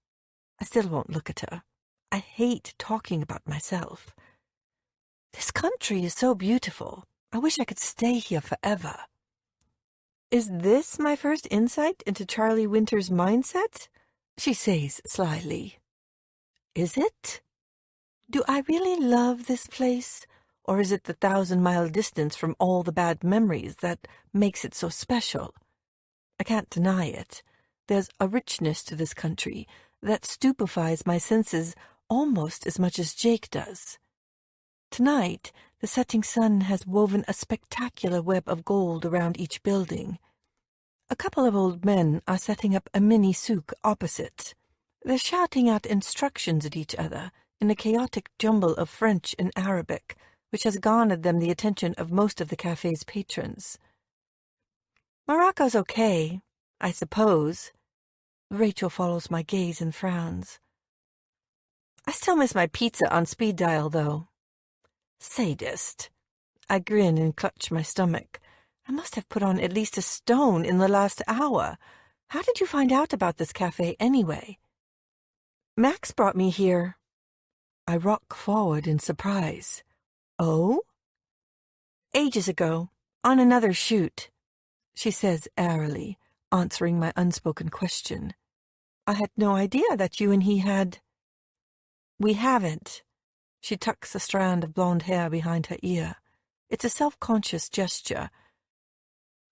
S1: I still won't look at her. I hate talking about myself. This country is so beautiful. I wish I could stay here forever. Is this my first insight into Charlie Winter's mindset? She says slyly. Is it? Do I really love this place, or is it the 1,000-mile distance from all the bad memories that makes it so special? I can't deny it. There's a richness to this country that stupefies my senses almost as much as Jake does. Tonight, the setting sun has woven a spectacular web of gold around each building. A couple of old men are setting up a mini souk opposite. They're shouting out instructions at each other in a chaotic jumble of French and Arabic, which has garnered them the attention of most of the cafe's patrons. Morocco's okay, I suppose. Rachel follows my gaze and frowns. I still miss my pizza on speed dial, though. Sadist. I grin and clutch my stomach. I must have put on at least a stone in the last hour. How did you find out about this cafe anyway? Max brought me here. I rock forward in surprise. Oh? Ages ago, on another shoot, she says airily, answering my unspoken question. I had no idea that you and he had... We haven't. She tucks a strand of blonde hair behind her ear. It's a self-conscious gesture.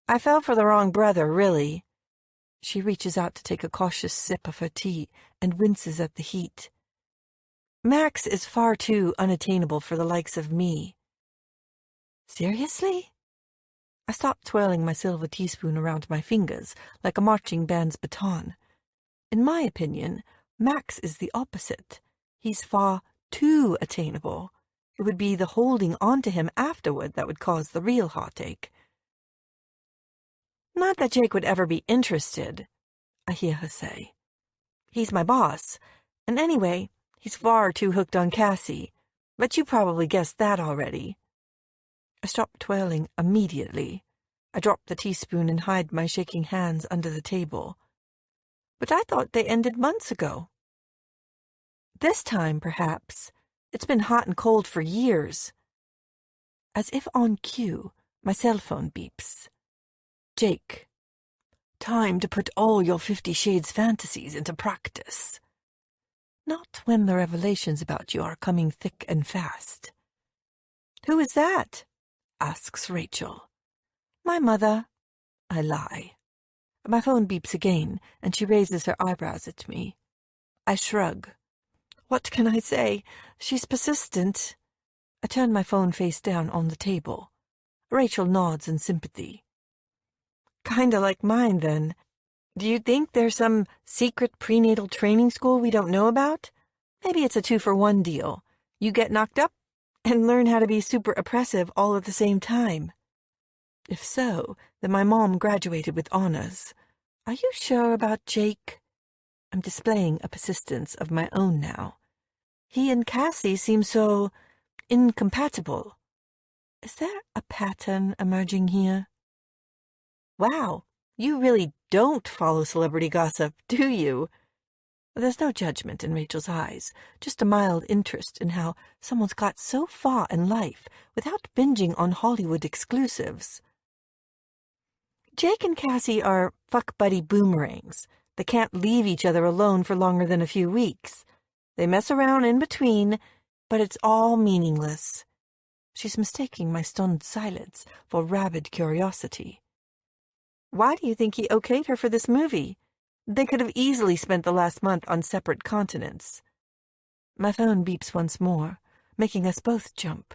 S1: I fell for the wrong brother, really. She reaches out to take a cautious sip of her tea and winces at the heat. Max is far too unattainable for the likes of me. Seriously? I stop twirling my silver teaspoon around my fingers like a marching band's baton. In my opinion, Max is the opposite. He's far too attainable. It would be the holding on to him afterward that would cause the real heartache. Not that Jake would ever be interested, I hear her say. He's my boss, and anyway, he's far too hooked on Cassie, but you probably guessed that already. I stop twirling immediately. I drop the teaspoon and hide my shaking hands under the table. But I thought they ended months ago. This time, perhaps. It's been hot and cold for years. As if on cue, my cell phone beeps. Jake. Time to put all your 50 Shades fantasies into practice. Not when the revelations about you are coming thick and fast. Who is that? Asks Rachel. My mother. I lie. My phone beeps again, and she raises her eyebrows at me. I shrug. What can I say? She's persistent. I turn my phone face down on the table. Rachel nods in sympathy. Kinda like mine, then. Do you think there's some secret prenatal training school we don't know about? Maybe it's a 2-for-1 deal. You get knocked up and learn how to be super oppressive all at the same time. If so, then my mom graduated with honors. Are you sure about Jake? I'm displaying a persistence of my own now. He and Cassie seem so incompatible. Is there a pattern emerging here? Wow, you really don't follow celebrity gossip, do you? There's no judgment in Rachel's eyes, just a mild interest in how someone's got so far in life without binging on Hollywood exclusives. Jake and Cassie are fuck-buddy boomerangs. They can't leave each other alone for longer than a few weeks. They mess around in between, but it's all meaningless. She's mistaking my stunned silence for rabid curiosity. Why do you think he okayed her for this movie? They could have easily spent the last month on separate continents. My phone beeps once more, making us both jump.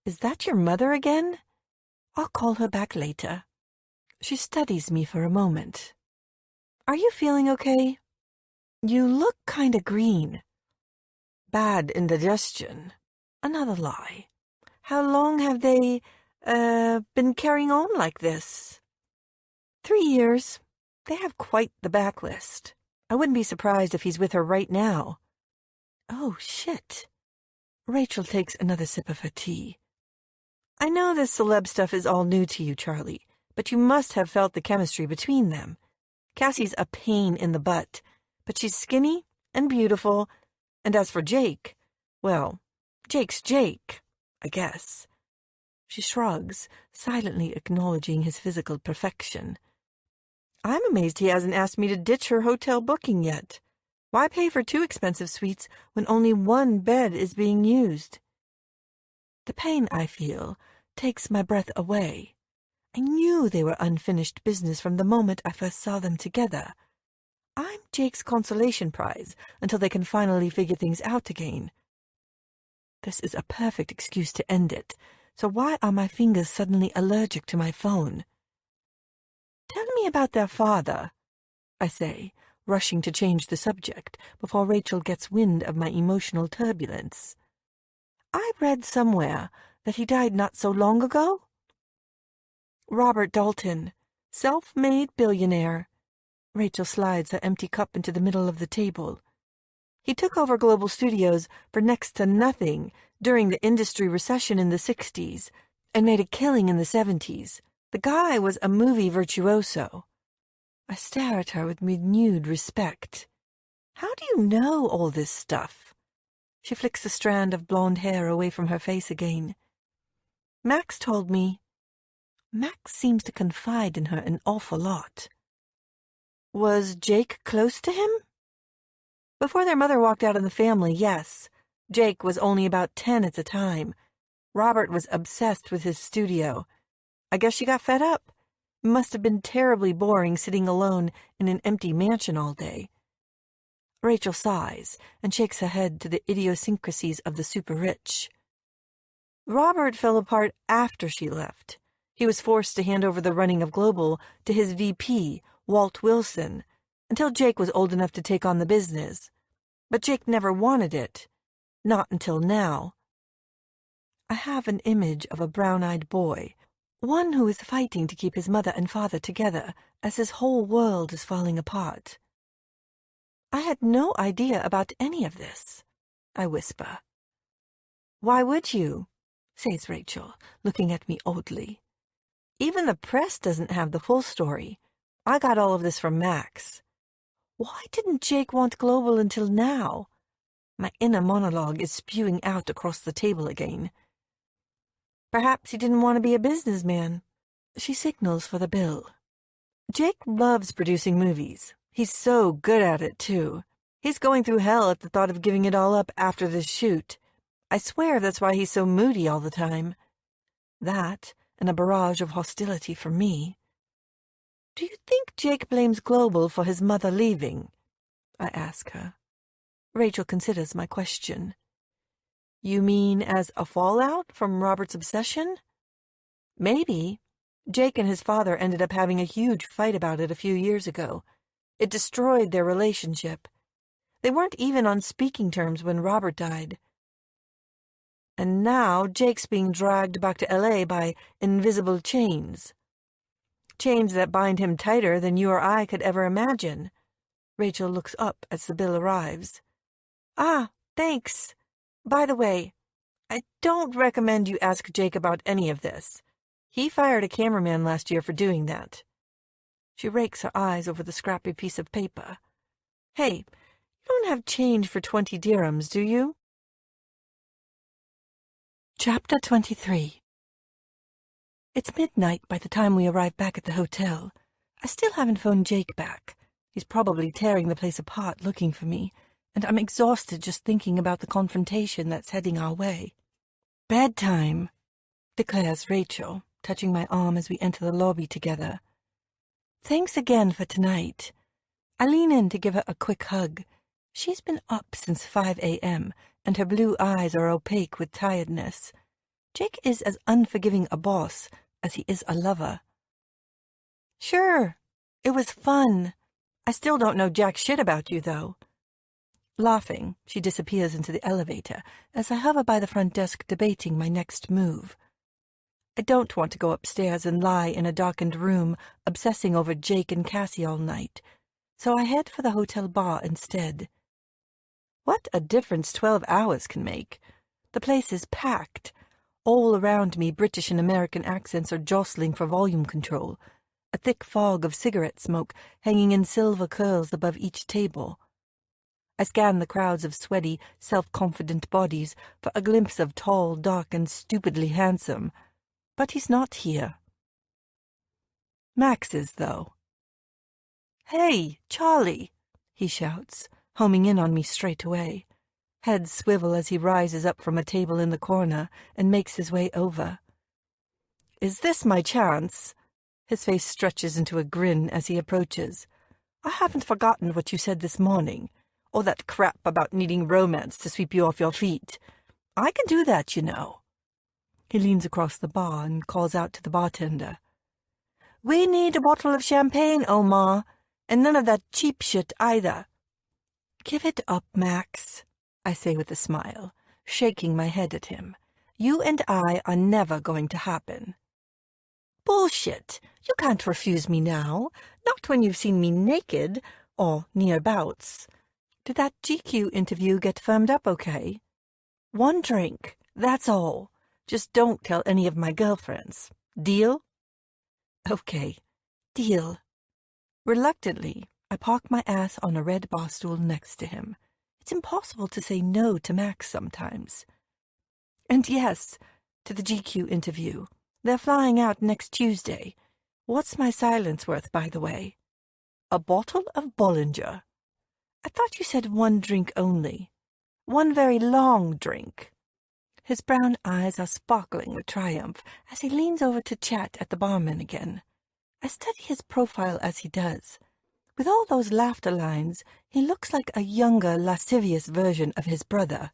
S1: Is that your mother again? I'll call her back later. She studies me for a moment. Are you feeling okay? You look kinda green. Bad indigestion. Another lie. How long have they, been carrying on like this? 3 years. They have quite the backlist. I wouldn't be surprised if he's with her right now. Oh, shit. Rachel takes another sip of her tea. I know this celeb stuff is all new to you, Charlie, but you must have felt the chemistry between them. Cassie's a pain in the butt, but she's skinny and beautiful, and as for Jake, well, Jake's Jake, I guess. She shrugs, silently acknowledging his physical perfection. I'm amazed he hasn't asked me to ditch her hotel booking yet. Why pay for 2 expensive suites when only 1 bed is being used? The pain I feel takes my breath away. I knew they were unfinished business from the moment I first saw them together. I'm Jake's consolation prize until they can finally figure things out again. This is a perfect excuse to end it, so why are my fingers suddenly allergic to my phone? Tell me about their father, I say, rushing to change the subject before Rachel gets wind of my emotional turbulence. I read somewhere that he died not so long ago. Robert Dalton, self-made billionaire. Rachel slides her empty cup into the middle of the table. He took over Global Studios for next to nothing during the industry recession in the 60s and made a killing in the 70s. The guy was a movie virtuoso. I stare at her with renewed respect. How do you know all this stuff? She flicks a strand of blonde hair away from her face again. Max told me. Max seems to confide in her an awful lot. Was Jake close to him? Before their mother walked out of the family, yes. Jake was only about 10 at the time. Robert was obsessed with his studio. I guess she got fed up. It must have been terribly boring sitting alone in an empty mansion all day. Rachel sighs and shakes her head to the idiosyncrasies of the super-rich. Robert fell apart after she left. He was forced to hand over the running of Global to his VP, Walt Wilson, until Jake was old enough to take on the business. But Jake never wanted it. Not until now. I have an image of a brown-eyed boy, one who is fighting to keep his mother and father together as his whole world is falling apart. I had no idea about any of this, I whisper. Why would you? Says Rachel, looking at me oddly. Even the press doesn't have the full story. I got all of this from Max. Why didn't Jake want Global until now? My inner monologue is spewing out across the table again. Perhaps he didn't want to be a businessman. She signals for the bill. Jake loves producing movies. He's so good at it, too. He's going through hell at the thought of giving it all up after this shoot. I swear that's why he's so moody all the time. That, and a barrage of hostility from me. Do you think Jake blames Global for his mother leaving? I ask her. Rachel considers my question. You mean as a fallout from Robert's obsession? Maybe. Jake and his father ended up having a huge fight about it a few years ago. It destroyed their relationship. They weren't even on speaking terms when Robert died. And now Jake's being dragged back to LA by invisible chains. Chains that bind him tighter than you or I could ever imagine. Rachel looks up as the bill arrives. Ah, thanks. By the way, I don't recommend you ask Jake about any of this. He fired a cameraman last year for doing that. She rakes her eyes over the scrappy piece of paper. Hey, you don't have change for 20 dirhams, do you? Chapter 23. It's midnight by the time we arrive back at the hotel. I still haven't phoned Jake back. He's probably tearing the place apart looking for me, and I'm exhausted just thinking about the confrontation that's heading our way. Bedtime, declares Rachel, touching my arm as we enter the lobby together. Thanks again for tonight. I lean in to give her a quick hug. She's been up since 5 a.m., and her blue eyes are opaque with tiredness. Jake is as unforgiving a boss as he is a lover. Sure, it was fun. I still don't know jack shit about you, though. Laughing, she disappears into the elevator as I hover by the front desk debating my next move. I don't want to go upstairs and lie in a darkened room obsessing over Jake and Cassie all night, so I head for the hotel bar instead. What a difference 12 hours can make. The place is packed. All around me, British and American accents are jostling for volume control, a thick fog of cigarette smoke hanging in silver curls above each table. I scan the crowds of sweaty, self-confident bodies for a glimpse of tall, dark, and stupidly handsome. But he's not here. Max is, though. Hey, Charlie, he shouts, homing in on me straight away. Heads swivel as he rises up from a table in the corner and makes his way over. Is this my chance? His face stretches into a grin as he approaches. I haven't forgotten what you said this morning, or that crap about needing romance to sweep you off your feet. I can do that, you know. He leans across the bar and calls out to the bartender. We need a bottle of champagne, Omar, and none of that cheap shit either. Give it up, Max, I say with a smile, shaking my head at him. You and I are never going to happen. Bullshit! You can't refuse me now, not when you've seen me naked, or nearabouts. Did that GQ interview get firmed up okay? One drink, that's all. Just don't tell any of my girlfriends. Deal? Okay, deal. Reluctantly, I park my ass on a red bar stool next to him. It's impossible to say no to Max sometimes. And yes, to the GQ interview. They're flying out next Tuesday. What's my silence worth, by the way? A bottle of Bollinger. I thought you said one drink only. One very long drink." His brown eyes are sparkling with triumph as he leans over to chat at the barman again. I study his profile as he does. With all those laughter lines, he looks like a younger, lascivious version of his brother.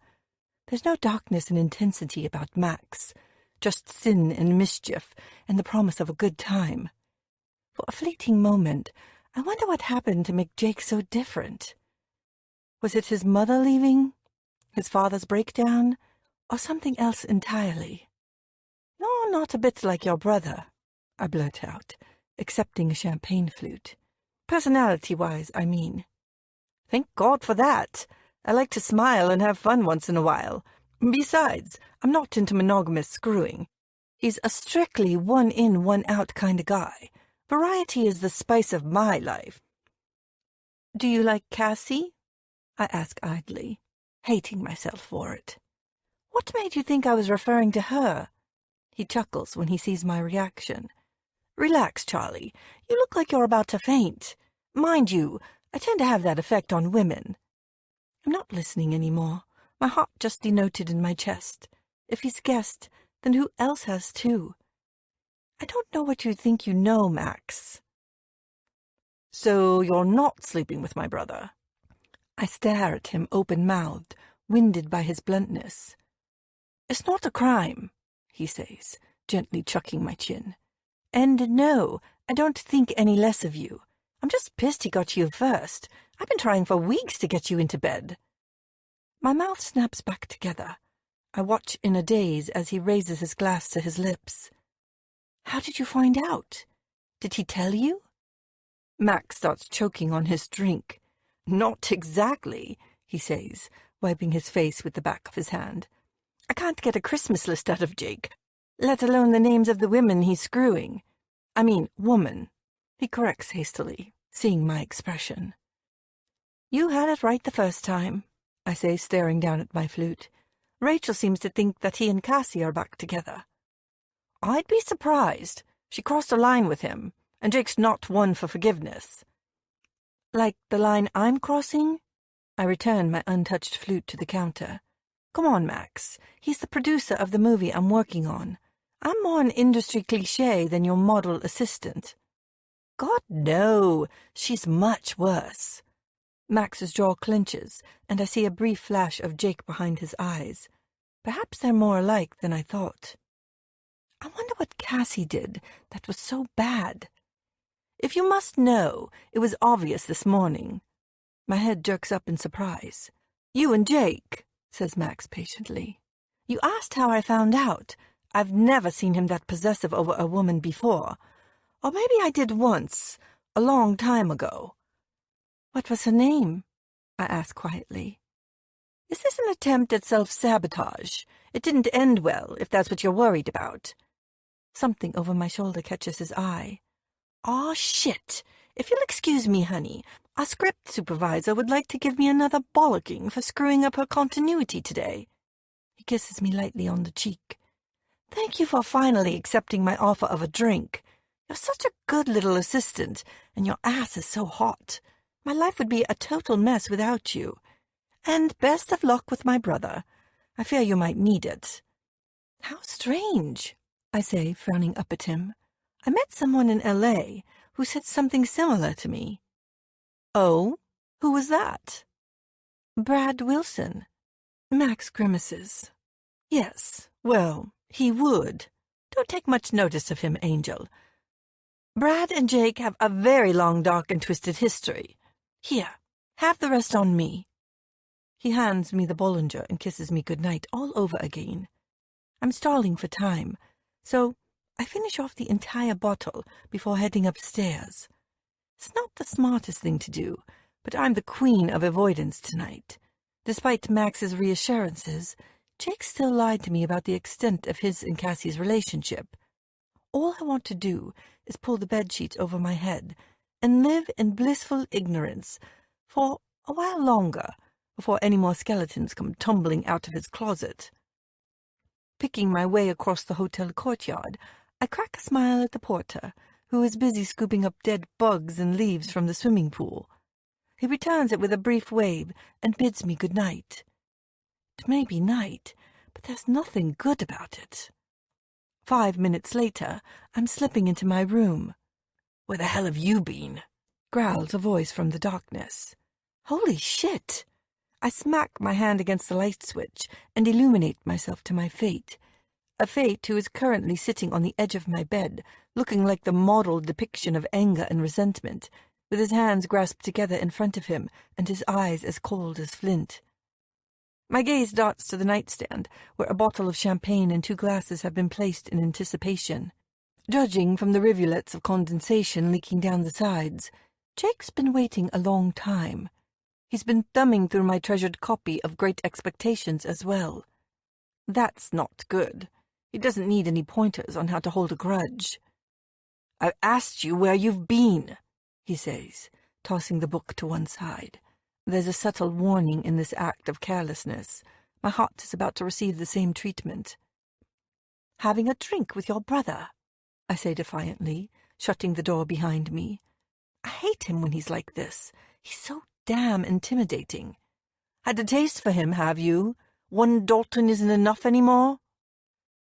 S1: There's no darkness and intensity about Max, just sin and mischief and the promise of a good time. For a fleeting moment, I wonder what happened to make Jake so different. Was it his mother leaving, his father's breakdown, or something else entirely? "You're not a bit like your brother," I blurt out, accepting a champagne flute. "Personality-wise, I mean." "Thank God for that. I like to smile and have fun once in a while. Besides, I'm not into monogamous screwing. He's a strictly one-in, one-out kind of guy. Variety is the spice of my life." "Do you like Cassie?" I ask idly, hating myself for it. "What made you think I was referring to her?" He chuckles when he sees my reaction. "Relax, Charlie. You look like you're about to faint. Mind you, I tend to have that effect on women." I'm not listening anymore. My heart just denoted in my chest. If he's guessed, then who else has too? "I don't know what you think you know, Max." "So you're not sleeping with my brother?" I stare at him open-mouthed, winded by his bluntness. "It's not a crime," he says, gently chucking my chin. "And no, I don't think any less of you. I'm just pissed he got you first. I've been trying for weeks to get you into bed." My mouth snaps back together. I watch in a daze as he raises his glass to his lips. "How did you find out? Did he tell you?" Max starts choking on his drink. "Not exactly," he says, wiping his face with the back of his hand. "I can't get a Christmas list out of Jake, let alone the names of the women he's screwing. I mean, woman." He corrects hastily, seeing my expression. "You had it right the first time," I say, staring down at my flute. "Rachel seems to think that he and Cassie are back together." "I'd be surprised. She crossed a line with him, and Jake's not one for forgiveness." "Like the line I'm crossing?" I return my untouched flute to the counter. "Come on, Max. He's the producer of the movie I'm working on. I'm more an industry cliché than your model assistant." "God, no. She's much worse." Max's jaw clenches, and I see a brief flash of Jake behind his eyes. Perhaps they're more alike than I thought. I wonder what Cassie did that was so bad. "If you must know, it was obvious this morning." My head jerks up in surprise. "You and Jake," says Max patiently. "You asked how I found out. I've never seen him that possessive over a woman before. Or maybe I did once, a long time ago." "What was her name?" I ask quietly. "Is this an attempt at self-sabotage? It didn't end well, if that's what you're worried about." Something over my shoulder catches his eye. "Aw, shit. If you'll excuse me, honey, our script supervisor would like to give me another bollocking for screwing up her continuity today." He kisses me lightly on the cheek. "Thank you for finally accepting my offer of a drink. You're such a good little assistant, and your ass is so hot. My life would be a total mess without you. And best of luck with my brother. I fear you might need it." "How strange," I say, frowning up at him. "I met someone in L.A. who said something similar to me." "Oh? Who was that?" "Brad Wilson." Max grimaces. "Yes, well, he would. Don't take much notice of him, Angel. Brad and Jake have a very long, dark, and twisted history. Here, have the rest on me." He hands me the Bollinger and kisses me goodnight all over again. I'm stalling for time, so I finish off the entire bottle before heading upstairs. It's not the smartest thing to do, but I'm the queen of avoidance tonight. Despite Max's reassurances, Jake still lied to me about the extent of his and Cassie's relationship. All I want to do is pull the bedsheets over my head and live in blissful ignorance for a while longer before any more skeletons come tumbling out of his closet. Picking my way across the hotel courtyard, I crack a smile at the porter, who is busy scooping up dead bugs and leaves from the swimming pool. He returns it with a brief wave and bids me good night. It may be night, but there's nothing good about it. 5 minutes later, I'm slipping into my room. "Where the hell have you been?" growls a voice from the darkness. Holy shit! I smack my hand against the light switch and illuminate myself to my fate. A fate who is currently sitting on the edge of my bed, looking like the model depiction of anger and resentment, with his hands grasped together in front of him and his eyes as cold as flint. My gaze darts to the nightstand, where a bottle of champagne and 2 glasses have been placed in anticipation. Judging from the rivulets of condensation leaking down the sides, Jake's been waiting a long time. He's been thumbing through my treasured copy of Great Expectations as well. That's not good. He doesn't need any pointers on how to hold a grudge. "I've asked you where you've been," he says, tossing the book to one side. There's a subtle warning in this act of carelessness. My heart is about to receive the same treatment. "Having a drink with your brother," I say defiantly, shutting the door behind me. I hate him when he's like this. He's so damn intimidating. "Had a taste for him, have you? One Dalton isn't enough anymore?"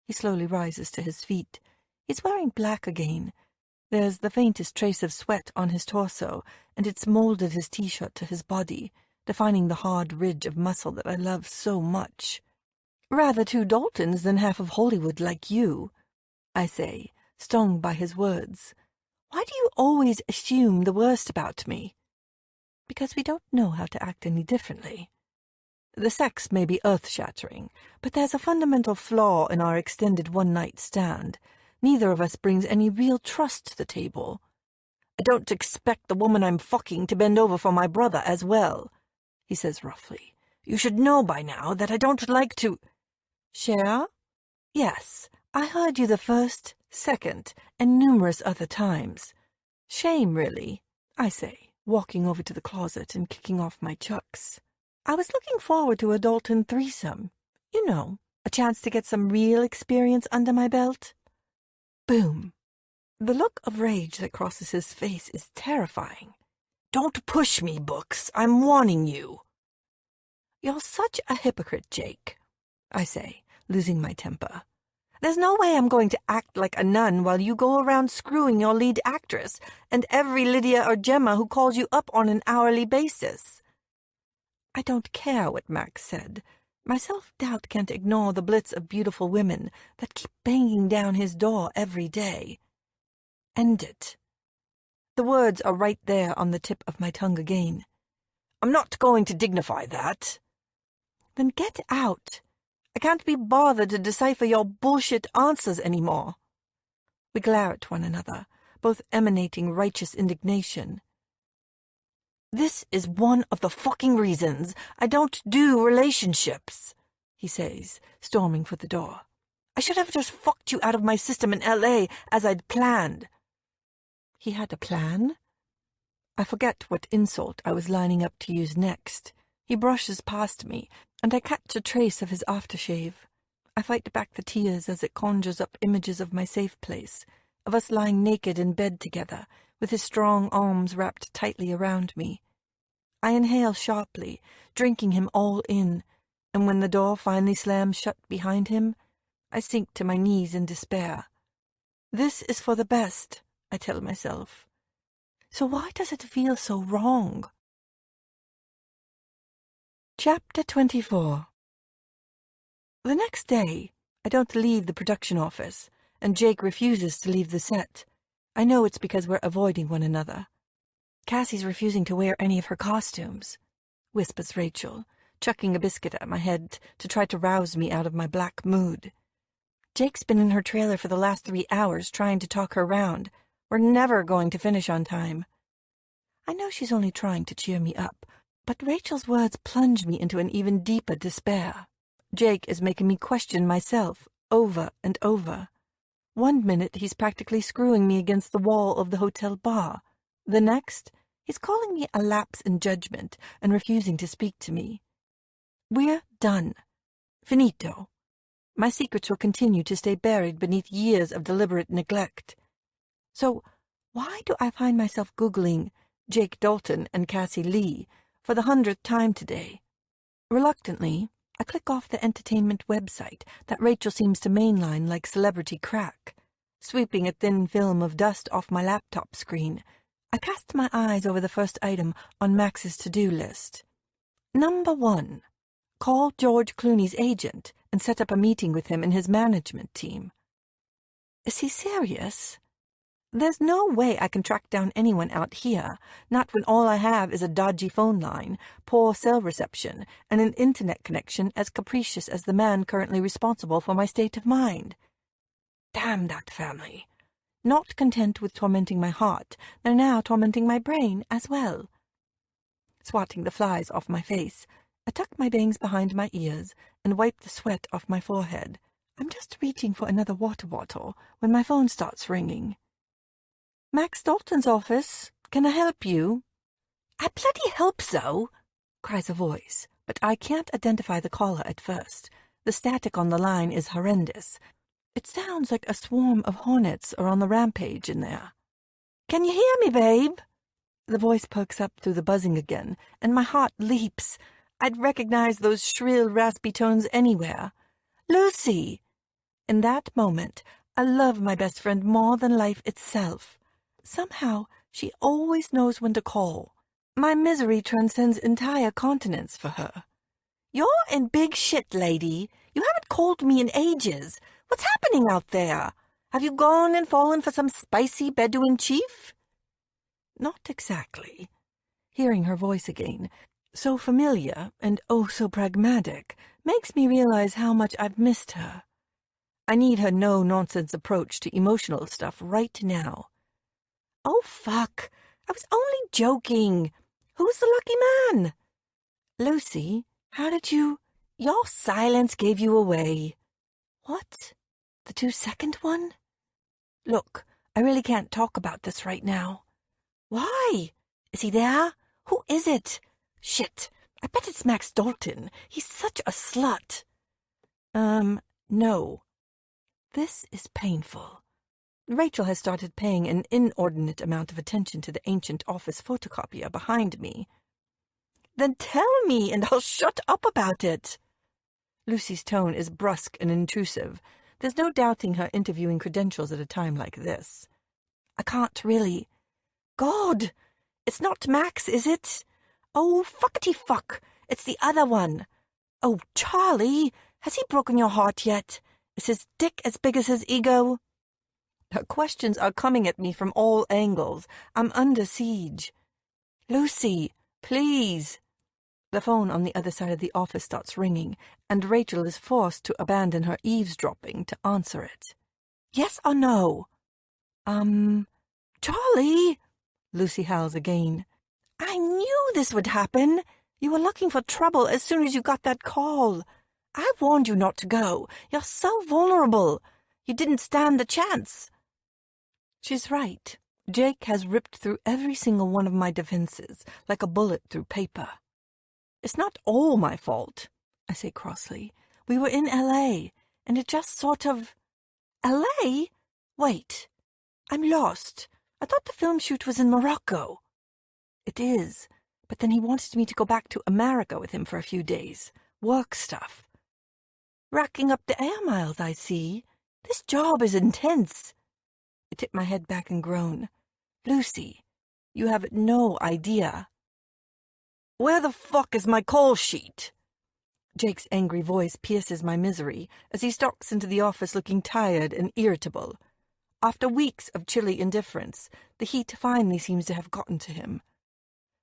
S1: He slowly rises to his feet. He's wearing black again. There's the faintest trace of sweat on his torso, and it's molded his t-shirt to his body, defining the hard ridge of muscle that I love so much. "Rather 2 Daltons than half of Hollywood like you," I say, stung by his words. "Why do you always assume the worst about me?" "Because we don't know how to act any differently. The sex may be earth-shattering, but there's a fundamental flaw in our extended one-night stand. Neither of us brings any real trust to the table. I don't expect the woman I'm fucking to bend over for my brother as well," he says roughly. "You should know by now that I don't like to—" "Share? Yes, I heard you the first, second, and numerous other times. Shame, really," I say, walking over to the closet and kicking off my chucks. "I was looking forward to a Dalton threesome. You know, a chance to get some real experience under my belt." Boom. The look of rage that crosses his face is terrifying. "Don't push me, Books. I'm warning you." "You're such a hypocrite, Jake," I say, losing my temper. "There's no way I'm going to act like a nun while you go around screwing your lead actress and every Lydia or Gemma who calls you up on an hourly basis." I don't care what Max said. My self-doubt can't ignore the blitz of beautiful women that keep banging down his door every day. End it. The words are right there on the tip of my tongue again. "I'm not going to dignify that." "Then get out. I can't be bothered to decipher your bullshit answers anymore." We glare at one another, both emanating righteous indignation. "This is one of the fucking reasons I don't do relationships," he says, storming for the door. "I should have just fucked you out of my system in L.A. as I'd planned." He had a plan? I forget what insult I was lining up to use next. He brushes past me, and I catch a trace of his aftershave. I fight back the tears as it conjures up images of my safe place, of us lying naked in bed together, with his strong arms wrapped tightly around me. I inhale sharply, drinking him all in, and when the door finally slams shut behind him, I sink to my knees in despair. This is for the best, I tell myself. So why does it feel so wrong? Chapter 24. The next day, I don't leave the production office, and Jake refuses to leave the set. I know it's because we're avoiding one another. "Cassie's refusing to wear any of her costumes," whispers Rachel, chucking a biscuit at my head to try to rouse me out of my black mood. "Jake's been in her trailer for the last 3 hours trying to talk her round. We're never going to finish on time." I know she's only trying to cheer me up, but Rachel's words plunge me into an even deeper despair. Jake is making me question myself over and over. One minute he's practically screwing me against the wall of the hotel bar. The next, he's calling me a lapse in judgment and refusing to speak to me. We're done. Finito. My secrets will continue to stay buried beneath years of deliberate neglect. So why do I find myself Googling Jake Dalton and Cassie Lee for the 100th time today? Reluctantly, I click off the entertainment website that Rachel seems to mainline like celebrity crack. Sweeping a thin film of dust off my laptop screen, I cast my eyes over the first item on Max's to-do list. Number 1. Call George Clooney's agent and set up a meeting with him and his management team. Is he serious? There's no way I can track down anyone out here, not when all I have is a dodgy phone line, poor cell reception, and an internet connection as capricious as the man currently responsible for my state of mind. Damn that family. Not content with tormenting my heart, they're now tormenting my brain as well. Swatting the flies off my face, I tuck my bangs behind my ears and wipe the sweat off my forehead. I'm just reaching for another water bottle when my phone starts ringing. Max Dalton's office. Can I help you? I bloody hope so, cries a voice, but I can't identify the caller at first. The static on the line is horrendous. It sounds like a swarm of hornets are on the rampage in there. Can you hear me, babe? The voice perks up through the buzzing again, and my heart leaps. I'd recognize those shrill, raspy tones anywhere. Lucy! In that moment, I love my best friend more than life itself. Somehow, she always knows when to call. My misery transcends entire continents for her. You're in big shit, lady. You haven't called me in ages. What's happening out there? Have you gone and fallen for some spicy Bedouin chief? Not exactly. Hearing her voice again, so familiar and oh so pragmatic, makes me realize how much I've missed her. I need her no-nonsense approach to emotional stuff right now. Oh, fuck. I was only joking. Who's the lucky man? Lucy, how did you... Your silence gave you away. What? The 2-second one? Look, I really can't talk about this right now. Why? Is he there? Who is it? Shit, I bet it's Max Dalton. He's such a slut. No. This is painful. Rachel has started paying an inordinate amount of attention to the ancient office photocopier behind me. Then tell me, and I'll shut up about it. Lucy's tone is brusque and intrusive. There's no doubting her interviewing credentials at a time like this. I can't really. God, it's not Max, is it? Oh, fuckety-fuck, it's the other one. Oh, Charlie, has he broken your heart yet? Is his dick as big as his ego? Her questions are coming at me from all angles. I'm under siege. Lucy, please. The phone on the other side of the office starts ringing, and Rachel is forced to abandon her eavesdropping to answer it. Yes or no? Charlie, Lucy howls again. I knew this would happen. You were looking for trouble as soon as you got that call. I warned you not to go. You're so vulnerable. You didn't stand the chance. She's right. Jake has ripped through every single one of my defenses, like a bullet through paper. It's not all my fault, I say crossly. We were in L.A., and it just sort of... L.A.? Wait, I'm lost. I thought the film shoot was in Morocco. It is, but then he wanted me to go back to America with him for a few days. Work stuff. Racking up the air miles, I see. This job is intense. I tip my head back and groan. Lucy, you have no idea. Where the fuck is my call sheet? Jake's angry voice pierces my misery as he stalks into the office looking tired and irritable. After weeks of chilly indifference, the heat finally seems to have gotten to him.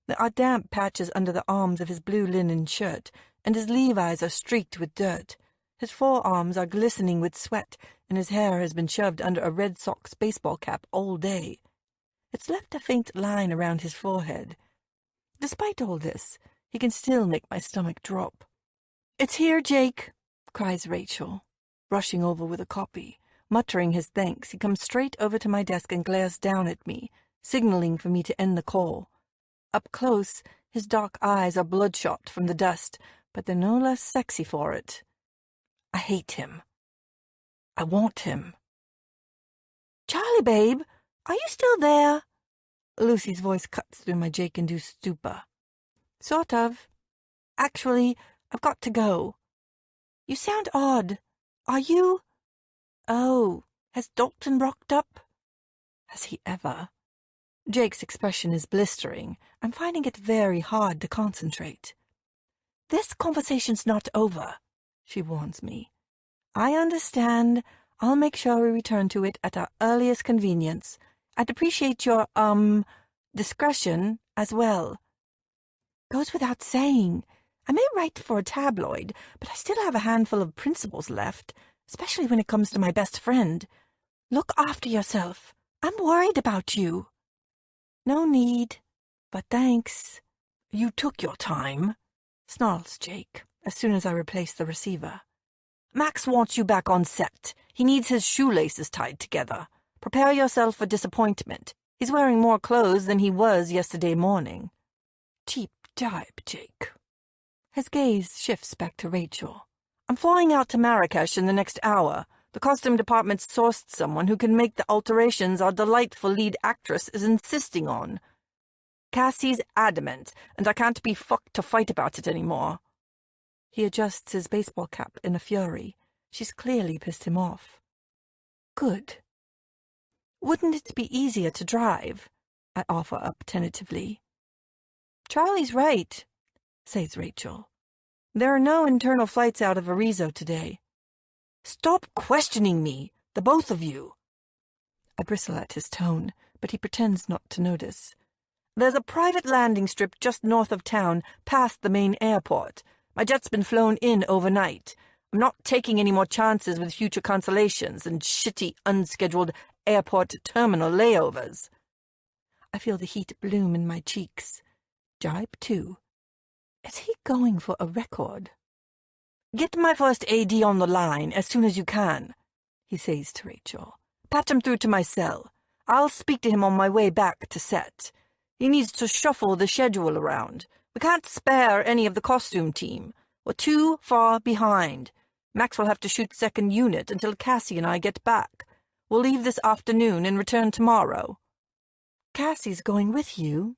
S1: There are damp patches under the arms of his blue linen shirt, and his Levi's are streaked with dirt. His forearms are glistening with sweat, and his hair has been shoved under a Red Sox baseball cap all day. It's left a faint line around his forehead. Despite all this, he can still make my stomach drop. "It's here, Jake," cries Rachel, rushing over with a copy. Muttering his thanks, he comes straight over to my desk and glares down at me, signaling for me to end the call. Up close, his dark eyes are bloodshot from the dust, but they're no less sexy for it. I hate him. I want him. "Charlie, babe, are you still there?" Lucy's voice cuts through my Jake-induced stupor. "Sort of. Actually, I've got to go. You sound odd. Are you? Oh, has Dalton rocked up? Has he ever? Jake's expression is blistering. I'm finding it very hard to concentrate. This conversation's not over, she warns me. I understand. I'll make sure we return to it at our earliest convenience. I'd appreciate your, discretion as well. Goes without saying. I may write for a tabloid, but I still have a handful of principles left, especially when it comes to my best friend. Look after yourself. I'm worried about you. No need, but thanks. You took your time, snarls Jake, as soon as I replace the receiver. Max wants you back on set. He needs his shoelaces tied together. Prepare yourself for disappointment. He's wearing more clothes than he was yesterday morning. Cheap jibe, Jake. His gaze shifts back to Rachel. I'm flying out to Marrakesh in the next hour. The costume department's sourced someone who can make the alterations our delightful lead actress is insisting on. Cassie's adamant, and I can't be fucked to fight about it anymore. He adjusts his baseball cap in a fury. She's clearly pissed him off. Good. Wouldn't it be easier to drive? I offer up tentatively. Charlie's right, says Rachel. There are no internal flights out of Arezzo today. Stop questioning me, the both of you. I bristle at his tone, but he pretends not to notice. There's a private landing strip just north of town, past the main airport. My jet's been flown in overnight. I'm not taking any more chances with future cancellations and shitty, unscheduled airport terminal layovers. I feel the heat bloom in my cheeks. Jibe, too. Is he going for a record? Get my first AD on the line as soon as you can, he says to Rachel. Patch him through to my cell. I'll speak to him on my way back to set. He needs to shuffle the schedule around. We can't spare any of the costume team. We're too far behind. Max will have to shoot second unit until Cassie and I get back. We'll leave this afternoon and return tomorrow. Cassie's going with you?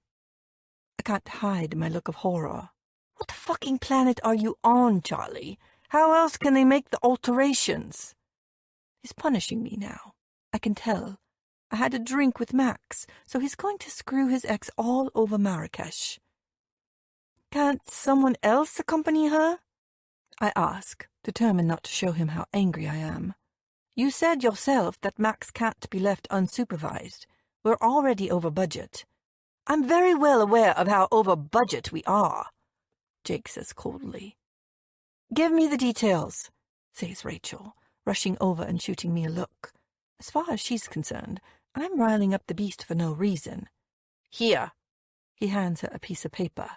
S1: I can't hide my look of horror. What fucking planet are you on, Charlie? How else can they make the alterations? He's punishing me now. I can tell. I had a drink with Max, so he's going to screw his ex all over Marrakesh. Can't someone else accompany her? I ask, determined not to show him how angry I am. You said yourself that Max can't be left unsupervised. We're already over budget. I'm very well aware of how over budget we are, Jake says coldly. Give me the details, says Rachel, rushing over and shooting me a look. As far as she's concerned, I'm riling up the beast for no reason. Here, he hands her a piece of paper.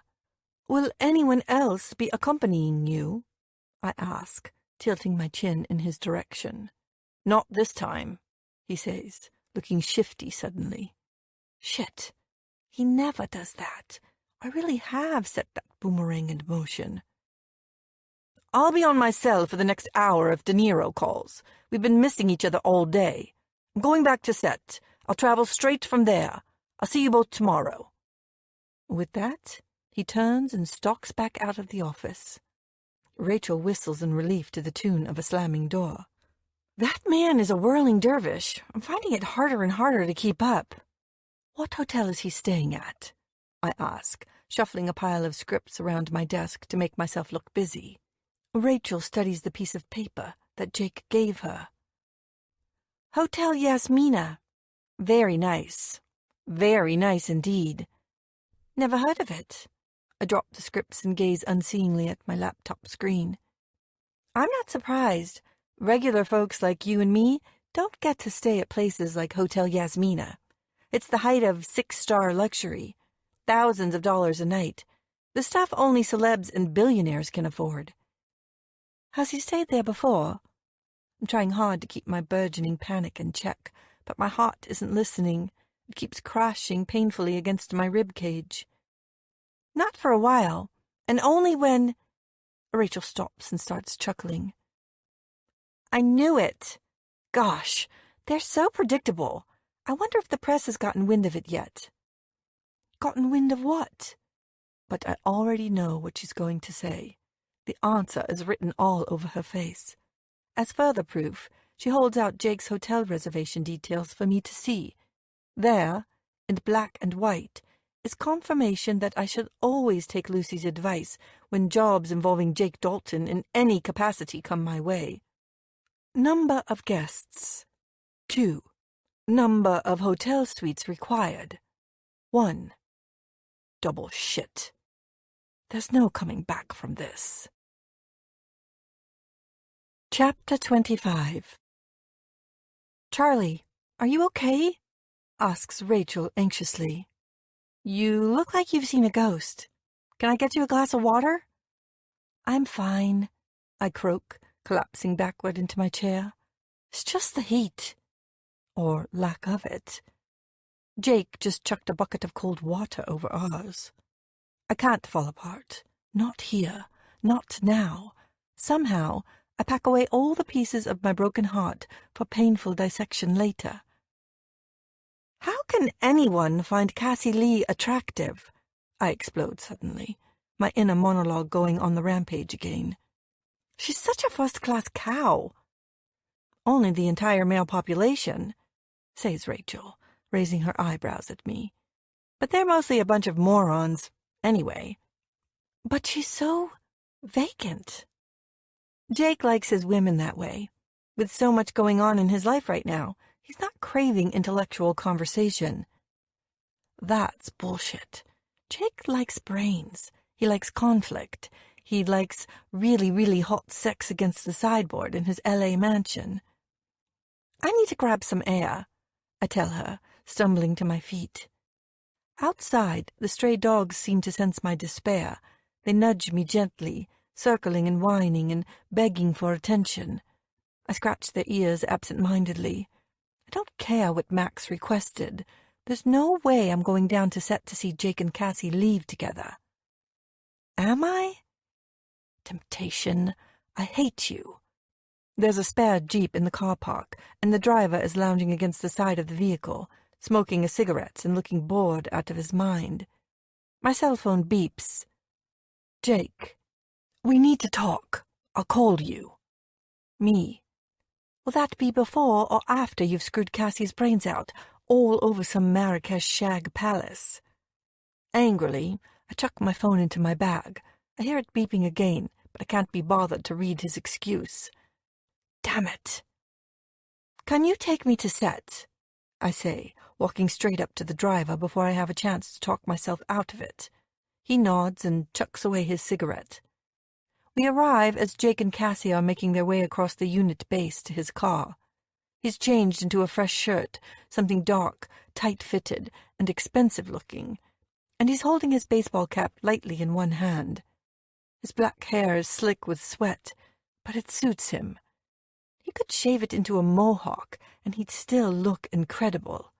S1: Will anyone else be accompanying you? I ask, tilting my chin in his direction. Not this time, he says, looking shifty suddenly. Shit, he never does that. I really have set that boomerang in motion. I'll be on my cell for the next hour if De Niro calls. We've been missing each other all day. I'm going back to set. I'll travel straight from there. I'll see you both tomorrow. With that, he turns and stalks back out of the office. Rachel whistles in relief to the tune of a slamming door. That man is a whirling dervish. I'm finding it harder and harder to keep up. What hotel is he staying at? I ask, shuffling a pile of scripts around my desk to make myself look busy. Rachel studies the piece of paper that Jake gave her. Hotel Yasmina. Very nice. Very nice indeed. Never heard of it. I drop the scripts and gaze unseeingly at my laptop screen. I'm not surprised. Regular folks like you and me don't get to stay at places like Hotel Yasmina. It's the height of 6-star luxury. Thousands of dollars a night. The stuff only celebs and billionaires can afford. Has he stayed there before? I'm trying hard to keep my burgeoning panic in check, but my heart isn't listening. It keeps crashing painfully against my rib cage. Not for a while, and only when... Rachel stops and starts chuckling. I knew it. Gosh, they're so predictable. I wonder if the press has gotten wind of it yet. Gotten wind of what? But I already know what she's going to say. The answer is written all over her face. As further proof, she holds out Jake's hotel reservation details for me to see. There, in black and white, is confirmation that I should always take Lucy's advice when jobs involving Jake Dalton in any capacity come my way. Number of guests. 2. Number of hotel suites required. 1. Double shit. There's no coming back from this. Chapter 25. "Charlie, are you okay?" asks Rachel anxiously. "You look like you've seen a ghost. Can I get you a glass of water?" "I'm fine," I croak, collapsing backward into my chair. "It's just the heat." Or lack of it. Jake just chucked a bucket of cold water over ours. I can't fall apart. Not here. Not now. Somehow, I pack away all the pieces of my broken heart for painful dissection later. "How can anyone find Cassie Lee attractive?" I explode suddenly, my inner monologue going on the rampage again. "She's such a first-class cow." "Only the entire male population," says Rachel, raising her eyebrows at me. "But they're mostly a bunch of morons, anyway." "But she's so vacant." "Jake likes his women that way. With so much going on in his life right now, he's not craving intellectual conversation." That's bullshit. Jake likes brains. He likes conflict. He likes really, really hot sex against the sideboard in his LA mansion. "I need to grab some air," I tell her, stumbling to my feet. Outside, the stray dogs seem to sense my despair. They nudge me gently, circling and whining and begging for attention. I scratch their ears absent-mindedly. I don't care what Max requested. There's no way I'm going down to set to see Jake and Cassie leave together. Am I? Temptation, I hate you. There's a spare Jeep in the car park, and the driver is lounging against the side of the vehicle, smoking a cigarette and looking bored out of his mind. My cell phone beeps. "Jake, we need to talk. I'll call you." Me. "Will that be before or after you've screwed Cassie's brains out, all over some Marrakesh shag palace?" Angrily, I chuck my phone into my bag. I hear it beeping again, but I can't be bothered to read his excuse. Damn it. "Can you take me to set?" I say, walking straight up to the driver before I have a chance to talk myself out of it. He nods and chucks away his cigarette. We arrive as Jake and Cassie are making their way across the unit base to his car. He's changed into a fresh shirt, something dark, tight-fitted, and expensive-looking, and he's holding his baseball cap lightly in one hand. His black hair is slick with sweat, but it suits him. He could shave it into a mohawk, and he'd still look incredible.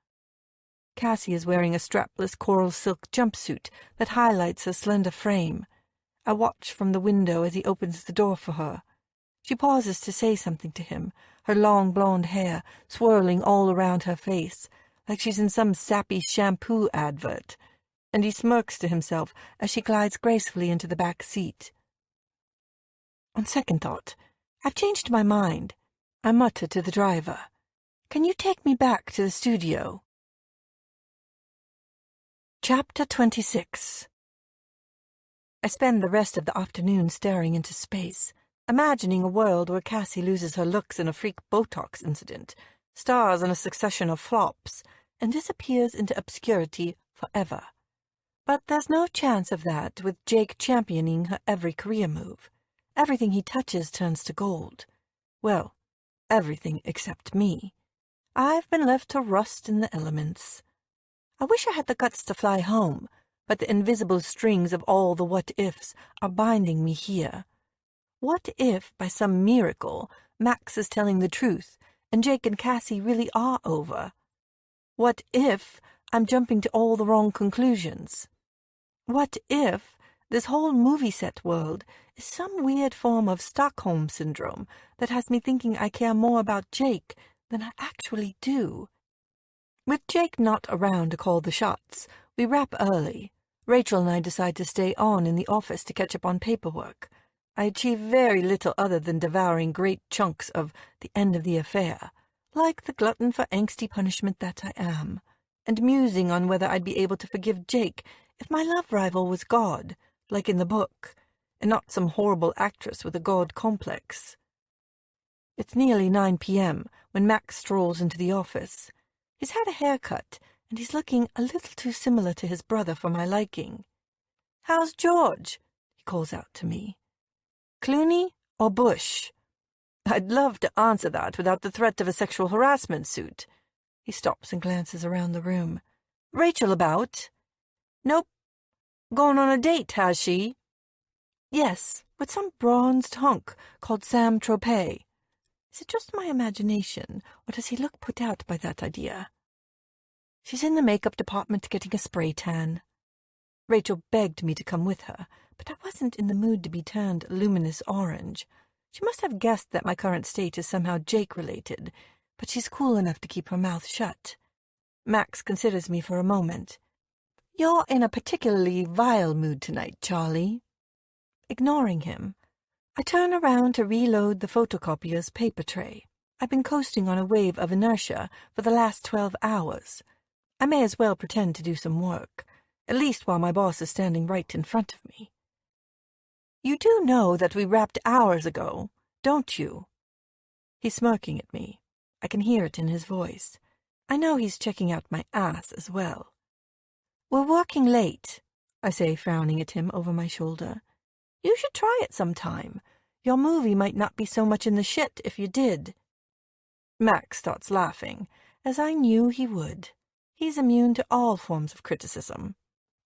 S1: Cassie is wearing a strapless coral silk jumpsuit that highlights her slender frame. I watch from the window as he opens the door for her. She pauses to say something to him, her long blonde hair swirling all around her face, like she's in some sappy shampoo advert, and he smirks to himself as she glides gracefully into the back seat. On second thought, I've changed my mind. I mutter to the driver, "Can you take me back to the studio?" Chapter 26. I spend the rest of the afternoon staring into space, imagining a world where Cassie loses her looks in a freak Botox incident, stars in a succession of flops, and disappears into obscurity forever. But there's no chance of that with Jake championing her every career move. Everything he touches turns to gold. Well, everything except me. I've been left to rust in the elements. I wish I had the guts to fly home, but the invisible strings of all the what-ifs are binding me here. What if, by some miracle, Max is telling the truth, and Jake and Cassie really are over? What if I'm jumping to all the wrong conclusions? What if this whole movie set world is some weird form of Stockholm Syndrome that has me thinking I care more about Jake than I actually do? With Jake not around to call the shots, we wrap early. Rachel and I decide to stay on in the office to catch up on paperwork. I achieve very little other than devouring great chunks of the end of the affair, like the glutton for angsty punishment that I am, and musing on whether I'd be able to forgive Jake if my love rival was God, like in the book, and not some horrible actress with a God complex. It's nearly 9 p.m. when Max strolls into the office. He's had a haircut, and he's looking a little too similar to his brother for my liking. "How's George?" he calls out to me. "Clooney or Bush?" I'd love to answer that without the threat of a sexual harassment suit. He stops and glances around the room. "Rachel about?" "Nope. Gone on a date, has she?" "Yes, with some bronzed hunk called Sam Tropez." Is it just my imagination, or does he look put out by that idea? "She's in the makeup department getting a spray tan." Rachel begged me to come with her, but I wasn't in the mood to be turned luminous orange. She must have guessed that my current state is somehow Jake-related, but she's cool enough to keep her mouth shut. Max considers me for a moment. "You're in a particularly vile mood tonight, Charlie." Ignoring him, I turn around to reload the photocopier's paper tray. I've been coasting on a wave of inertia for the last 12 hours. I may as well pretend to do some work, at least while my boss is standing right in front of me. "You do know that we wrapped hours ago, don't you?" He's smirking at me. I can hear it in his voice. I know he's checking out my ass as well. "We're working late," I say, frowning at him over my shoulder. "You should try it sometime. Your movie might not be so much in the shit if you did." Max starts laughing, as I knew he would. He's immune to all forms of criticism.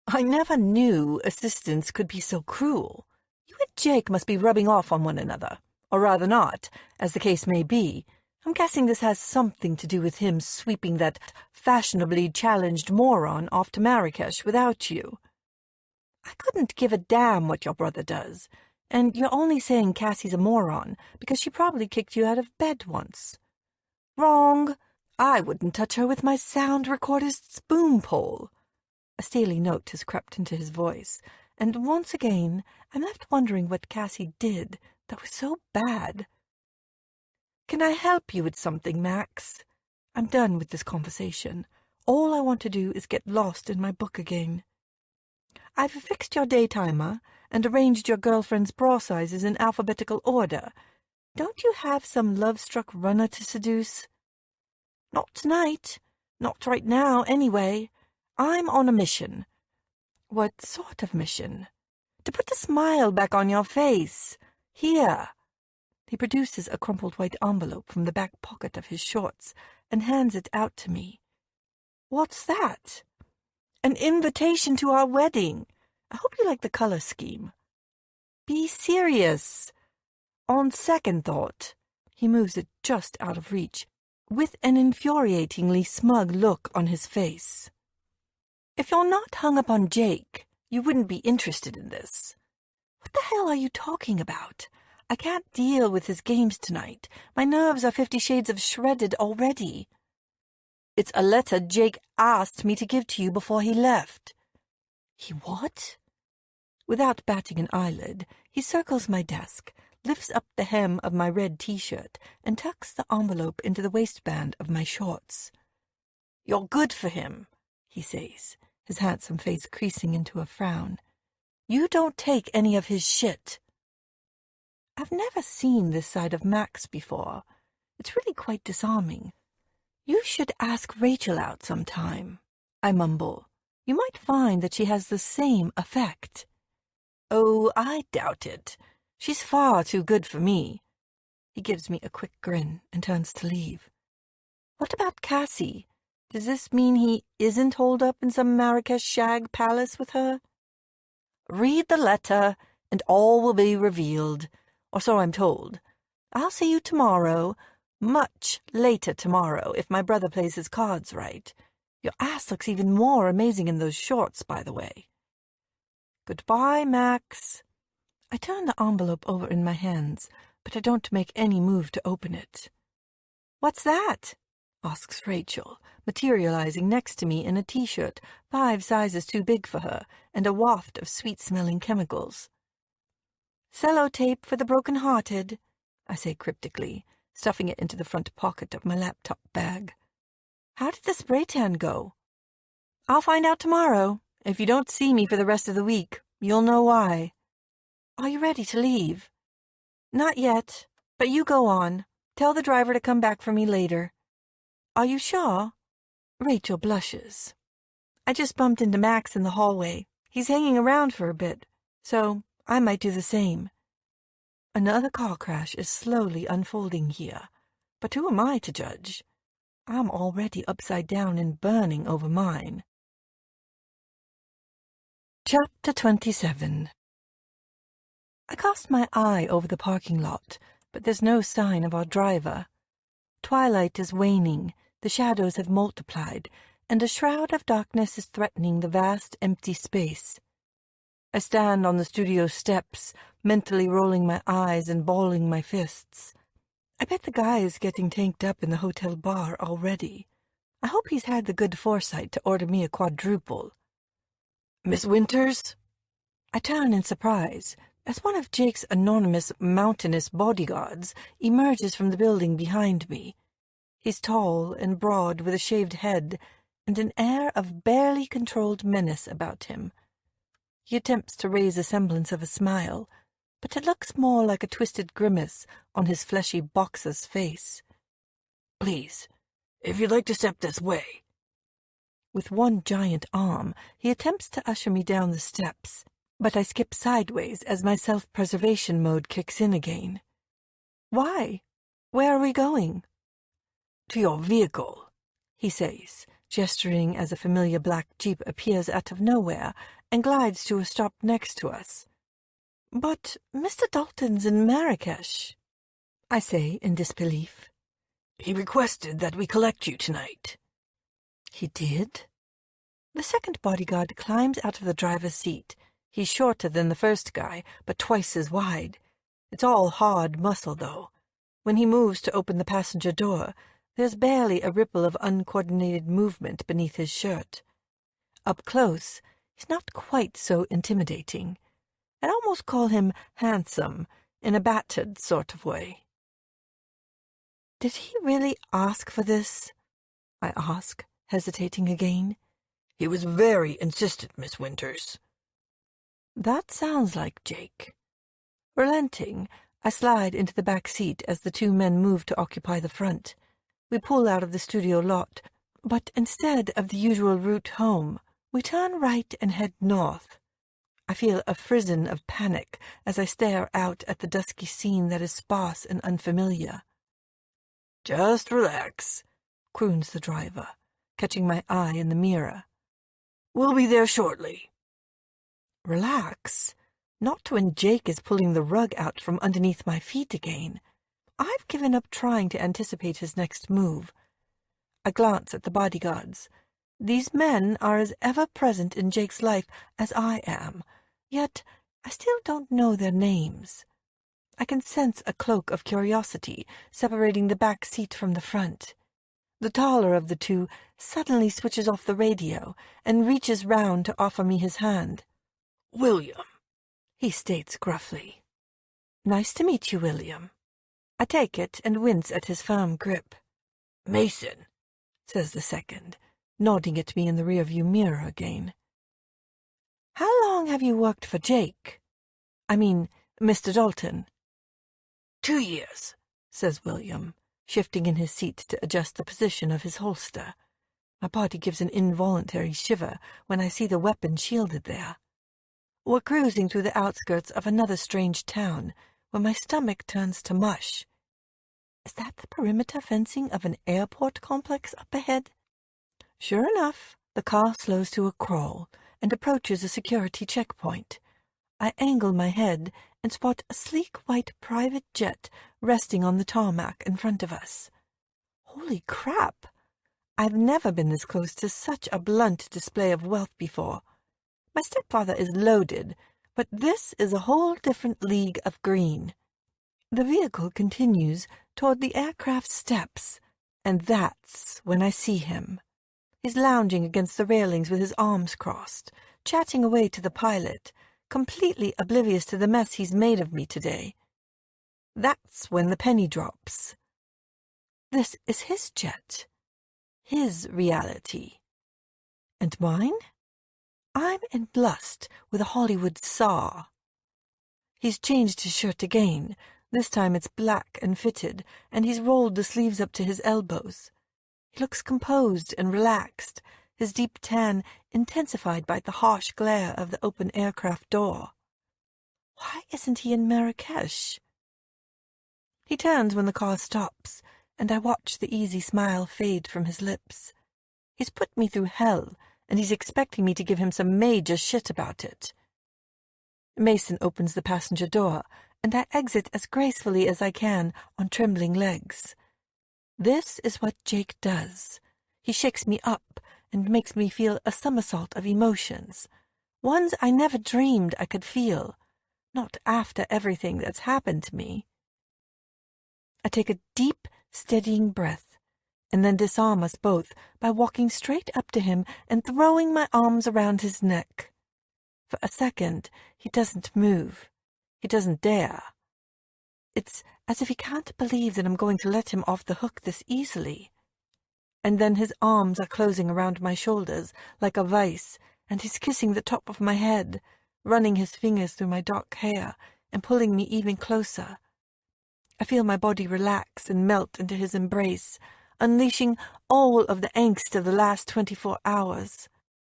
S1: "I never knew assistants could be so cruel. You and Jake must be rubbing off on one another, or rather not, as the case may be. I'm guessing this has something to do with him sweeping that fashionably challenged moron off to Marrakesh without you. I couldn't give a damn what your brother does, and you're only saying Cassie's a moron because she probably kicked you out of bed once." "Wrong. I wouldn't touch her with my sound recorder's spoon pole." A steely note has crept into his voice, and once again I'm left wondering what Cassie did that was so bad. "Can I help you with something, Max?" I'm done with this conversation. All I want to do is get lost in my book again. "I've fixed your day timer and arranged your girlfriend's bra sizes in alphabetical order. Don't you have some love-struck runner to seduce?" "Not tonight. Not right now, anyway. I'm on a mission." "What sort of mission?" "To put the smile back on your face. Here." He produces a crumpled white envelope from the back pocket of his shorts and hands it out to me. "What's that?" "An invitation to our wedding. I hope you like the color scheme." "Be serious." "On second thought." He moves it just out of reach, with an infuriatingly smug look on his face. "If you're not hung up on Jake, you wouldn't be interested in this." "What the hell are you talking about? I can't deal with his games tonight. My nerves are 50 shades of shredded already." "It's a letter Jake asked me to give to you before he left." "He what?" Without batting an eyelid, he circles my desk, lifts up the hem of my red T-shirt, and tucks the envelope into the waistband of my shorts. "You're good for him," he says, his handsome face creasing into a frown. "You don't take any of his shit." I've never seen this side of Max before. It's really quite disarming. "You should ask Rachel out sometime," I mumble. "You might find that she has the same effect." "Oh, I doubt it. She's far too good for me." He gives me a quick grin and turns to leave. "What about Cassie? Does this mean he isn't holed up in some Marrakesh shag palace with her?" "Read the letter, and all will be revealed, or so I'm told. I'll see you tomorrow, much later tomorrow, if my brother plays his cards right. Your ass looks even more amazing in those shorts, by the way." "Goodbye, Max." I turn the envelope over in my hands, but I don't make any move to open it. "What's that?" asks Rachel, materializing next to me in a T-shirt 5 sizes too big for her and a waft of sweet-smelling chemicals. Sellotape for the broken-hearted, I say cryptically, stuffing it into the front pocket of my laptop bag. How did the spray tan go? I'll find out tomorrow. If you don't see me for the rest of the week, you'll know why. Are you ready to leave? Not yet, but you go on. Tell the driver to come back for me later. Are you sure? Rachel blushes. I just bumped into Max in the hallway. He's hanging around for a bit, so I might do the same. Another car crash is slowly unfolding here, but who am I to judge? I'm already upside down and burning over mine. Chapter 27. I cast my eye over the parking lot, but there's no sign of our driver. Twilight is waning, the shadows have multiplied, and a shroud of darkness is threatening the vast, empty space. I stand on the studio steps, mentally rolling my eyes and balling my fists. I bet the guy is getting tanked up in the hotel bar already. I hope he's had the good foresight to order me a quadruple. Miss Winters? I turn in surprise as one of Jake's anonymous mountainous bodyguards emerges from the building behind me. He's tall and broad with a shaved head and an air of barely controlled menace about him. He attempts to raise a semblance of a smile, but it looks more like a twisted grimace on his fleshy boxer's face. Please, if you'd like to step this way. With one giant arm, he attempts to usher me down the steps, but I skip sideways as my self-preservation mode kicks in again. Why? Where are we going? To your vehicle, he says, gesturing as a familiar black jeep appears out of nowhere and glides to a stop next to us. But Mr. Dalton's in Marrakesh, I say in disbelief. He requested that we collect you tonight. He did? The second bodyguard climbs out of the driver's seat. He's shorter than the first guy, but twice as wide. It's all hard muscle, though. When he moves to open the passenger door, there's barely a ripple of uncoordinated movement beneath his shirt. Up close, he's not quite so intimidating. I'd almost call him handsome, in a battered sort of way. Did he really ask for this? I ask, hesitating again. He was very insistent, Miss Winters. That sounds like Jake. Relenting, I slide into the back seat as the two men move to occupy the front. We pull out of the studio lot, but instead of the usual route home, we turn right and head north. I feel a frisson of panic as I stare out at the dusky scene that is sparse and unfamiliar. Just relax, croons the driver, catching my eye in the mirror. We'll be there shortly. Relax? Not when Jake is pulling the rug out from underneath my feet again. I've given up trying to anticipate his next move. I glance at the bodyguards. These men are as ever-present in Jake's life as I am, yet I still don't know their names. I can sense a cloak of curiosity separating the back seat from the front. The taller of the two suddenly switches off the radio and reaches round to offer me his hand. William, he states gruffly. Nice to meet you, William. I take it and wince at his firm grip. Mason, says the second, nodding at me in the rearview mirror again. How long have you worked for Jake? I mean, Mr. Dalton. 2 years, says William, shifting in his seat to adjust the position of his holster. My body gives an involuntary shiver when I see the weapon shielded there. We're cruising through the outskirts of another strange town, when my stomach turns to mush. Is that the perimeter fencing of an airport complex up ahead? Sure enough, the car slows to a crawl and approaches a security checkpoint. I angle my head and spot a sleek white private jet resting on the tarmac in front of us. Holy crap! I've never been this close to such a blunt display of wealth before. My stepfather is loaded, but this is a whole different league of green. The vehicle continues toward the aircraft's steps, and that's when I see him. He's lounging against the railings with his arms crossed, chatting away to the pilot, completely oblivious to the mess he's made of me today. That's when the penny drops. This is his jet, his reality. And mine? I'm in lust with a Hollywood saw. He's changed his shirt again. This time it's black and fitted, and he's rolled the sleeves up to his elbows. He looks composed and relaxed, his deep tan intensified by the harsh glare of the open aircraft door. Why isn't he in Marrakesh? He turns when the car stops, and I watch the easy smile fade from his lips. He's put me through hell, and he's expecting me to give him some major shit about it. Mason opens the passenger door, and I exit as gracefully as I can on trembling legs. This is what Jake does. He shakes me up and makes me feel a somersault of emotions, ones I never dreamed I could feel, not after everything that's happened to me. I take a deep, steadying breath, and then disarm us both by walking straight up to him and throwing my arms around his neck. For a second, he doesn't move. He doesn't dare. It's as if he can't believe that I'm going to let him off the hook this easily. And then his arms are closing around my shoulders like a vice, and he's kissing the top of my head, running his fingers through my dark hair and pulling me even closer. I feel my body relax and melt into his embrace, unleashing all of the angst of the last 24 hours.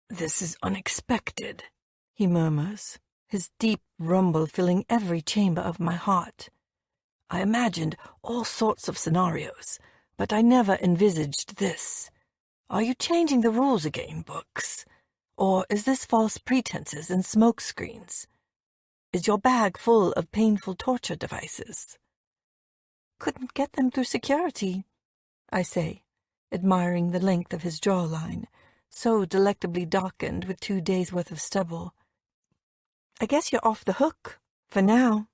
S1: "This is unexpected," he murmurs, his deep rumble filling every chamber of my heart. "I imagined all sorts of scenarios, but I never envisaged this. Are you changing the rules again, Books? Or is this false pretenses and smoke screens? Is your bag full of painful torture devices?" "Couldn't get them through security," I say, admiring the length of his jawline, so delectably darkened with 2 days' worth of stubble. "I guess you're off the hook, for now."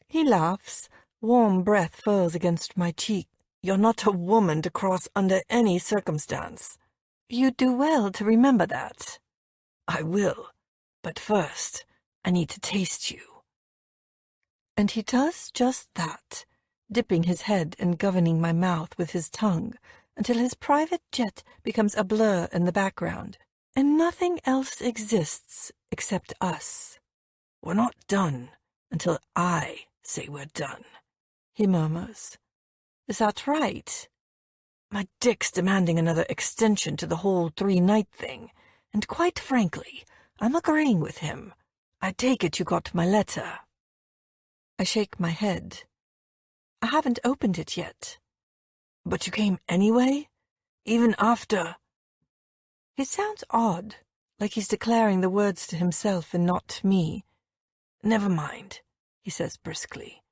S1: He laughs. Warm breath furls against my cheek. "You're not a woman to cross under any circumstance. You do well to remember that." "I will, but first I need to taste you." And he does just that, dipping his head and governing my mouth with his tongue until his private jet becomes a blur in the background, and nothing else exists except us. "We're not done until I say we're done," he murmurs. "Is that right?" "My dick's demanding another extension to the whole 3-night thing, and quite frankly, I'm agreeing with him. I take it you got my letter." I shake my head. "I haven't opened it yet." "But you came anyway? Even after—" He sounds odd, like he's declaring the words to himself and not to me. "Never mind," he says briskly.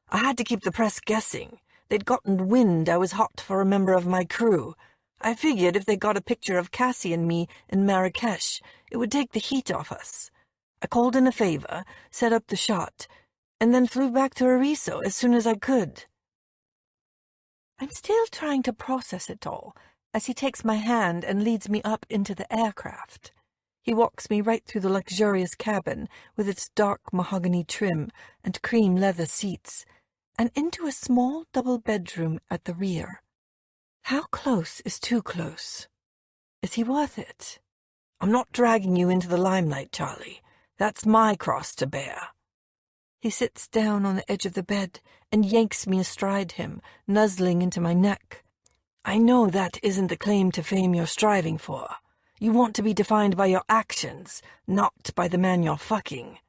S1: "I had to keep the press guessing. They'd gotten wind I was hot for a member of my crew. I figured if they got a picture of Cassie and me in Marrakesh, it would take the heat off us. I called in a favor, set up the shot, and then flew back to Ariso as soon as I could." I'm still trying to process it all as he takes my hand and leads me up into the aircraft. He walks me right through the luxurious cabin with its dark mahogany trim and cream leather seats, and into a small double bedroom at the rear. How close is too close? Is he worth it? "I'm not dragging you into the limelight, Charlie. That's my cross to bear." He sits down on the edge of the bed and yanks me astride him, nuzzling into my neck. "I know that isn't the claim to fame you're striving for. You want to be defined by your actions, not by the man you're fucking."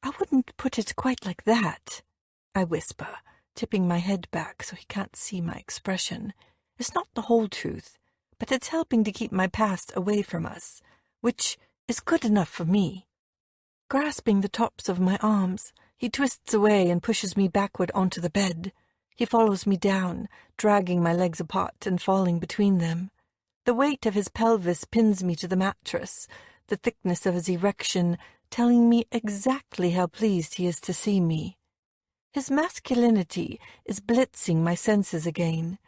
S1: "I wouldn't put it quite like that," I whisper, tipping my head back so he can't see my expression. It's not the whole truth, but it's helping to keep my past away from us, which is good enough for me. Grasping the tops of my arms, he twists away and pushes me backward onto the bed. He follows me down, dragging my legs apart and falling between them. The weight of his pelvis pins me to the mattress, the thickness of his erection telling me exactly how pleased he is to see me. His masculinity is blitzing my senses again.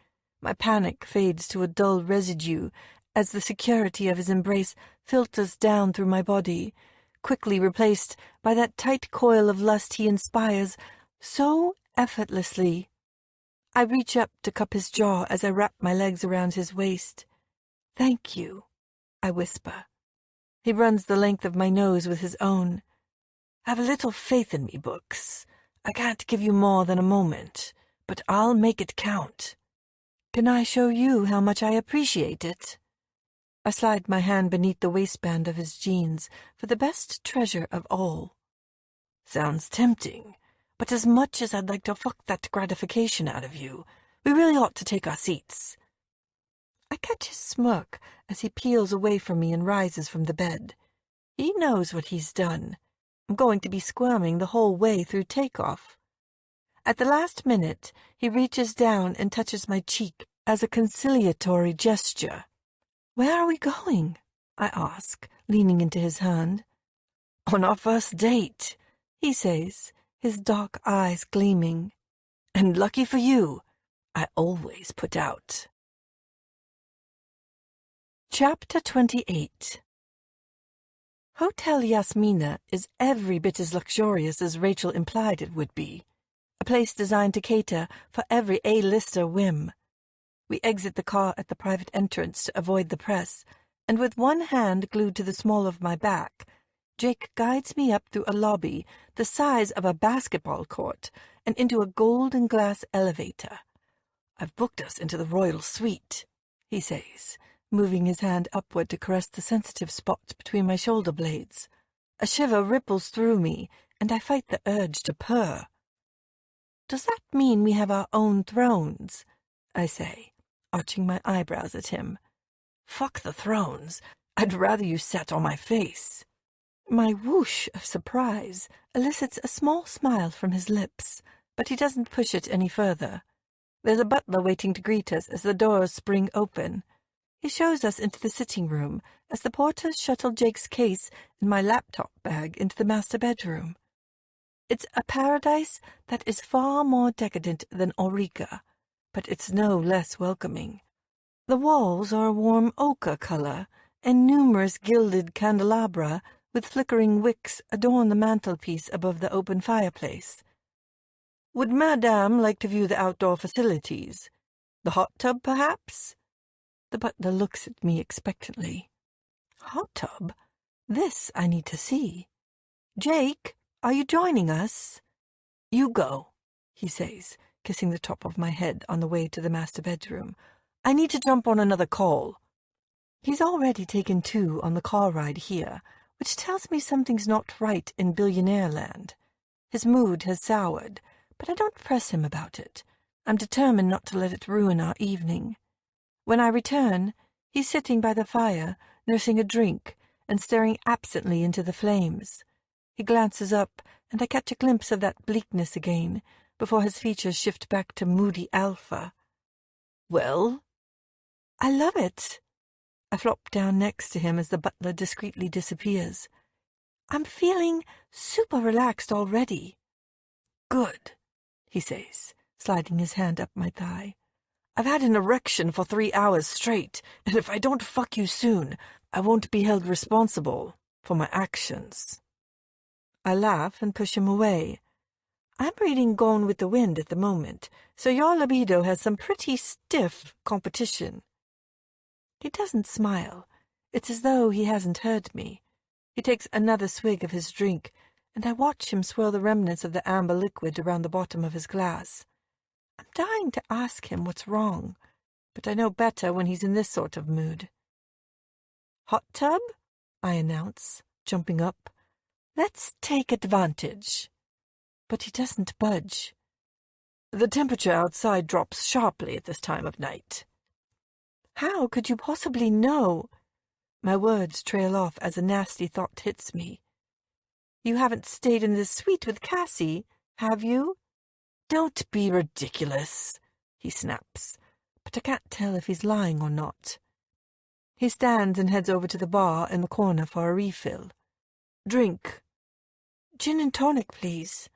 S1: My panic fades to a dull residue as the security of his embrace filters down through my body, quickly replaced by that tight coil of lust he inspires so effortlessly. I reach up to cup his jaw as I wrap my legs around his waist. "Thank you," I whisper. He runs the length of my nose with his own. "Have a little faith in me, Books. I can't give you more than a moment, but I'll make it count. Can I show you how much I appreciate it?" I slide my hand beneath the waistband of his jeans for the best treasure of all. "Sounds tempting, but as much as I'd like to fuck that gratification out of you, we really ought to take our seats." I catch his smirk as he peels away from me and rises from the bed. He knows what he's done. I'm going to be squirming the whole way through takeoff. At the last minute, he reaches down and touches my cheek as a conciliatory gesture. "Where are we going?" I ask, leaning into his hand. "On our first date," he says, his dark eyes gleaming. "And lucky for you, I always put out." Chapter 28. Hotel Yasmina is every bit as luxurious as Rachel implied it would be, a place designed to cater for every A-lister whim. We exit the car at the private entrance to avoid the press, and with one hand glued to the small of my back, Jake guides me up through a lobby the size of a basketball court and into a golden glass elevator. "I've booked us into the royal suite," he says, moving his hand upward to caress the sensitive spot between my shoulder blades. A shiver ripples through me, and I fight the urge to purr. "Does that mean we have our own thrones?" I say, arching my eyebrows at him. "Fuck the thrones. I'd rather you sat on my face." My whoosh of surprise elicits a small smile from his lips, but he doesn't push it any further. There's a butler waiting to greet us as the doors spring open. He shows us into the sitting room as the porters shuttle Jake's case and my laptop bag into the master bedroom. It's a paradise that is far more decadent than Auriga, but it's no less welcoming. The walls are a warm ochre color, and numerous gilded candelabra with flickering wicks adorn the mantelpiece above the open fireplace. "Would Madame like to view the outdoor facilities? The hot tub, perhaps?" The butler looks at me expectantly. "Hot tub? This I need to see. Jake, are you joining us?" "You go," he says, kissing the top of my head on the way to the master bedroom. "I need to jump on another call." He's already taken 2 on the car ride here, which tells me something's not right in billionaire land. His mood has soured, but I don't press him about it. I'm determined not to let it ruin our evening. When I return, he's sitting by the fire, nursing a drink and staring absently into the flames. He glances up, and I catch a glimpse of that bleakness again, before his features shift back to moody alpha. "Well?" "I love it." I flop down next to him as the butler discreetly disappears. "I'm feeling super relaxed already." "Good," he says, sliding his hand up my thigh. "I've had an erection for 3 hours straight, and if I don't fuck you soon, I won't be held responsible for my actions." I laugh and push him away. "I'm reading Gone with the Wind at the moment, so your libido has some pretty stiff competition." He doesn't smile. It's as though he hasn't heard me. He takes another swig of his drink, and I watch him swirl the remnants of the amber liquid around the bottom of his glass. I'm dying to ask him what's wrong, but I know better when he's in this sort of mood. "Hot tub?" I announce, jumping up. "Let's take advantage." But he doesn't budge. "The temperature outside drops sharply at this time of night." "How could you possibly know?" My words trail off as a nasty thought hits me. "You haven't stayed in this suite with Cassie, have you?" "Don't be ridiculous," he snaps, but I can't tell if he's lying or not. He stands and heads over to the bar in the corner for a refill. "Drink." "Gin and tonic, please,"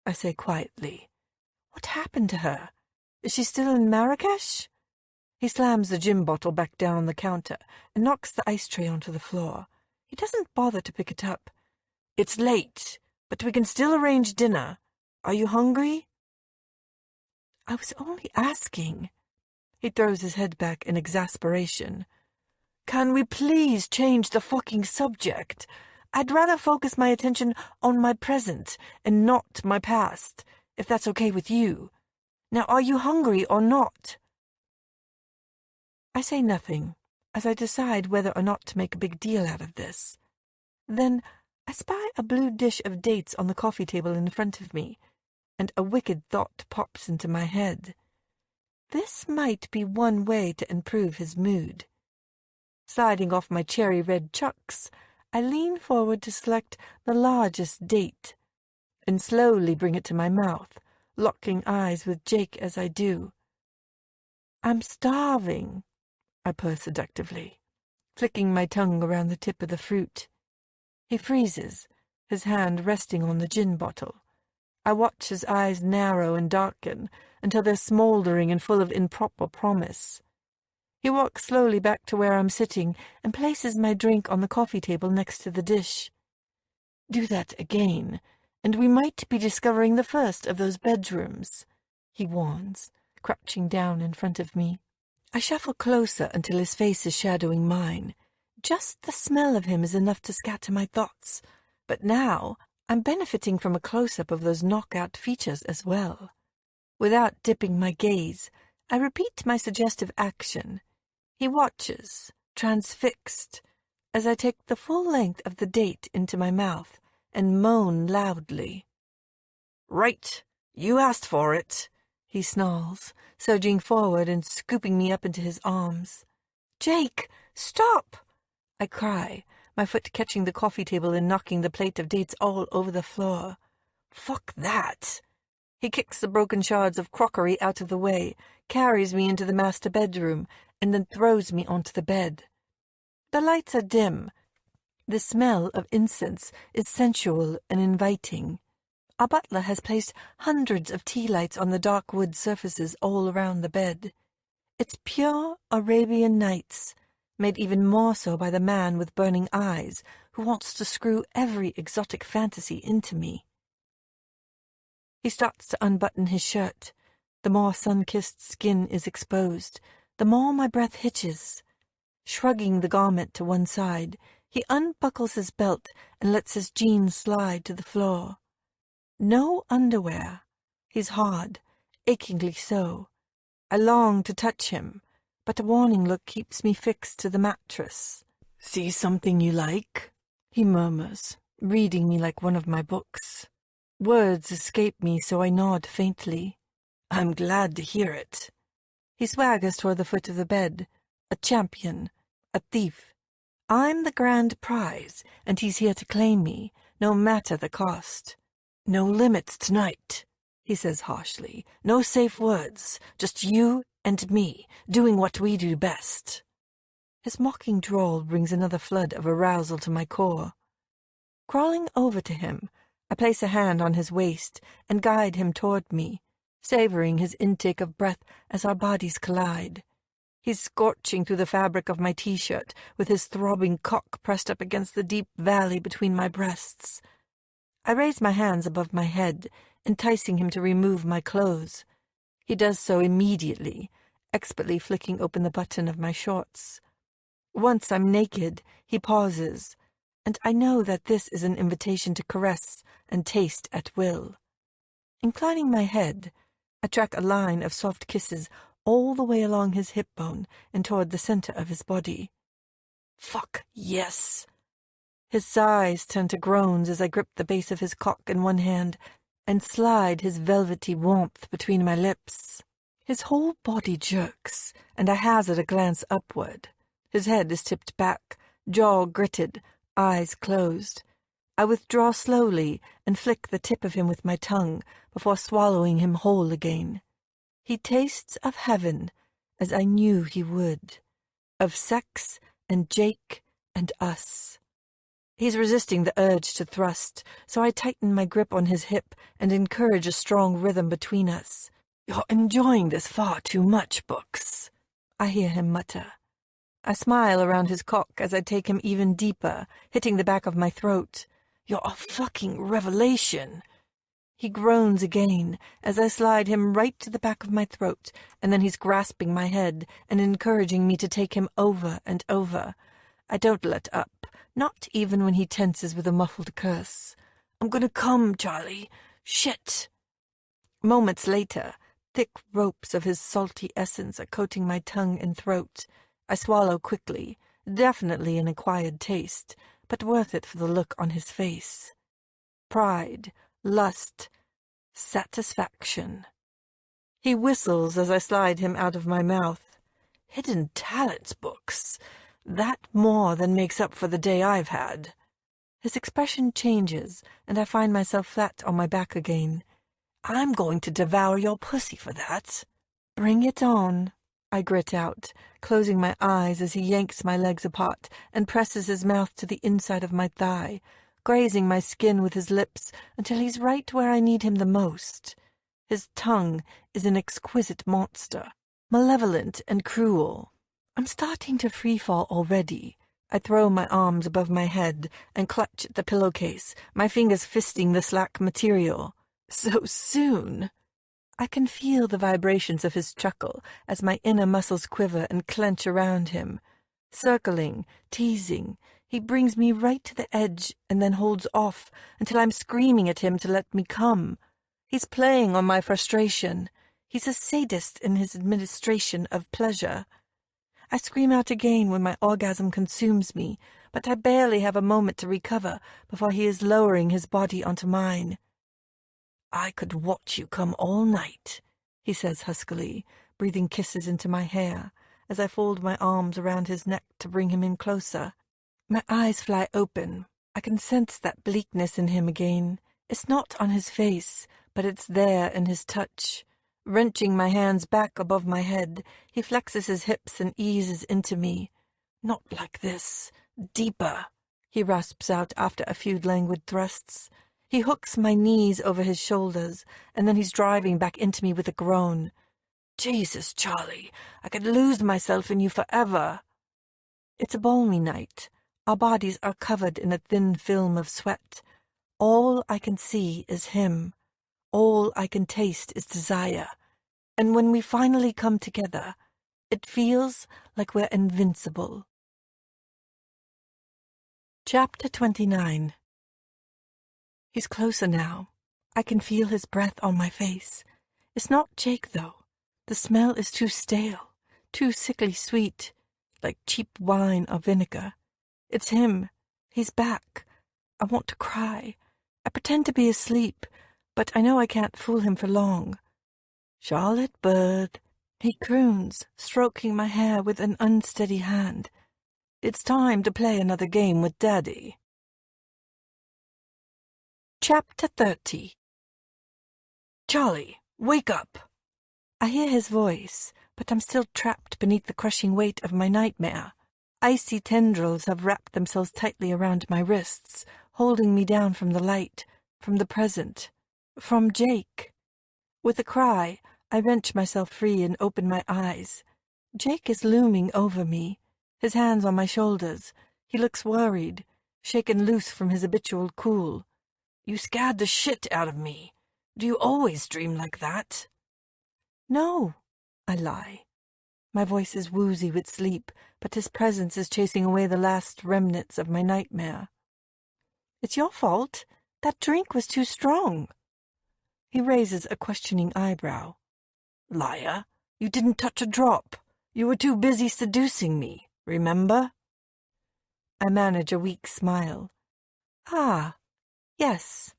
S1: I say quietly. What happened to her? Is she still in Marrakesh? He slams the gin bottle back down on the counter and knocks the ice tray onto the floor. He doesn't bother to pick it up,
S2: It's late, but we can still arrange dinner. Are you hungry?
S1: I was only asking. He throws his head back in exasperation.
S2: Can we please change the fucking subject? I'd rather focus my attention on my present and not my past, if that's okay with you. Now, are you hungry or not?
S1: I say nothing, as I decide whether or not to make a big deal out of this. Then I spy a blue dish of dates on the coffee table in front of me, and a wicked thought pops into my head. This might be one way to improve his mood. Sliding off my cherry-red chucks, I lean forward to select the largest date, and slowly bring it to my mouth, locking eyes with Jake as I do. I'm starving, I purr seductively, flicking my tongue around the tip of the fruit. He freezes, his hand resting on the gin bottle. I watch his eyes narrow and darken until they're smoldering and full of improper promise. He walks slowly back to where I'm sitting and places my drink on the coffee table next to the dish. Do that again, and we might be discovering the first of those bedrooms, he warns, crouching down in front of me. I shuffle closer until his face is shadowing mine. Just the smell of him is enough to scatter my thoughts, but now I'm benefiting from a close-up of those knockout features as well. Without dipping my gaze, I repeat my suggestive action. He watches, transfixed, as I take the full length of the date into my mouth and moan loudly.
S2: Right, you asked for it, he snarls, surging forward and scooping me up into his arms. Jake, stop! I cry, my foot catching the coffee table and knocking the plate of dates all over the floor. Fuck that! He kicks the broken shards of crockery out of the way, carries me into the master bedroom, and then throws me onto the bed. The lights are dim. The smell of incense is sensual and inviting. Our butler has placed hundreds of tea lights on the dark wood surfaces all around the bed. It's pure Arabian Nights, made even more so by the man with burning eyes who wants to screw every exotic fantasy into me. He starts to unbutton his shirt. The more sun-kissed skin is exposed, the more my breath hitches. Shrugging the garment to one side, he unbuckles his belt and lets his jeans slide to the floor. No underwear. He's hard, achingly so. I long to touch him, but a warning look keeps me fixed to the mattress. See something you like?
S1: He murmurs, reading me like one of my books. Words escape me, so I nod faintly.
S2: I'm glad to hear it.
S1: He swaggers toward the foot of the bed, a champion, a thief. I'm the grand prize, and he's here to claim me, no matter the cost.
S2: No limits tonight, he says harshly. No safe words, just you and me, doing what we do best.
S1: His mocking drawl brings another flood of arousal to my core. Crawling over to him, I place a hand on his waist and guide him toward me, savoring his intake of breath as our bodies collide. He's scorching through the fabric of my t-shirt, with his throbbing cock pressed up against the deep valley between my breasts. I raise my hands above my head, enticing him to remove my clothes. He does so immediately, expertly flicking open the button of my shorts. Once I'm naked, he pauses, and I know that this is an invitation to caress and taste at will. Inclining my head, I track a line of soft kisses all the way along his hip bone and toward the center of his body.
S2: Fuck yes!
S1: His sighs turn to groans as I grip the base of his cock in one hand and slide his velvety warmth between my lips. His whole body jerks, and I hazard a glance upward. His head is tipped back, jaw gritted, eyes closed. I withdraw slowly and flick the tip of him with my tongue before swallowing him whole again. He tastes of heaven, as I knew he would, of sex and Jake and us. He's resisting the urge to thrust, so I tighten my grip on his hip and encourage a strong rhythm between us.
S2: You're enjoying this far too much, Books,
S1: I hear him mutter. I smile around his cock as I take him even deeper, hitting the back of my throat.
S2: You're a fucking revelation. He groans again as I slide him right to the back of my throat, and then he's grasping my head and encouraging me to take him over and over. I don't let up, not even when he tenses with a muffled curse. I'm gonna come, Charlie. Shit. Moments later, thick ropes of his salty essence are coating my tongue and throat. I swallow quickly, definitely an acquired taste, but worth it for the look on his face. Pride, lust, satisfaction. He whistles as I slide him out of my mouth. Hidden talents books. That more than makes up for the day I've had. His expression changes, and I find myself flat on my back again. I'm going to devour your pussy for that. Bring it on, I grit out, closing my eyes as he yanks my legs apart and presses his mouth to the inside of my thigh, grazing my skin with his lips until he's right where I need him the most. His tongue is an exquisite monster, malevolent and cruel. I'm starting to free-fall already. I throw my arms above my head and clutch at the pillowcase, my fingers fisting the slack material. So soon! I can feel the vibrations of his chuckle as my inner muscles quiver and clench around him. Circling, teasing, he brings me right to the edge and then holds off until I'm screaming at him to let me come. He's playing on my frustration. He's a sadist in his administration of pleasure. I scream out again when my orgasm consumes me, but I barely have a moment to recover before he is lowering his body onto mine. I could watch you come all night, he says huskily, breathing kisses into my hair as I fold my arms around his neck to bring him in closer. My eyes fly open. I can sense that bleakness in him again. It's not on his face, but it's there in his touch. Wrenching my hands back above my head, he flexes his hips and eases into me. Not like this. Deeper, he rasps out after a few languid thrusts. He hooks my knees over his shoulders, and then he's driving back into me with a groan. Jesus, Charlie, I could lose myself in you forever. It's a balmy night. Our bodies are covered in a thin film of sweat. All I can see is him. All I can taste is desire. And when we finally come together, it feels like we're invincible. Chapter 29. He's closer now. I can feel his breath on my face. It's not Jake, though. The smell is too stale, too sickly sweet, like cheap wine or vinegar. It's him. He's back. I want to cry. I pretend to be asleep, but I know I can't fool him for long. Charlotte Bird, he croons, stroking my hair with an unsteady hand. It's time to play another game with Daddy. Chapter 30. Charlie, wake up! I hear his voice, but I'm still trapped beneath the crushing weight of my nightmare. Icy tendrils have wrapped themselves tightly around my wrists, holding me down from the light, from the present, from Jake. With a cry, I wrench myself free and open my eyes. Jake is looming over me, his hands on my shoulders. He looks worried, shaken loose from his habitual cool. You scared the shit out of me. Do you always dream like that? No, I lie. My voice is woozy with sleep, but his presence is chasing away the last remnants of my nightmare. It's your fault. That drink was too strong. He raises a questioning eyebrow. Liar, you didn't touch a drop. You were too busy seducing me, remember? I manage a weak smile. Ah, yes,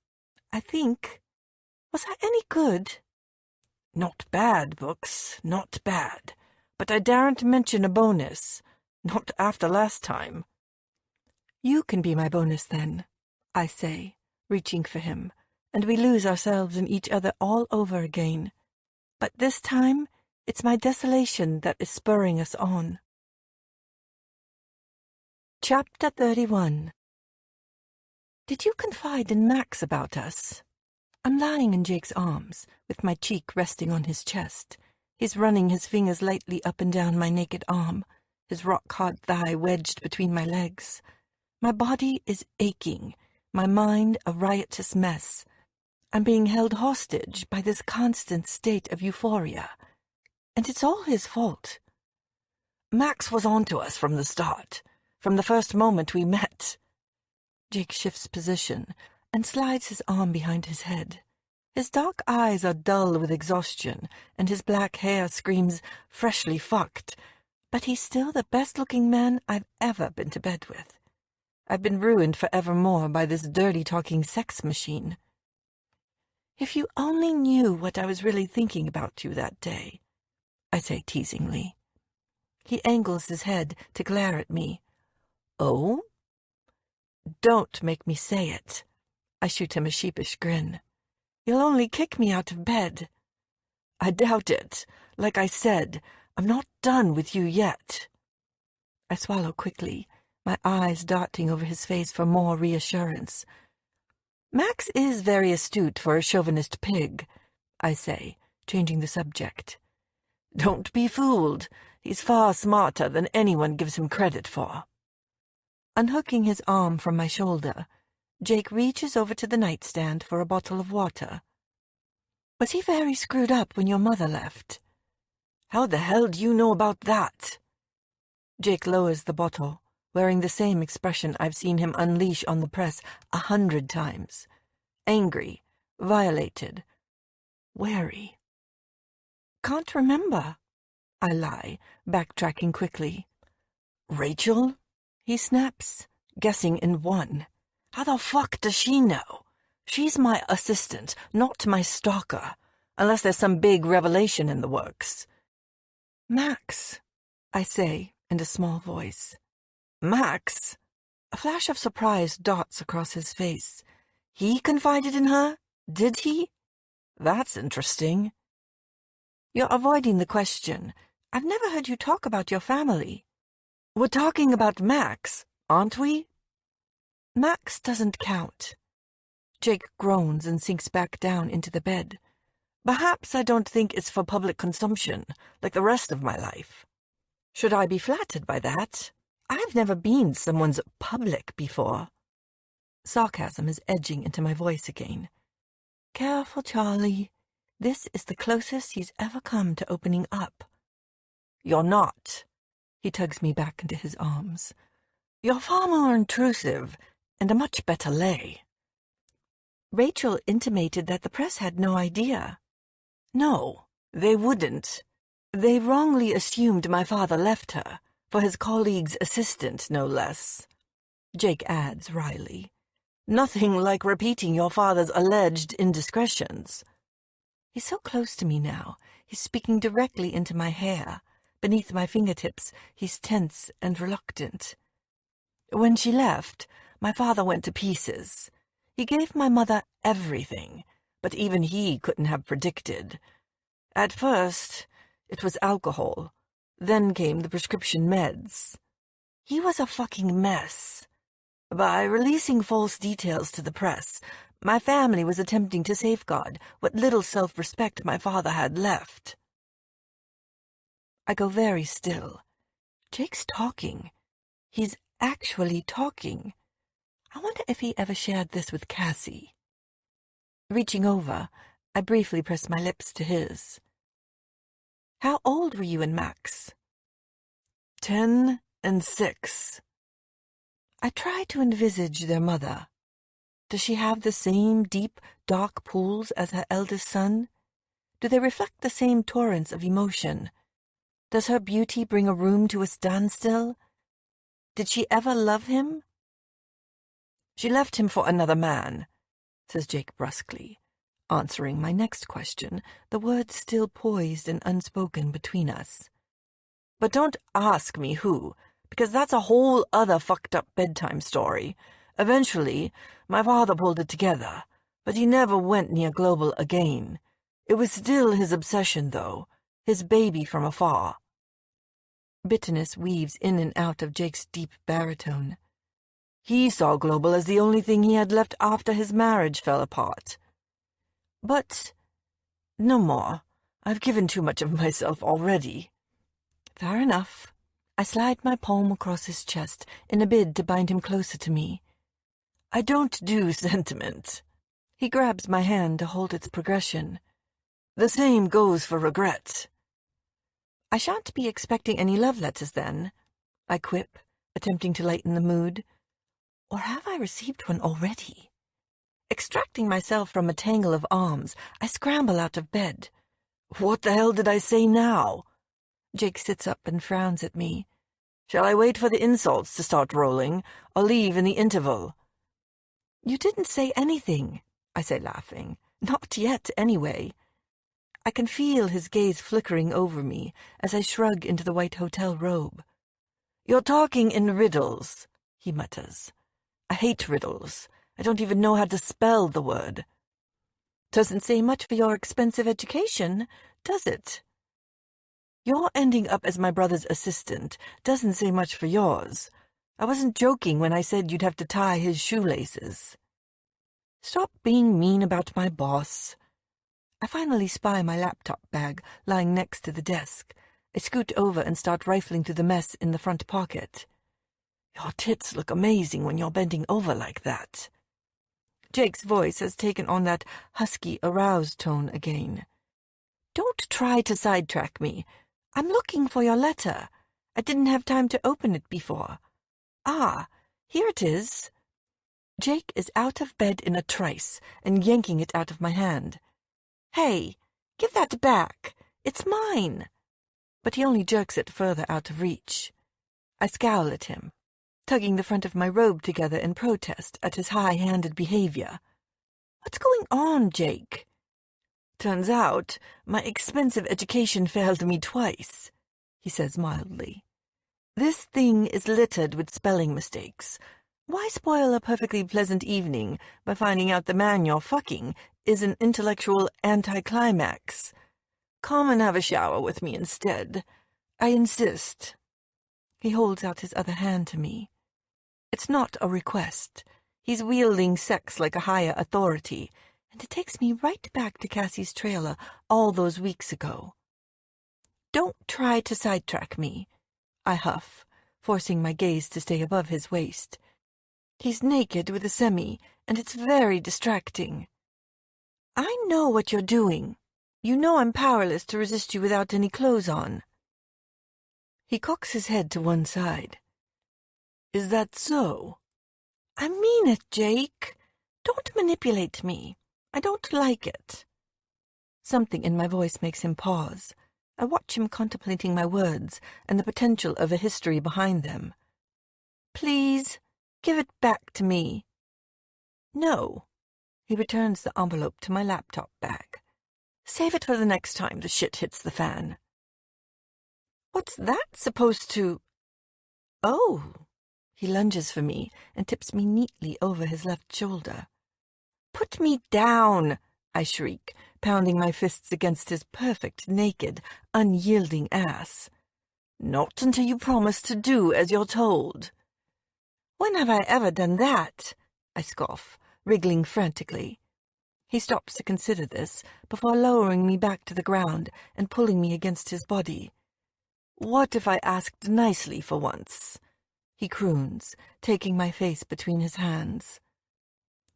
S2: I think. Was I any good? Not bad, Books, not bad. But I daren't mention a bonus. Not after last time. You can be my bonus then, I say, reaching for him, and we lose ourselves in each other all over again. But this time, it's my desolation that is spurring us on. Chapter 31. Did you confide in Max about us? I'm lying in Jake's arms, with my cheek resting on his chest. He's running his fingers lightly up and down my naked arm, his rock-hard thigh wedged between my legs. My body is aching, my mind a riotous mess. I'm being held hostage by this constant state of euphoria, and it's all his fault. Max was onto us from the start, from the first moment we met. Jake shifts position and slides his arm behind his head. His dark eyes are dull with exhaustion, and his black hair screams freshly fucked, but he's still the best-looking man I've ever been to bed with. I've been ruined forevermore by this dirty-talking sex machine. If you only knew what I was really thinking about you that day, I say teasingly. He angles his head to glare at me. Oh? Don't make me say it. I shoot him a sheepish grin. You'll only kick me out of bed. I doubt it. Like I said, I'm not done with you yet. I swallow quickly, my eyes darting over his face for more reassurance. Max is very astute for a chauvinist pig, I say, changing the subject. Don't be fooled. He's far smarter than anyone gives him credit for. Unhooking his arm from my shoulder, Jake reaches over to the nightstand for a bottle of water. Was he very screwed up when your mother left? How the hell do you know about that? Jake lowers the bottle, wearing the same expression I've seen him unleash on the press 100 times. Angry, violated, wary. Can't remember, I lie, backtracking quickly. Rachel? He snaps, guessing in one. How the fuck does she know? She's my assistant, not my stalker, unless there's some big revelation in the works. Max, I say in a small voice. Max? A flash of surprise dots across his face. He confided in her? Did he? That's interesting. You're avoiding the question. I've never heard you talk about your family. We're talking about Max, aren't we? Max doesn't count. Jake groans and sinks back down into the bed. Perhaps I don't think it's for public consumption, like the rest of my life. Should I be flattered by that? I've never been someone's public before. Sarcasm is edging into my voice again. Careful, Charlie. This is the closest he's ever come to opening up. You're not. He tugs me back into his arms. You're far more intrusive, and a much better lay. Rachel intimated that the press had no idea. No, they wouldn't. They wrongly assumed my father left her, for his colleague's assistant, no less. Jake adds wryly. Nothing like repeating your father's alleged indiscretions. He's so close to me now, he's speaking directly into my hair. Beneath my fingertips, he's tense and reluctant. When she left, my father went to pieces. He gave my mother everything, but even he couldn't have predicted. At first, it was alcohol. Then came the prescription meds. He was a fucking mess. By releasing false details to the press, my family was attempting to safeguard what little self-respect my father had left. I go very still. Jake's talking. He's actually talking. I wonder if he ever shared this with Cassie. Reaching over, I briefly pressed my lips to his. How old were you and Max? 10 and 6. I try to envisage their mother. Does she have the same deep, dark pools as her eldest son? Do they reflect the same torrents of emotion? Does her beauty bring a room to a standstill? Did she ever love him? She left him for another man, says Jake brusquely, answering my next question, the words still poised and unspoken between us. But don't ask me who, because that's a whole other fucked-up bedtime story. Eventually, my father pulled it together, but he never went near Global again. It was still his obsession, though, his baby from afar. Bitterness weaves in and out of Jake's deep baritone. He saw Global as the only thing he had left after his marriage fell apart. But no more. I've given too much of myself already. Fair enough. I slide my palm across his chest in a bid to bind him closer to me. I don't do sentiment. He grabs my hand to hold its progression. The same goes for regret. I shan't be expecting any love letters then, I quip, attempting to lighten the mood. Or have I received one already? Extracting myself from a tangle of arms, I scramble out of bed. What the hell did I say now? Jake sits up and frowns at me. Shall I wait for the insults to start rolling, or leave in the interval? You didn't say anything, I say, laughing. Not yet, anyway. I can feel his gaze flickering over me as I shrug into the white hotel robe. You're talking in riddles, he mutters. I hate riddles. I don't even know how to spell the word. Doesn't say much for your expensive education, does it? Your ending up as my brother's assistant doesn't say much for yours. I wasn't joking when I said you'd have to tie his shoelaces. Stop being mean about my boss. I finally spy my laptop bag lying next to the desk. I scoot over and start rifling through the mess in the front pocket. Your tits look amazing when you're bending over like that. Jake's voice has taken on that husky, aroused tone again. Don't try to sidetrack me. I'm looking for your letter. I didn't have time to open it before. Ah, here it is. Jake is out of bed in a trice and yanking it out of my hand. Hey, give that back. It's mine. But he only jerks it further out of reach. I scowl at him, tugging the front of my robe together in protest at his high-handed behavior. What's going on, Jake? Turns out my expensive education failed me twice, he says mildly. This thing is littered with spelling mistakes. Why spoil a perfectly pleasant evening by finding out the man you're fucking is an intellectual anticlimax? Come and have a shower with me instead. I insist. He holds out his other hand to me. It's not a request. He's wielding sex like a higher authority, and it takes me right back to Cassie's trailer all those weeks ago. Don't try to sidetrack me, I huff, forcing my gaze to stay above his waist. He's naked with a semi, and it's very distracting. I know what you're doing. You know I'm powerless to resist you without any clothes on. He cocks his head to one side. Is that so? I mean it, Jake. Don't manipulate me. I don't like it. Something in my voice makes him pause. I watch him contemplating my words and the potential of a history behind them. Please, give it back to me. No. He returns the envelope to my laptop bag. Save it for the next time the shit hits the fan. What's that supposed to... Oh. He lunges for me and tips me neatly over his left shoulder. Put me down, I shriek, pounding my fists against his perfect, naked, unyielding ass. Not until you promise to do as you're told. When have I ever done that? I scoff, wriggling frantically. He stops to consider this before lowering me back to the ground and pulling me against his body. What if I asked nicely for once? He croons, taking my face between his hands.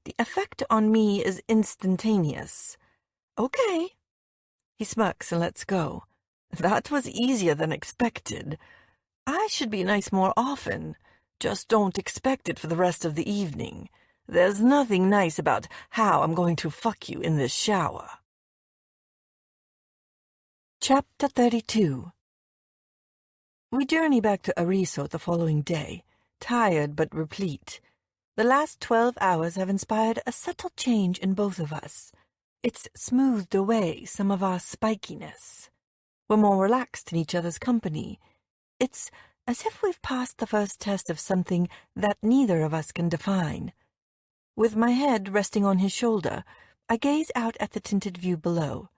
S2: The effect on me is instantaneous. Okay. He smirks and lets go. That was easier than expected. I should be nice more often. Just don't expect it for the rest of the evening. There's nothing nice about how I'm going to fuck you in this shower. Chapter 32. We journey back to Arezzo the following day, tired but replete. The last 12 hours have inspired a subtle change in both of us. It's smoothed away some of our spikiness. We're more relaxed in each other's company. It's as if we've passed the first test of something that neither of us can define. With my head resting on his shoulder, I gaze out at the tinted view below.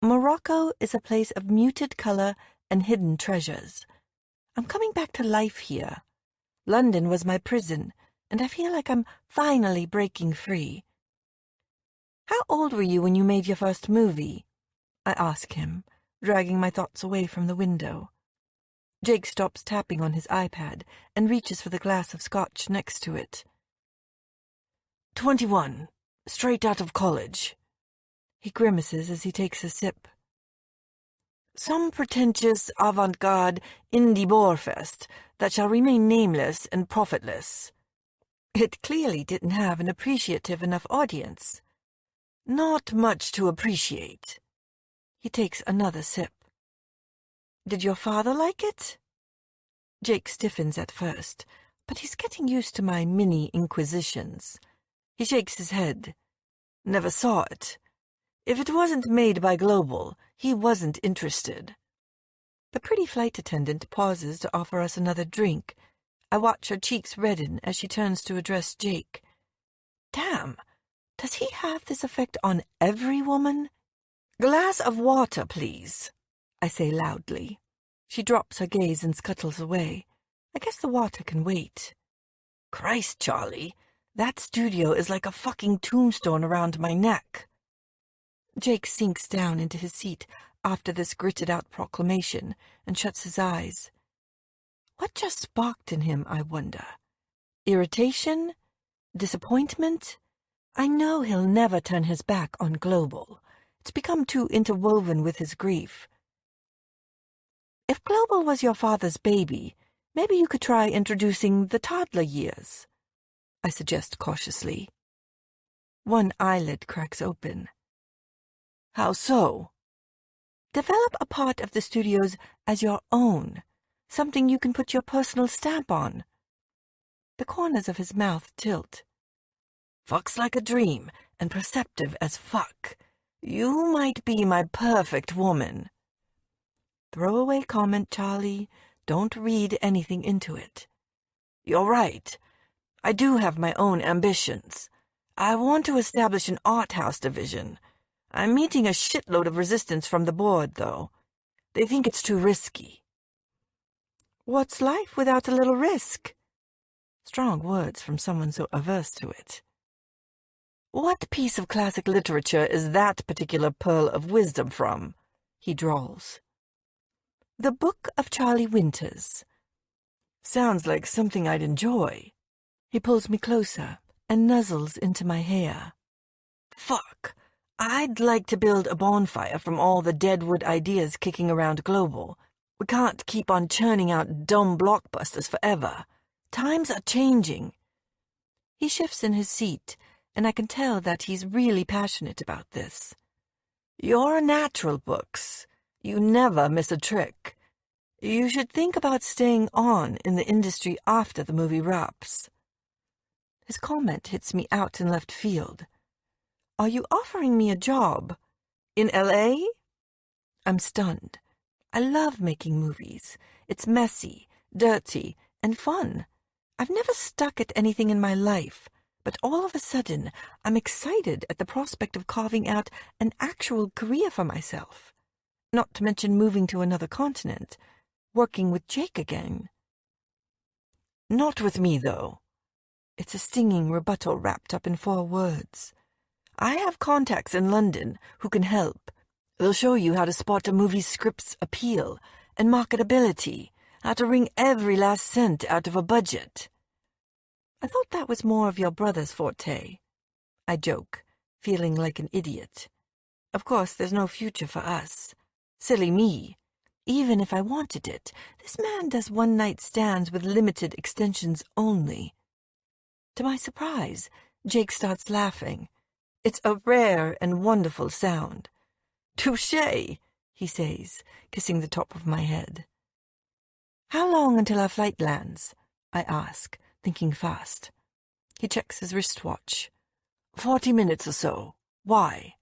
S2: Morocco is a place of muted color and hidden treasures. I'm coming back to life here. London was my prison, and I feel like I'm finally breaking free. How old were you when you made your first movie? I ask him, dragging my thoughts away from the window. Jake stops tapping on his iPad and reaches for the glass of scotch next to it. 21. Straight out of college. He grimaces as he takes a sip. Some pretentious avant-garde indie borefest that shall remain nameless and profitless. It clearly didn't have an appreciative enough audience. Not much to appreciate. He takes another sip. Did your father like it? Jake stiffens at first, but he's getting used to my mini inquisitions. He shakes his head. Never saw it. If it wasn't made by Global, he wasn't interested. The pretty flight attendant pauses to offer us another drink. I watch her cheeks redden as she turns to address Jake. Damn, does he have this effect on every woman? Glass of water, please, I say loudly. She drops her gaze and scuttles away. I guess the water can wait. Christ, Charlie, that studio is like a fucking tombstone around my neck. Jake sinks down into his seat after this gritted-out proclamation and shuts his eyes. What just sparked in him, I wonder? Irritation? Disappointment? I know he'll never turn his back on Global. It's become too interwoven with his grief. If Global was your father's baby, maybe you could try introducing the toddler years, I suggest cautiously. One eyelid cracks open. How so? Develop a part of the studios as your own, something you can put your personal stamp on. The corners of his mouth tilt. Fuck's like a dream, and perceptive as fuck. You might be my perfect woman. Throwaway comment, Charlie. Don't read anything into it. You're right. I do have my own ambitions. I want to establish an art house division. I'm meeting a shitload of resistance from the board, though. They think it's too risky. What's life without a little risk? Strong words from someone so averse to it. What piece of classic literature is that particular pearl of wisdom from? He drawls. The Book of Charlie Winters. Sounds like something I'd enjoy. He pulls me closer and nuzzles into my hair. Fuck. I'd like to build a bonfire from all the deadwood ideas kicking around Global. We can't keep on churning out dumb blockbusters forever. Times are changing. He shifts in his seat, and I can tell that he's really passionate about this. You're a natural, Books. You never miss a trick. You should think about staying on in the industry after the movie wraps. His comment hits me out in left field. Are you offering me a job? In L.A.? I'm stunned. I love making movies. It's messy, dirty, and fun. I've never stuck at anything in my life, but all of a sudden I'm excited at the prospect of carving out an actual career for myself. Not to mention moving to another continent, working with Jake again. Not with me, though. It's a stinging rebuttal wrapped up in 4 words. I have contacts in London who can help. They'll show you how to spot a movie's script's appeal and marketability, how to wring every last cent out of a budget. I thought that was more of your brother's forte. I joke, feeling like an idiot. Of course, there's no future for us. Silly me. Even if I wanted it, this man does one-night stands with limited extensions only. To my surprise, Jake starts laughing. It's a rare and wonderful sound. Touché, he says, kissing the top of my head. How long until our flight lands? I ask, thinking fast. He checks his wristwatch. 40 minutes or so. Why?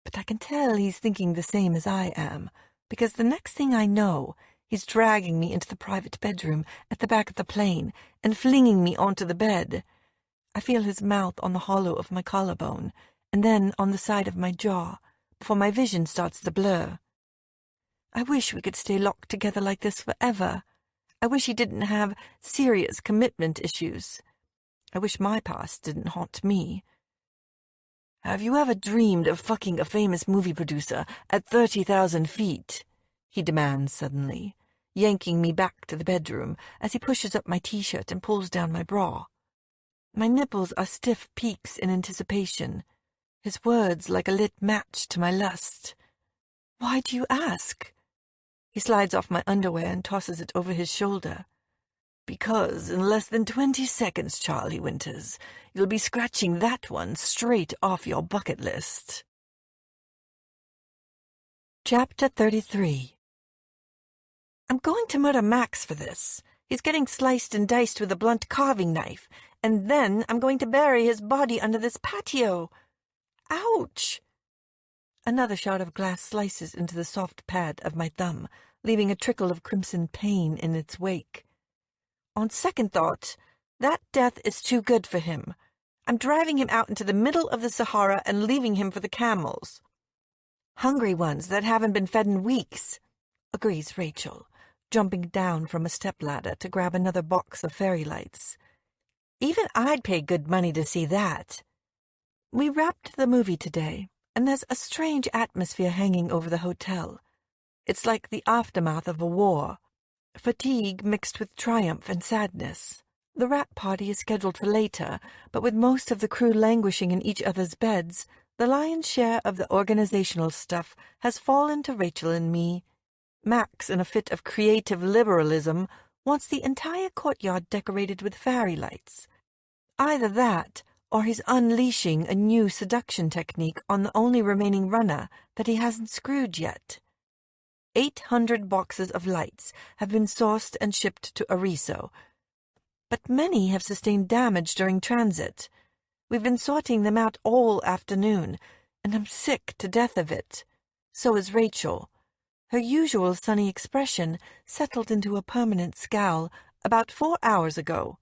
S2: But I can tell he's thinking the same as I am, because the next thing I know, he's dragging me into the private bedroom at the back of the plane and flinging me onto the bed. I feel his mouth on the hollow of my collarbone, and then on the side of my jaw, before my vision starts to blur. I wish we could stay locked together like this forever. I wish he didn't have serious commitment issues. I wish my past didn't haunt me. Have you ever dreamed of fucking a famous movie producer at 30,000 feet? He demands suddenly, yanking me back to the bedroom as he pushes up my t-shirt and pulls down my bra. My nipples are stiff peaks in anticipation, his words like a lit match to my lust. Why do you ask? He slides off my underwear and tosses it over his shoulder. Because in less than 20 seconds, Charlie Winters, you'll be scratching that one straight off your bucket list.
S1: Chapter 33.
S2: I'm going to murder Max for this. He's getting sliced and diced with a blunt carving knife, and then I'm going to bury his body under this patio. Ouch! Another shard of glass slices into the soft pad of my thumb, leaving a trickle of crimson pain in its wake. On second thought, that death is too good for him. I'm driving him out into the middle of the Sahara and leaving him for the camels. Hungry ones that haven't been fed in weeks, agrees Rachel, jumping down from a stepladder to grab another box of fairy lights. Even I'd pay good money to see that. We wrapped the movie today, and there's a strange atmosphere hanging over the hotel. It's like the aftermath of a war. Fatigue mixed with triumph and sadness. The wrap party is scheduled for later, but with most of the crew languishing in each other's beds, the lion's share of the organizational stuff has fallen to Rachel and me. Max, in a fit of creative liberalism, wants the entire courtyard decorated with fairy lights. Either that, or he's unleashing a new seduction technique on the only remaining runner that he hasn't screwed yet. 800 boxes of lights have been sourced and shipped to Ariso, but many have sustained damage during transit. We've been sorting them out all afternoon, and I'm sick to death of it. So is Rachel. Her usual sunny expression settled into a permanent scowl about 4 hours ago.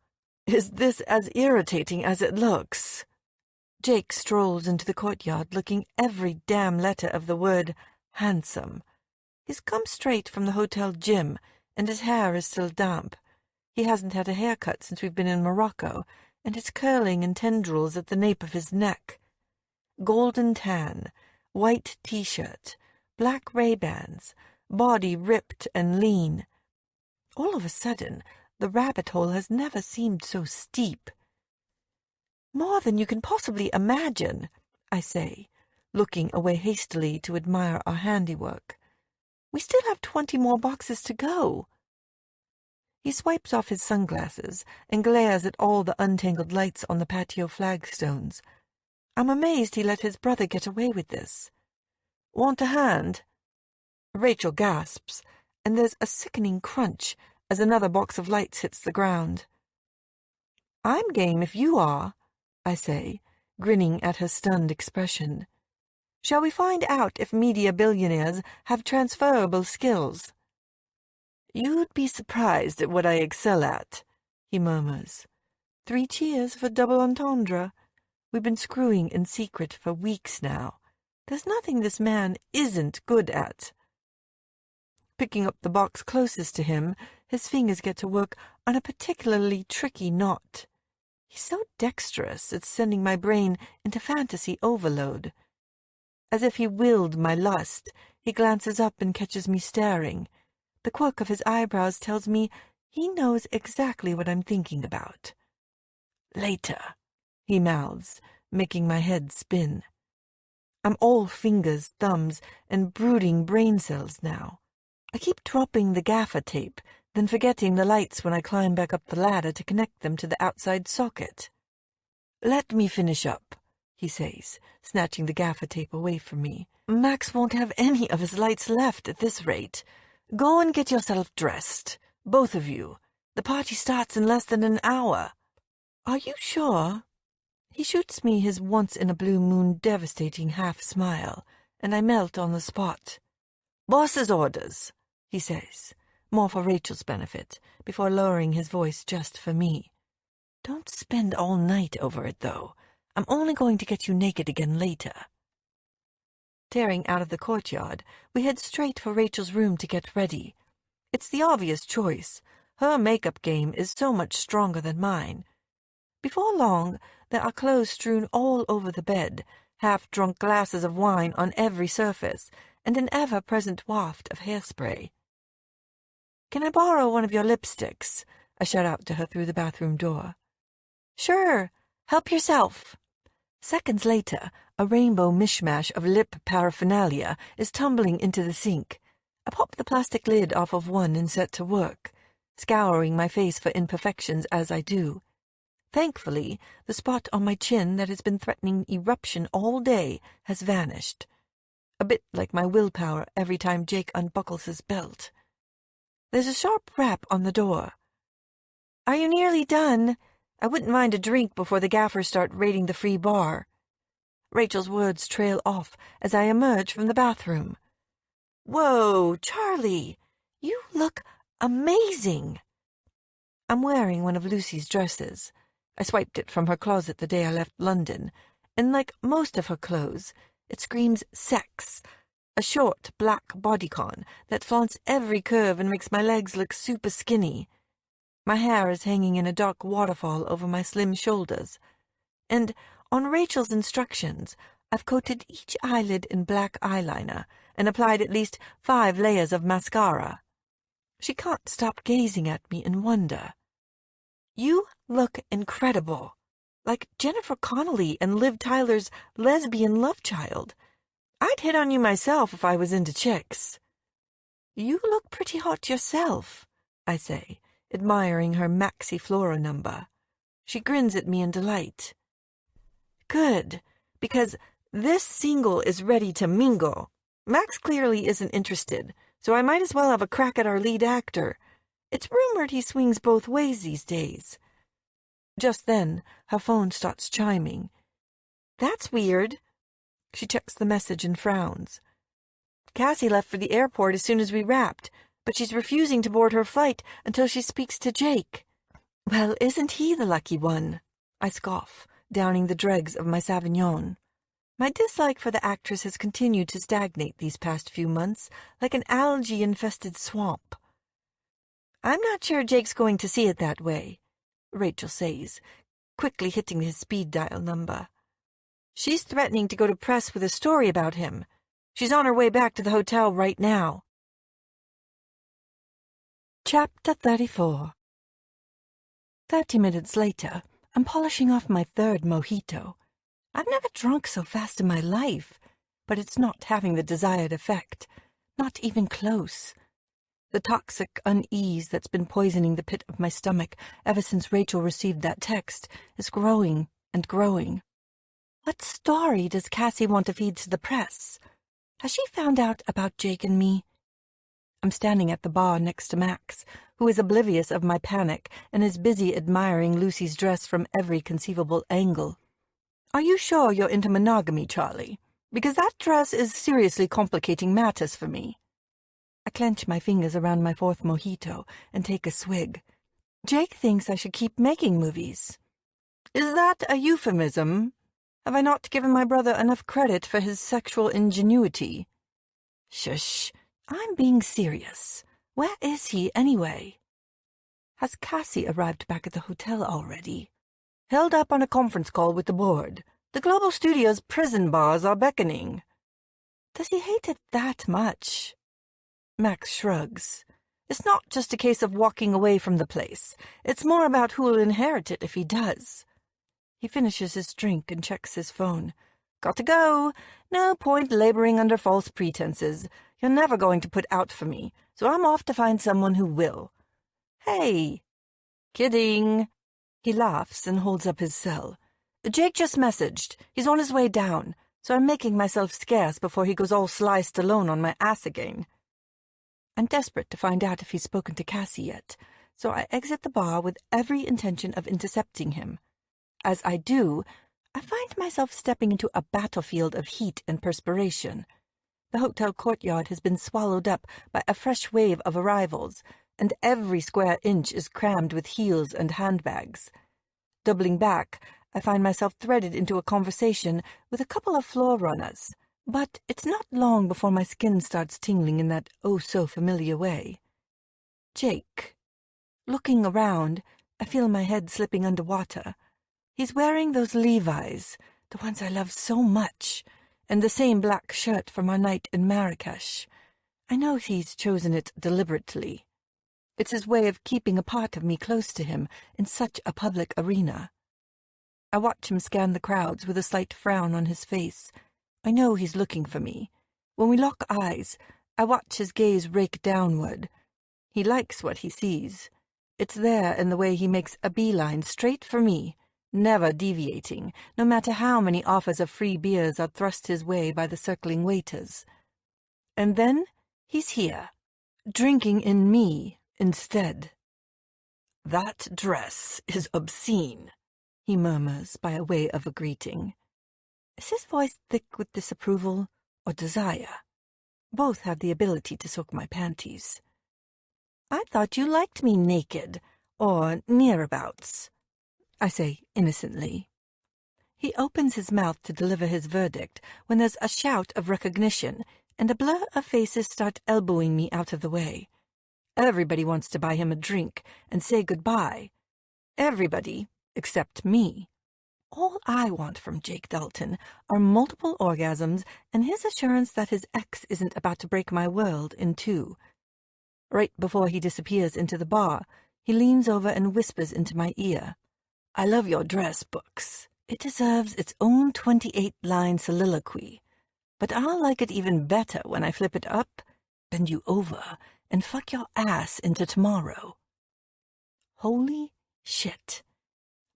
S2: Is this as irritating as it looks? Jake strolls into the courtyard looking every damn letter of the word handsome. He's come straight from the hotel gym, and his hair is still damp. He hasn't had a haircut since we've been in Morocco, and it's curling in tendrils at the nape of his neck. Golden tan, white t-shirt, black Ray-Bans, body ripped and lean. All of a sudden, the rabbit hole has never seemed so steep. More than you can possibly imagine, I say, looking away hastily to admire our handiwork. We still have 20 more boxes to go. He swipes off his sunglasses and glares at all the untangled lights on the patio flagstones. I'm amazed he let his brother get away with this. Want a hand? Rachel gasps, and there's a sickening crunch as another box of lights hits the ground. I'm game if you are, I say, grinning at her stunned expression. Shall we find out if media billionaires have transferable skills? You'd be surprised at what I excel at, he murmurs. 3 cheers for double entendre. We've been screwing in secret for weeks now. There's nothing this man isn't good at. Picking up the box closest to him, his fingers get to work on a particularly tricky knot. He's so dexterous it's sending my brain into fantasy overload. As if he willed my lust, he glances up and catches me staring. The quirk of his eyebrows tells me he knows exactly what I'm thinking about. Later, he mouths, making my head spin. I'm all fingers, thumbs, and brooding brain cells now. I keep dropping the gaffer tape, then forgetting the lights when I climb back up the ladder to connect them to the outside socket. Let me finish up, he says, snatching the gaffer tape away from me. Max won't have any of his lights left at this rate. Go and get yourself dressed, both of you. The party starts in less than an hour. Are you sure? He shoots me his once-in-a-blue-moon devastating half-smile, and I melt on the spot. Boss's orders, he says, more for Rachel's benefit, before lowering his voice just for me. Don't spend all night over it, though. I'm only going to get you naked again later. Tearing out of the courtyard, we head straight for Rachel's room to get ready. It's the obvious choice. Her makeup game is so much stronger than mine. Before long, there are clothes strewn all over the bed, half-drunk glasses of wine on every surface, and an ever-present waft of hairspray. Can I borrow one of your lipsticks? I shout out to her through the bathroom door. Sure, Help yourself. Seconds later, a rainbow mishmash of lip paraphernalia is tumbling into the sink. I pop the plastic lid off of one and set to work, scouring my face for imperfections as I do. Thankfully, the spot on my chin that has been threatening eruption all day has vanished. A bit like my willpower every time Jake unbuckles his belt. There's a sharp rap on the door. Are you nearly done? I wouldn't mind a drink before the gaffers start raiding the free bar. Rachel's words trail off as I emerge from the bathroom. Whoa, Charlie, you look amazing. I'm wearing one of Lucy's dresses. I swiped it from her closet the day I left London, and like most of her clothes, it screams sex. A short, black bodycon that flaunts every curve and makes my legs look super skinny. My hair is hanging in a dark waterfall over my slim shoulders, and on Rachel's instructions, I've coated each eyelid in black eyeliner and applied at least 5 layers of mascara. She can't stop gazing at me in wonder. You look incredible, like Jennifer Connelly and Liv Tyler's lesbian love child. I'd hit on you myself if I was into chicks. You look pretty hot yourself, I say, admiring her Maxi Flora number. She grins at me in delight. Good, because this single is ready to mingle. Max clearly isn't interested, so I might as well have a crack at our lead actor. It's rumored he swings both ways these days. Just then, her phone starts chiming. That's weird. She checks the message and frowns. Cassie left for the airport as soon as we wrapped, but she's refusing to board her flight until she speaks to Jake. Well, isn't he the lucky one? I scoff, downing the dregs of my Sauvignon. My dislike for the actress has continued to stagnate these past few months, like an algae-infested swamp. I'm not sure Jake's going to see it that way, Rachel says, quickly hitting his speed dial number. She's threatening to go to press with a story about him. She's on her way back to the hotel right now. Chapter 34. 30 minutes later, I'm polishing off my 3rd mojito. I've never drunk so fast in my life, but it's not having the desired effect. Not even close. The toxic unease that's been poisoning the pit of my stomach ever since Rachel received that text is growing and growing. What story does Cassie want to feed to the press? Has she found out about Jake and me? I'm standing at the bar next to Max, who is oblivious of my panic and is busy admiring Lucy's dress from every conceivable angle. Are you sure you're into monogamy, Charlie? Because that dress is seriously complicating matters for me. I clench my fingers around my 4th mojito and take a swig. Jake thinks I should keep making movies. Is that a euphemism? Have I not given my brother enough credit for his sexual ingenuity? Shush, I'm being serious. Where is he, anyway? Has Cassie arrived back at the hotel already? Held up on a conference call with the board. The Global Studios prison bars are beckoning. Does he hate it that much? Max shrugs. It's not just a case of walking away from the place. It's more about who'll inherit it if he does. He finishes his drink and checks his phone. Got to go. No point laboring under false pretenses. You're never going to put out for me, so I'm off to find someone who will. Hey. Kidding. He laughs and holds up his cell. Jake just messaged. He's on his way down, so I'm making myself scarce before he goes all Sly Stallone on my ass again. I'm desperate to find out if he's spoken to Cassie yet, so I exit the bar with every intention of intercepting him. As I do, I find myself stepping into a battlefield of heat and perspiration. The hotel courtyard has been swallowed up by a fresh wave of arrivals, and every square inch is crammed with heels and handbags. Doubling back, I find myself threaded into a conversation with a couple of floor runners. But it's not long before my skin starts tingling in that oh-so-familiar way. Jake. Looking around, I feel my head slipping underwater. He's wearing those Levi's, the ones I love so much, and the same black shirt from our night in Marrakesh. I know he's chosen it deliberately. It's his way of keeping a part of me close to him in such a public arena. I watch him scan the crowds with a slight frown on his face. I know he's looking for me. When we lock eyes, I watch his gaze rake downward. He likes what he sees. It's there in the way he makes a beeline straight for me, never deviating, no matter how many offers of free beers are thrust his way by the circling waiters. And then he's here, drinking in me instead. "That dress is obscene," he murmurs by way of a greeting. Is his voice thick with disapproval or desire? Both have the ability to soak my panties. "I thought you liked me naked, or nearabouts," I say innocently. He opens his mouth to deliver his verdict when there's a shout of recognition, and a blur of faces start elbowing me out of the way. Everybody wants to buy him a drink and say goodbye. Everybody except me. All I want from Jake Dalton are multiple orgasms and his assurance that his ex isn't about to break my world in two. Right before he disappears into the bar, he leans over and whispers into my ear, "I love your dress, Books. It deserves its own 28-line soliloquy. But I'll like it even better when I flip it up, bend you over, and fuck your ass into tomorrow." Holy shit.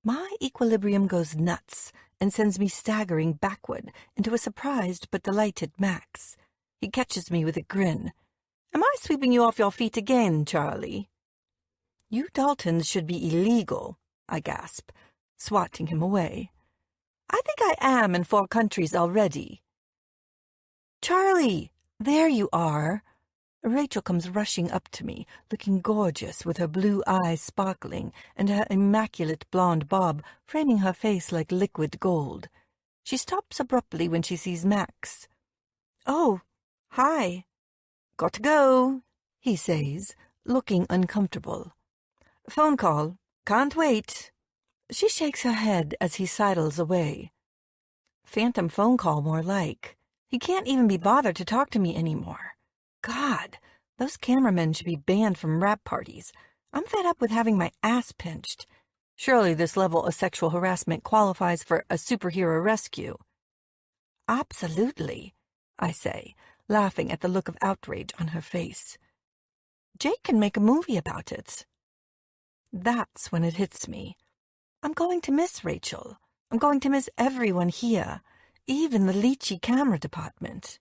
S2: My equilibrium goes nuts and sends me staggering backward into a surprised but delighted Max. He catches me with a grin. "Am I sweeping you off your feet again, Charlie?" "You Daltons should be illegal," I gasp, swatting him away. "I think I am in 4 countries already." "Charlie, there you are." Rachel comes rushing up to me, looking gorgeous with her blue eyes sparkling and her immaculate blonde bob framing her face like liquid gold. She stops abruptly when she sees Max. "Oh, hi." "Got to go," he says, looking uncomfortable. "Phone call. Can't wait." She shakes her head as he sidles away. Phantom phone call, more like. He can't even be bothered to talk to me anymore. God, those cameramen should be banned from rap parties. I'm fed up with having my ass pinched. Surely this level of sexual harassment qualifies for a superhero rescue. "Absolutely," I say, laughing at the look of outrage on her face. "Jake can make a movie about it." That's when it hits me. I'm going to miss Rachel. I'm going to miss everyone here, even the leechy camera department.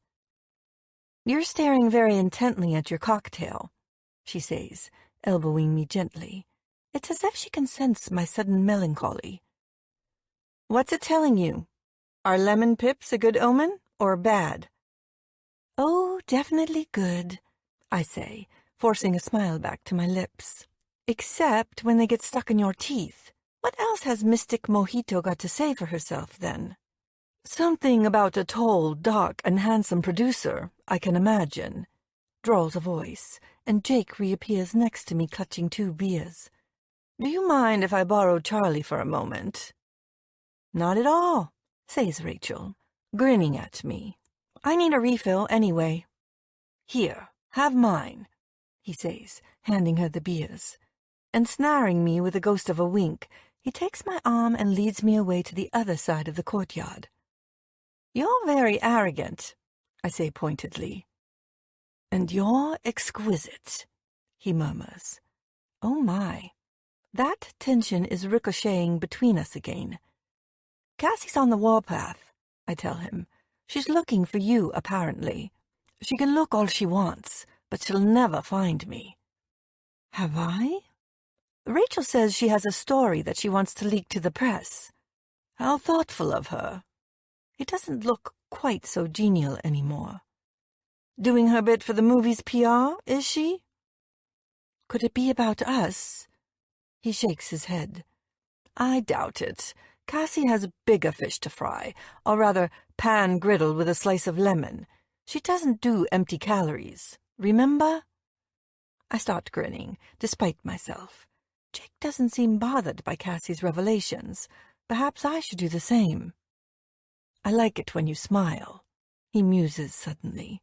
S2: "You're staring very intently at your cocktail," she says, elbowing me gently. It's as if she can sense my sudden melancholy. "What's it telling you? Are lemon pips a good omen or bad?" "Oh, definitely good," I say, forcing a smile back to my lips. "Except when they get stuck in your teeth. What else has Mystic Mojito got to say for herself, then?" "Something about a tall, dark, and handsome producer, I can imagine," drawls a voice, and Jake reappears next to me clutching 2 beers. "Do you mind if I borrow Charlie for a moment?" "Not at all," says Rachel, grinning at me. "I need a refill anyway." "Here, have mine," he says, handing her the beers. And snaring me with the ghost of a wink, he takes my arm and leads me away to the other side of the courtyard. "You're very arrogant," I say pointedly. "And you're exquisite," he murmurs. Oh my, that tension is ricocheting between us again. "Cassie's on the warpath," I tell him. "She's looking for you, apparently. She can look all she wants, but she'll never find me." "Have I?" "Rachel says she has a story that she wants to leak to the press." "How thoughtful of her." He doesn't look quite so genial anymore. "Doing her bit for the movie's PR, is she?" "Could it be about us?" He shakes his head. "I doubt it. Cassie has bigger fish to fry, or rather pan griddled with a slice of lemon. She doesn't do empty calories, remember?" I start grinning, despite myself. Jake doesn't seem bothered by Cassie's revelations. Perhaps I should do the same. "I like it when you smile," he muses suddenly.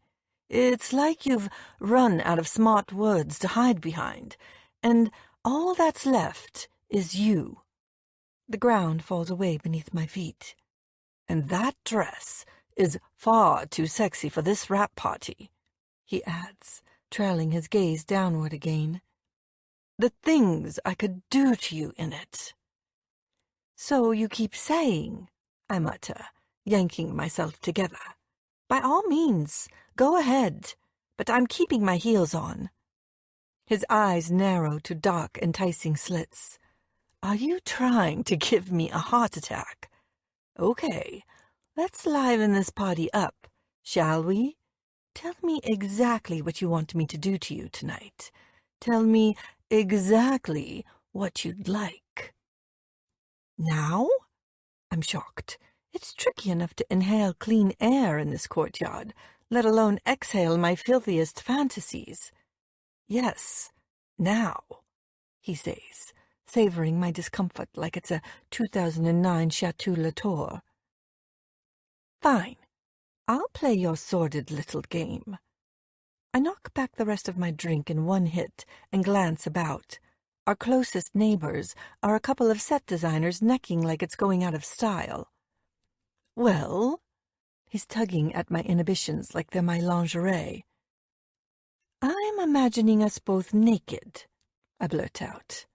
S2: "It's like you've run out of smart words to hide behind, and all that's left is you." The ground falls away beneath my feet. "And that dress is far too sexy for this rap party," he adds, trailing his gaze downward again. "The things I could do to you in it." "So you keep saying," I mutter, yanking myself together. "By all means, go ahead, but I'm keeping my heels on." His eyes narrow to dark, enticing slits. "Are you trying to give me a heart attack? Okay, let's liven this party up, shall we? Tell me exactly what you want me to do to you tonight. Tell me exactly what you'd like." "Now?" I'm shocked. It's tricky enough to inhale clean air in this courtyard, let alone exhale my filthiest fantasies. "Yes, now," he says, savoring my discomfort like it's a 2009 Chateau Latour. "Fine. I'll play your sordid little game." I knock back the rest of my drink in one hit and glance about. Our closest neighbors are a couple of set designers necking like it's going out of style. "Well?" He's tugging at my inhibitions like they're my lingerie. "I'm imagining us both naked," I blurt out.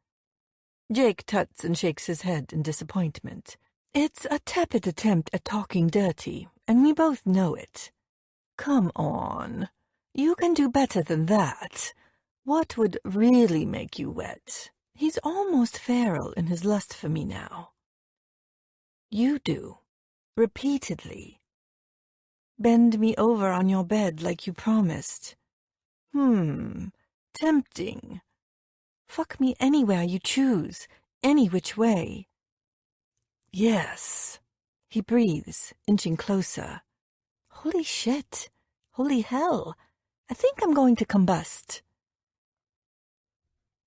S2: Jake tuts and shakes his head in disappointment. It's a tepid attempt at talking dirty, and we both know it. "Come on. You can do better than that. What would really make you wet?" He's almost feral in his lust for me now. "You do. Repeatedly. Bend me over on your bed like you promised." Tempting. "Fuck me anywhere you choose, any which way." "Yes." He breathes, inching closer. Holy shit. Holy hell. I think I'm going to combust.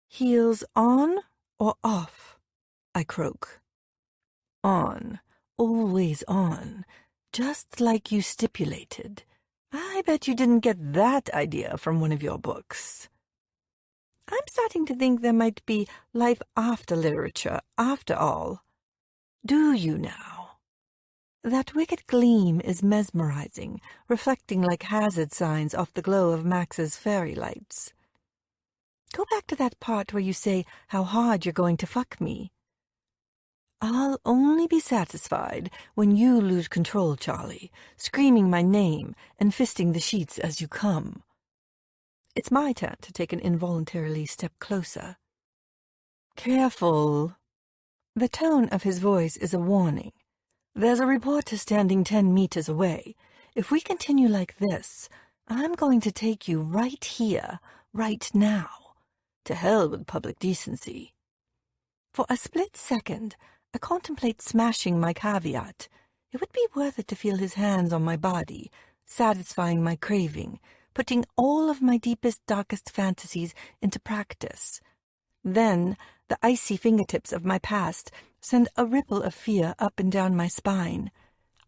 S2: "Heels on or off?" I croak. "On. Always on. Just like you stipulated. I bet you didn't get that idea from one of your books." I'm starting to think there might be life after literature, after all. Do you now? That wicked gleam is mesmerizing, reflecting like hazard signs off the glow of Max's fairy lights. Go back to that part where you say how hard you're going to fuck me. I'll only be satisfied when you lose control, Charlie, screaming my name and fisting the sheets as you come. It's my turn to take an involuntarily step closer. "Careful." The tone of his voice is a warning. "There's a reporter standing 10 meters away. If we continue like this, I'm going to take you right here, right now. To hell with public decency." For a split second, I contemplate smashing my caveat. It would be worth it to feel his hands on my body, satisfying my craving, putting all of my deepest, darkest fantasies into practice. Then the icy fingertips of my past send a ripple of fear up and down my spine.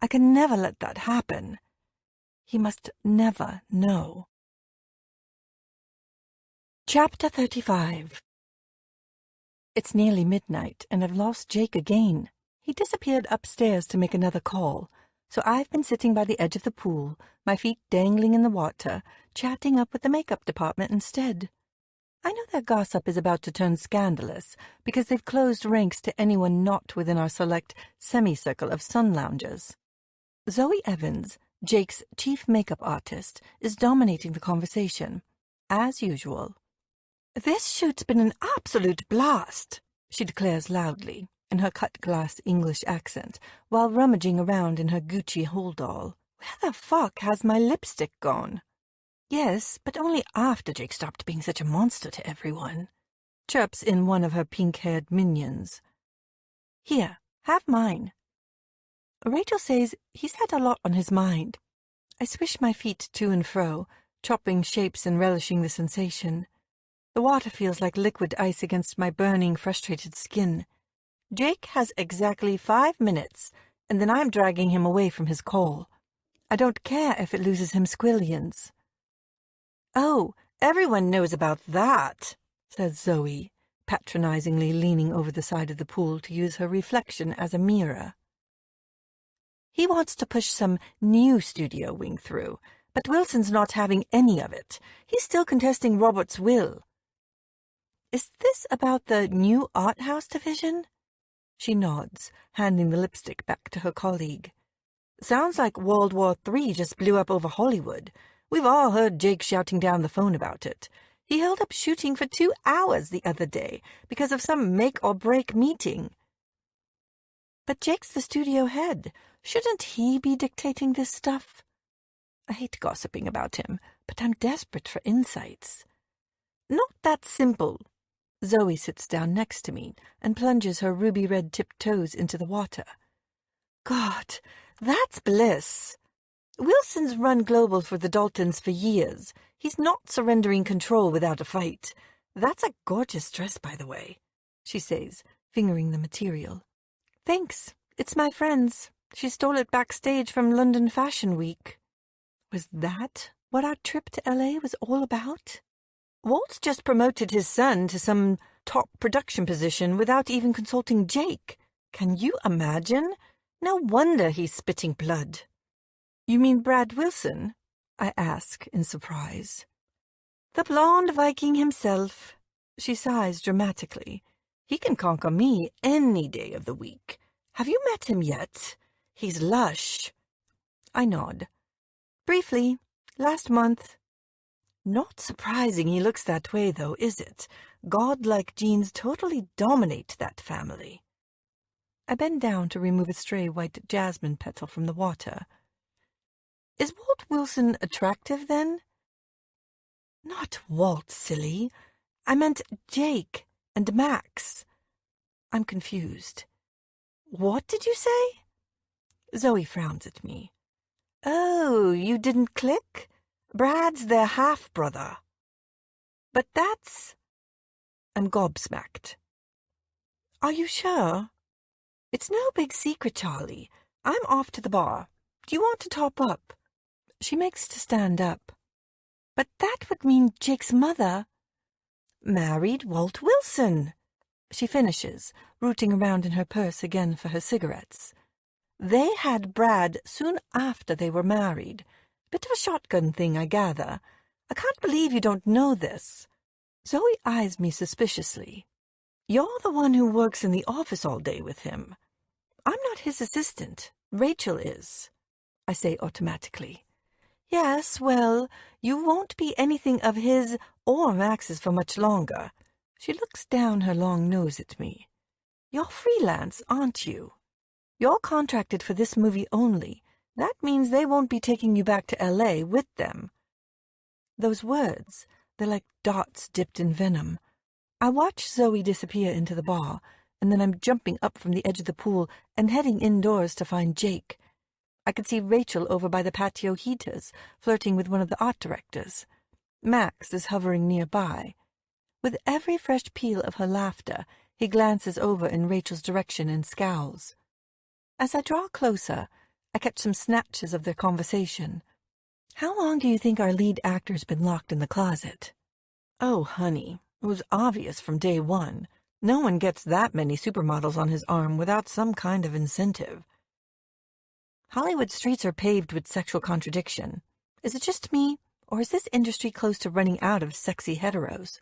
S2: I can never let that happen. He must never know. Chapter 35. It's nearly midnight, and I've lost Jake again. He disappeared upstairs to make another call, so I've been sitting by the edge of the pool, my feet dangling in the water, chatting up with the makeup department instead. I know their gossip is about to turn scandalous, because they've closed ranks to anyone not within our select semicircle of sun loungers. Zoe Evans, Jake's chief makeup artist, is dominating the conversation, as usual. "This shoot's been an absolute blast," she declares loudly, in her cut-glass English accent, while rummaging around in her Gucci hold-all. "Where the fuck has my lipstick gone?" "Yes, but only after Jake stopped being such a monster to everyone," chirps in one of her pink-haired minions. "Here, have mine." Rachel says he's had a lot on his mind. I swish my feet to and fro, chopping shapes and relishing the sensation. The water feels like liquid ice against my burning, frustrated skin. Jake has exactly 5 minutes, and then I'm dragging him away from his call. I don't care if it loses him squillions. "Oh, everyone knows about that," says Zoe, patronizingly leaning over the side of the pool to use her reflection as a mirror. He wants to push some new studio wing through, but Wilson's not having any of it. He's still contesting Robert's will. Is this about the new art house division? She nods, handing the lipstick back to her colleague. Sounds like World War III just blew up over Hollywood. We've all heard Jake shouting down the phone about it. He held up shooting for 2 hours the other day because of some make-or-break meeting. But Jake's the studio head. Shouldn't he be dictating this stuff? I hate gossiping about him, but I'm desperate for insights. Not that simple. Zoe sits down next to me and plunges her ruby-red tipped toes into the water. God, that's bliss. Wilson's run global for the Daltons for years. He's not surrendering control without a fight. That's a gorgeous dress, by the way, she says, fingering the material. Thanks. It's my friend's. She stole it backstage from London Fashion Week. Was that what our trip to LA was all about? Walt's just promoted his son to some top production position without even consulting Jake. Can you imagine? No wonder he's spitting blood. You mean Brad Wilson? I ask in surprise. The blonde Viking himself. She sighs dramatically. He can conquer me any day of the week. Have you met him yet? He's lush. I nod. Briefly, last month. Not surprising he looks that way, though, is it? Godlike genes totally dominate that family. I bend down to remove a stray white jasmine petal from the water. Is Walt Wilson attractive, then? Not Walt, silly. I meant Jake and Max. I'm confused. What did you say? Zoe frowns at me. Oh, you didn't click? Brad's their half-brother. But that's... I'm gobsmacked. Are you sure? It's no big secret, Charlie. I'm off to the bar. Do you want to top up? She makes to stand up. But that would mean Jake's mother married Walt Wilson. She finishes, rooting around in her purse again for her cigarettes. They had Brad soon after they were married. Bit of a shotgun thing, I gather. I can't believe you don't know this. Zoe eyes me suspiciously. You're the one who works in the office all day with him. I'm not his assistant. Rachel is. I say automatically. Yes, well, you won't be anything of his or Max's for much longer. She looks down her long nose at me. You're freelance, aren't you? You're contracted for this movie only. That means they won't be taking you back to L.A. with them. Those words, they're like dots dipped in venom. I watch Zoe disappear into the bar, and then I'm jumping up from the edge of the pool and heading indoors to find Jake. I could see Rachel over by the patio heaters, flirting with one of the art directors. Max is hovering nearby. With every fresh peal of her laughter, he glances over in Rachel's direction and scowls. As I draw closer, I catch some snatches of their conversation. How long do you think our lead actor's been locked in the closet? Oh, honey, it was obvious from day one. No one gets that many supermodels on his arm without some kind of incentive. Hollywood streets are paved with sexual contradiction. Is it just me, or is this industry close to running out of sexy heteros?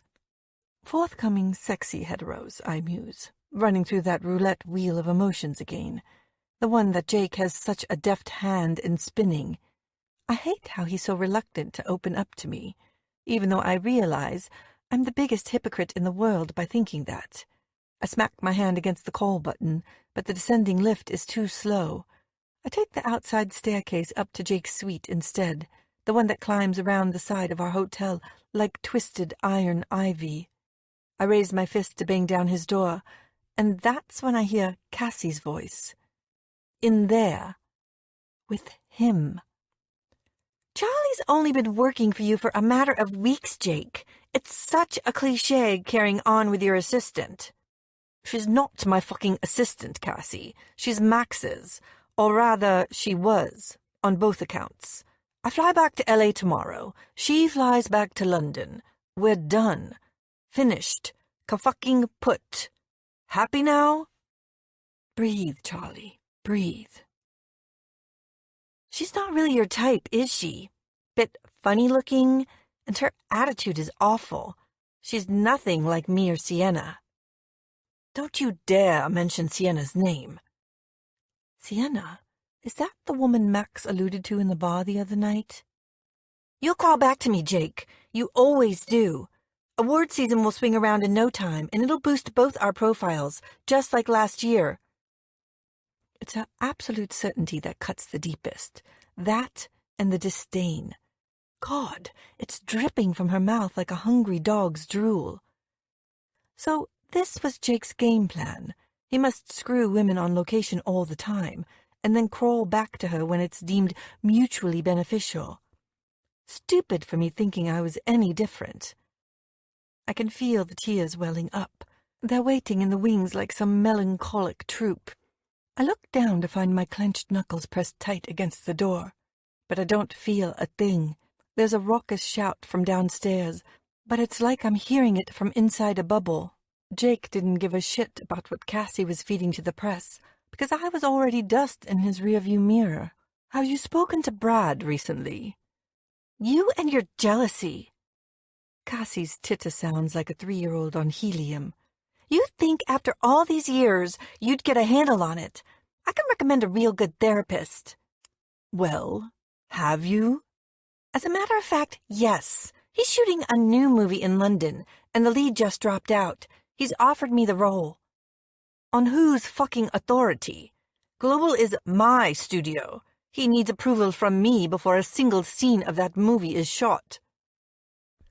S2: Forthcoming sexy heteros, I muse, running through that roulette wheel of emotions again, the one that Jake has such a deft hand in spinning. I hate how he's so reluctant to open up to me, even though I realize I'm the biggest hypocrite in the world by thinking that. I smack my hand against the call button, but the descending lift is too slow. I take the outside staircase up to Jake's suite instead, the one that climbs around the side of our hotel like twisted iron ivy. I raise my fist to bang down his door, and that's when I hear Cassie's voice. In there. With him. Charlie's only been working for you for a matter of weeks, Jake. It's such a cliché carrying on with your assistant. She's not my fucking assistant, Cassie. She's Max's. Or rather, she was, on both accounts. I fly back to LA tomorrow. She flies back to London. We're done. Finished. Ka-fucking put. Happy now?
S1: Breathe, Charlie, breathe.
S2: She's not really your type, is she? Bit funny-looking, and her attitude is awful. She's nothing like me or Sienna. Don't you dare mention Sienna's name.
S1: Sienna? Is that the woman Max alluded to in the bar the other night?
S2: You'll call back to me, Jake. You always do. Award season will swing around in no time, and it'll boost both our profiles, just like last year.
S1: It's her absolute certainty that cuts the deepest. That and the disdain. God, it's dripping from her mouth like a hungry dog's drool. So this was Jake's game plan. He must screw women on location all the time, and then crawl back to her when it's deemed mutually beneficial. Stupid for me thinking I was any different. I can feel the tears welling up. They're waiting in the wings like some melancholic troop. I look down to find my clenched knuckles pressed tight against the door, but I don't feel a thing. There's a raucous shout from downstairs, but it's like I'm hearing it from inside a bubble. Jake didn't give a shit about what Cassie was feeding to the press, because I was already dust in his rearview mirror. Have you spoken to Brad recently?
S2: You and your jealousy.
S1: Cassie's titter sounds like a 3-year-old on helium.
S2: You think after all these years you'd get a handle on it. I can recommend a real good therapist.
S1: Well, have you?
S2: As a matter of fact, yes. He's shooting a new movie in London, and the lead just dropped out. He's offered me the role.
S1: On whose fucking authority?
S2: Global is my studio. He needs approval from me before a single scene of that movie is shot.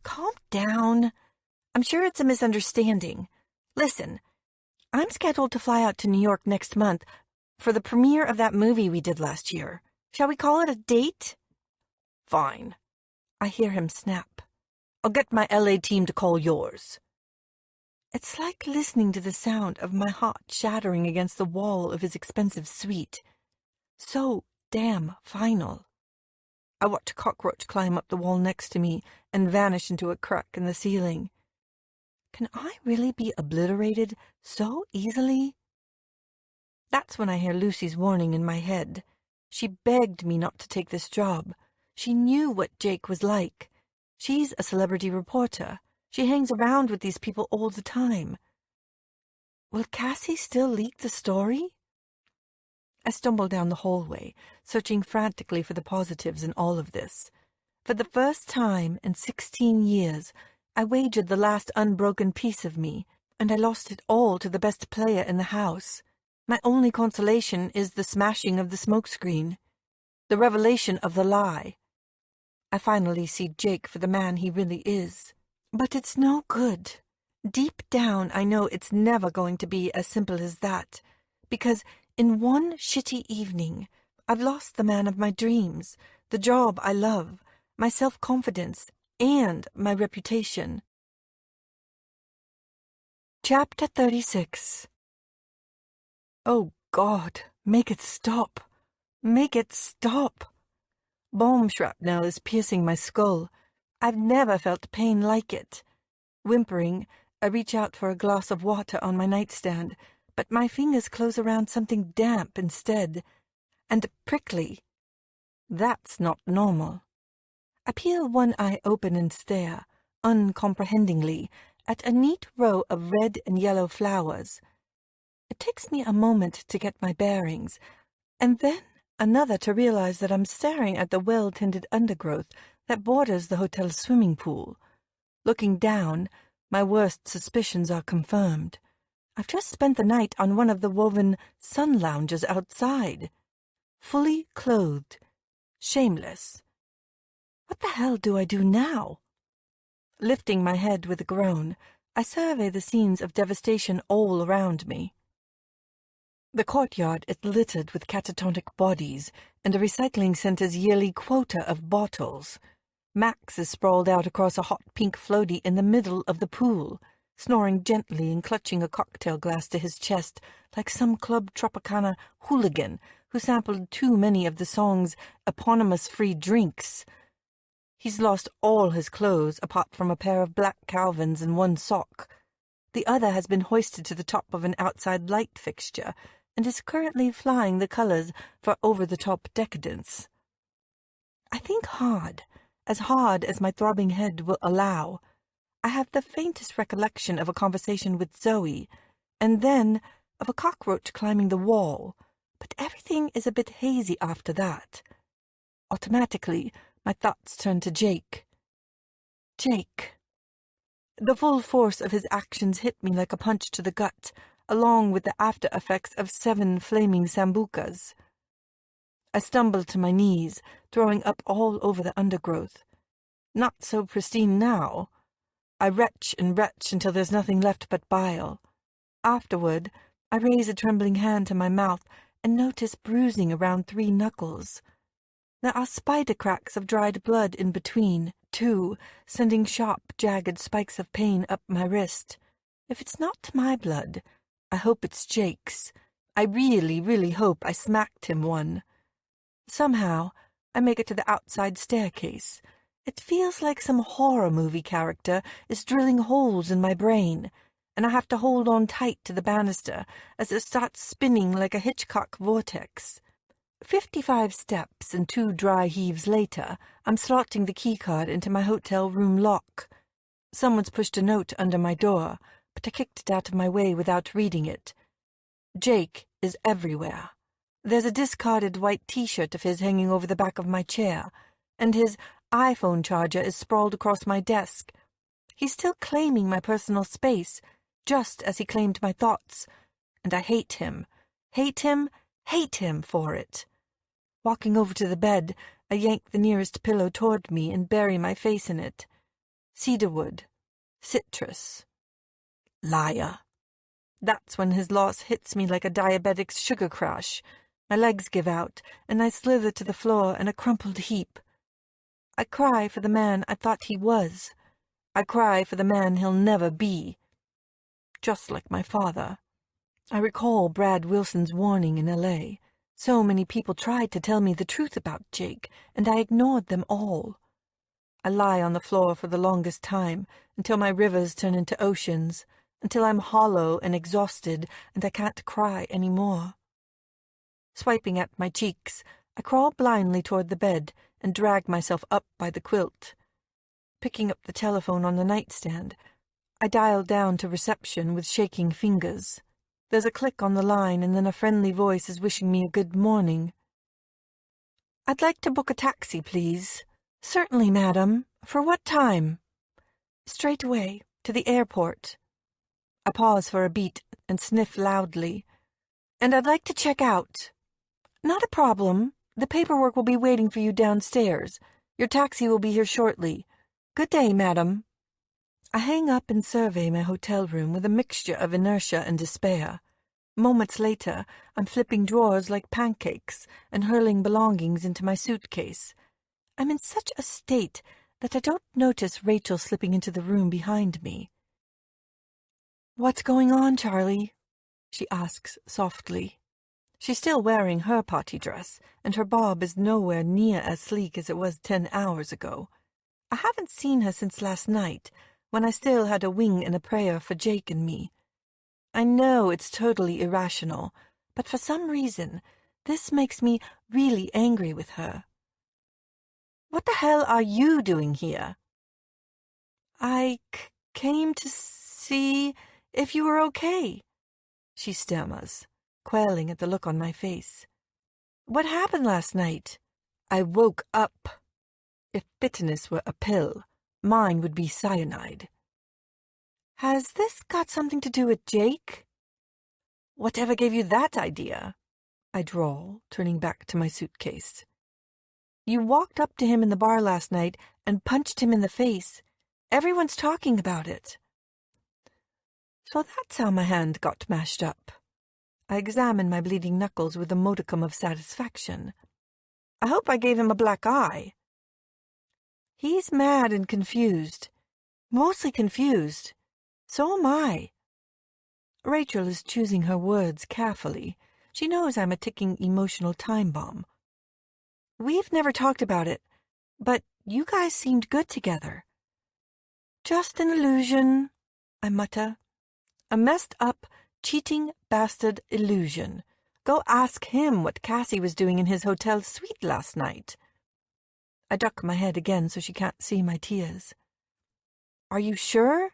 S2: Calm down. I'm sure it's a misunderstanding. Listen, I'm scheduled to fly out to New York next month for the premiere of that movie we did last year. Shall we call it a date?
S1: Fine. I hear him snap. I'll get my LA team to call yours. It's like listening to the sound of my heart shattering against the wall of his expensive suite. So damn final. I watch a cockroach climb up the wall next to me and vanish into a crack in the ceiling. Can I really be obliterated so easily? That's when I hear Lucy's warning in my head. She begged me not to take this job. She knew what Jake was like. She's a celebrity reporter. She hangs around with these people all the time. Will Cassie still leak the story? I stumble down the hallway, searching frantically for the positives in all of this. For the first time in 16 years, I wagered the last unbroken piece of me, and I lost it all to the best player in the house. My only consolation is the smashing of the smokescreen, the revelation of the lie. I finally see Jake for the man he really is. But it's no good. Deep down, I know it's never going to be as simple as that, because in one shitty evening, I've lost the man of my dreams, the job I love, my self-confidence, and my reputation. Chapter 36. Oh God, make it stop. Make it stop. Bomb shrapnel is piercing my skull. I've never felt pain like it. Whimpering, I reach out for a glass of water on my nightstand, but my fingers close around something damp instead, and prickly. That's not normal. I peel one eye open and stare, uncomprehendingly, at a neat row of red and yellow flowers. It takes me a moment to get my bearings, and then another to realize that I'm staring at the well-tended undergrowth that borders the hotel's swimming pool. Looking down, my worst suspicions are confirmed. I've just spent the night on one of the woven sun lounges outside. Fully clothed. Shameless. What the hell do I do now? Lifting my head with a groan, I survey the scenes of devastation all around me. The courtyard is littered with catatonic bodies and a recycling center's yearly quota of bottles. Max is sprawled out across a hot pink floaty in the middle of the pool, snoring gently and clutching a cocktail glass to his chest like some Club Tropicana hooligan who sampled too many of the song's eponymous free drinks. He's lost all his clothes apart from a pair of black Calvins and one sock.
S2: The other has been hoisted to the top of an outside light fixture and is currently flying the colors for over-the-top decadence. I think hard as my throbbing head will allow. I have the faintest recollection of a conversation with Zoe, and then of a cockroach climbing the wall, but everything is a bit hazy after that. Automatically, my thoughts turn to Jake. Jake. The full force of his actions hit me like a punch to the gut, along with the after-effects of 7 flaming sambucas. I stumbled to my knees, throwing up all over the undergrowth. Not so pristine now. I retch and retch until there's nothing left but bile. Afterward, I raise a trembling hand to my mouth and notice bruising around 3 knuckles. There are spider cracks of dried blood in between, too, sending sharp, jagged spikes of pain up my wrist. If it's not my blood, I hope it's Jake's. I really, really hope I smacked him one. Somehow, I make it to the outside staircase. It feels like some horror movie character is drilling holes in my brain, and I have to hold on tight to the banister as it starts spinning like a Hitchcock vortex. 55 steps and 2 dry heaves later, I'm slotting the keycard into my hotel room lock. Someone's pushed a note under my door, but I kicked it out of my way without reading it. Jake is everywhere. There's a discarded white T-shirt of his hanging over the back of my chair, and his iPhone charger is sprawled across my desk. He's still claiming my personal space, just as he claimed my thoughts, and I hate him for it. Walking over to the bed, I yank the nearest pillow toward me and bury my face in it. Cedarwood. Citrus. Liar. That's when his loss hits me like a diabetic's sugar crash. My legs give out, and I slither to the floor in a crumpled heap. I cry for the man I thought he was. I cry for the man he'll never be. Just like my father. I recall Brad Wilson's warning in L.A. So many people tried to tell me the truth about Jake, and I ignored them all. I lie on the floor for the longest time, until my rivers turn into oceans, until I'm hollow and exhausted, and I can't cry any more. Swiping at my cheeks, I crawl blindly toward the bed and drag myself up by the quilt. Picking up the telephone on the nightstand, I dial down to reception with shaking fingers. There's a click on the line, and then a friendly voice is wishing me a good morning. "I'd like to book a taxi, please." "Certainly, madam. For what time?" "Straight away, to the airport." I pause for a beat and sniff loudly. "And I'd like to check out." "Not a problem. The paperwork will be waiting for you downstairs. Your taxi will be here shortly. Good day, madam." I hang up and survey my hotel room with a mixture of inertia and despair. Moments later, I'm flipping drawers like pancakes and hurling belongings into my suitcase. I'm in such a state that I don't notice Rachel slipping into the room behind me. "What's going on, Charlie?" she asks softly. She's still wearing her party dress, and her bob is nowhere near as sleek as it was 10 hours ago. I haven't seen her since last night, when I still had a wing and a prayer for Jake and me. I know it's totally irrational, but for some reason, this makes me really angry with her. "What the hell are you doing here?" "I came to see if you were okay," she stammers, quailing at the look on my face. "What happened last night?" "I woke up. If bitterness were a pill, mine would be cyanide." "Has this got something to do with Jake?" "Whatever gave you that idea?" I drawl, turning back to my suitcase. "You walked up to him in the bar last night and punched him in the face. Everyone's talking about it." So that's how my hand got mashed up. I examine my bleeding knuckles with a modicum of satisfaction. I hope I gave him a black eye. He's mad and confused. Mostly confused. So am I. Rachel is choosing her words carefully. She knows I'm a ticking emotional time bomb. "We've never talked about it, but you guys seemed good together." "Just an illusion," I mutter. A messed up, cheating bastard illusion. Go ask him what Cassie was doing in his hotel suite last night. I duck my head again so she can't see my tears. Are you sure?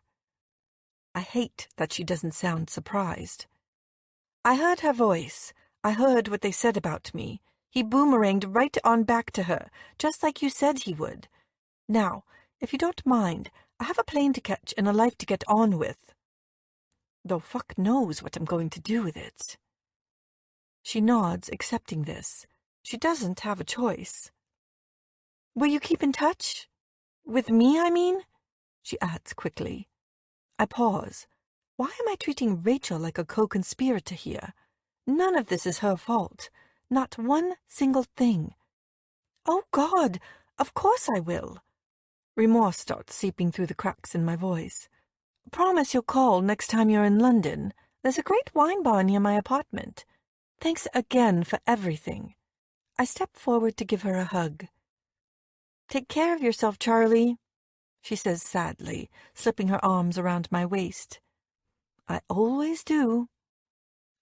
S2: I hate that she doesn't sound surprised. I heard her voice. I heard what they said about me. He boomeranged right on back to her, just like you said he would. Now, if you don't mind, I have a plane to catch and a life to get on with. Though fuck knows what I'm going to do with it. She nods, accepting this. She doesn't have a choice. Will you keep in touch? With me, I mean? She adds quickly. I pause. Why am I treating Rachel like a co-conspirator here? None of this is her fault. Not one single thing. Oh, God, of course I will. Remorse starts seeping through the cracks in my voice. Promise you'll call next time you're in London. There's a great wine bar near my apartment. Thanks again for everything. I step forward to give her a hug. Take care of yourself, Charlie, she says sadly, slipping her arms around my waist. I always do.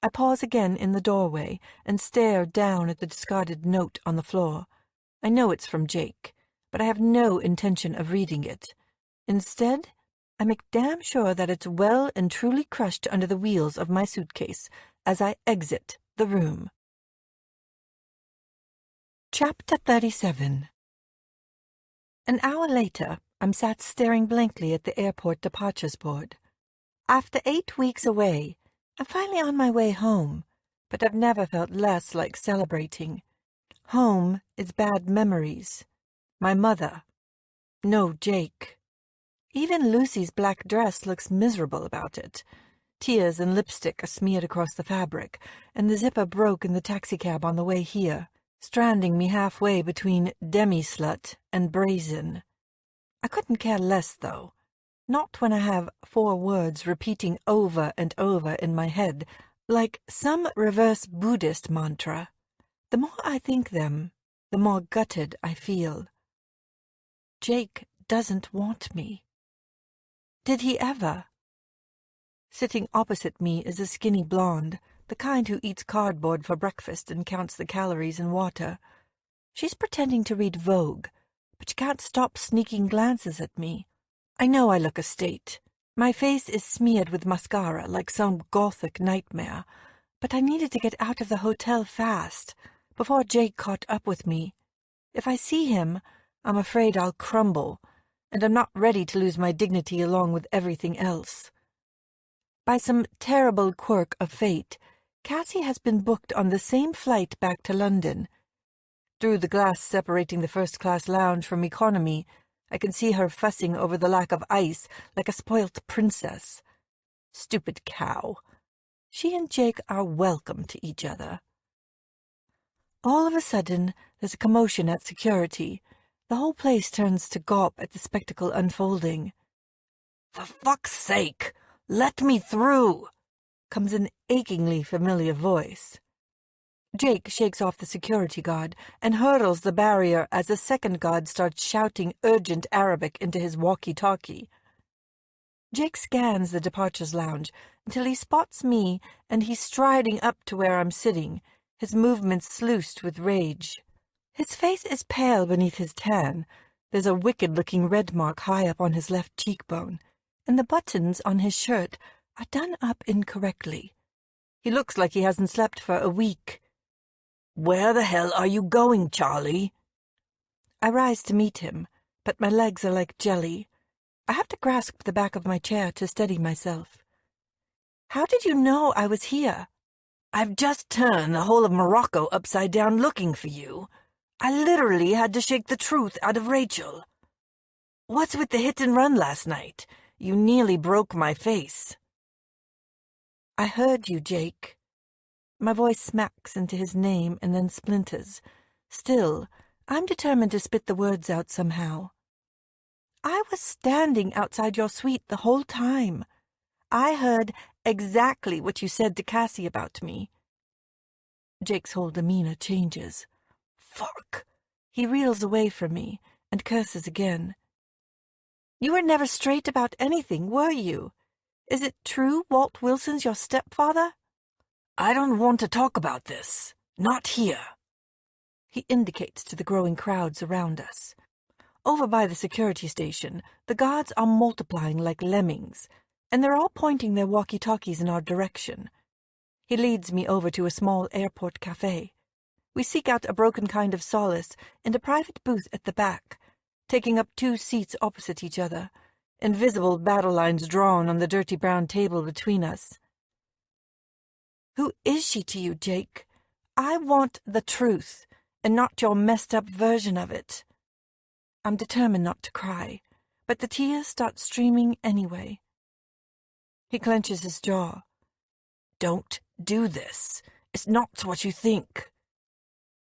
S2: I pause again in the doorway and stare down at the discarded note on the floor. I know it's from Jake, but I have no intention of reading it. Instead, I make damn sure that it's well and truly crushed under the wheels of my suitcase as I exit the room. Chapter 37. An hour later, I'm sat staring blankly at the airport departures board. After 8 weeks away, I'm finally on my way home, but I've never felt less like celebrating. Home is bad memories. My mother. No Jake. Even Lucy's black dress looks miserable about it. Tears and lipstick are smeared across the fabric, and the zipper broke in the taxicab on the way here, stranding me halfway between demi-slut and brazen. I couldn't care less, though. Not when I have 4 words repeating over and over in my head, like some reverse Buddhist mantra. The more I think them, the more gutted I feel. Jake doesn't want me. Did he ever? Sitting opposite me is a skinny blonde, the kind who eats cardboard for breakfast and counts the calories in water. She's pretending to read Vogue, but she can't stop sneaking glances at me. I know I look a state. My face is smeared with mascara like some gothic nightmare, but I needed to get out of the hotel fast, before Jake caught up with me. If I see him, I'm afraid I'll crumble, and I'm not ready to lose my dignity along with everything else. By some terrible quirk of fate, Cassie has been booked on the same flight back to London. Through the glass separating the first-class lounge from economy, I can see her fussing over the lack of ice like a spoilt princess. Stupid cow. She and Jake are welcome to each other. All of a sudden, there's a commotion at security. The whole place turns to gawp at the spectacle unfolding. "For fuck's sake, let me through!" comes an achingly familiar voice. Jake shakes off the security guard and hurdles the barrier as a second guard starts shouting urgent Arabic into his walkie-talkie. Jake scans the departures lounge until he spots me, and he's striding up to where I'm sitting, his movements sluiced with rage. His face is pale beneath his tan. There's a wicked-looking red mark high up on his left cheekbone, and the buttons on his shirt are done up incorrectly. He looks like he hasn't slept for a week. "Where the hell are you going, Charlie?" I rise to meet him, but my legs are like jelly. I have to grasp the back of my chair to steady myself. "How did you know I was here?" "I've just turned the whole of Morocco upside down looking for you. I literally had to shake the truth out of Rachel. What's with the hit and run last night? You nearly broke my face." "I heard you, Jake." My voice smacks into his name and then splinters. Still, I'm determined to spit the words out somehow. "I was standing outside your suite the whole time. I heard exactly what you said to Cassie about me." Jake's whole demeanor changes. "Fuck." He reels away from me and curses again. "You were never straight about anything, were you? Is it true Walt Wilson's your stepfather? I don't want to talk about this. Not here. He indicates to the growing crowds around us. Over by the security station, the guards are multiplying like lemmings, and they're all pointing their walkie-talkies in our direction. He leads me over to a small airport cafe. We seek out a broken kind of solace in a private booth at the back, taking up 2 seats opposite each other, invisible battle lines drawn on the dirty brown table between us. Who is she to you, Jake? I want the truth, and not your messed-up version of it. I'm determined not to cry, but the tears start streaming anyway. He clenches his jaw. Don't do this. It's not what you think.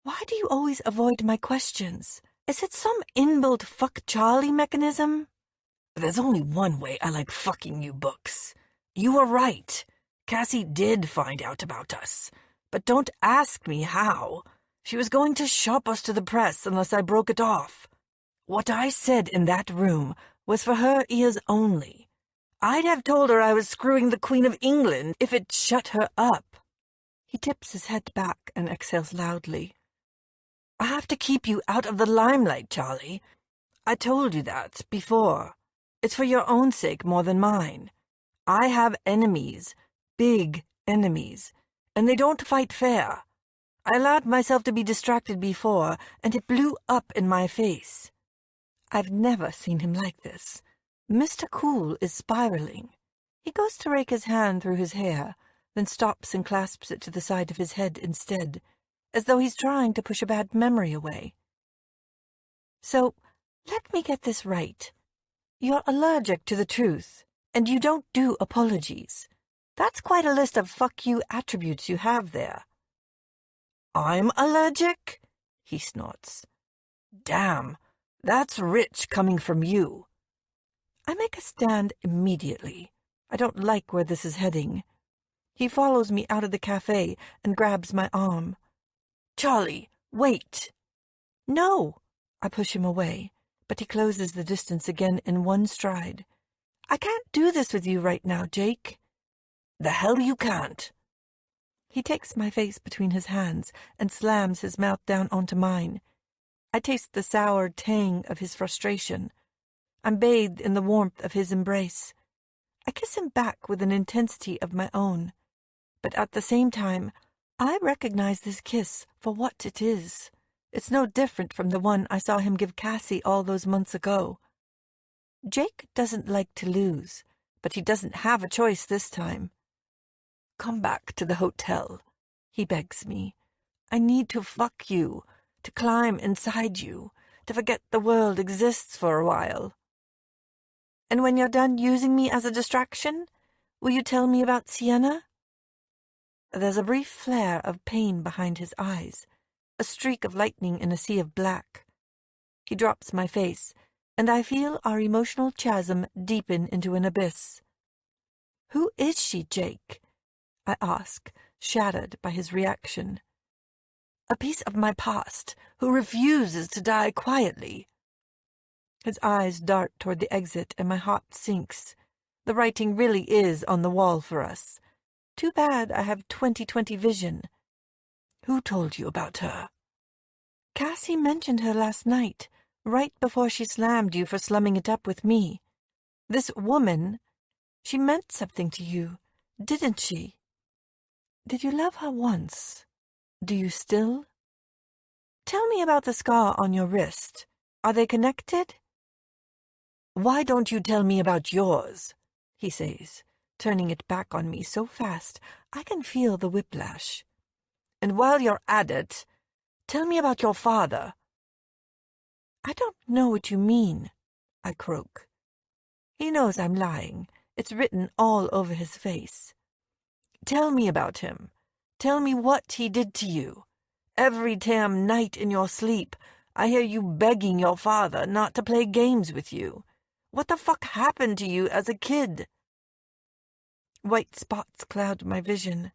S2: Why do you always avoid my questions? Is it some inbuilt fuck Charlie mechanism? There's only one way I like fucking you books. You were right. Cassie did find out about us. But don't ask me how. She was going to shop us to the press unless I broke it off. What I said in that room was for her ears only. I'd have told her I was screwing the Queen of England if it shut her up. He tips his head back and exhales loudly. I have to keep you out of the limelight, Charlie. I told you that before. It's for your own sake more than mine. I have enemies, big enemies, and they don't fight fair. I allowed myself to be distracted before, and it blew up in my face. I've never seen him like this. Mr. Cool is spiraling. He goes to rake his hand through his hair, then stops and clasps it to the side of his head instead, as though he's trying to push a bad memory away. So, let me get this right. You're allergic to the truth, and you don't do apologies. That's quite a list of fuck you attributes you have there. I'm allergic? He snorts. Damn, that's rich coming from you. I make a stand immediately. I don't like where this is heading. He follows me out of the cafe and grabs my arm. Charlie, wait. No, I push him away, but he closes the distance again in one stride. I can't do this with you right now, Jake. The hell you can't. He takes my face between his hands and slams his mouth down onto mine. I taste the sour tang of his frustration. I'm bathed in the warmth of his embrace. I kiss him back with an intensity of my own, but at the same time, I recognize this kiss for what it is. It's no different from the one I saw him give Cassie all those months ago. Jake doesn't like to lose, but he doesn't have a choice this time. Come back to the hotel, he begs me. I need to fuck you, to climb inside you, to forget the world exists for a while. And when you're done using me as a distraction, will you tell me about Sienna? There's a brief flare of pain behind his eyes, a streak of lightning in a sea of black. He drops my face, and I feel our emotional chasm deepen into an abyss. Who is she, Jake? I ask, shattered by his reaction. A piece of my past who refuses to die quietly. His eyes dart toward the exit, and my heart sinks. The writing really is on the wall for us. Too bad I have 20/20 vision. Who told you about her? Cassie mentioned her last night, right before she slammed you for slumming it up with me. This woman, she meant something to you, didn't she? Did you love her once? Do you still? Tell me about the scar on your wrist. Are they connected? Why don't you tell me about yours? He says, turning it back on me so fast I can feel the whiplash. And while you're at it, tell me about your father. I don't know what you mean, I croak. He knows I'm lying. It's written all over his face. Tell me about him. Tell me what he did to you. Every damn night in your sleep, I hear you begging your father not to play games with you. What the fuck happened to you as a kid? White spots cloud my vision.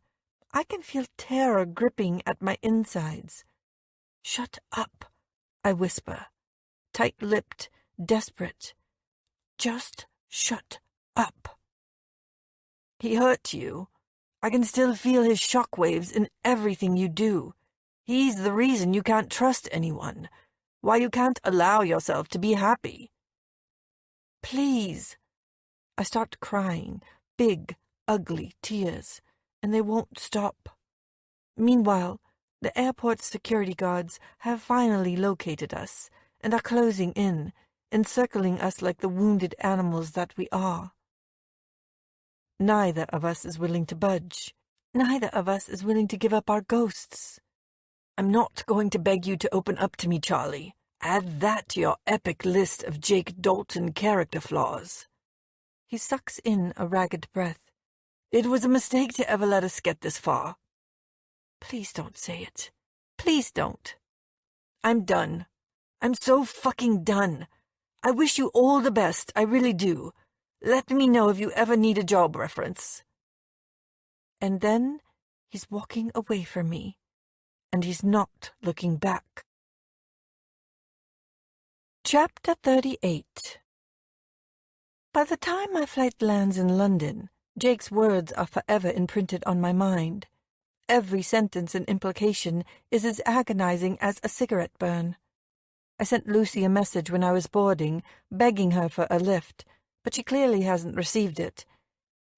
S2: I can feel terror gripping at my insides. Shut up, I whisper, tight-lipped, desperate. Just shut up. He hurt you. I can still feel his shockwaves in everything you do. He's the reason you can't trust anyone, why you can't allow yourself to be happy. Please. I start crying, big, ugly tears, and they won't stop. Meanwhile, the airport's security guards have finally located us and are closing in, encircling us like the wounded animals that we are. Neither of us is willing to budge. Neither of us is willing to give up our ghosts. I'm not going to beg you to open up to me, Charlie. Add that to your epic list of Jake Dalton character flaws. He sucks in a ragged breath. It was a mistake to ever let us get this far. Please don't say it. Please don't. I'm done. I'm so fucking done. I wish you all the best, I really do. Let me know if you ever need a job reference. And then he's walking away from me, and he's not looking back. Chapter 38. By the time my flight lands in London, Jake's words are forever imprinted on my mind. Every sentence and implication is as agonizing as a cigarette burn. I sent Lucy a message when I was boarding, begging her for a lift, but she clearly hasn't received it.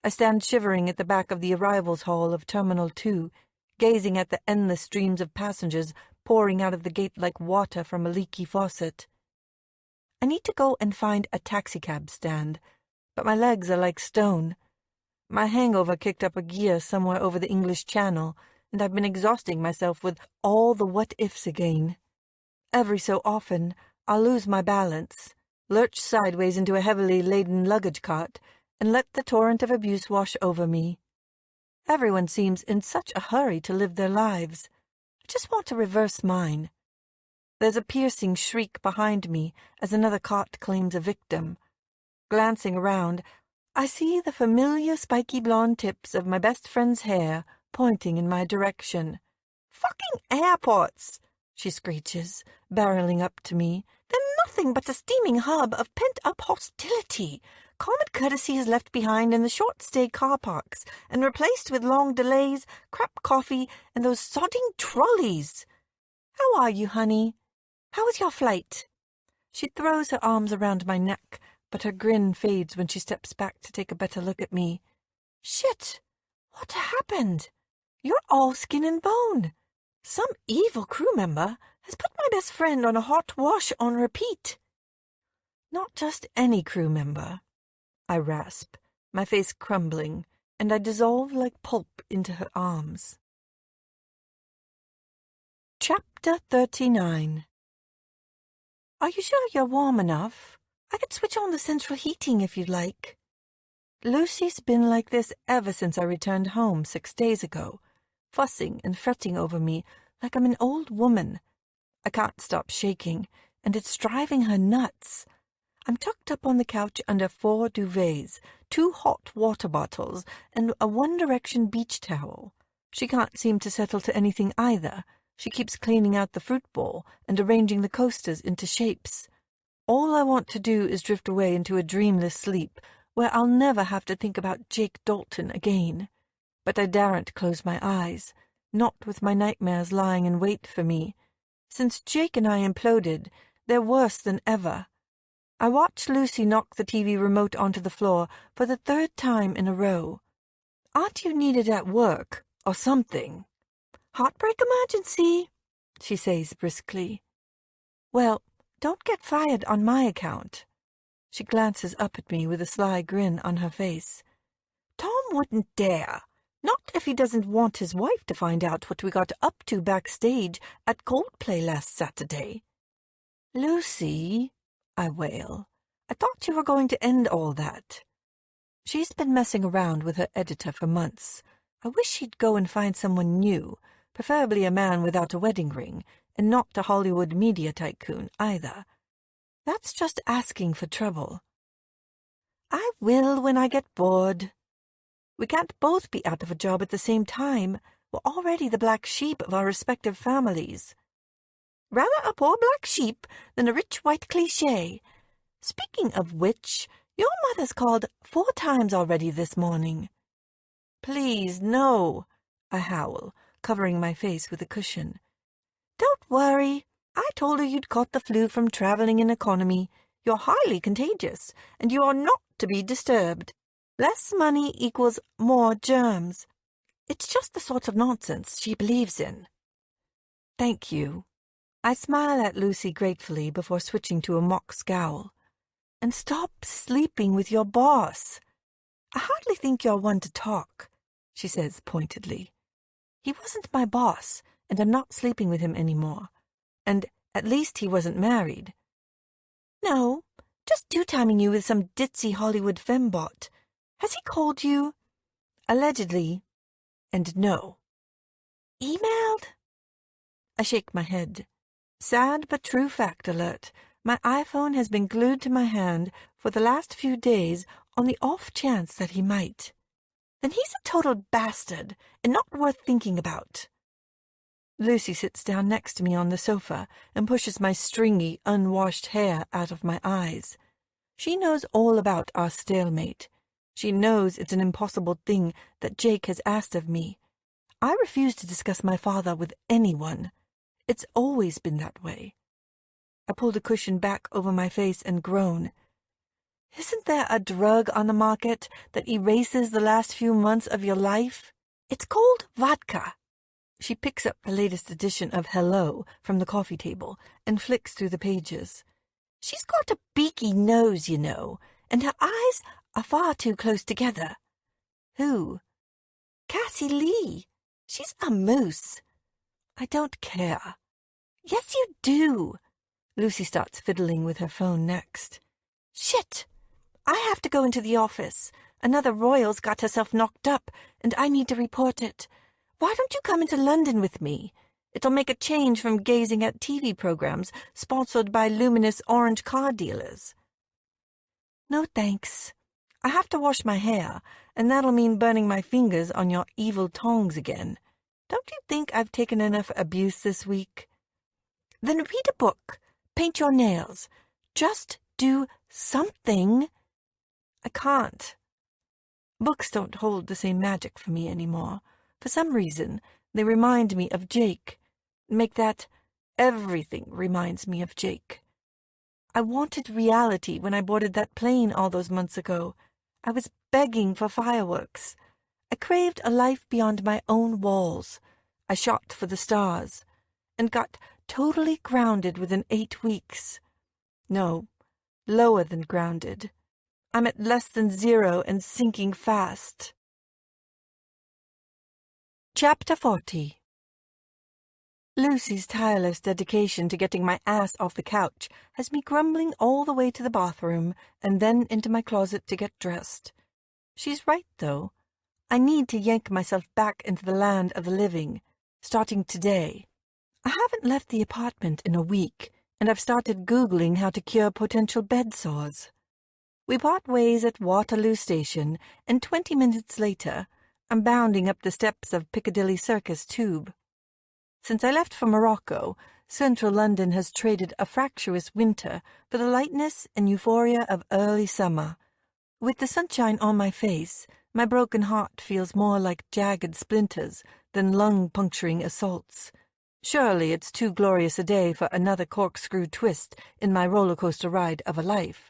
S2: I stand shivering at the back of the arrivals hall of Terminal 2, gazing at the endless streams of passengers pouring out of the gate like water from a leaky faucet. I need to go and find a taxicab stand, but my legs are like stone. My hangover kicked up a gear somewhere over the English Channel, and I've been exhausting myself with all the what-ifs again. Every so often, I'll lose my balance, lurch sideways into a heavily laden luggage cart, and let the torrent of abuse wash over me. Everyone seems in such a hurry to live their lives. I just want to reverse mine. There's a piercing shriek behind me as another cart claims a victim. Glancing around, I see the familiar spiky blonde tips of my best friend's hair pointing in my direction. "Fucking airports!" she screeches, barreling up to me. "They're nothing but a steaming hub of pent-up hostility. Common courtesy is left behind in the short-stay car parks and replaced with long delays, crap coffee, and those sodding trolleys. How are you, honey? How was your flight?" She throws her arms around my neck, but her grin fades when she steps back to take a better look at me. "Shit! What happened? You're all skin and bone. Some evil crew member has put my best friend on a hot wash on repeat." "Not just any crew member," I rasp, my face crumbling, and I dissolve like pulp into her arms. Chapter 39. "Are you sure you're warm enough? I could switch on the central heating if you'd like." Lucy's been like this ever since I returned home 6 days ago, fussing and fretting over me like I'm an old woman. I can't stop shaking, and it's driving her nuts. I'm tucked up on the couch under 4 duvets, 2 hot water bottles, and a One Direction beach towel. She can't seem to settle to anything either. She keeps cleaning out the fruit bowl and arranging the coasters into shapes. All I want to do is drift away into a dreamless sleep where I'll never have to think about Jake Dalton again. But I daren't close my eyes, not with my nightmares lying in wait for me. Since Jake and I imploded, they're worse than ever. I watch Lucy knock the TV remote onto the floor for the 3rd time in a row. "Aren't you needed at work, or something?" "Heartbreak emergency," she says briskly. "Well, don't get fired on my account." She glances up at me with a sly grin on her face. "Tom wouldn't dare. Not if he doesn't want his wife to find out what we got up to backstage at Coldplay last Saturday." "Lucy," I wail, "I thought you were going to end all that." She's been messing around with her editor for months. I wish she'd go and find someone new, preferably a man without a wedding ring, and not a Hollywood media tycoon either. That's just asking for trouble. "I will when I get bored." We can't both be out of a job at the same time. We're already the black sheep of our respective families. "Rather a poor black sheep than a rich white cliché. Speaking of which, your mother's called 4 times already this morning." Please, no, I howl, covering my face with a cushion. Don't worry. I told her you'd caught the flu from traveling in economy. You're highly contagious, and you are not to be disturbed. Less money equals more germs. It's just the sort of nonsense she believes in. Thank you. I smile at Lucy gratefully before switching to a mock scowl. And stop sleeping with your boss. I hardly think you're one to talk, she says pointedly. He wasn't my boss, and I'm not sleeping with him anymore. And at least he wasn't married. No, just two-timing you with some ditzy Hollywood fembot. Has he called you? Allegedly. And no. Emailed? I shake my head. Sad but true fact alert. My iPhone has been glued to my hand for the last few days on the off chance that he might. Then he's a total bastard and not worth thinking about. Lucy sits down next to me on the sofa and pushes my stringy, unwashed hair out of my eyes. She knows all about our stalemate. She knows it's an impossible thing that Jake has asked of me. I refuse to discuss my father with anyone. It's always been that way. I pull the cushion back over my face and groan. Isn't there a drug on the market that erases the last few months of your life? It's called vodka. She picks up the latest edition of Hello from the coffee table and flicks through the pages. She's got a beaky nose, you know, and her eyes are far too close together. Who? Cassie Lee. She's a moose. I don't care. Yes, you do. Lucy starts fiddling with her phone next. Shit! I have to go into the office. Another royal's got herself knocked up, and I need to report it. Why don't you come into London with me? It'll make a change from gazing at TV programs sponsored by luminous orange car dealers. No thanks. I have to wash my hair, and that'll mean burning my fingers on your evil tongs again. Don't you think I've taken enough abuse this week? Then read a book. Paint your nails. Just do something. I can't. Books don't hold the same magic for me anymore. For some reason, they remind me of Jake. Make that everything reminds me of Jake. I wanted reality when I boarded that plane all those months ago. I was begging for fireworks. I craved a life beyond my own walls. I shot for the stars and got totally grounded within 8 weeks. No, lower than grounded. I'm at less than 0 and sinking fast. Chapter 40. Lucy's tireless dedication to getting my ass off the couch has me grumbling all the way to the bathroom and then into my closet to get dressed. She's right, though. I need to yank myself back into the land of the living, starting today. I haven't left the apartment in a week, and I've started Googling how to cure potential bed sores. We part ways at Waterloo Station, and 20 minutes later, I'm bounding up the steps of Piccadilly Circus Tube. Since I left for Morocco, central London has traded a fractious winter for the lightness and euphoria of early summer. With the sunshine on my face, my broken heart feels more like jagged splinters than lung-puncturing assaults. Surely it's too glorious a day for another corkscrew twist in my roller coaster ride of a life.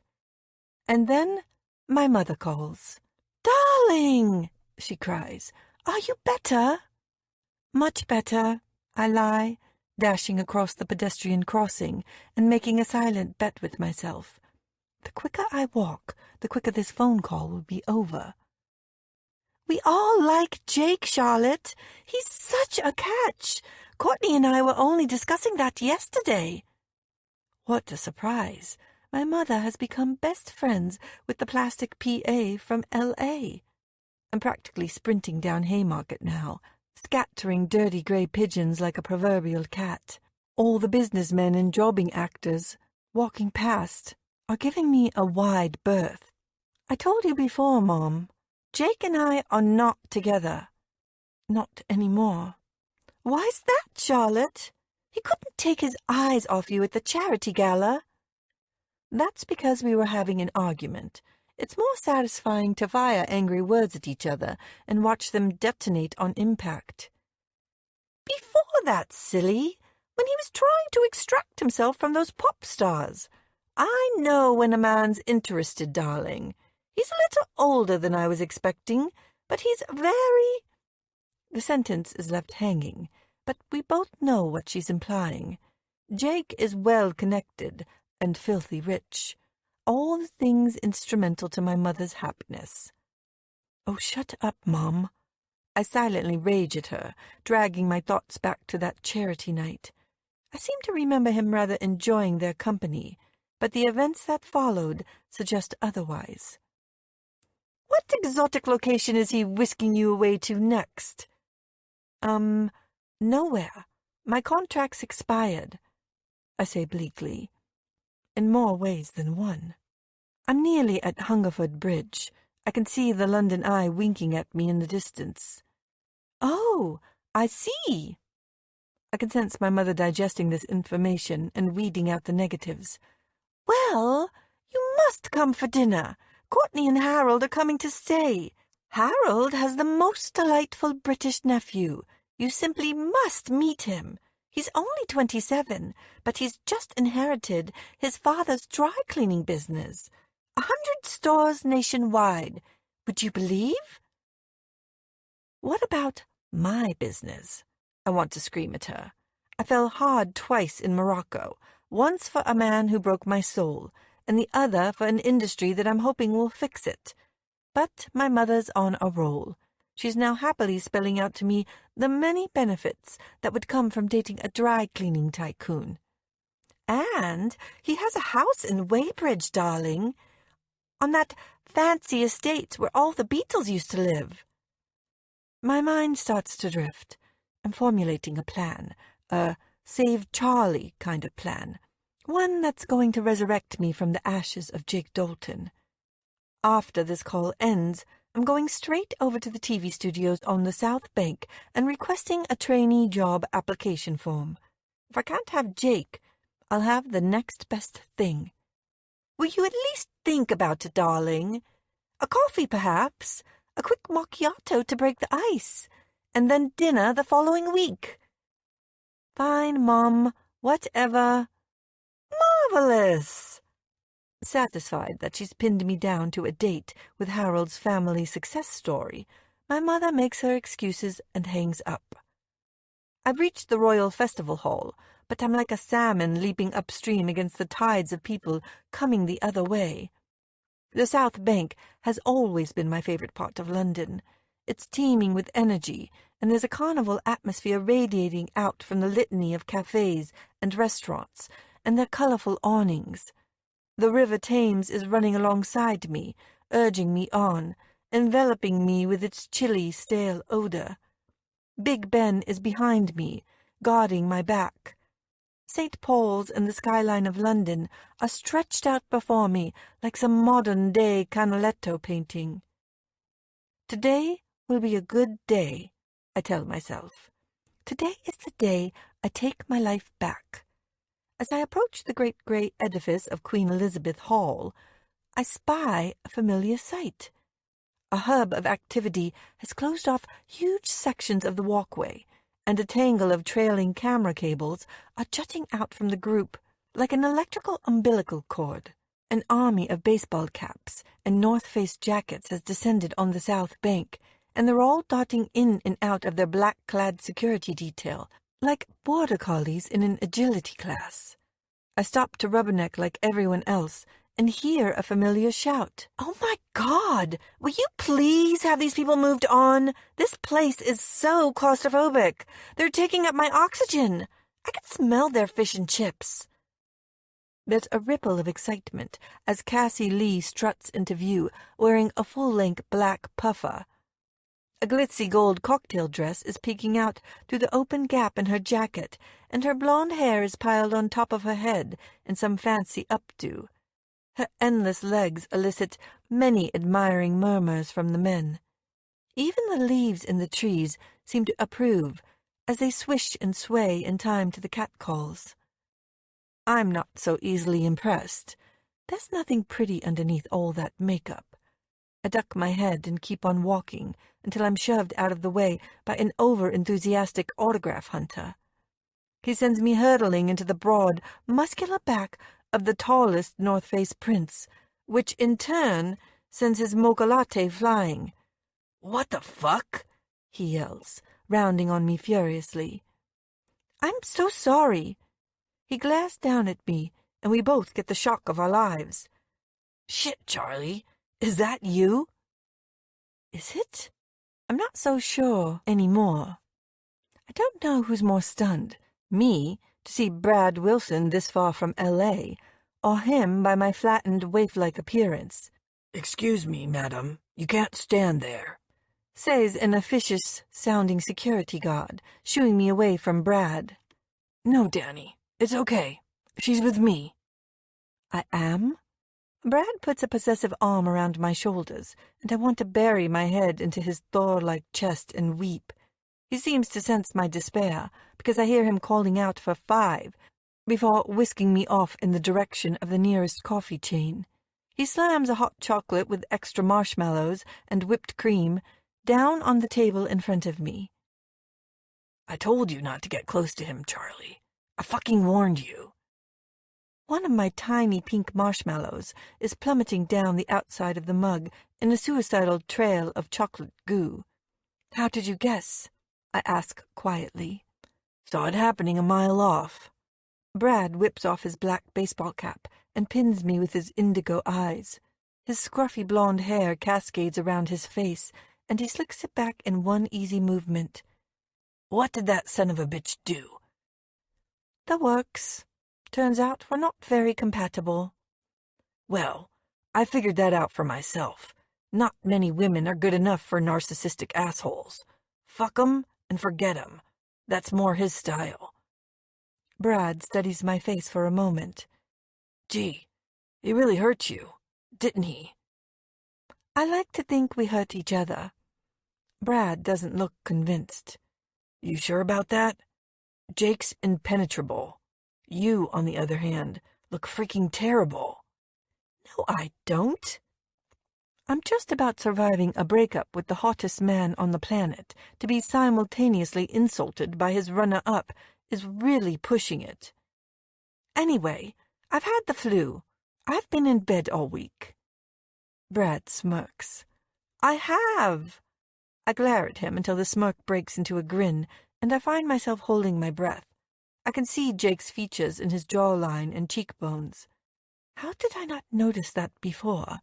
S2: And then my mother calls. "Darling!" she cries. "Are you better?" "Much better," I lie, dashing across the pedestrian crossing and making a silent bet with myself. The quicker I walk, the quicker this phone call will be over. "We all like Jake, Charlotte. He's such a catch. Courtney and I were only discussing that yesterday." What a surprise. My mother has become best friends with the plastic PA from L.A. I'm practically sprinting down Haymarket now, scattering dirty grey pigeons like a proverbial cat. All the businessmen and jobbing actors, walking past, are giving me a wide berth. I told you before, Mom. Jake and I are not together. Not anymore. Why's that, Charlotte? He couldn't take his eyes off you at the charity gala. That's because we were having an argument, It's more satisfying to fire angry words at each other and watch them detonate on impact. Before that, silly, when he was trying to extract himself from those pop stars. I know when a man's interested, darling. He's a little older than I was expecting, but he's very... The sentence is left hanging, but we both know what she's implying. Jake is well-connected and filthy rich. All the things instrumental to my mother's happiness. Oh, shut up, Mom. I silently rage at her, dragging my thoughts back to that charity night. I seem to remember him rather enjoying their company, but the events that followed suggest otherwise. What exotic location is he whisking you away to next? Nowhere. My contract's expired, I say bleakly, in more ways than one. I'm nearly at Hungerford Bridge. I can see the London Eye winking at me in the distance. Oh, I see. I can sense my mother digesting this information and weeding out the negatives. Well, you must come for dinner. Courtney and Harold are coming to stay. Harold has the most delightful British nephew. You simply must meet him. He's only 27, but he's just inherited his father's dry cleaning business. 100 stores nationwide. Would you believe? What about my business? I want to scream at her. I fell hard twice in Morocco, once for a man who broke my soul, and the other for an industry that I'm hoping will fix it. But my mother's on a roll. She's now happily spelling out to me the many benefits that would come from dating a dry-cleaning tycoon. And he has a house in Weybridge, darling, on that fancy estate where all the Beatles used to live. My mind starts to drift. I'm formulating a plan, a Save Charlie kind of plan, one that's going to resurrect me from the ashes of Jake Dalton. After this call ends, I'm going straight over to the TV studios on the South Bank and requesting a trainee job application form. If I can't have Jake, I'll have the next best thing. Will you at least think about it, darling? A coffee, perhaps? A quick macchiato to break the ice? And then dinner the following week? Fine, Mom. Whatever. Marvelous! Satisfied that she's pinned me down to a date with Harold's family success story, my mother makes her excuses and hangs up. I've reached the Royal Festival Hall, but I'm like a salmon leaping upstream against the tides of people coming the other way. The South Bank has always been my favorite part of London. It's teeming with energy, and there's a carnival atmosphere radiating out from the litany of cafes and restaurants and their colourful awnings. The River Thames is running alongside me, urging me on, enveloping me with its chilly, stale odour. Big Ben is behind me, guarding my back. St. Paul's and the skyline of London are stretched out before me like some modern-day Canaletto painting. Today will be a good day, I tell myself. Today is the day I take my life back. As I approach the great grey edifice of Queen Elizabeth Hall, I spy a familiar sight. A hub of activity has closed off huge sections of the walkway, and a tangle of trailing camera cables are jutting out from the group like an electrical umbilical cord. An army of baseball caps and North Face jackets has descended on the South Bank, and they're all darting in and out of their black-clad security detail, like border collies in an agility class. I stop to rubberneck like everyone else and hear a familiar shout. Oh my God! Will you please have these people moved on? This place is so claustrophobic. They're taking up my oxygen. I can smell their fish and chips. There's a ripple of excitement as Cassie Lee struts into view, wearing a full-length black puffer. A glitzy gold cocktail dress is peeking out through the open gap in her jacket, and her blonde hair is piled on top of her head in some fancy updo. Her endless legs elicit many admiring murmurs from the men. Even the leaves in the trees seem to approve as they swish and sway in time to the catcalls. I'm not so easily impressed. There's nothing pretty underneath all that makeup. I duck my head and keep on walking until I'm shoved out of the way by an over-enthusiastic autograph hunter. He sends me hurtling into the broad, muscular back of the tallest North Face prince, which in turn sends his mogulate flying. "What the fuck?" he yells, rounding on me furiously. "I'm so sorry." He glares down at me, and we both get the shock of our lives. "Shit, Charlie, is that you?" Is it? I'm not so sure anymore. I don't know who's more stunned, me to see Brad Wilson this far from L.A., or him by my flattened waif-like appearance. "Excuse me, madam, you can't stand there," says an officious-sounding security guard, shooing me away from Brad. "No, Danny, it's okay. She's with me." I am? Brad puts a possessive arm around my shoulders, and I want to bury my head into his Thor-like chest and weep. He seems to sense my despair, because I hear him calling out for 5, before whisking me off in the direction of the nearest coffee chain. He slams a hot chocolate with extra marshmallows and whipped cream down on the table in front of me. "I told you not to get close to him, Charlie. I fucking warned you." One of my tiny pink marshmallows is plummeting down the outside of the mug in a suicidal trail of chocolate goo. "How did you guess?" I ask quietly. "Saw it happening a mile off." Brad whips off his black baseball cap and pins me with his indigo eyes. His scruffy blonde hair cascades around his face, and he slicks it back in one easy movement. "What did that son of a bitch do?" "The works. Turns out we're not very compatible." "Well, I figured that out for myself. Not many women are good enough for narcissistic assholes. Fuck 'em and forget 'em. That's more his style." Brad studies my face for a moment. "Gee, he really hurt you, didn't he?" I like to think we hurt each other. Brad doesn't look convinced. "You sure about that? Jake's impenetrable. You, on the other hand, look freaking terrible." "No, I don't. I'm just about surviving a breakup with the hottest man on the planet. To be simultaneously insulted by his runner-up is really pushing it. Anyway, I've had the flu. I've been in bed all week." Brad smirks. "I have." I glare at him until the smirk breaks into a grin, and I find myself holding my breath. I can see Jake's features in his jawline and cheekbones. How did I not notice that before?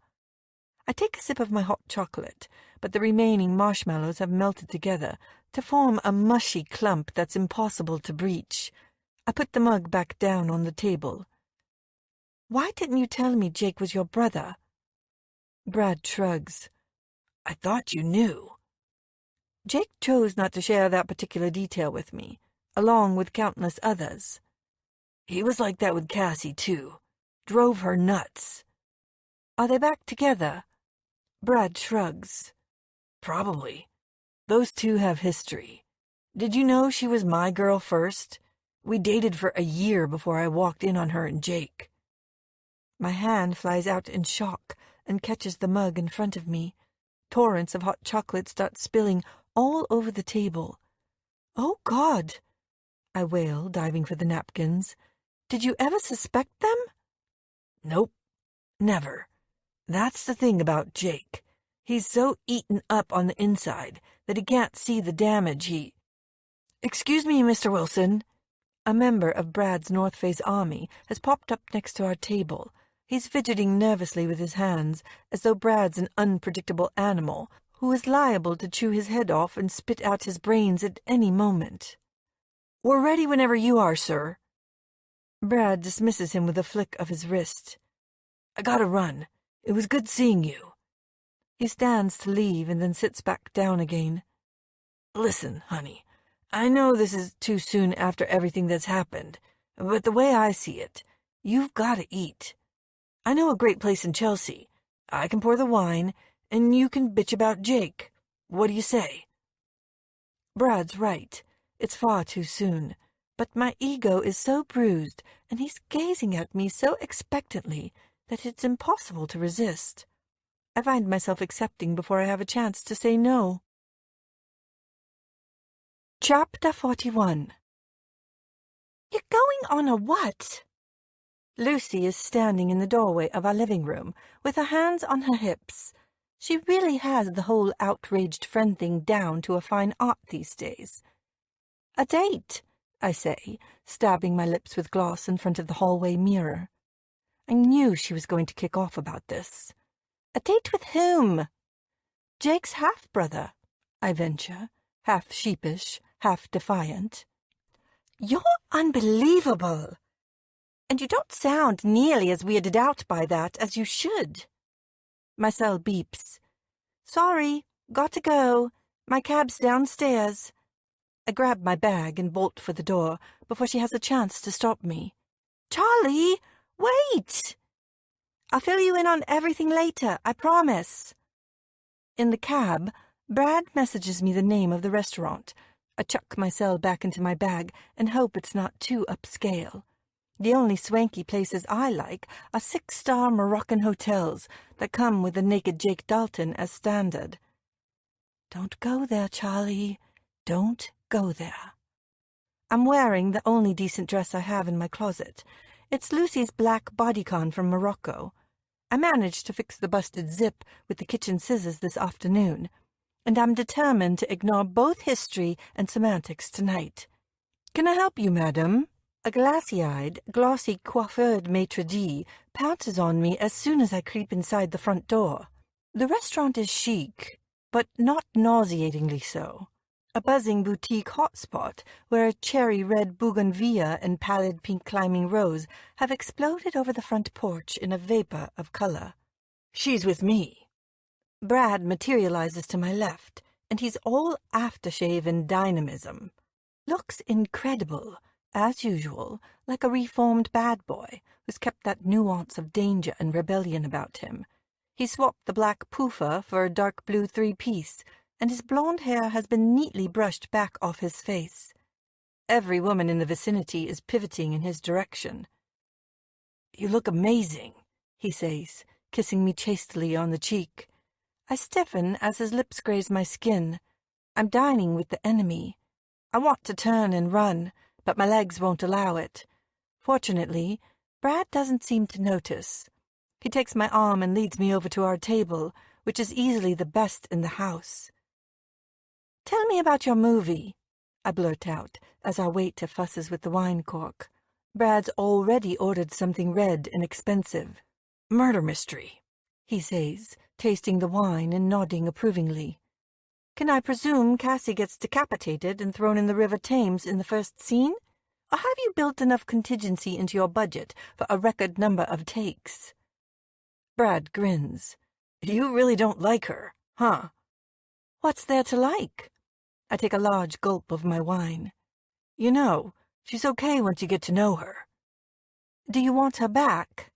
S2: I take a sip of my hot chocolate, but the remaining marshmallows have melted together to form a mushy clump that's impossible to breach. I put the mug back down on the table. "Why didn't you tell me Jake was your brother?" Brad shrugs. "I thought you knew." Jake chose not to share that particular detail with me, along with countless others. "He was like that with Cassie, too. Drove her nuts." "Are they back together?" Brad shrugs. "Probably. Those two have history. Did you know she was my girl first? We dated for a year before I walked in on her and Jake." My hand flies out in shock and catches the mug in front of me. Torrents of hot chocolate start spilling all over the table. "Oh, God!" I wail, diving for the napkins. "Did you ever suspect them?" "Nope. Never. That's the thing about Jake. He's so eaten up on the inside that he can't see the damage he—" "Excuse me, Mr. Wilson." A member of Brad's North Face army has popped up next to our table. He's fidgeting nervously with his hands, as though Brad's an unpredictable animal who is liable to chew his head off and spit out his brains at any moment. "We're ready whenever you are, sir." Brad dismisses him with a flick of his wrist. "I gotta run. It was good seeing you." He stands to leave and then sits back down again. "Listen, honey, I know this is too soon after everything that's happened, but the way I see it, you've gotta eat. I know a great place in Chelsea. I can pour the wine, and you can bitch about Jake. What do you say?" Brad's right. It's far too soon. But my ego is so bruised, and he's gazing at me so expectantly, that it's impossible to resist. I find myself accepting before I have a chance to say no.
S1: Chapter 41. You're going on a what?
S2: Lucy is standing in the doorway of our living room, with her hands on her hips. She really has the whole outraged friend thing down to a fine art these days. A date, I say, stabbing my lips with gloss in front of the hallway mirror. I knew she was going to kick off about this. A date with whom? Jake's half-brother, I venture, half sheepish, half defiant.
S1: You're unbelievable.
S2: And you don't sound nearly as weirded out by that as you should. My cell beeps. Sorry, got to go. My cab's downstairs. I grab my bag and bolt for the door before she has a chance to stop me.
S1: Charlie, wait!
S2: I'll fill you in on everything later, I promise. In the cab, Brad messages me the name of the restaurant. I chuck my cell back into my bag and hope it's not too upscale. The only swanky places I like are 6-star Moroccan hotels that come with the naked Jake Dalton as standard. Don't go there, Charlie. Don't go there. I'm wearing the only decent dress I have in my closet. It's Lucy's black bodycon from Morocco. I managed to fix the busted zip with the kitchen scissors this afternoon, and I'm determined to ignore both history and semantics tonight. Can I help you, madam? A glassy-eyed, glossy coiffeured maitre d' pounces on me as soon as I creep inside the front door. The restaurant is chic, but not nauseatingly so. A buzzing boutique hotspot where a cherry-red bougainvillea and pallid pink climbing rose have exploded over the front porch in a vapor of color. She's with me. Brad materializes to my left, and he's all aftershave and dynamism. Looks incredible, as usual, like a reformed bad boy who's kept that nuance of danger and rebellion about him. He swapped the black poofa for a dark blue three-piece, and his blonde hair has been neatly brushed back off his face. Every woman in the vicinity is pivoting in his direction. "You look amazing," he says, kissing me chastely on the cheek. I stiffen as his lips graze my skin. I'm dining with the enemy. I want to turn and run, but my legs won't allow it. Fortunately, Brad doesn't seem to notice. He takes my arm and leads me over to our table, which is easily the best in the house. "Tell me about your movie," I blurt out as our waiter fusses with the wine cork. Brad's already ordered something red and expensive. "Murder mystery," he says, tasting the wine and nodding approvingly. "Can I presume Cassie gets decapitated and thrown in the River Thames in the first scene? Or have you built enough contingency into your budget for a record number of takes?" Brad grins. "You really don't like her, huh?" "What's there to like?" I take a large gulp of my wine. "You know, she's okay once you get to know her." "Do you want her back?"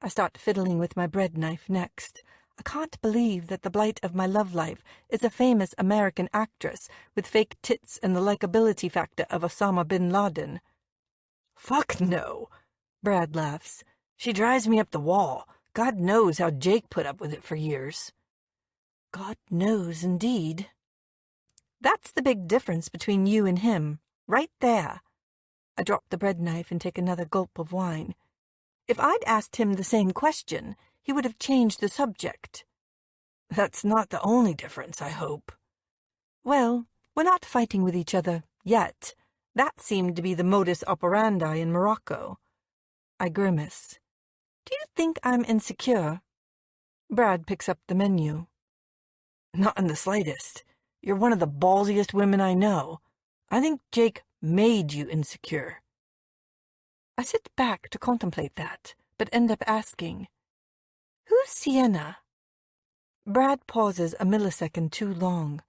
S2: I start fiddling with my bread knife next. I can't believe that the blight of my love life is a famous American actress with fake tits and the likability factor of Osama bin Laden. "Fuck no," Brad laughs. "She drives me up the wall. God knows how Jake put up with it for years." God knows, indeed. That's the big difference between you and him, right there. I drop the bread knife and take another gulp of wine. If I'd asked him the same question, he would have changed the subject. That's not the only difference, I hope. Well, we're not fighting with each other, yet. That seemed to be the modus operandi in Morocco. I grimace. Do you think I'm insecure? Brad picks up the menu. Not in the slightest. You're one of the ballsiest women I know. I think Jake made you insecure. I sit back to contemplate that, but end up asking, Who's Sienna? Brad pauses a millisecond too long.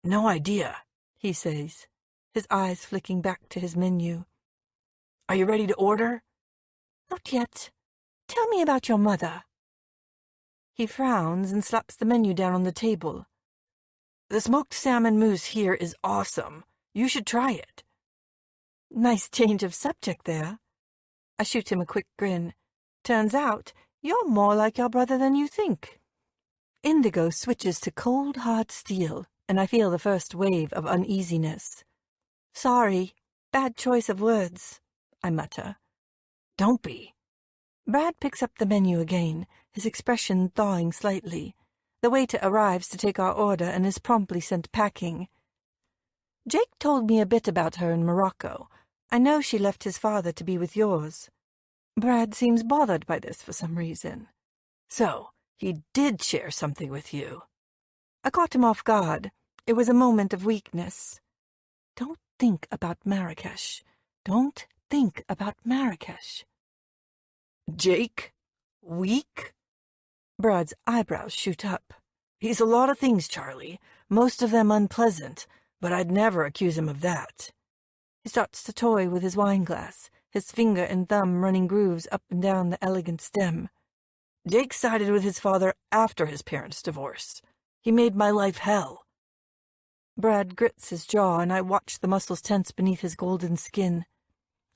S2: No idea, he says, his eyes flicking back to his menu. Are you ready to order? Not yet. Tell me about your mother. He frowns and slaps the menu down on the table. The smoked salmon mousse here is awesome. You should try it. Nice change of subject there. I shoot him a quick grin. Turns out, You're more like your brother than you think. Indigo switches to cold, hard steel, and I feel the first wave of uneasiness. Sorry, bad choice of words, I mutter. Don't be. Brad picks up the menu again, his expression thawing slightly. The waiter arrives to take our order and is promptly sent packing. Jake told me a bit about her in Morocco. I know she left his father to be with yours. Brad seems bothered by this for some reason. So, he did share something with you. I caught him off guard. It was a moment of weakness. Don't think about Marrakesh. Don't think about Marrakesh. Jake? Weak? Brad's eyebrows shoot up. He's a lot of things, Charlie, most of them unpleasant, but I'd never accuse him of that. He starts to toy with his wineglass, his finger and thumb running grooves up and down the elegant stem. Jake sided with his father after his parents' divorce. He made my life hell. Brad grits his jaw, and I watch the muscles tense beneath his golden skin.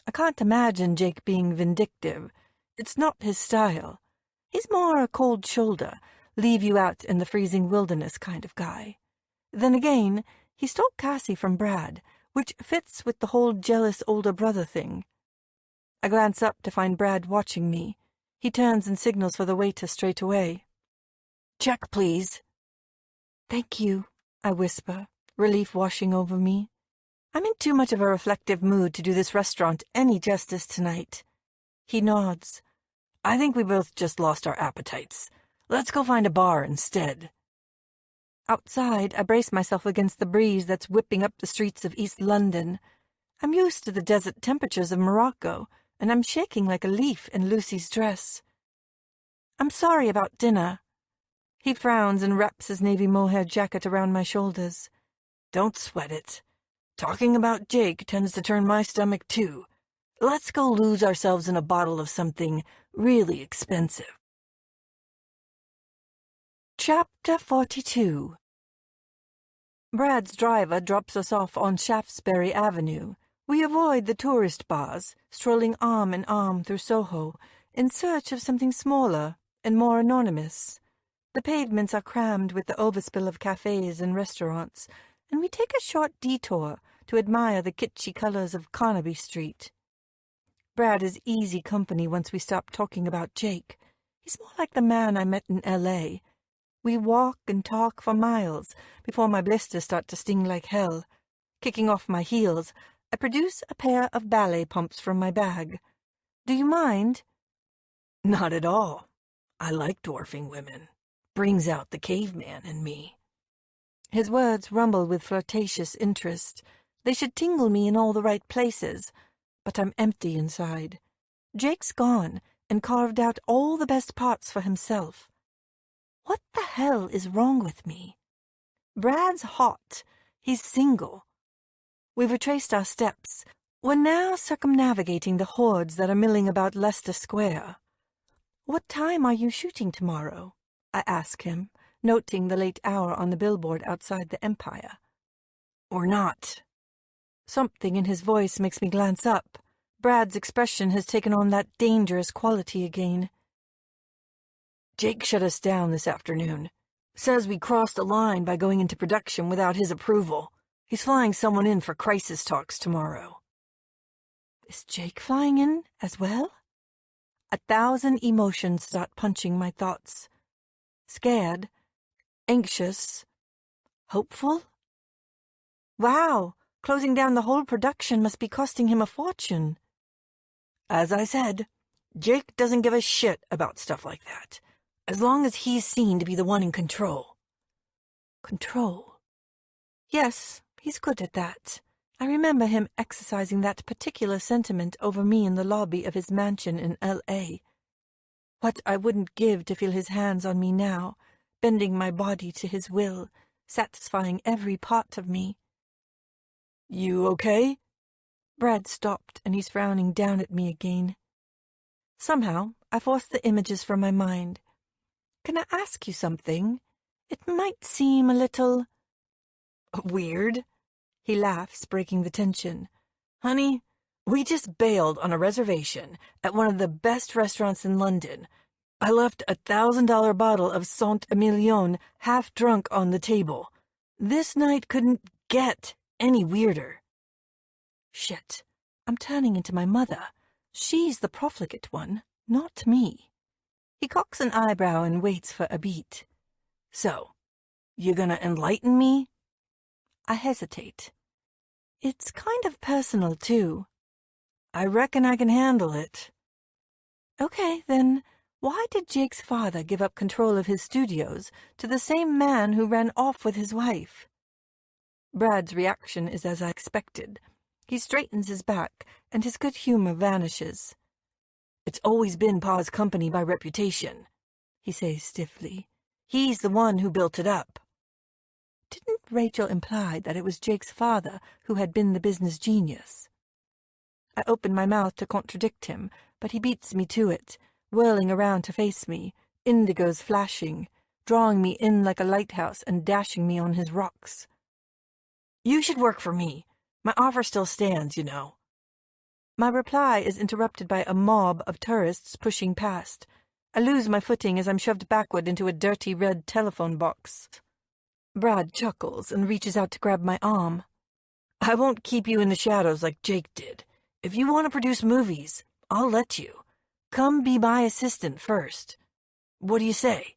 S2: I can't imagine Jake being vindictive. It's not his style. He's more a cold shoulder, leave you out in the freezing wilderness kind of guy. Then again, he stole Cassie from Brad, which fits with the whole jealous older brother thing. I glance up to find Brad watching me. He turns and signals for the waiter straight away. Check, please. Thank you, I whisper, relief washing over me. I'm in too much of a reflective mood to do this restaurant any justice tonight. He nods. I think we both just lost our appetites. Let's go find a bar instead. Outside, I brace myself against the breeze that's whipping up the streets of East London. I'm used to the desert temperatures of Morocco, and I'm shaking like a leaf in Lucy's dress. I'm sorry about dinner. He frowns and wraps his navy mohair jacket around my shoulders. Don't sweat it. Talking about Jake tends to turn my stomach too. Let's go lose ourselves in a bottle of something really expensive. Chapter 42. Brad's driver drops us off on Shaftesbury Avenue. We avoid the tourist bars, strolling arm in arm through Soho, in search of something smaller and more anonymous. The pavements are crammed with the overspill of cafes and restaurants, and we take a short detour to admire the kitschy colors of Carnaby Street. Brad is easy company once we stop talking about Jake. He's more like the man I met in L.A. We walk and talk for miles before my blisters start to sting like hell. Kicking off my heels, I produce a pair of ballet pumps from my bag. Do you mind? Not at all. I like dwarfing women. Brings out the caveman in me. His words rumble with flirtatious interest. They should tingle me in all the right places, but I'm empty inside. Jake's gone and carved out all the best parts for himself. What the hell is wrong with me? Brad's hot. He's single. We've retraced our steps. We're now circumnavigating the hordes that are milling about Leicester Square. What time are you shooting tomorrow? I ask him, noting the late hour on the billboard outside the Empire. Or not. Something in his voice makes me glance up. Brad's expression has taken on that dangerous quality again. Jake shut us down this afternoon. Says we crossed a line by going into production without his approval. He's flying someone in for crisis talks tomorrow. Is Jake flying in as well? 1,000 emotions start punching my thoughts. Scared, anxious, hopeful. Wow, closing down the whole production must be costing him a fortune. As I said, Jake doesn't give a shit about stuff like that, as long as he's seen to be the one in control. Control. Yes, he's good at that. I remember him exercising that particular sentiment over me in the lobby of his mansion in L.A. What I wouldn't give to feel his hands on me now, bending my body to his will, satisfying every part of me. You okay? Brad stopped, and he's frowning down at me again. Somehow, I forced the images from my mind. Can I ask you something? It might seem a little... weird. He laughs, breaking the tension. Honey, we just bailed on a reservation at one of the best restaurants in London. I left a $1,000 bottle of Saint-Emilion half drunk on the table. This night couldn't get any weirder.
S1: Shit, I'm turning into my mother. She's the profligate one, not me. He cocks an eyebrow and waits for a beat.
S2: So, you gonna enlighten me?
S1: I hesitate. It's kind of personal, too.
S2: I reckon I can handle it.
S1: Okay, then why did Jake's father give up control of his studios to the same man who ran off with his wife? Brad's reaction is as I expected. He straightens his back, and his good humor vanishes.
S2: It's always been Pa's company by reputation, he says stiffly. He's the one who built it up.
S1: Didn't Rachel imply that it was Jake's father who had been the business genius? I open my mouth to contradict him, but he beats me to it, whirling around to face me, indigos flashing, drawing me in like a lighthouse and dashing me on his rocks.
S2: You should work for me. My offer still stands, you know.
S1: My reply is interrupted by a mob of tourists pushing past. I lose my footing as I'm shoved backward into a dirty red telephone box. Brad chuckles and reaches out to grab my arm.
S2: I won't keep you in the shadows like Jake did. If you want to produce movies, I'll let you. Come be my assistant first. What do you say?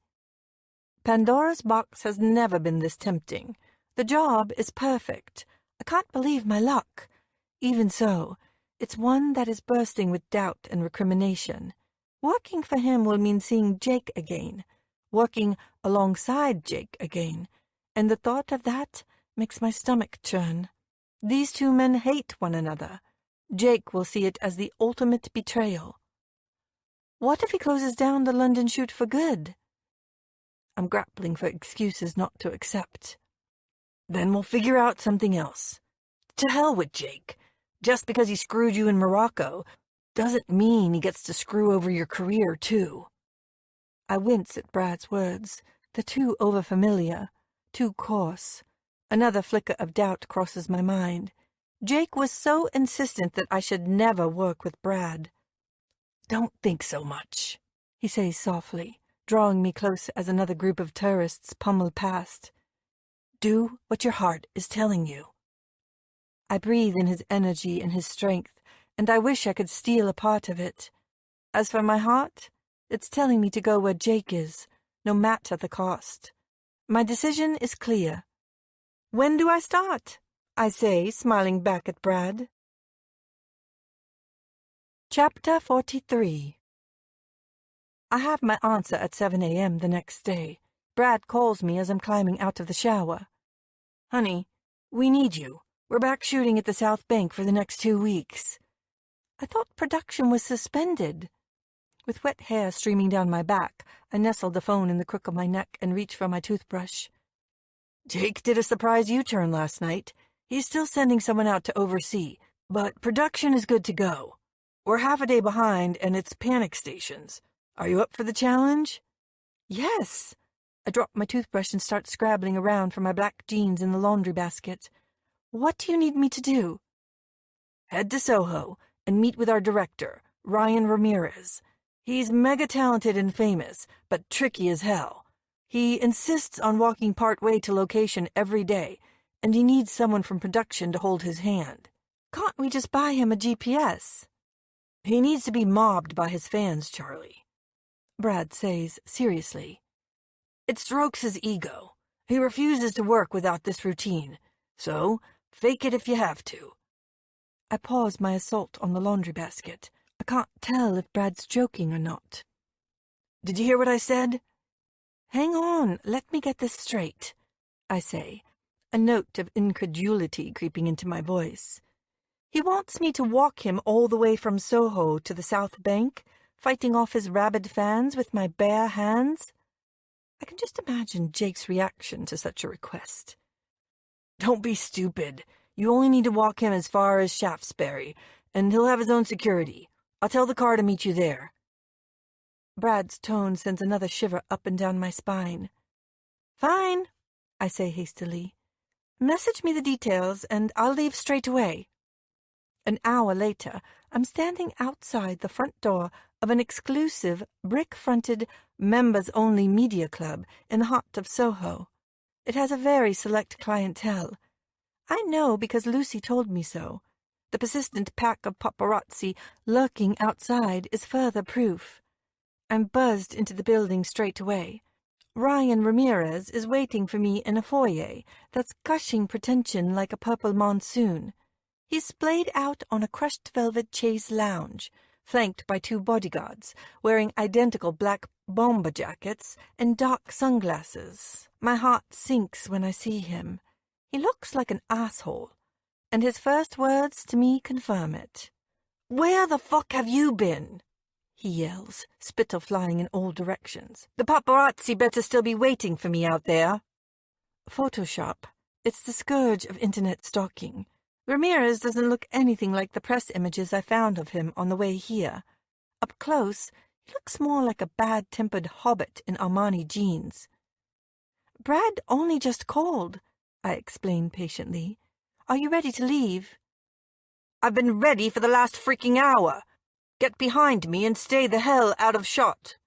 S1: Pandora's box has never been this tempting. The job is perfect. I can't believe my luck. Even so, it's one that is bursting with doubt and recrimination. Working for him will mean seeing Jake again, working alongside Jake again, and the thought of that makes my stomach churn. These two men hate one another. Jake will see it as the ultimate betrayal. What if he closes down the London shoot for good? I'm grappling for excuses not to accept.
S2: Then we'll figure out something else. To hell with Jake. Just because he screwed you in Morocco doesn't mean he gets to screw over your career, too.
S1: I wince at Brad's words. They're too overfamiliar, too coarse. Another flicker of doubt crosses my mind. Jake was so insistent that I should never work with Brad.
S2: Don't think so much,
S1: he says softly, drawing me close as another group of tourists pummel past.
S2: Do what your heart is telling you.
S1: I breathe in his energy and his strength, and I wish I could steal a part of it. As for my heart, it's telling me to go where Jake is, no matter the cost. My decision is clear. When do I start? I say, smiling back at Brad. Chapter 43. I have my answer at 7 a.m. the next day. Brad calls me as I'm climbing out of the shower.
S2: Honey, we need you. We're back shooting at the South Bank for the next 2 weeks.
S1: I thought production was suspended. With wet hair streaming down my back, I nestle the phone in the crook of my neck and reach for my toothbrush.
S2: Jake did a surprise U-turn last night. He's still sending someone out to oversee, but production is good to go. We're half a day behind, and it's panic stations. Are you up for the challenge?
S1: Yes. I drop my toothbrush and start scrabbling around for my black jeans in the laundry basket. What do you need me to do?
S2: Head to Soho and meet with our director, Ryan Ramirez. He's mega talented and famous, but tricky as hell. He insists on walking part way to location every day, and he needs someone from production to hold his hand.
S1: Can't we just buy him a GPS?
S2: He needs to be mobbed by his fans, Charlie.
S1: Brad says seriously.
S2: It strokes his ego. He refuses to work without this routine, so fake it if you have to.
S1: I pause my assault on the laundry basket. I can't tell if Brad's joking or not.
S2: Did you hear what I said?
S1: Hang on, let me get this straight, I say, a note of incredulity creeping into my voice. He wants me to walk him all the way from Soho to the South Bank, fighting off his rabid fans with my bare hands? I can just imagine Jake's reaction to such a request.
S2: Don't be stupid. You only need to walk him as far as Shaftesbury, and he'll have his own security. I'll tell the car to meet you there.
S1: Brad's tone sends another shiver up and down my spine. Fine, I say hastily. Message me the details, and I'll leave straight away. An hour later, I'm standing outside the front door
S2: of an exclusive, brick-fronted, members-only media club in the heart of Soho. It has a very select clientele. I know because Lucy told me so. The persistent pack of paparazzi lurking outside is further proof. I'm buzzed into the building straight away. Ryan Ramirez is waiting for me in a foyer that's gushing pretension like a purple monsoon. He's splayed out on a crushed velvet chaise lounge, flanked by 2 bodyguards, wearing identical black bomber jackets and dark sunglasses. My heart sinks when I see him. He looks like an asshole, and his first words to me confirm it. "Where the fuck have you been?" he yells, spittle flying in all directions. "The paparazzi better still be waiting for me out there." Photoshop. It's the scourge of internet stalking. Ramirez doesn't look anything like the press images I found of him on the way here. Up close, he looks more like a bad-tempered hobbit in Armani jeans. "Brad only just called," I explain patiently. "Are you ready to leave?" "I've been ready for the last freaking hour. Get behind me and stay the hell out of shot."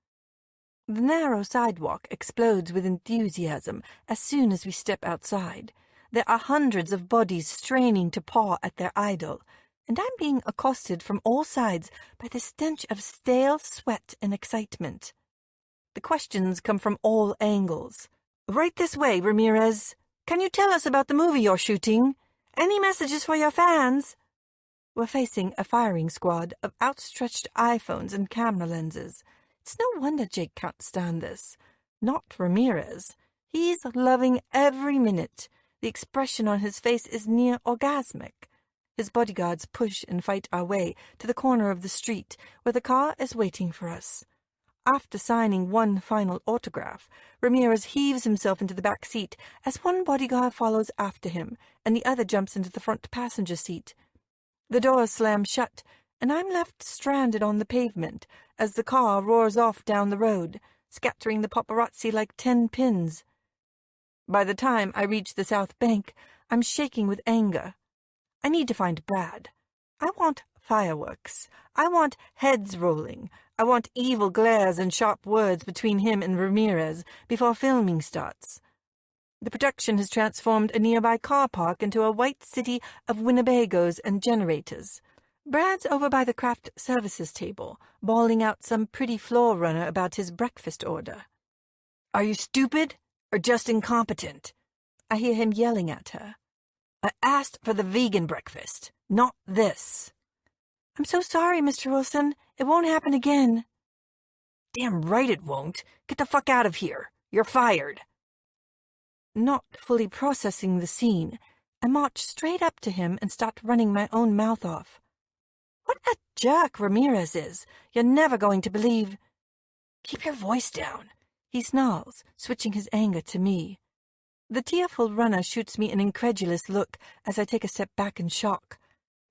S2: The narrow sidewalk explodes with enthusiasm as soon as we step outside. There are hundreds of bodies straining to paw at their idol, and I'm being accosted from all sides by the stench of stale sweat and excitement. The questions come from all angles. "Right this way, Ramirez. Can you tell us about the movie you're shooting? Any messages for your fans?" We're facing a firing squad of outstretched iPhones and camera lenses. It's no wonder Jake can't stand this. Not Ramirez. He's loving every minute. The expression on his face is near orgasmic. His bodyguards push and fight our way to the corner of the street where the car is waiting for us. After signing one final autograph, Ramirez heaves himself into the back seat as one bodyguard follows after him and the other jumps into the front passenger seat. The doors slam shut, and I'm left stranded on the pavement as the car roars off down the road, scattering the paparazzi like 10 pins. By the time I reach the South Bank, I'm shaking with anger. I need to find Brad. I want fireworks. I want heads rolling. I want evil glares and sharp words between him and Ramirez before filming starts. The production has transformed a nearby car park into a white city of Winnebagos and generators. Brad's over by the craft services table, bawling out some pretty floor runner about his breakfast order. "Are you stupid or just incompetent?" I hear him yelling at her. "I asked for the vegan breakfast, not this." "I'm so sorry, Mr. Wilson. It won't happen again." "Damn right it won't. Get the fuck out of here. You're fired." Not fully processing the scene, I march straight up to him and start running my own mouth off. "What a jerk Ramirez is. You're never going to believe—" "Keep your voice down," he snarls, switching his anger to me. The tearful runner shoots me an incredulous look as I take a step back in shock.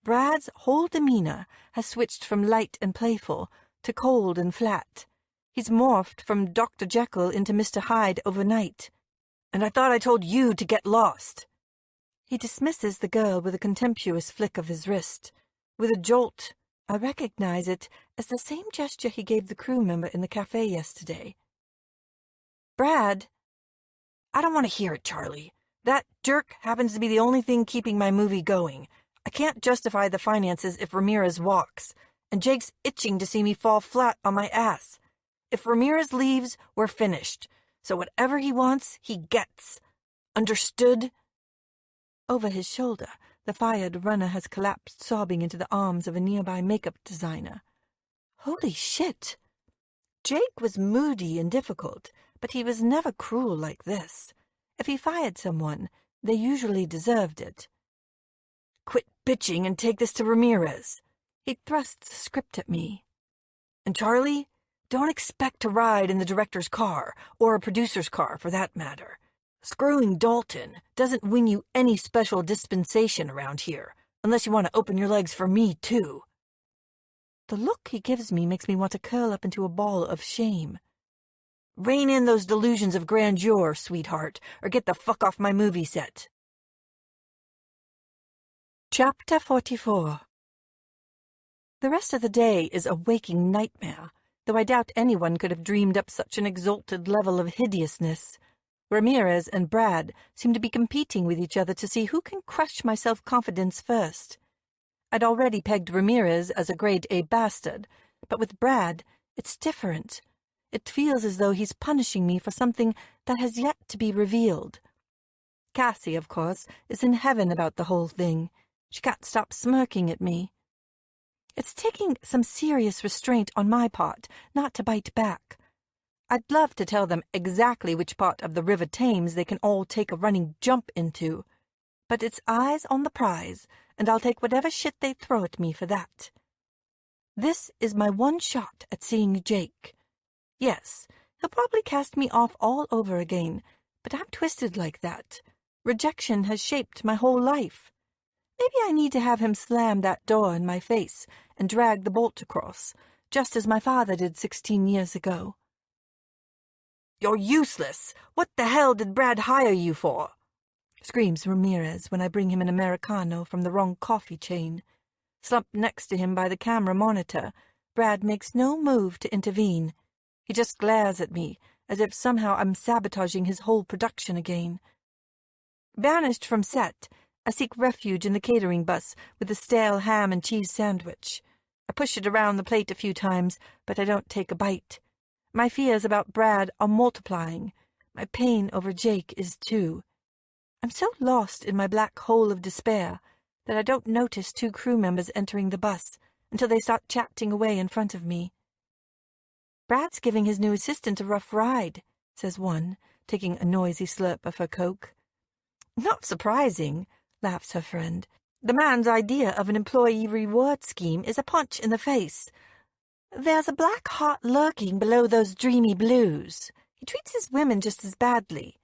S2: Brad's whole demeanor has switched from light and playful to cold and flat. He's morphed from Dr. Jekyll into Mr. Hyde overnight. "And I thought I told you to get lost." He dismisses the girl with a contemptuous flick of his wrist. With a jolt, I recognize it as the same gesture he gave the crew member in the cafe yesterday. "Brad." "I don't want to hear it, Charlie. That jerk happens to be the only thing keeping my movie going. I can't justify the finances if Ramirez walks, and Jake's itching to see me fall flat on my ass. If Ramirez leaves, we're finished. So whatever he wants, he gets. Understood?" Over his shoulder, the fired runner has collapsed sobbing into the arms of a nearby makeup designer. Holy shit! Jake was moody and difficult, but he was never cruel like this. If he fired someone, they usually deserved it. "Quit bitching and take this to Ramirez." He thrusts the script at me. "And Charlie, don't expect to ride in the director's car, or a producer's car for that matter. Screwing Dalton doesn't win you any special dispensation around here, unless you want to open your legs for me too." The look he gives me makes me want to curl up into a ball of shame. "Rein in those delusions of grandeur, sweetheart, or get the fuck off my movie set." Chapter 44. The rest of the day is a waking nightmare, though I doubt anyone could have dreamed up such an exalted level of hideousness. Ramirez and Brad seem to be competing with each other to see who can crush my self-confidence first. I'd already pegged Ramirez as a grade A bastard, but with Brad, it's different. It feels as though he's punishing me for something that has yet to be revealed. Cassie, of course, is in heaven about the whole thing. She can't stop smirking at me. It's taking some serious restraint on my part not to bite back. I'd love to tell them exactly which part of the River Thames they can all take a running jump into, but it's eyes on the prize, and I'll take whatever shit they throw at me for that. This is my one shot at seeing Jake. Yes, he'll probably cast me off all over again, but I'm twisted like that. Rejection has shaped my whole life. Maybe I need to have him slam that door in my face and drag the bolt across, just as my father did 16 years ago. "You're useless! What the hell did Brad hire you for?" screams Ramirez when I bring him an Americano from the wrong coffee chain. Slumped next to him by the camera monitor, Brad makes no move to intervene. He just glares at me, as if somehow I'm sabotaging his whole production again. Banished from set, I seek refuge in the catering bus with a stale ham and cheese sandwich. I push it around the plate a few times, but I don't take a bite. My fears about Brad are multiplying. My pain over Jake is too. I'm so lost in my black hole of despair that I don't notice two crew members entering the bus until they start chatting away in front of me. "Brad's giving his new assistant a rough ride," says one, taking a noisy slurp of her Coke. "Not surprising," laughs her friend. "The man's idea of an employee reward scheme is a punch in the face. There's a black heart lurking below those dreamy blues. He treats his women just as badly.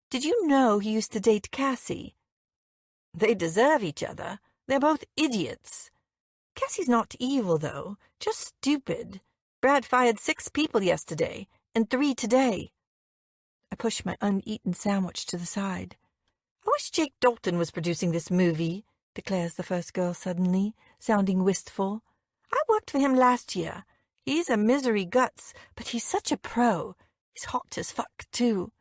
S2: Did you know he used to date Cassie?" "They deserve each other. They're both idiots." "Cassie's not evil, though, just stupid. Brad fired 6 people yesterday, and 3 today." I push my uneaten sandwich to the side. "I wish Jake Dalton was producing this movie," declares the first girl suddenly, sounding wistful. "I worked for him last year. He's a misery guts, but he's such a pro. He's hot as fuck, too.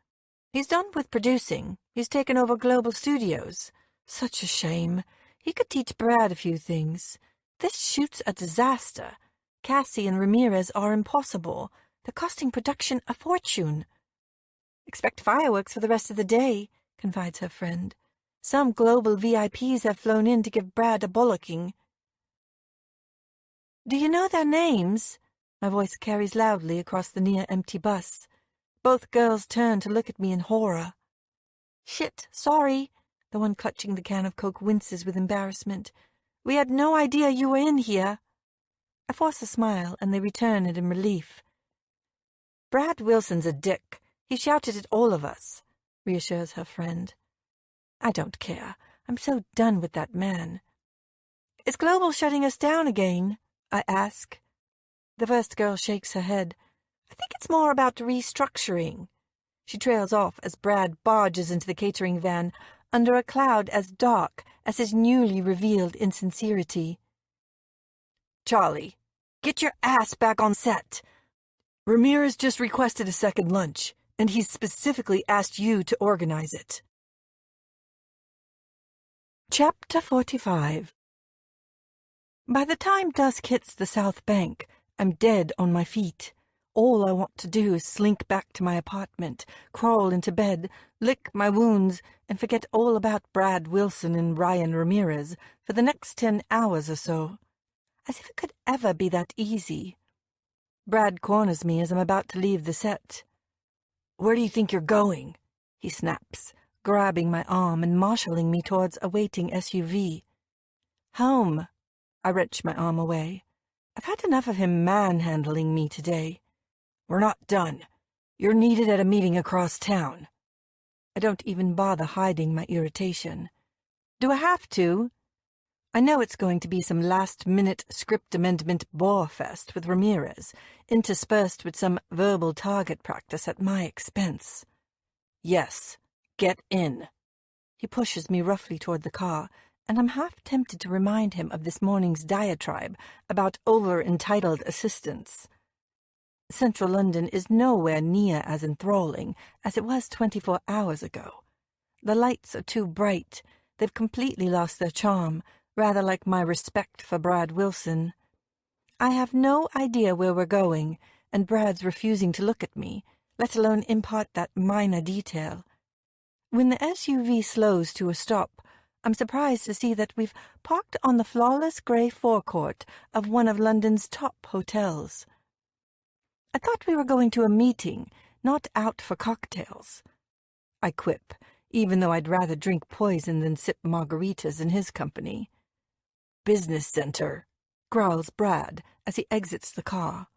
S2: He's done with producing. He's taken over Global Studios. Such a shame. He could teach Brad a few things. This shoot's a disaster. Cassie and Ramirez are impossible. They're costing production a fortune." "Expect fireworks for the rest of the day," confides her friend. "Some global VIPs have flown in to give Brad a bollocking." "Do you know their names?" My voice carries loudly across the near-empty bus. Both girls turn to look at me in horror. "Shit, sorry." The one clutching the can of Coke winces with embarrassment. "We had no idea you were in here." I force a smile, and they return it in relief. "Brad Wilson's a dick. He shouted at all of us," reassures her friend. I don't care. I'm so done with that man. "Is Global shutting us down again?" I ask. The first girl shakes her head. "I think it's more about restructuring." She trails off as Brad barges into the catering van under a cloud as dark as his newly revealed insincerity. "Charlie, get your ass back on set. Ramirez just requested a second lunch, and he's specifically asked you to organize it." Chapter 45. By the time dusk hits the South Bank, I'm dead on my feet. All I want to do is slink back to my apartment, crawl into bed, lick my wounds, and forget all about Brad Wilson and Ryan Ramirez for the next 10 hours or so. As if it could ever be that easy. Brad corners me as I'm about to leave the set. "Where do you think you're going?" he snaps, grabbing my arm and marshalling me towards a waiting SUV. "Home." I wrench my arm away. I've had enough of him manhandling me today. "We're not done. You're needed at a meeting across town." I don't even bother hiding my irritation. Do I have to? I know it's going to be some last-minute script amendment bore-fest with Ramirez, interspersed with some verbal target practice at my expense. "Yes, get in." He pushes me roughly toward the car, and I'm half tempted to remind him of this morning's diatribe about over-entitled assistants. Central London is nowhere near as enthralling as it was 24 hours ago. The lights are too bright. They've completely lost their charm, rather like my respect for Brad Wilson. I have no idea where we're going, and Brad's refusing to look at me, let alone impart that minor detail. When the SUV slows to a stop, I'm surprised to see that we've parked on the flawless grey forecourt of one of London's top hotels. I thought we were going to a meeting, not out for cocktails. I quip, even though I'd rather drink poison than sip margaritas in his company. Business center, growls Brad as he exits the car.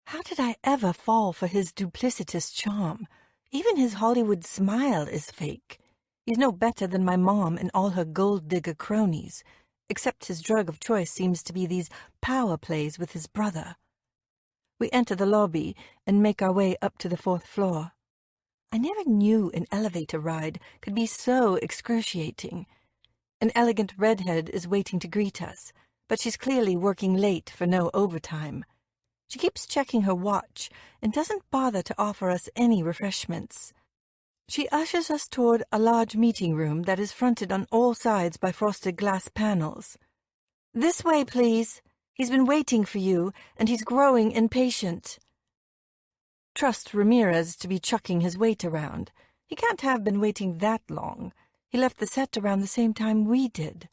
S2: How did I ever fall for his duplicitous charm? Even his Hollywood smile is fake. He's no better than my mom and all her gold-digger cronies, except his drug of choice seems to be these power plays with his brother. We enter the lobby and make our way up to the 4th floor. I never knew an elevator ride could be so excruciating. An elegant redhead is waiting to greet us, but she's clearly working late for no overtime. She keeps checking her watch and doesn't bother to offer us any refreshments. She ushers us toward a large meeting room that is fronted on all sides by frosted glass panels. "This way, please. He's been waiting for you, and he's growing impatient." Trust Ramirez to be chucking his weight around. He can't have been waiting that long. He left the set around the same time we did.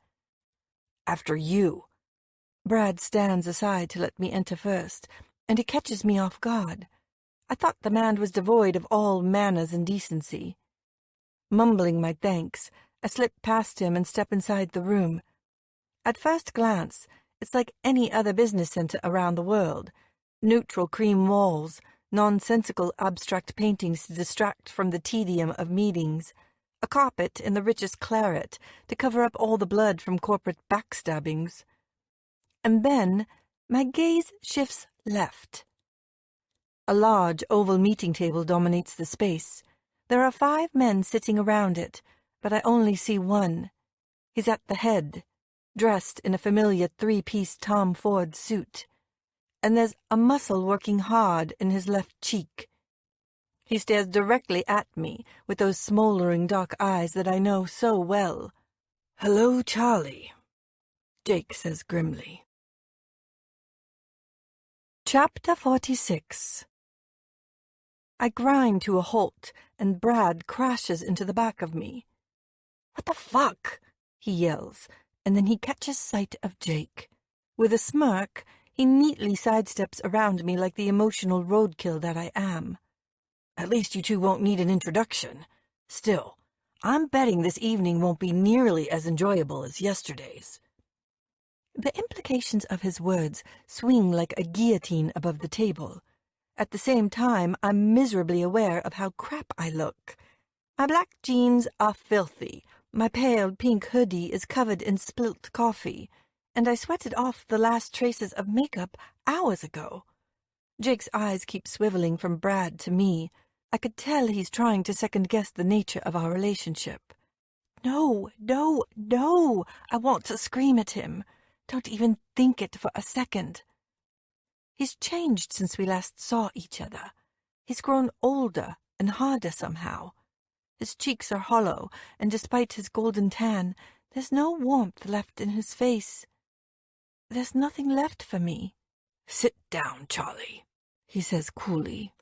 S2: "After you." Brad stands aside to let me enter first, and he catches me off guard. I thought the man was devoid of all manners and decency. Mumbling my thanks, I slip past him and step inside the room. At first glance, it's like any other business center around the world. Neutral cream walls, nonsensical abstract paintings to distract from the tedium of meetings, a carpet in the richest claret to cover up all the blood from corporate backstabbings. And then my gaze shifts left. A large oval meeting table dominates the space. There are 5 men sitting around it, but I only see one. He's at the head, dressed in a familiar 3-piece Tom Ford suit, and there's a muscle working hard in his left cheek. He stares directly at me with those smoldering dark eyes that I know so well. "Hello, Charlie," Jake says grimly. Chapter 46. I grind to a halt, and Brad crashes into the back of me. "What the fuck?" he yells, and then he catches sight of Jake. With a smirk, he neatly sidesteps around me like the emotional roadkill that I am. "At least you two won't need an introduction. Still, I'm betting this evening won't be nearly as enjoyable as yesterday's." The implications of his words swing like a guillotine above the table. At the same time, I'm miserably aware of how crap I look. My black jeans are filthy, my pale pink hoodie is covered in spilt coffee, and I sweated off the last traces of makeup hours ago. Jake's eyes keep swiveling from Brad to me. I could tell he's trying to second-guess the nature of our relationship. No, no, no! I want to scream at him. Don't even think it for a second. He's changed since we last saw each other. He's grown older and harder somehow. His cheeks are hollow, and despite his golden tan, there's no warmth left in his face. There's nothing left for me. "Sit down, Charlie," he says coolly.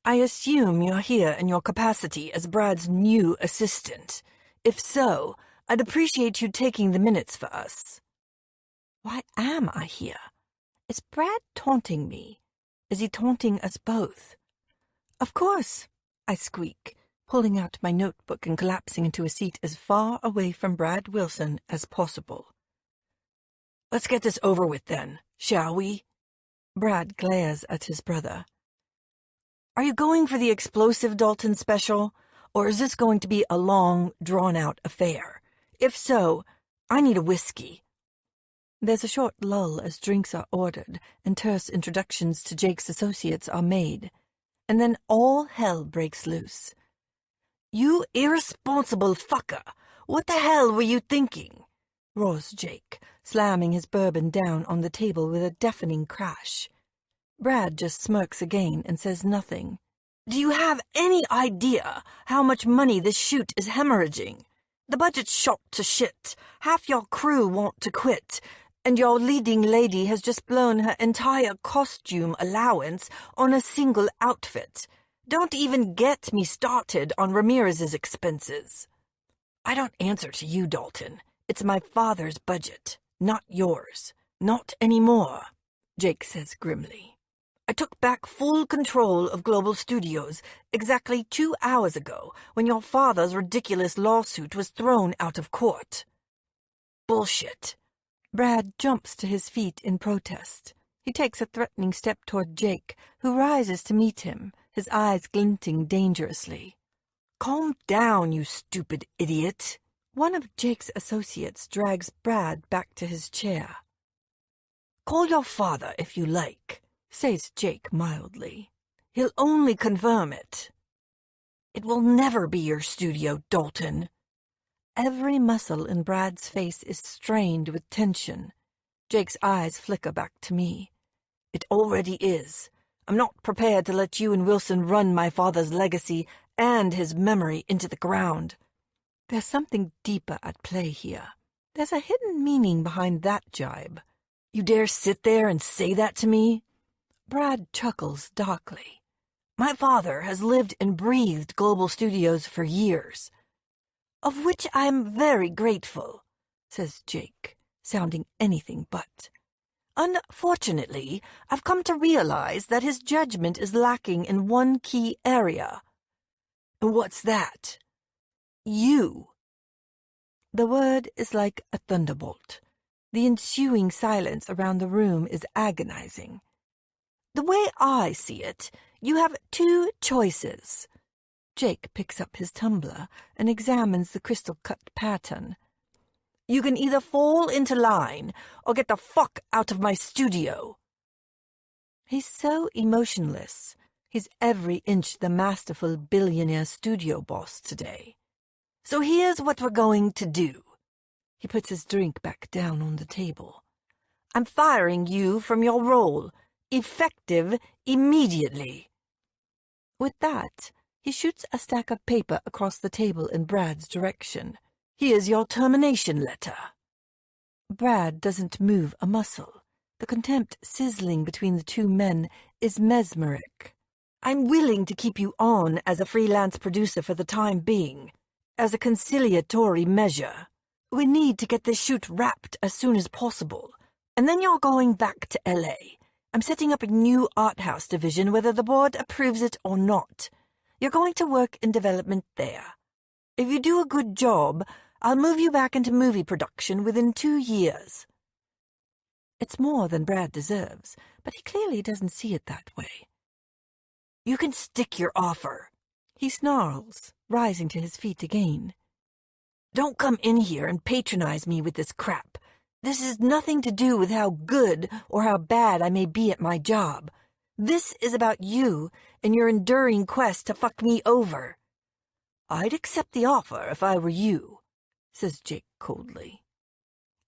S2: "I assume you're here in your capacity as Brad's new assistant. If so, I'd appreciate you taking the minutes for us." Why am I here? Is Brad taunting me? Is he taunting us both? "Of course," I squeak, pulling out my notebook and collapsing into a seat as far away from Brad Wilson as possible. "Let's get this over with then, shall we?" Brad glares at his brother. "Are you going for the explosive Dalton special, or is this going to be a long, drawn-out affair? If so, I need a whiskey." There's a short lull as drinks are ordered and terse introductions to Jake's associates are made, and then all hell breaks loose. "You irresponsible fucker! What the hell were you thinking?" roars Jake, slamming his bourbon down on the table with a deafening crash. Brad just smirks again and says nothing. Do you have any idea how much money this shoot is hemorrhaging? The budget's shot to shit, half your crew want to quit, and your leading lady has just blown her entire costume allowance on a single outfit. Don't even get me started on Ramirez's expenses. I don't answer to you, Dalton. It's my father's budget, not yours. Not anymore, Jake says grimly. I took back full control of Global Studios exactly 2 hours ago when your father's ridiculous lawsuit was thrown out of court. Bullshit. Brad jumps to his feet in protest. He takes a threatening step toward Jake, who rises to meet him, his eyes glinting dangerously. Calm down, you stupid idiot. One of Jake's associates drags Brad back to his chair. Call your father if you like, says Jake mildly. He'll only confirm it. It will never be your studio, Dalton. Every muscle in Brad's face is strained with tension. Jake's eyes flicker back to me. It already is. I'm not prepared to let you and Wilson run my father's legacy and his memory into the ground. There's something deeper at play here. There's a hidden meaning behind that jibe. You dare sit there and say that to me? Brad chuckles darkly. My father has lived and breathed Global Studios for years, of which I am very grateful, says Jake, sounding anything but. Unfortunately, I've come to realize that his judgment is lacking in one key area. What's that? You. The word is like a thunderbolt. The ensuing silence around the room is agonizing. The way I see it, you have two choices. Jake picks up his tumbler and examines the crystal-cut pattern. You can either fall into line or get the fuck out of my studio. He's so emotionless. He's every inch the masterful billionaire studio boss today. So here's what we're going to do. He puts his drink back down on the table. I'm firing you from your role, effective immediately. With that, he shoots a stack of paper across the table in Brad's direction. Here's your termination letter. Brad doesn't move a muscle. The contempt sizzling between the two men is mesmeric. I'm willing to keep you on as a freelance producer for the time being, as a conciliatory measure. We need to get this shoot wrapped as soon as possible, and then you're going back to LA. I'm setting up a new art house division whether the board approves it or not. You're going to work in development there. If you do a good job, I'll move you back into movie production within 2 years. It's more than Brad deserves, but he clearly doesn't see it that way. You can stick your offer, he snarls, rising to his feet again. Don't come in here and patronize me with this crap. This has nothing to do with how good or how bad I may be at my job. This is about you and your enduring quest to fuck me over. I'd accept the offer if I were you, says Jake coldly.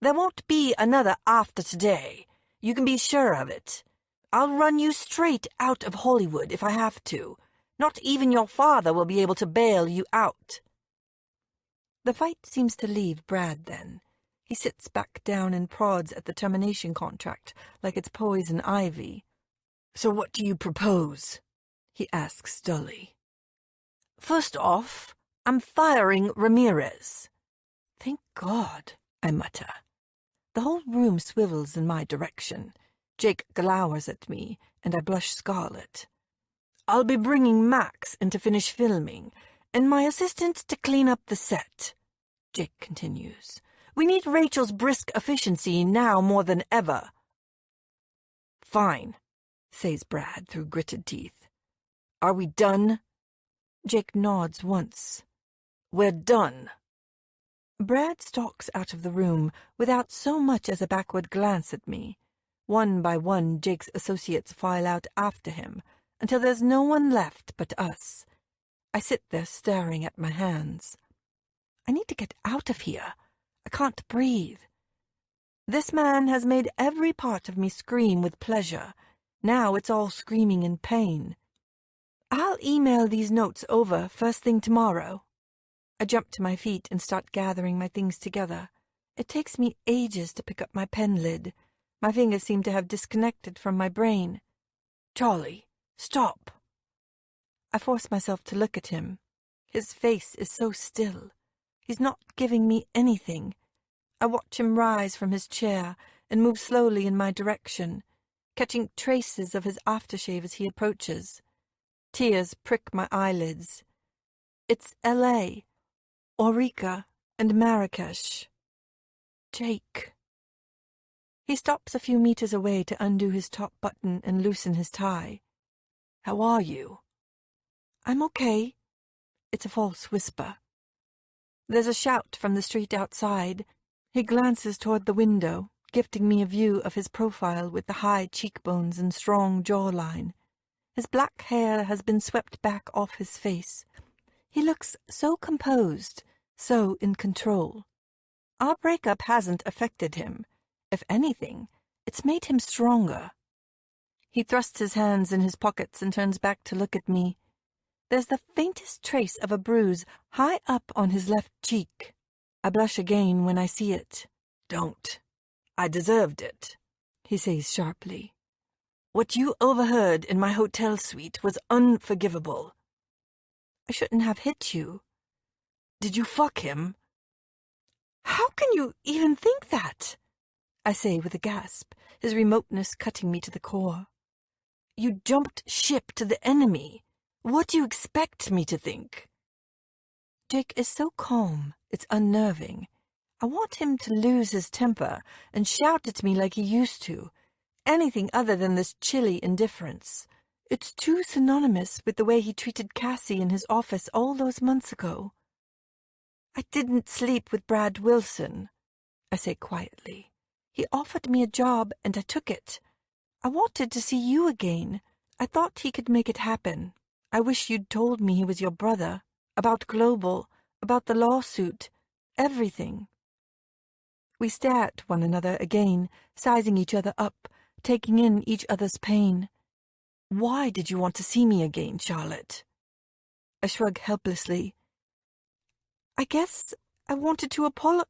S2: There won't be another after today. You can be sure of it. I'll run you straight out of Hollywood if I have to. Not even your father will be able to bail you out. The fight seems to leave Brad then. He sits back down and prods at the termination contract like it's poison ivy. So what do you propose? He asks dully. First off, I'm firing Ramirez. Thank God, I mutter. The whole room swivels in my direction. Jake glowers at me, and I blush scarlet. I'll be bringing Max in to finish filming, and my assistant to clean up the set. Jake continues. We need Rachel's brisk efficiency now more than ever. Fine, says Brad through gritted teeth. Are we done? Jake nods once. We're done. Brad stalks out of the room without so much as a backward glance at me. One by one, Jake's associates file out after him, until there's no one left but us. I sit there staring at my hands. I need to get out of here. I can't breathe. This man has made every part of me scream with pleasure. Now it's all screaming in pain. I'll email these notes over first thing tomorrow. I jump to my feet and start gathering my things together. It takes me ages to pick up my pen lid. My fingers seem to have disconnected from my brain. Charlie, stop. I force myself to look at him. His face is so still. He's not giving me anything. I watch him rise from his chair and move slowly in my direction, catching traces of his aftershave as he approaches. Tears prick my eyelids. It's L.A., Aurica, and Marrakesh. Jake. He stops a few meters away to undo his top button and loosen his tie. How are you? I'm okay. It's a false whisper. There's a shout from the street outside. He glances toward the window, gifting me a view of his profile with the high cheekbones and strong jawline. His black hair has been swept back off his face. He looks so composed, so in control. Our breakup hasn't affected him. If anything, it's made him stronger. He thrusts his hands in his pockets and turns back to look at me. There's the faintest trace of a bruise high up on his left cheek. I blush again when I see it. Don't. I deserved it, he says sharply. What you overheard in my hotel suite was unforgivable. I shouldn't have hit you. Did you fuck him? How can you even think that? I say with a gasp, his remoteness cutting me to the core. You jumped ship to the enemy. What do you expect me to think? Jake is so calm, it's unnerving. I want him to lose his temper and shout at me like he used to. Anything other than this chilly indifference. It's too synonymous with the way he treated Cassie in his office all those months ago. I didn't sleep with Brad Wilson, I say quietly. He offered me a job and I took it. I wanted to see you again. I thought he could make it happen. I wish you'd told me he was your brother. About Global, about the lawsuit, everything. We stare at one another again, sizing each other up, taking in each other's pain. Why did you want to see me again, Charlotte? I shrug helplessly. I guess I wanted to apologize.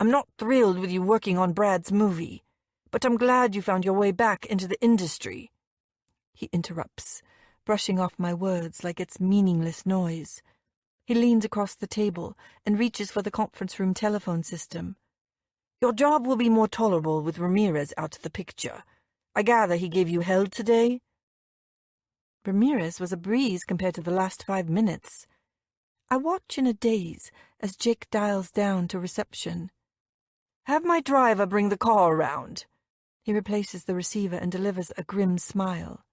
S2: I'm not thrilled with you working on Brad's movie, but I'm glad you found your way back into the industry. He interrupts, brushing off my words like it's meaningless noise. He leans across the table and reaches for the conference room telephone system. Your job will be more tolerable with Ramirez out of the picture. I gather he gave you hell today? Ramirez was a breeze compared to the last 5 minutes. I watch in a daze as Jake dials down to reception. Have my driver bring the car around. He replaces the receiver and delivers a grim smile.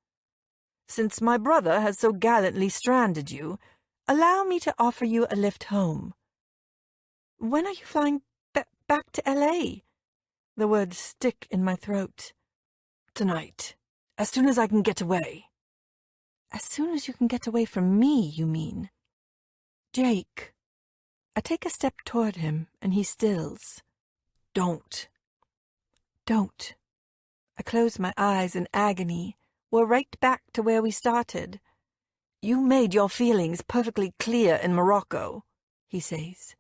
S2: Since my brother has so gallantly stranded you, allow me to offer you a lift home. When are you flying back to L.A.? The words stick in my throat. Tonight, as soon as I can get away. As soon as you can get away from me, you mean? Jake. I take a step toward him, and he stills. Don't. Don't. I close my eyes in agony. We're right back to where we started. You made your feelings perfectly clear in Morocco, he says.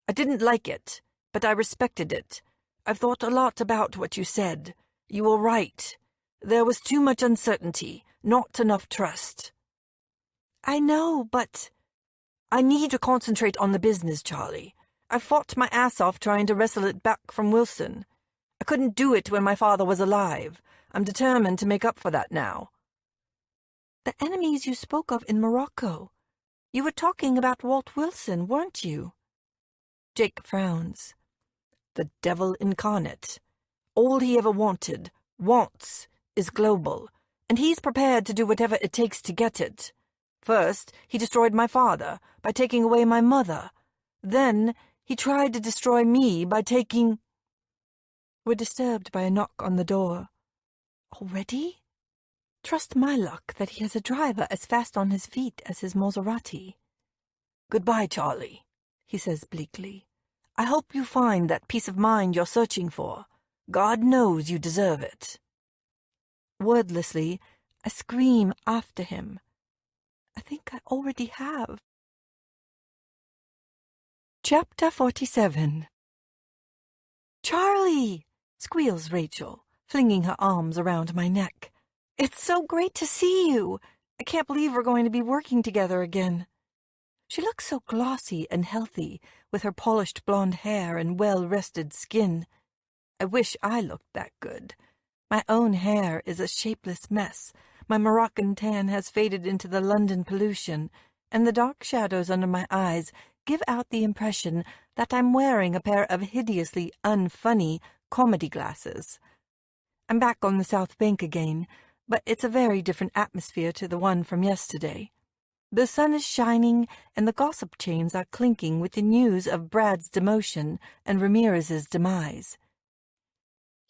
S2: I didn't like it, but I respected it. I've thought a lot about what you said. You were right. There was too much uncertainty, not enough trust. I know, but I need to concentrate on the business, Charlie. I fought my ass off trying to wrestle it back from Wilson. I couldn't do it when my father was alive. I'm determined to make up for that now. The enemies you spoke of in Morocco. You were talking about Walt Wilson, weren't you? Jake frowns. The devil incarnate. All he ever wants, is global, and he's prepared to do whatever it takes to get it. First, he destroyed my father by taking away my mother. Then, he tried to destroy me by taking... We're disturbed by a knock on the door. Already? Trust my luck that he has a driver as fast on his feet as his Maserati. Goodbye, Charlie, he says bleakly. I hope you find that peace of mind you're searching for. God knows you deserve it."
S1: Wordlessly, I scream after him. I think I already have. Chapter 47. "Charlie!" squeals Rachel, flinging her arms around my neck. "It's so great to see you! I can't believe we're going to be working together again." She looks so glossy and healthy, with her polished blonde hair and well-rested skin. I wish I looked that good. My own hair is a shapeless mess. My Moroccan tan has faded into the London pollution, and the dark shadows under my eyes give out the impression that I'm wearing a pair of hideously unfunny comedy glasses. I'm back on the South Bank again, but it's a very different atmosphere to the one from yesterday. The sun is shining, and the gossip chains are clinking with the news of Brad's demotion and Ramirez's demise.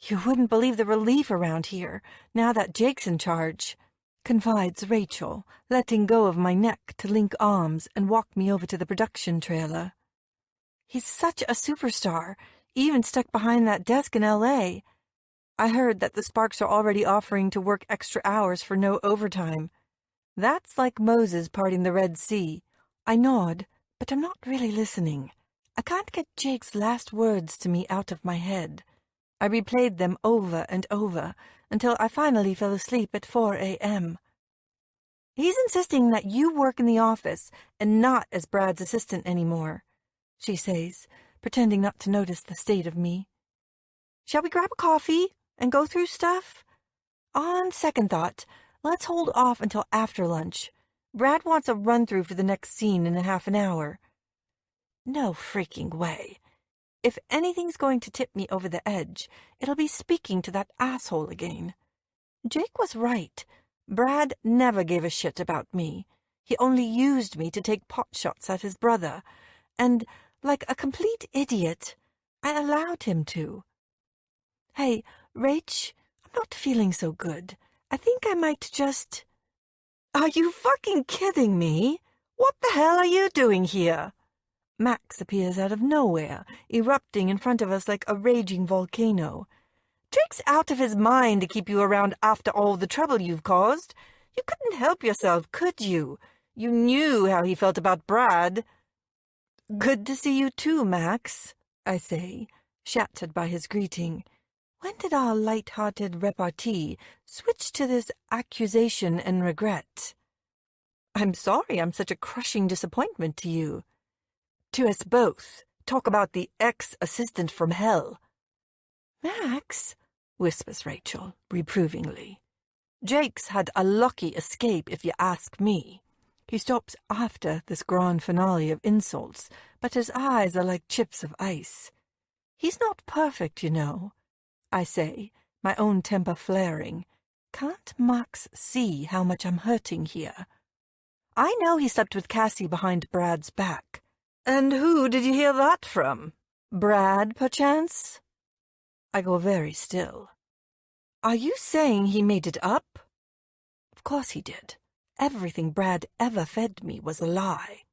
S1: "You wouldn't believe the relief around here, now that Jake's in charge," confides Rachel, letting go of my neck to link arms and walk me over to the production trailer. "He's such a superstar, even stuck behind that desk in L.A. I heard that the Sparks are already offering to work extra hours for no overtime. That's like Moses parting the Red Sea." I nod, but I'm not really listening. I can't get Jake's last words to me out of my head. I replayed them over and over until I finally fell asleep at 4 a.m. "He's insisting that you work in the office and not as Brad's assistant anymore," she says, pretending not to notice the state of me. "Shall we grab a coffee and go through stuff? On second thought, let's hold off until after lunch. Brad wants a run-through for the next scene in a half an hour." No freaking way. If anything's going to tip me over the edge, it'll be speaking to that asshole again. Jake was right. Brad never gave a shit about me. He only used me to take potshots at his brother, and, like a complete idiot, I allowed him to. "Hey, Rach, I'm not feeling so good. I think I might just—" "Are you fucking kidding me? What the hell are you doing here?" Max appears out of nowhere, erupting in front of us like a raging volcano. "Jake's out of his mind to keep you around after all the trouble you've caused. You couldn't help yourself, could you? You knew how he felt about Brad." "Good to see you too, Max," I say, shattered by his greeting. When did our light-hearted repartee switch to this accusation and regret? "I'm sorry I'm such a crushing disappointment to you." "To us both. Talk about the ex-assistant from hell." "Max," whispers Rachel, reprovingly. "Jake's had a lucky escape, if you ask me." He stops after this grand finale of insults, but his eyes are like chips of ice. "He's not perfect, you know," I say, my own temper flaring. Can't Max see how much I'm hurting here? "I know he slept with Cassie behind Brad's back." "And who did you hear that from? Brad, perchance?" I go very still. "Are you saying he made it up?" Of course he did. Everything Brad ever fed me was a lie.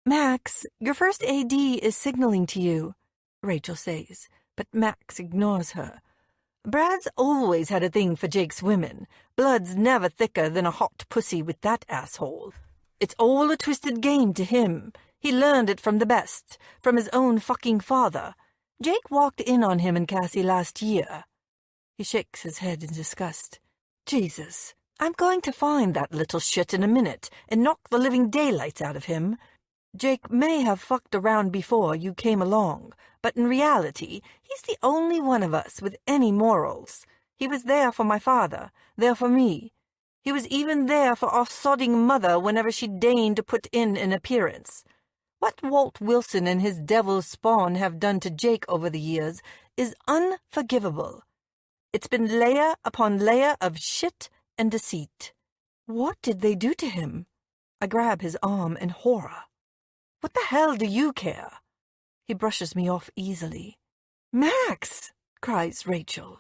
S1: "Max, your first AD is signaling to you," Rachel says, but Max ignores her. "Brad's always had a thing for Jake's women. Blood's never thicker than a hot pussy with that asshole. It's all a twisted game to him. He learned it from the best, from his own fucking father. Jake walked in on him and Cassie last year." He shakes his head in disgust. "Jesus, I'm going to find that little shit in a minute and knock the living daylights out of him. Jake may have fucked around before you came along, but in reality, he's the only one of us with any morals. He was there for my father, there for me. He was even there for our sodding mother whenever she deigned to put in an appearance. What Walt Wilson and his devil spawn have done to Jake over the years is unforgivable. It's been layer upon layer of shit and deceit." "What did they do to him?" I grab his arm in horror. "What the hell do you care?" He brushes me off easily. "Max!" cries Rachel.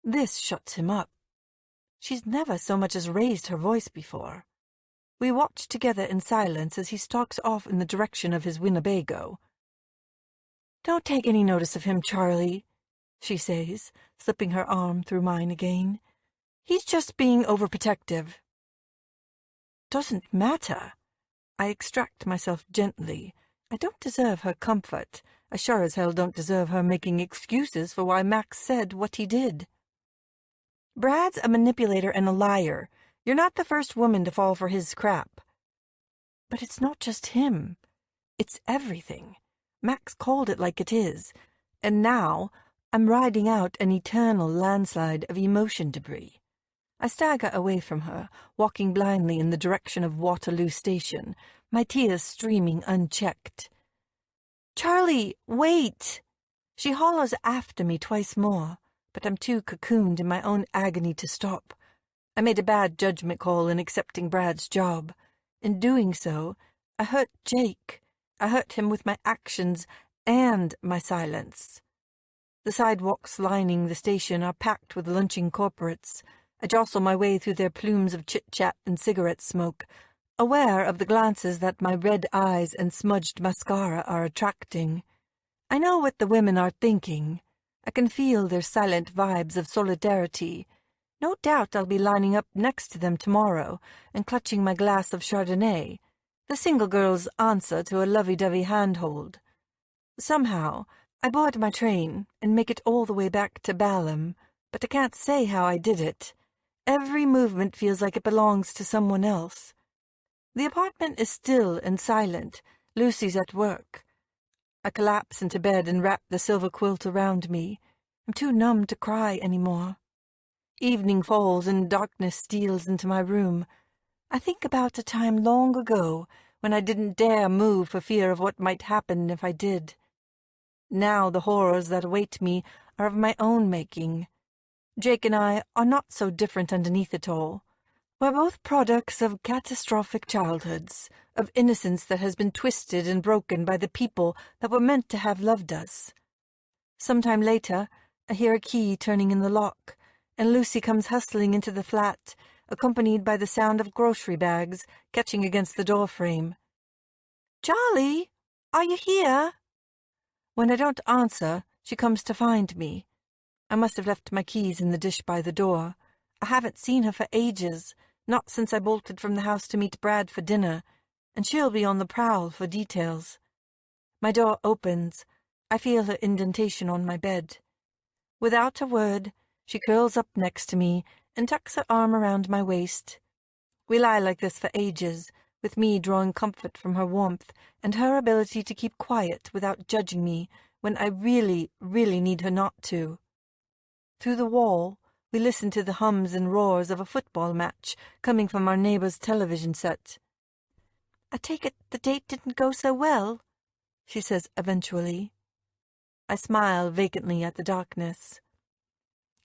S1: This shuts him up. She's never so much as raised her voice before. We watch together in silence as he stalks off in the direction of his Winnebago. "Don't take any notice of him, Charlie.
S2: she says, slipping her arm through mine again. He's just being overprotective. Doesn't matter. I extract myself gently. I don't deserve her comfort. I sure as hell don't deserve her making excuses for why Max said what he did. Brad's a manipulator and a liar. You're not the first woman to fall for his crap. But it's not just him. It's everything. Max called it like it is. And now I'm riding out an eternal landslide of emotion debris. I stagger away from her, walking blindly in the direction of Waterloo Station, my tears streaming unchecked. "Charlie, wait!" She hollers after me twice more, but I'm too cocooned in my own agony to stop. I made a bad judgment call in accepting Brad's job. In doing so, I hurt Jake. I hurt him with my actions and my silence. The sidewalks lining the station are packed with lunching corporates. I jostle my way through their plumes of chit-chat and cigarette smoke, aware of the glances that my red eyes and smudged mascara are attracting. I know what the women are thinking. I can feel their silent vibes of solidarity. No doubt I'll be lining up next to them tomorrow and clutching my glass of Chardonnay, the single girl's answer to a lovey-dovey handhold. Somehow, I board my train and make it all the way back to Balham, but I can't say how I did it. Every movement feels like it belongs to someone else. The apartment is still and silent. Lucy's at work. I collapse into bed and wrap the silver quilt around me. I'm too numb to cry anymore. Evening falls and darkness steals into my room. I think about a time long ago when I didn't dare move for fear of what might happen if I did. Now the horrors that await me are of my own making. Jake and I are not so different underneath it all. We're both products of catastrophic childhoods, of innocence that has been twisted and broken by the people that were meant to have loved us. Sometime later, I hear a key turning in the lock, and Lucy comes hustling into the flat, accompanied by the sound of grocery bags catching against the doorframe. "Charlie, are you here?" When I don't answer, she comes to find me. I must have left my keys in the dish by the door. I haven't seen her for ages, not since I bolted from the house to meet Brad for dinner, and she'll be on the prowl for details. My door opens. I feel her indentation on my bed. Without a word, she curls up next to me and tucks her arm around my waist. We lie like this for ages, with me drawing comfort from her warmth and her ability to keep quiet without judging me when I really, really need her not to. Through the wall, we listen to the hums and roars of a football match coming from our neighbor's television set. "I take it the date didn't go so well," she says eventually. I smile vacantly at the darkness.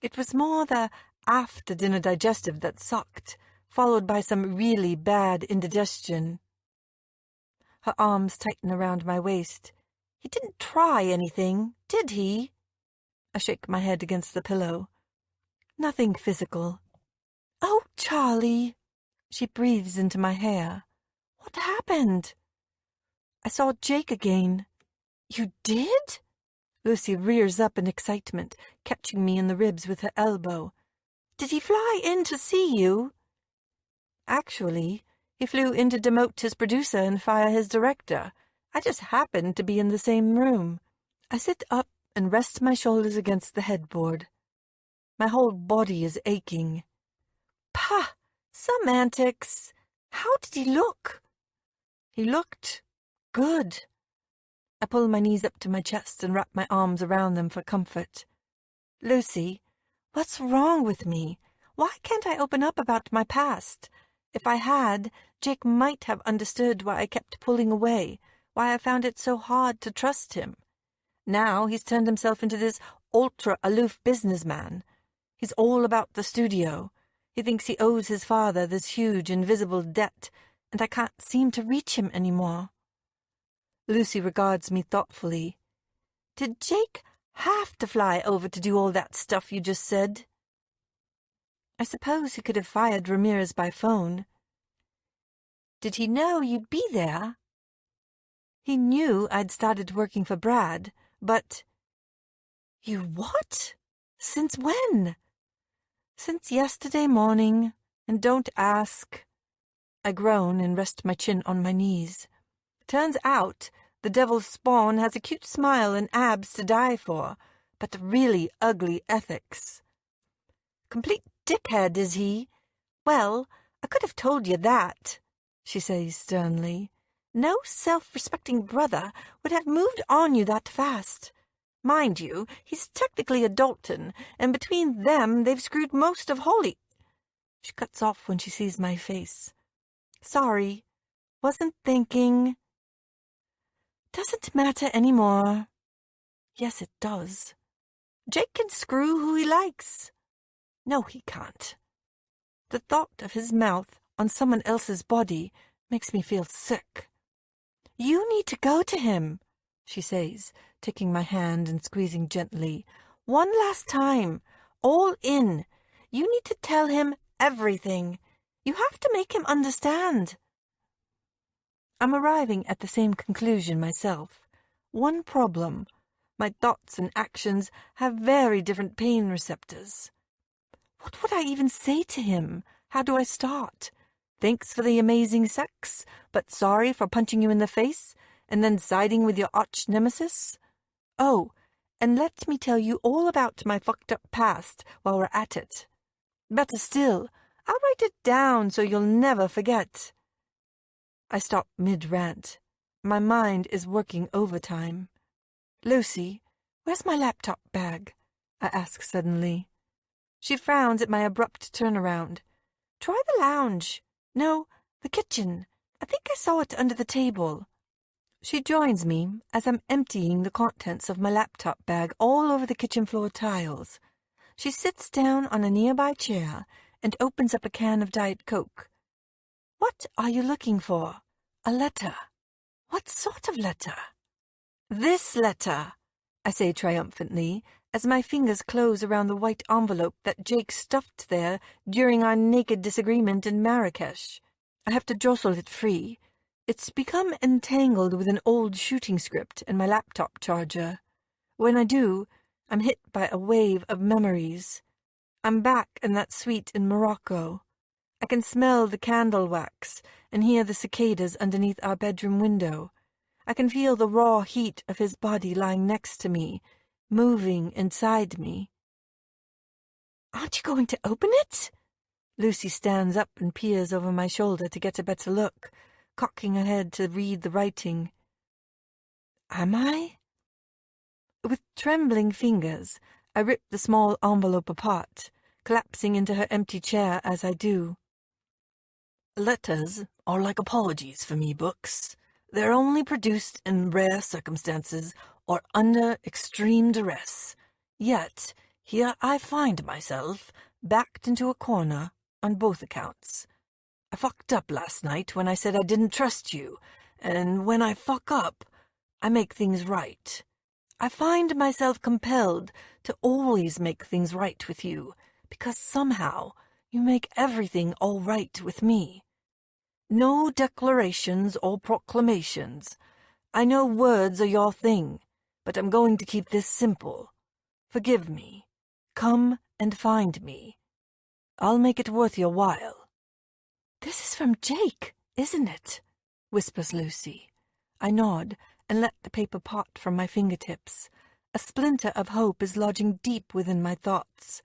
S2: It was more the after-dinner digestive that sucked, followed by some really bad indigestion. Her arms tighten around my waist. "He didn't try anything, did he?" I shake my head against the pillow. "Nothing physical." "Oh, Charlie!" She breathes into my hair. "What happened?" "I saw Jake again." "You did?" Lucy rears up in excitement, catching me in the ribs with her elbow. "Did he fly in to see you?" "Actually, he flew in to demote his producer and fire his director. I just happened to be in the same room." I sit up and rest my shoulders against the headboard. My whole body is aching. "Pah! Some antics. How did he look?" "He looked good." I pull my knees up to my chest and wrap my arms around them for comfort. "Lucy, what's wrong with me? Why can't I open up about my past? If I had, Jake might have understood why I kept pulling away, why I found it so hard to trust him. Now he's turned himself into this ultra-aloof businessman. He's all about the studio. He thinks he owes his father this huge invisible debt, and I can't seem to reach him anymore." Lucy regards me thoughtfully. "Did Jake have to fly over to do all that stuff you just said?" "I suppose he could have fired Ramirez by phone." "Did he know you'd be there?" "He knew I'd started working for Brad, but..." You what? Since when? Since yesterday morning, and don't ask. I groan and rest my chin on my knees. Turns out the devil's spawn has a cute smile and abs to die for, but really ugly ethics. Complete dickhead, is he? Well, I could have told you that, she says sternly. No self-respecting brother would have moved on you that fast. Mind you, he's technically a Dalton, and between them they've screwed most of Holly. She cuts off when she sees my face. Sorry, wasn't thinking. Doesn't matter anymore. Yes, it does. Jake can screw who he likes. No, he can't. The thought of his mouth on someone else's body makes me feel sick. You need to go to him, she says, taking my hand and squeezing gently. One last time. All in. You need to tell him everything. You have to make him understand. I'm arriving at the same conclusion myself. One problem. My thoughts and actions have very different pain receptors. What would I even say to him? How do I start? Thanks for the amazing sex, but sorry for punching you in the face, and then siding with your arch nemesis? Oh, and let me tell you all about my fucked up past while we're at it. Better still, I'll write it down so you'll never forget. I stop mid-rant. My mind is working overtime. Lucy, where's my laptop bag? I ask suddenly. She frowns at my abrupt turnaround. Try the lounge. No, the kitchen. I think I saw it under the table. She joins me as I'm emptying the contents of my laptop bag all over the kitchen floor tiles. She sits down on a nearby chair and opens up a can of Diet Coke. What are you looking for? A letter. What sort of letter? This letter, I say triumphantly, as my fingers close around the white envelope that Jake stuffed there during our naked disagreement in Marrakesh. I have to jostle it free. It's become entangled with an old shooting script and my laptop charger. When I do, I'm hit by a wave of memories. I'm back in that suite in Morocco. I can smell the candle wax and hear the cicadas underneath our bedroom window. I can feel the raw heat of his body lying next to me, moving inside me. Aren't you going to open it? Lucy stands up and peers over my shoulder to get a better look, cocking her head to read the writing. Am I? With trembling fingers, I rip the small envelope apart, collapsing into her empty chair as I do. Letters are like apologies for me books. They're only produced in rare circumstances or under extreme duress. Yet, here I find myself, backed into a corner on both accounts. I fucked up last night when I said I didn't trust you, and when I fuck up, I make things right. I find myself compelled to always make things right with you, because somehow you make everything all right with me. No declarations or proclamations. I know words are your thing, but I'm going to keep this simple. Forgive me. Come and find me. I'll make it worth your while. This is from Jake, isn't it? Whispers Lucy. I nod and let the paper part from my fingertips. A splinter of hope is lodging deep within my thoughts.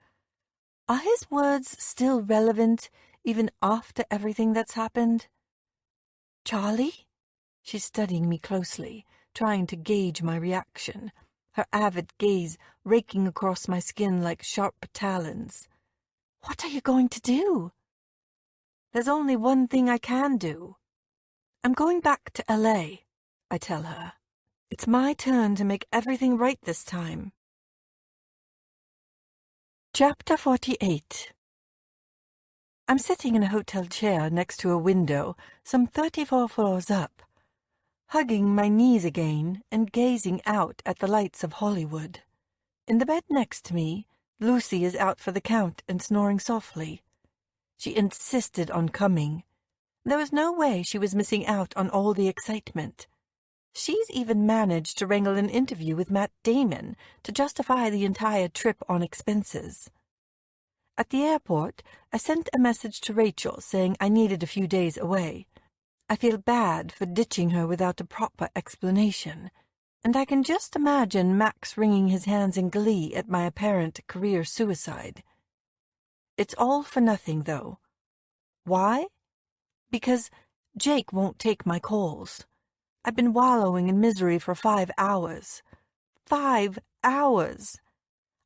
S2: Are his words still relevant, even after everything that's happened? Charlie? She's studying me closely, trying to gauge my reaction, her avid gaze raking across my skin like sharp talons. What are you going to do? There's only one thing I can do. I'm going back to LA, I tell her. It's my turn to make everything right this time. Chapter 48. I'm sitting in a hotel chair next to a window, some 34 floors up, hugging my knees again and gazing out at the lights of Hollywood. In the bed next to me, Lucy is out for the count and snoring softly. She insisted on coming. There was no way she was missing out on all the excitement. She's even managed to wrangle an interview with Matt Damon to justify the entire trip on expenses. At the airport, I sent a message to Rachel saying I needed a few days away. I feel bad for ditching her without a proper explanation, and I can just imagine Max wringing his hands in glee at my apparent career suicide. It's all for nothing, though. Why? Because Jake won't take my calls. I've been wallowing in misery for 5 hours. 5 hours!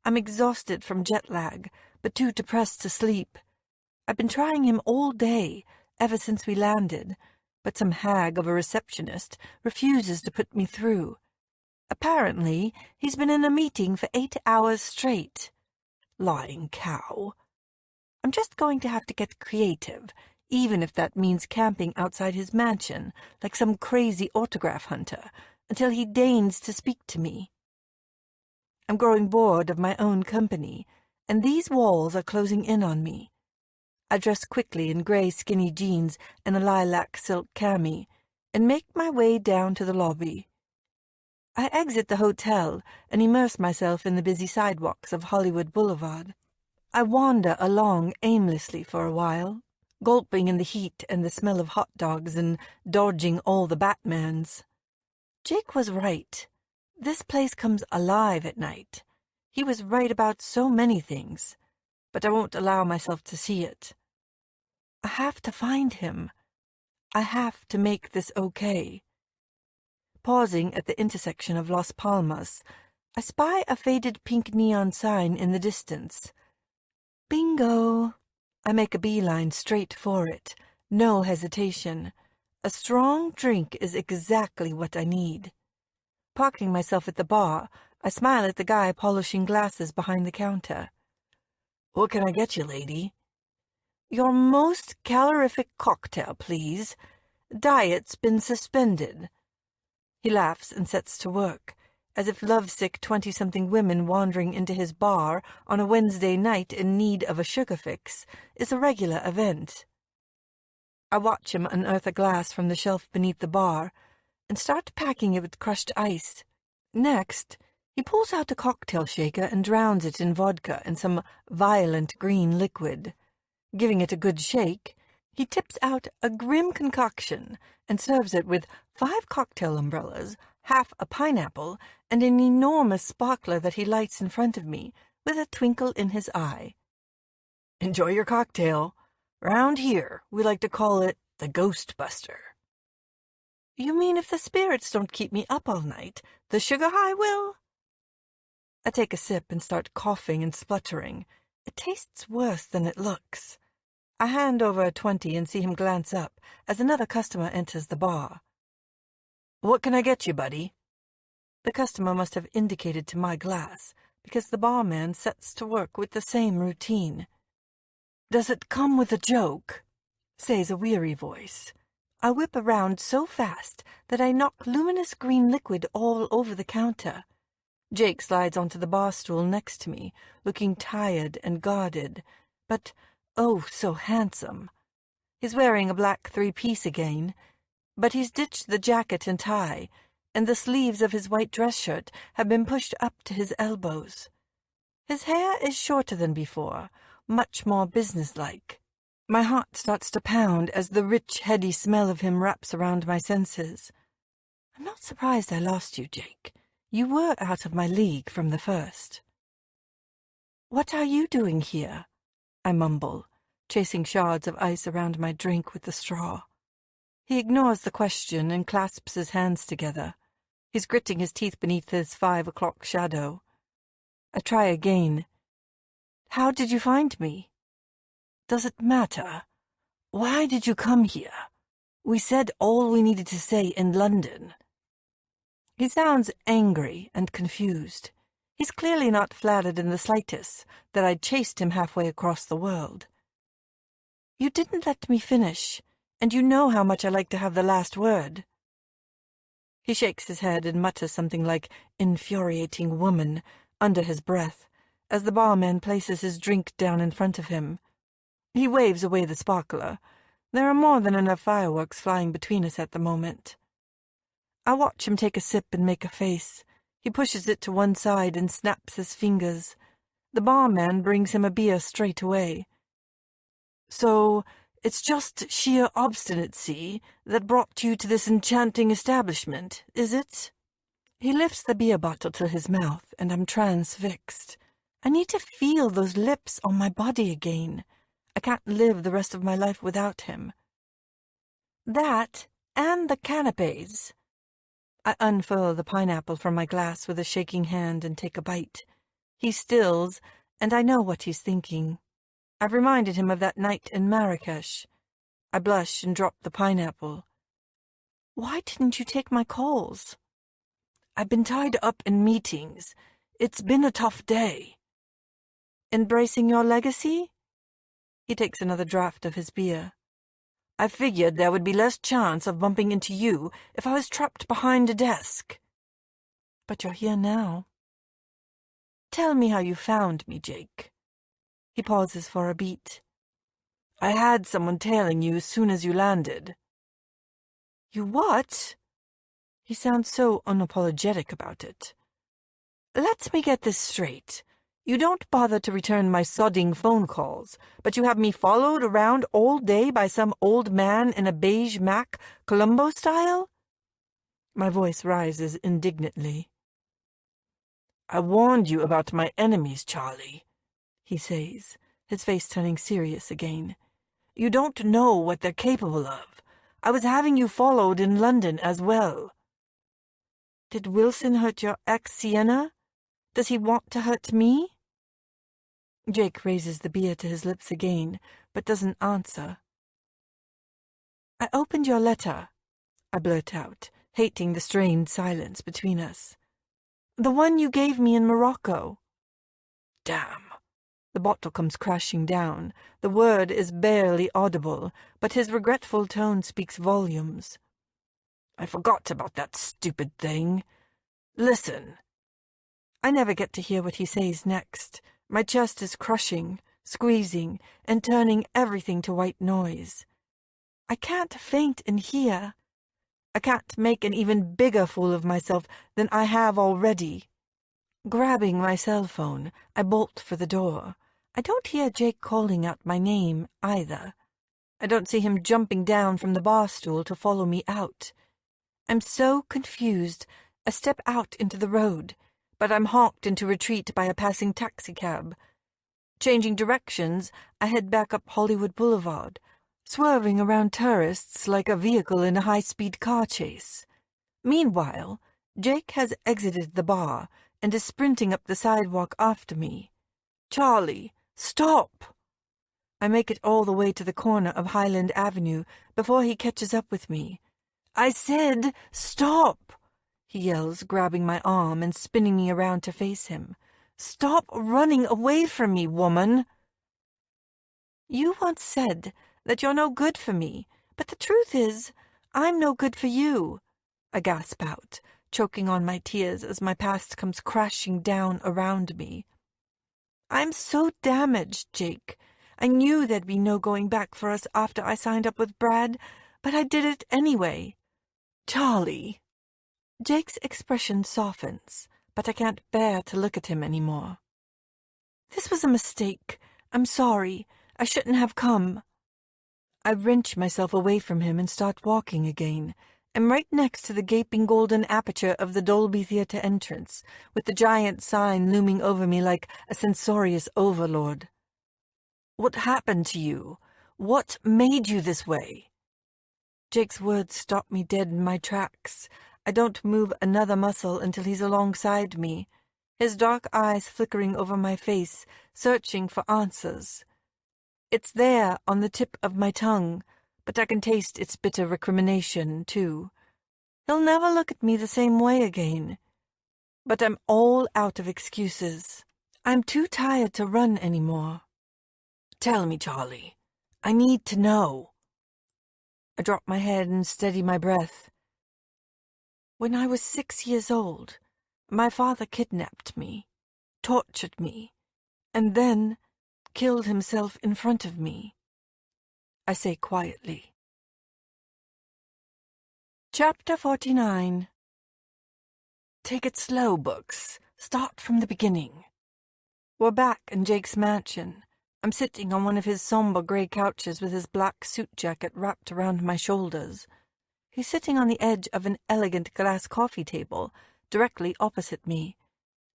S2: I'm exhausted from jet lag, but too depressed to sleep. I've been trying him all day, ever since we landed, but some hag of a receptionist refuses to put me through. Apparently, he's been in a meeting for 8 hours straight. Lying cow. I'm just going to have to get creative, even if that means camping outside his mansion like some crazy autograph hunter, until he deigns to speak to me. I'm growing bored of my own company, and these walls are closing in on me. I dress quickly in grey skinny jeans and a lilac silk cami, and make my way down to the lobby. I exit the hotel and immerse myself in the busy sidewalks of Hollywood Boulevard. I wander along aimlessly for a while, gulping in the heat and the smell of hot dogs and dodging all the Batmans. Jake was right. This place comes alive at night. He was right about so many things, but I won't allow myself to see it. I have to find him. I have to make this okay. Pausing at the intersection of Las Palmas, I spy a faded pink neon sign in the distance. Bingo! I make a beeline straight for it, no hesitation. A strong drink is exactly what I need. Parking myself at the bar, I smile at the guy polishing glasses behind the counter. "What can I get you, lady?" "Your most calorific cocktail, please. Diet's been suspended." He laughs and sets to work, as if lovesick 20-something women wandering into his bar on a Wednesday night in need of a sugar fix is a regular event. I watch him unearth a glass from the shelf beneath the bar and start packing it with crushed ice. Next, he pulls out a cocktail shaker and drowns it in vodka and some violent green liquid. Giving it a good shake, he tips out a grim concoction and serves it with 5 cocktail umbrellas, half a pineapple, and an enormous sparkler that he lights in front of me with a twinkle in his eye. "Enjoy your cocktail. Round here, we like to call it the Ghostbuster." "You mean if the spirits don't keep me up all night, the sugar high will?" I take a sip and start coughing and spluttering. It tastes worse than it looks. I hand over a 20 and see him glance up as another customer enters the bar. "What can I get you, buddy?" The customer must have indicated to my glass, because the barman sets to work with the same routine. "Does it come with a joke?" says a weary voice. I whip around so fast that I knock luminous green liquid all over the counter. Jake slides onto the bar stool next to me, looking tired and guarded, but oh, so handsome. He's wearing a black 3-piece again, but he's ditched the jacket and tie, and the sleeves of his white dress shirt have been pushed up to his elbows. His hair is shorter than before, much more businesslike. My heart starts to pound as the rich, heady smell of him wraps around my senses. I'm not surprised I lost you, Jake. You were out of my league from the first. "What are you doing here?" I mumble, chasing shards of ice around my drink with the straw. He ignores the question and clasps his hands together. He's gritting his teeth beneath his 5 o'clock shadow. I try again. "How did you find me?" "Does it matter? Why did you come here? We said all we needed to say in London." He sounds angry and confused. He's clearly not flattered in the slightest that I'd chased him halfway across the world. "You didn't let me finish, and you know how much I like to have the last word." He shakes his head and mutters something like "infuriating woman" under his breath as the barman places his drink down in front of him. He waves away the sparkler. There are more than enough fireworks flying between us at the moment. I watch him take a sip and make a face. He pushes it to one side and snaps his fingers. The barman brings him a beer straight away. So, it's just sheer obstinacy that brought you to this enchanting establishment, is it? He lifts the beer bottle to his mouth, and I'm transfixed. I need to feel those lips on my body again. I can't live the rest of my life without him. That, and the canapes. I unfurl the pineapple from my glass with a shaking hand and take a bite. He stills, and I know what he's thinking. I've reminded him of that night in Marrakesh. I blush and drop the pineapple. Why didn't you take my calls? I've been tied up in meetings. It's been a tough day. Embracing your legacy? He takes another draught of his beer. I figured there would be less chance of bumping into you if I was trapped behind a desk. But you're here now. Tell me how you found me, Jake. He pauses for a beat. I had someone tailing you as soon as you landed. You what? He sounds so unapologetic about it. Let me get this straight. You don't bother to return my sodding phone calls, but you have me followed around all day by some old man in a beige Mac, Columbo style? My voice rises indignantly. I warned you about my enemies, Charlie, he says, his face turning serious again. You don't know what they're capable of. I was having you followed in London as well. Did Wilson hurt your ex, Sienna? Does he want to hurt me? Jake raises the beer to his lips again, but doesn't answer. I opened your letter, I blurt out, hating the strained silence between us. The one you gave me in Morocco. Damn. The bottle comes crashing down. The word is barely audible, but his regretful tone speaks volumes. I forgot about that stupid thing. Listen. I never get to hear what he says next. My chest is crushing, squeezing, and turning everything to white noise. I can't faint in here. I can't make an even bigger fool of myself than I have already. Grabbing my cell phone, I bolt for the door. I don't hear Jake calling out my name, either. I don't see him jumping down from the bar stool to follow me out. I'm so confused, I step out into the road, but I'm honked into retreat by a passing taxicab. Changing directions, I head back up Hollywood Boulevard, swerving around tourists like a vehicle in a high-speed car chase. Meanwhile, Jake has exited the bar and is sprinting up the sidewalk after me. Charlie, stop! I make it all the way to the corner of Highland Avenue before he catches up with me. I said, stop! He yells, grabbing my arm and spinning me around to face him. Stop running away from me, woman! You once said that you're no good for me, but the truth is, I'm no good for you. I gasp out, choking on my tears as my past comes crashing down around me. I'm so damaged, Jake. I knew there'd be no going back for us after I signed up with Brad, but I did it anyway. Charlie. Jake's expression softens, but I can't bear to look at him anymore. This was a mistake. I'm sorry. I shouldn't have come. I wrench myself away from him and start walking again. I'm right next to the gaping golden aperture of the Dolby Theatre entrance, with the giant sign looming over me like a censorious overlord. What happened to you? What made you this way? Jake's words stop me dead in my tracks. I don't move another muscle until he's alongside me, his dark eyes flickering over my face, searching for answers. It's there on the tip of my tongue, but I can taste its bitter recrimination, too. He'll never look at me the same way again. But I'm all out of excuses. I'm too tired to run anymore. Tell me, Charlie. I need to know. I drop my head and steady my breath. When I was 6 years old, my father kidnapped me, tortured me, and then killed himself in front of me. I say quietly. Chapter 49. Take it slow, Books. Start from the beginning. We're back in Jake's mansion. I'm sitting on one of his somber grey couches with his black suit jacket wrapped around my shoulders. He's sitting on the edge of an elegant glass coffee table, directly opposite me,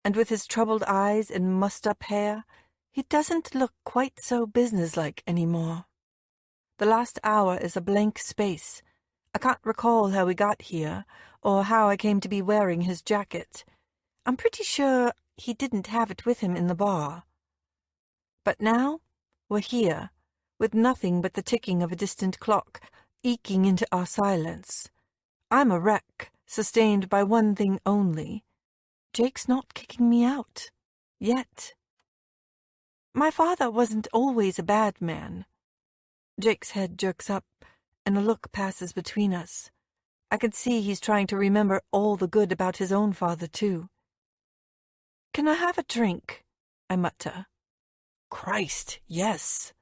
S2: and with his troubled eyes and mussed-up hair, he doesn't look quite so businesslike anymore. The last hour is a blank space. I can't recall how we got here, or how I came to be wearing his jacket. I'm pretty sure he didn't have it with him in the bar. But now we're here, with nothing but the ticking of a distant clock eking into our silence. I'm a wreck, sustained by one thing only. Jake's not kicking me out. Yet. My father wasn't always a bad man. Jake's head jerks up, and a look passes between us. I can see he's trying to remember all the good about his own father, too. "Can I have a drink?" I mutter. "Christ, yes."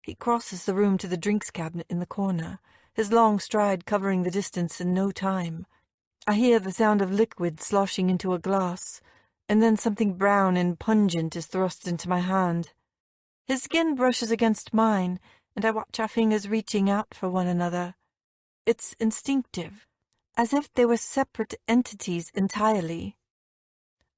S2: He crosses the room to the drinks cabinet in the corner, his long stride covering the distance in no time. I hear the sound of liquid sloshing into a glass, and then something brown and pungent is thrust into my hand. His skin brushes against mine, and I watch our fingers reaching out for one another. It's instinctive, as if they were separate entities entirely.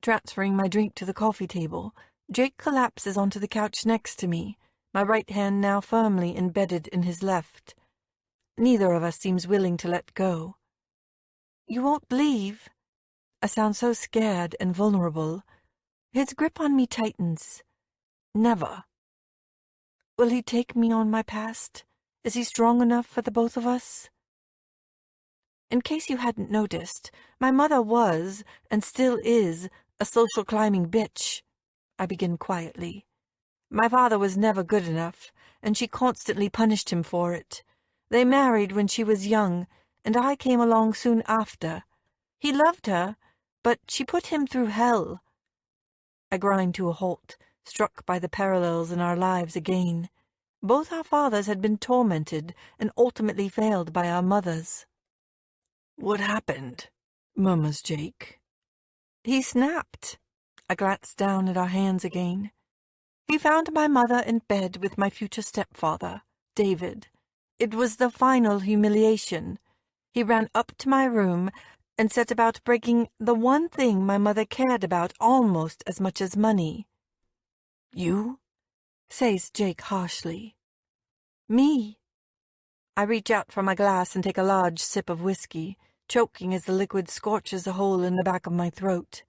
S2: Transferring my drink to the coffee table, Jake collapses onto the couch next to me, my right hand now firmly embedded in his left. Neither of us seems willing to let go. "You won't leave?" I sound so scared and vulnerable. His grip on me tightens. "Never." Will he take me on my past? Is he strong enough for the both of us? In case you hadn't noticed, my mother was, and still is, a social climbing bitch. I begin quietly. My father was never good enough, and she constantly punished him for it. They married when she was young, and I came along soon after. He loved her, but she put him through hell. I grind to a halt, struck by the parallels in our lives again. Both our fathers had been tormented and ultimately failed by our mothers. "What happened?" murmurs Jake. "He snapped." I glanced down at our hands again. "He found my mother in bed with my future stepfather, David. It was the final humiliation. He ran up to my room and set about breaking the one thing my mother cared about almost as much as money." "You?" says Jake harshly. "Me." I reach out for my glass and take a large sip of whiskey, choking as the liquid scorches a hole in the back of my throat.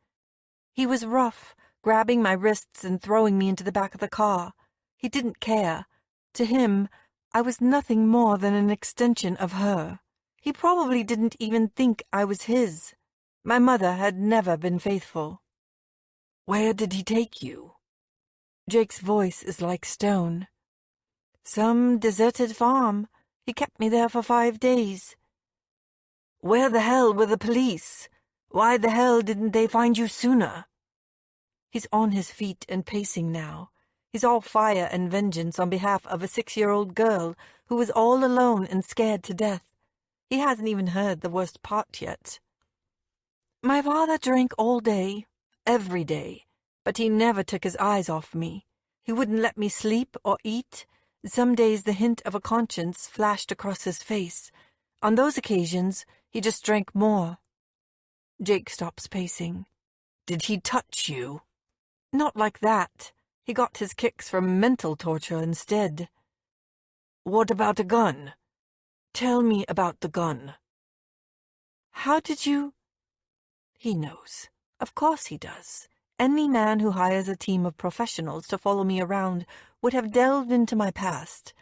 S2: He was rough, grabbing my wrists and throwing me into the back of the car. He didn't care. To him, I was nothing more than an extension of her. He probably didn't even think I was his. My mother had never been faithful. "Where did he take you?" Jake's voice is like stone. "Some deserted farm. He kept me there for 5 days." "Where the hell were the police? Why the hell didn't they find you sooner?" He's on his feet and pacing now. He's all fire and vengeance on behalf of a 6-year-old girl who was all alone and scared to death. He hasn't even heard the worst part yet. "My father drank all day, every day, but he never took his eyes off me. He wouldn't let me sleep or eat. Some days the hint of a conscience flashed across his face. On those occasions, he just drank more." Jake stops pacing. "Did he touch you?" "Not like that. He got his kicks from mental torture instead." "What about a gun? Tell me about the gun." "How did you—" He knows. Of course he does. Any man who hires a team of professionals to follow me around would have delved into my past.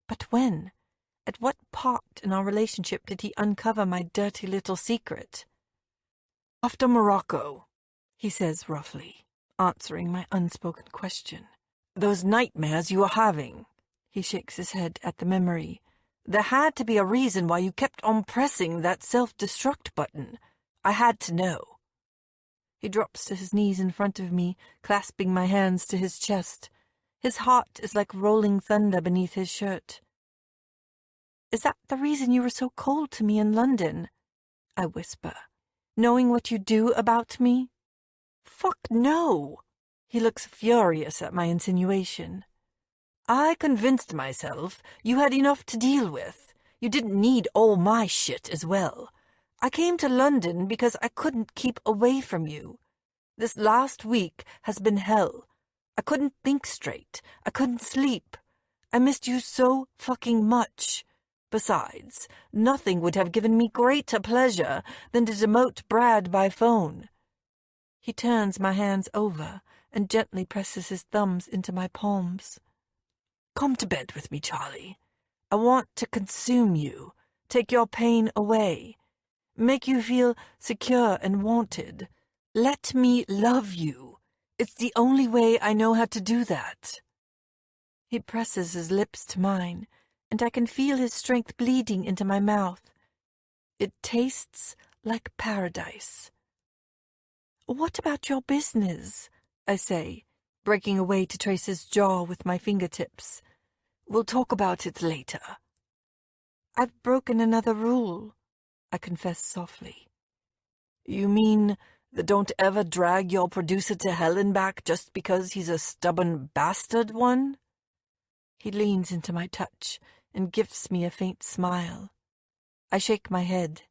S2: But when? At what part in our relationship did he uncover my dirty little secret? "After Morocco," he says roughly, answering my unspoken question. "Those nightmares you were having." He shakes his head at the memory. "There had to be a reason why you kept on pressing that self-destruct button. I had to know." He drops to his knees in front of me, clasping my hands to his chest. His heart is like rolling thunder beneath his shirt. "Is that the reason you were so cold to me in London?" I whisper. knowing what you do about me? Fuck no! He looks furious at my insinuation. I convinced myself you had enough to deal with. You didn't need all my shit as well. I came to London because I couldn't keep away from you. This last week has been hell. I couldn't think straight. I couldn't sleep. I missed you so fucking much. Besides, nothing would have given me greater pleasure than to demote Brad by phone. He turns my hands over and gently presses his thumbs into my palms. Come to bed with me, Charlie. I want to consume you, take your pain away, make you feel secure and wanted. Let me love you. It's the only way I know how to do that. He presses his lips to mine, and I can feel his strength bleeding into my mouth. It tastes like paradise. What about your business? I say, breaking away to trace his jaw with my fingertips. We'll talk about it later. I've broken another rule, I confess softly. You mean that don't ever drag your producer to hell and back just because he's a stubborn bastard one? He leans into my touch and gives me a faint smile. I shake my head.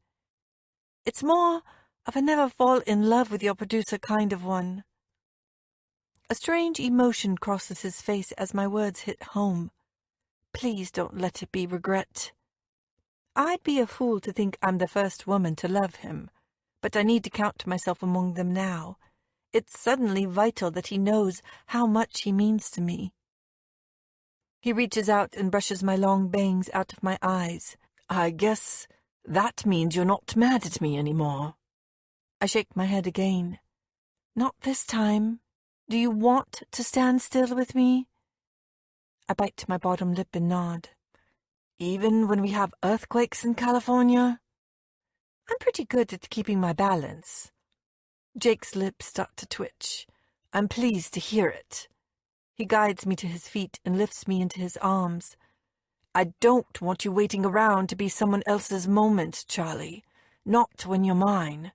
S2: It's more of a never fall in love with your producer kind of one. A strange emotion crosses his face as my words hit home. Please don't let it be regret. I'd be a fool to think I'm the first woman to love him, but I need to count myself among them now. It's suddenly vital that he knows how much he means to me. He reaches out and brushes my long bangs out of my eyes. I guess that means you're not mad at me anymore. I shake my head again. Not this time. Do you want to stand still with me? I bite my bottom lip and nod. Even when we have earthquakes in California? I'm pretty good at keeping my balance. Jake's lips start to twitch. I'm pleased to hear it. He guides me to his feet and lifts me into his arms. I don't want you waiting around to be someone else's moment, Charlie. Not when you're mine.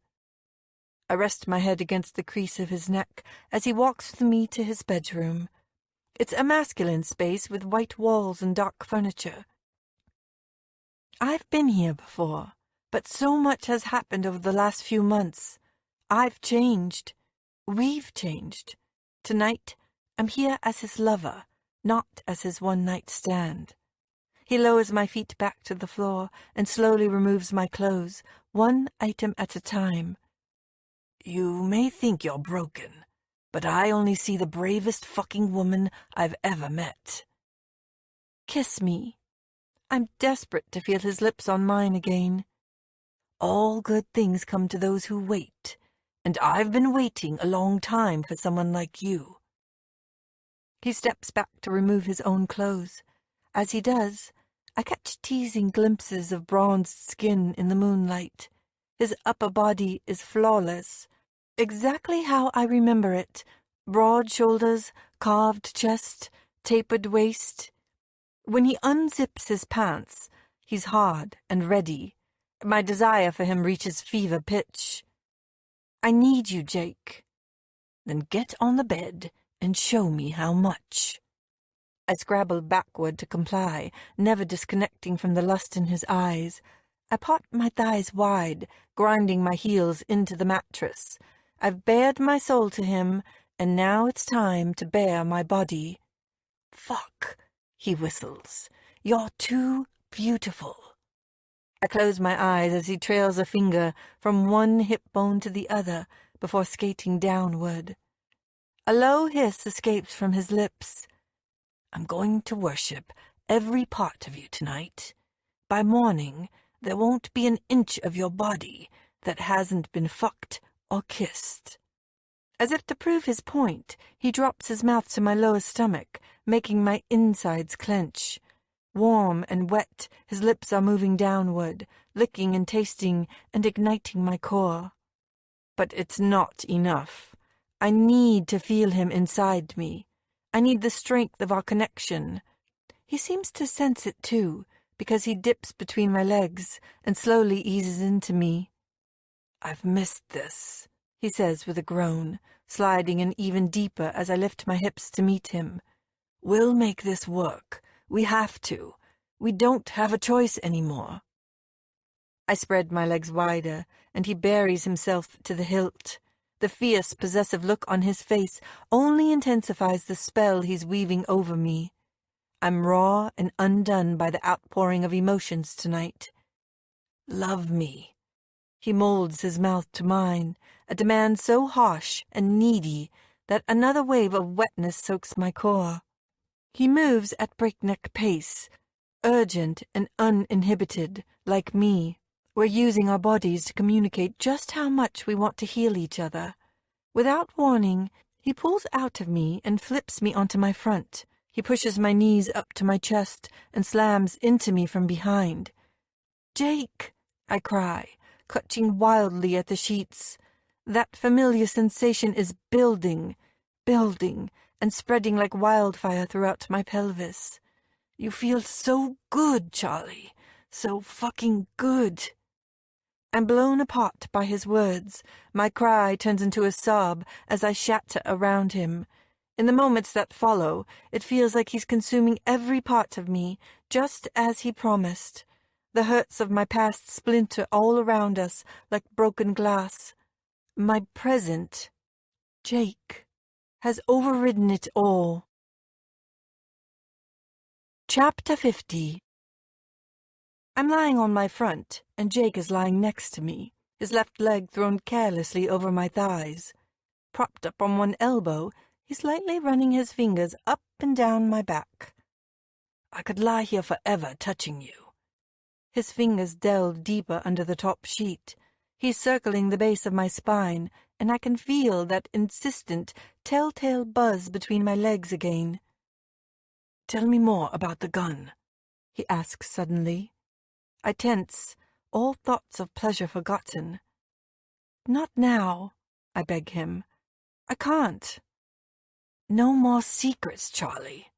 S2: I rest my head against the crease of his neck as he walks with me to his bedroom. It's a masculine space with white walls and dark furniture. I've been here before, but so much has happened over the last few months. I've changed. We've changed. Tonight, I'm here as his lover, not as his one-night stand. He lowers my feet back to the floor and slowly removes my clothes, one item at a time. You may think you're broken, but I only see the bravest fucking woman I've ever met. Kiss me. I'm desperate to feel his lips on mine again. All good things come to those who wait, and I've been waiting a long time for someone like you. He steps back to remove his own clothes. As he does, I catch teasing glimpses of bronzed skin in the moonlight. His upper body is flawless, exactly how I remember it. Broad shoulders, carved chest, tapered waist. When he unzips his pants, he's hard and ready. My desire for him reaches fever pitch. I need you, Jake. Then get on the bed and show me how much. I scrabble backward to comply, never disconnecting from the lust in his eyes. I part my thighs wide, grinding my heels into the mattress. I've bared my soul to him, and now it's time to bare my body. Fuck, he whistles. You're too beautiful. I close my eyes as he trails a finger from one hip bone to the other before skating downward. A low hiss escapes from his lips. I'm going to worship every part of you tonight. By morning, there won't be an inch of your body that hasn't been fucked or kissed. As if to prove his point, he drops his mouth to my lower stomach, making my insides clench. Warm and wet, his lips are moving downward, licking and tasting and igniting my core. But it's not enough. I need to feel him inside me. I need the strength of our connection. He seems to sense it too, because he dips between my legs and slowly eases into me. "I've missed this," he says with a groan, sliding in even deeper as I lift my hips to meet him. "We'll make this work. We have to. We don't have a choice anymore." I spread my legs wider, and he buries himself to the hilt. The fierce, possessive look on his face only intensifies the spell he's weaving over me. I'm raw and undone by the outpouring of emotions tonight. "Love me." He molds his mouth to mine, a demand so harsh and needy that another wave of wetness soaks my core. He moves at breakneck pace, urgent and uninhibited, like me. We're using our bodies to communicate just how much we want to heal each other. Without warning, he pulls out of me and flips me onto my front. He pushes my knees up to my chest and slams into me from behind. "Jake!" I cry, clutching wildly at the sheets. That familiar sensation is building, and spreading like wildfire throughout my pelvis. "You feel so good, Charlie. So fucking good." I'm blown apart by his words. My cry turns into a sob as I shatter around him. In the moments that follow, it feels like he's consuming every part of me, just as he promised. The hurts of my past splinter all around us like broken glass. My present, Jake, has overridden it all. Chapter 50. I'm lying on my front, and Jake is lying next to me, his left leg thrown carelessly over my thighs. Propped up on one elbow, he's lightly running his fingers up and down my back. "I could lie here forever touching you." His fingers delve deeper under the top sheet. He's circling the base of my spine, and I can feel that insistent, telltale buzz between my legs again. "Tell me more about the gun," he asks suddenly. I tense, all thoughts of pleasure forgotten. "Not now," I beg him. "I can't." "No more secrets, Charlie."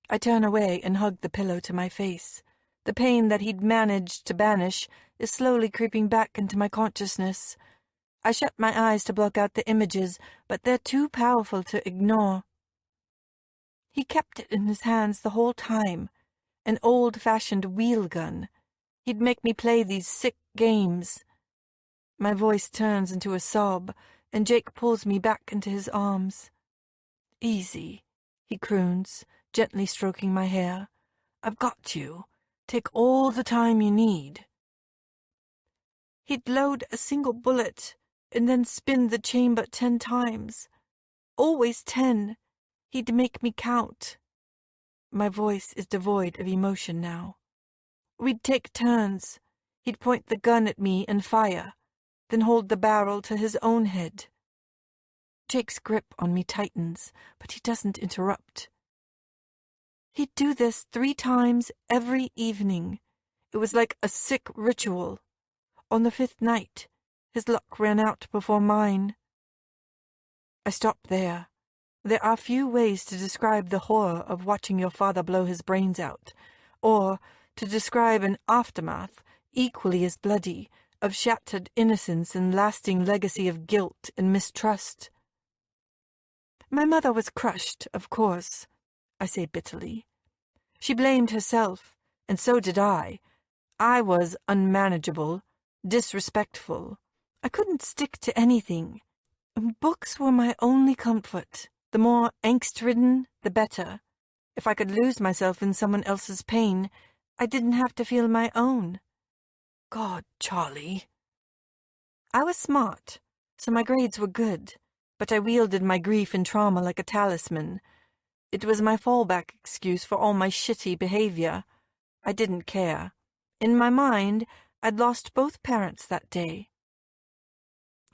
S2: I turn away and hug the pillow to my face. The pain that he'd managed to banish is slowly creeping back into my consciousness. I shut my eyes to block out the images, but they're too powerful to ignore. He kept it in his hands the whole time, an old-fashioned wheel gun. He'd make me play these sick games. My voice turns into a sob, and Jake pulls me back into his arms. "Easy," he croons, gently stroking my hair. "I've got you. Take all the time you need." He'd load a single bullet and then spin the chamber 10 times. Always 10. He'd make me count. My voice is devoid of emotion now. We'd take turns. He'd point the gun at me and fire, then hold the barrel to his own head. Jake's grip on me tightens, but he doesn't interrupt. He'd do this 3 times every evening. It was like a sick ritual. On the 5th night, his luck ran out before mine. I stop there. There are few ways to describe the horror of watching your father blow his brains out, or to describe an aftermath equally as bloody, of shattered innocence and lasting legacy of guilt and mistrust. My mother was crushed, of course, I say bitterly. She blamed herself, and so did I. I was unmanageable, disrespectful. I couldn't stick to anything. Books were my only comfort. The more angst-ridden, the better. If I could lose myself in someone else's pain, I didn't have to feel my own. God, Charlie. I was smart, so my grades were good, but I wielded my grief and trauma like a talisman. It was my fallback excuse for all my shitty behavior. I didn't care. In my mind, I'd lost both parents that day.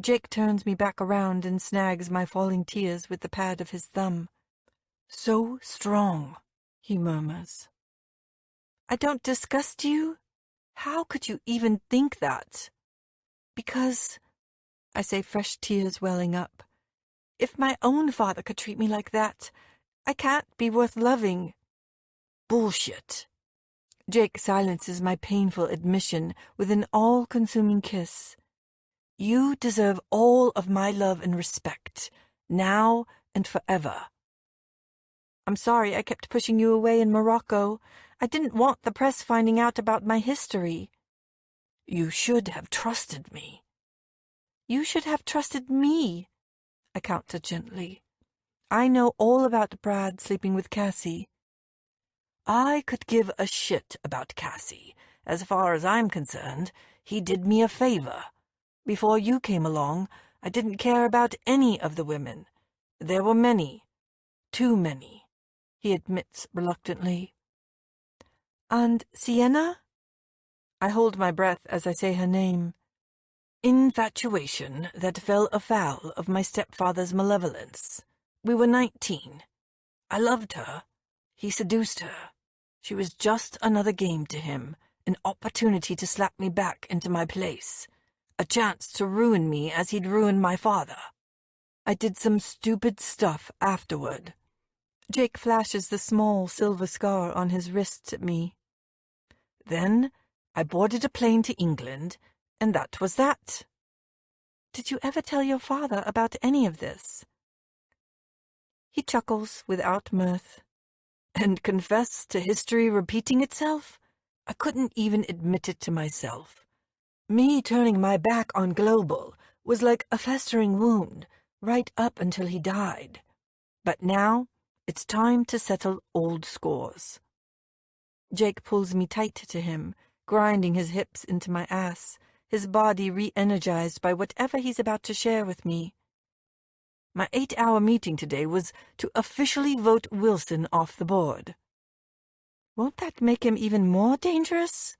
S2: Jake turns me back around and snags my falling tears with the pad of his thumb. "So strong," he murmurs. "I don't disgust you? How could you even think that?" "Because," I say, fresh tears welling up, "if my own father could treat me like that, I can't be worth loving." "Bullshit." Jake silences my painful admission with an all-consuming kiss. You deserve all of my love and respect, now and forever. I'm sorry I kept pushing you away in Morocco. I didn't want the press finding out about my history. You should have trusted me. You should have trusted me, I countered gently. I know all about Brad sleeping with Cassie. I could give a shit about Cassie. As far as I'm concerned, he did me a favor. Before you came along, I didn't care about any of the women. There were many. Too many, he admits reluctantly. And Sienna? I hold my breath as I say her name. Infatuation that fell afoul of my stepfather's malevolence. We were 19. I loved her. He seduced her. She was just another game to him, an opportunity to slap me back into my place, a chance to ruin me as he'd ruined my father. I did some stupid stuff afterward. Jake flashes the small silver scar on his wrist at me. Then I boarded a plane to England, and that was that. Did you ever tell your father about any of this? He chuckles without mirth. And confess to history repeating itself? I couldn't even admit it to myself. Me turning my back on Global was like a festering wound, right up until he died. But now, it's time to settle old scores. Jake pulls me tight to him, grinding his hips into my ass, his body re-energized by whatever he's about to share with me. My 8-hour meeting today was to officially vote Wilson off the board. Won't that make him even more dangerous?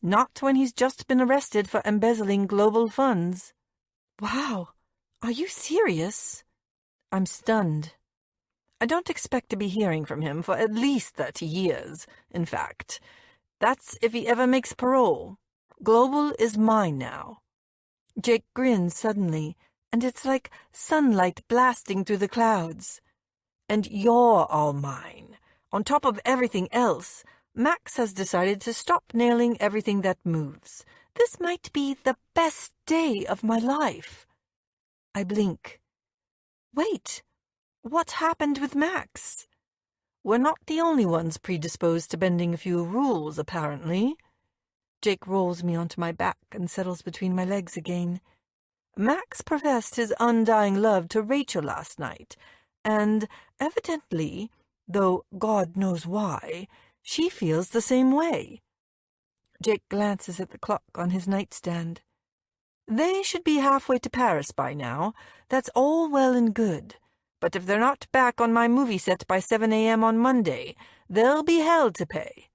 S2: Not when he's just been arrested for embezzling global funds. Wow, are you serious? I'm stunned. I don't expect to be hearing from him for at least 30 years, in fact. That's if he ever makes parole. Global is mine now. Jake grins suddenly, and it's like sunlight blasting through the clouds. And you're all mine. On top of everything else, Max has decided to stop nailing everything that moves. This might be the best day of my life. I blink. Wait, what happened with Max? We're not the only ones predisposed to bending a few rules, apparently. Jake rolls me onto my back and settles between my legs again. Max professed his undying love to Rachel last night, and evidently, though God knows why, she feels the same way. Jake glances at the clock on his nightstand. They should be halfway to Paris by now. That's all well and good. But if they're not back on my movie set by 7 a.m. on Monday, there'll be hell to pay.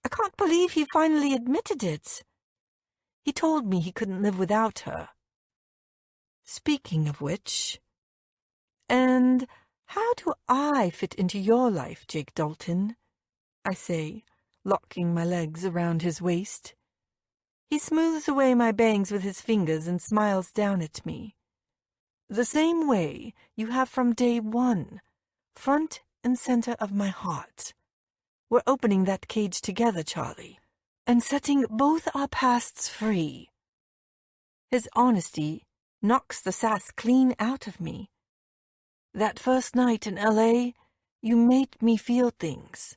S2: I can't believe he finally admitted it. He told me he couldn't live without her. Speaking of which, and how do I fit into your life, Jake Dalton? I say, locking my legs around his waist. He smooths away my bangs with his fingers and smiles down at me. The same way you have from day one, front and center of my heart. We're opening that cage together, Charlie, and setting both our pasts free. His honesty knocks the sass clean out of me. That first night in L.A., you made me feel things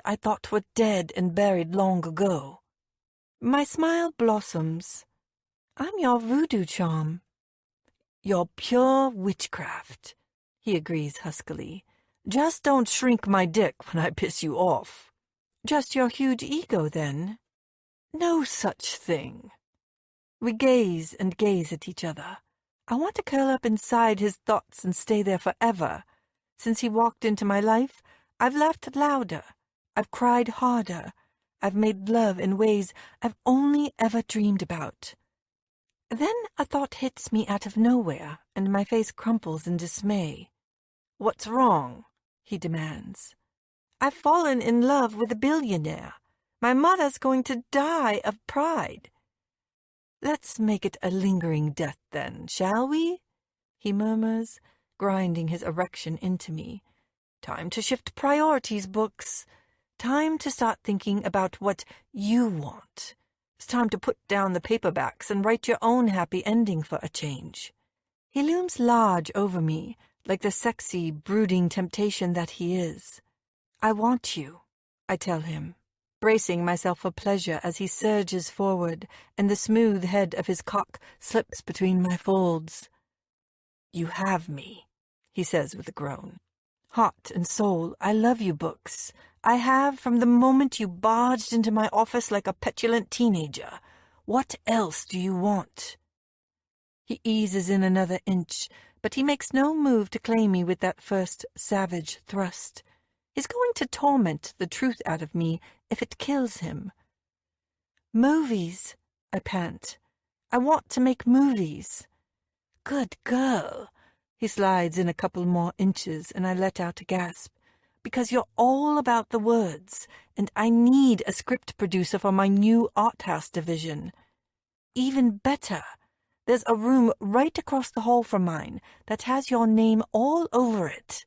S2: I thought were dead and buried long ago. My smile blossoms. I'm your voodoo charm. Your pure witchcraft, he agrees huskily. Just don't shrink my dick when I piss you off. Just your huge ego, then? No such thing. We gaze and gaze at each other. I want to curl up inside his thoughts and stay there forever. Since he walked into my life, I've laughed louder. I've cried harder. I've made love in ways I've only ever dreamed about. Then a thought hits me out of nowhere, and my face crumples in dismay. What's wrong? He demands. I've fallen in love with a billionaire. My mother's going to die of pride. Let's make it a lingering death, then, shall we? He murmurs, grinding his erection into me. Time to shift priorities, books. Time to start thinking about what you want. It's time to put down the paperbacks and write your own happy ending for a change. He looms large over me, like the sexy, brooding temptation that he is. I want you, I tell him, bracing myself for pleasure as he surges forward and the smooth head of his cock slips between my folds. You have me, he says with a groan. Heart and soul, I love you, books. I have from the moment you barged into my office like a petulant teenager. What else do you want? He eases in another inch, but he makes no move to claim me with that first savage thrust. He's going to torment the truth out of me if it kills him. Movies, I pant. I want to make movies. Good girl. He slides in a couple more inches, and I let out a gasp. Because you're all about the words, and I need a script producer for my new art house division. Even better, there's a room right across the hall from mine that has your name all over it.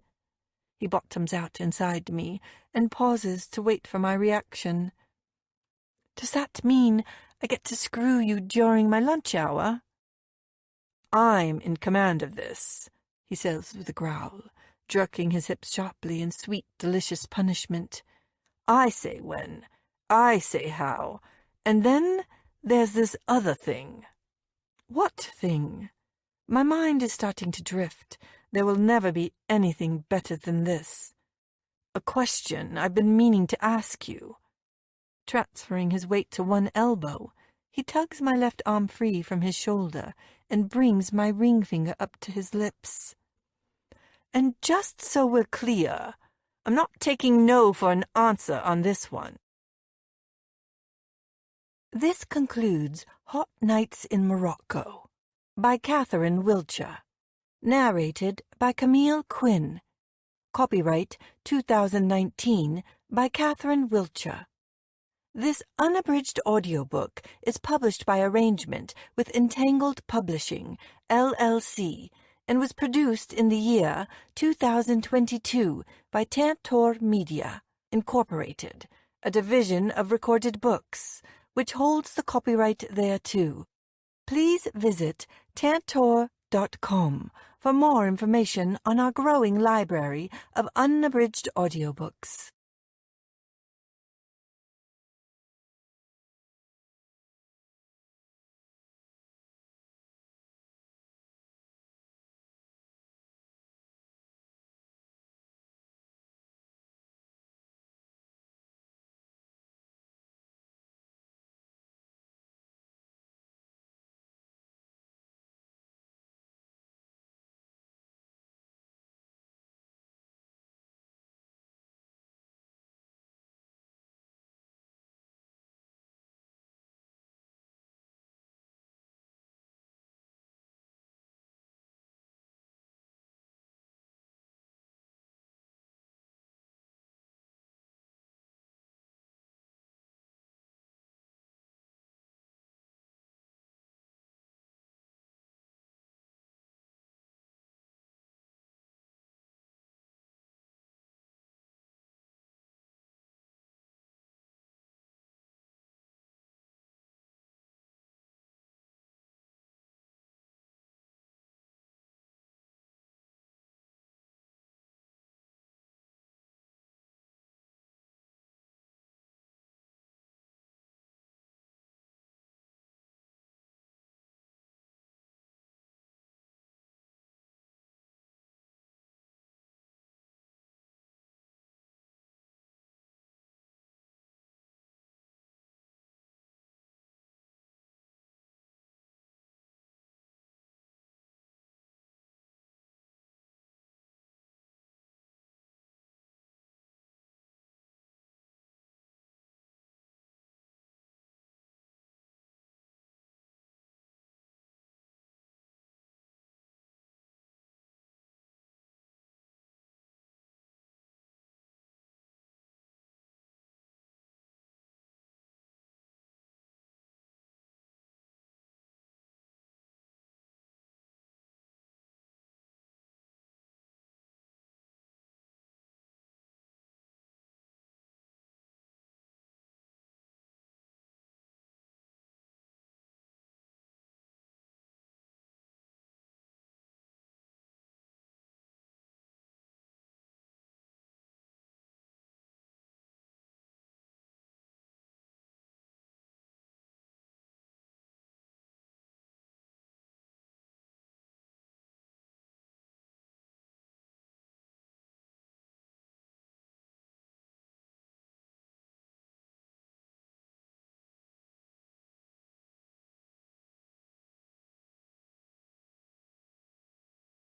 S2: He bottoms out inside me and pauses to wait for my reaction. Does that mean I get to screw you during my lunch hour? I'm in command of this, he says with a growl, jerking his hips sharply in sweet, delicious punishment. I say when, I say how, and then there's this other thing. What thing? My mind is starting to drift. There will never be anything better than this. A question I've been meaning to ask you. Transferring his weight to one elbow, he tugs my left arm free from his shoulder and brings my ring finger up to his lips. And just so we're clear, I'm not taking no for an answer on this one. This concludes Hot Nights in Morocco by Catherine Wiltcher. Narrated by Camille Quinn. Copyright 2019 by Catherine Wiltcher. This unabridged audiobook is published by arrangement with Entangled Publishing, LLC, and was produced in the year 2022 by Tantor Media, Incorporated, a division of Recorded Books, which holds the copyright thereto. Please visit tantor.com for more information on our growing library of unabridged audiobooks.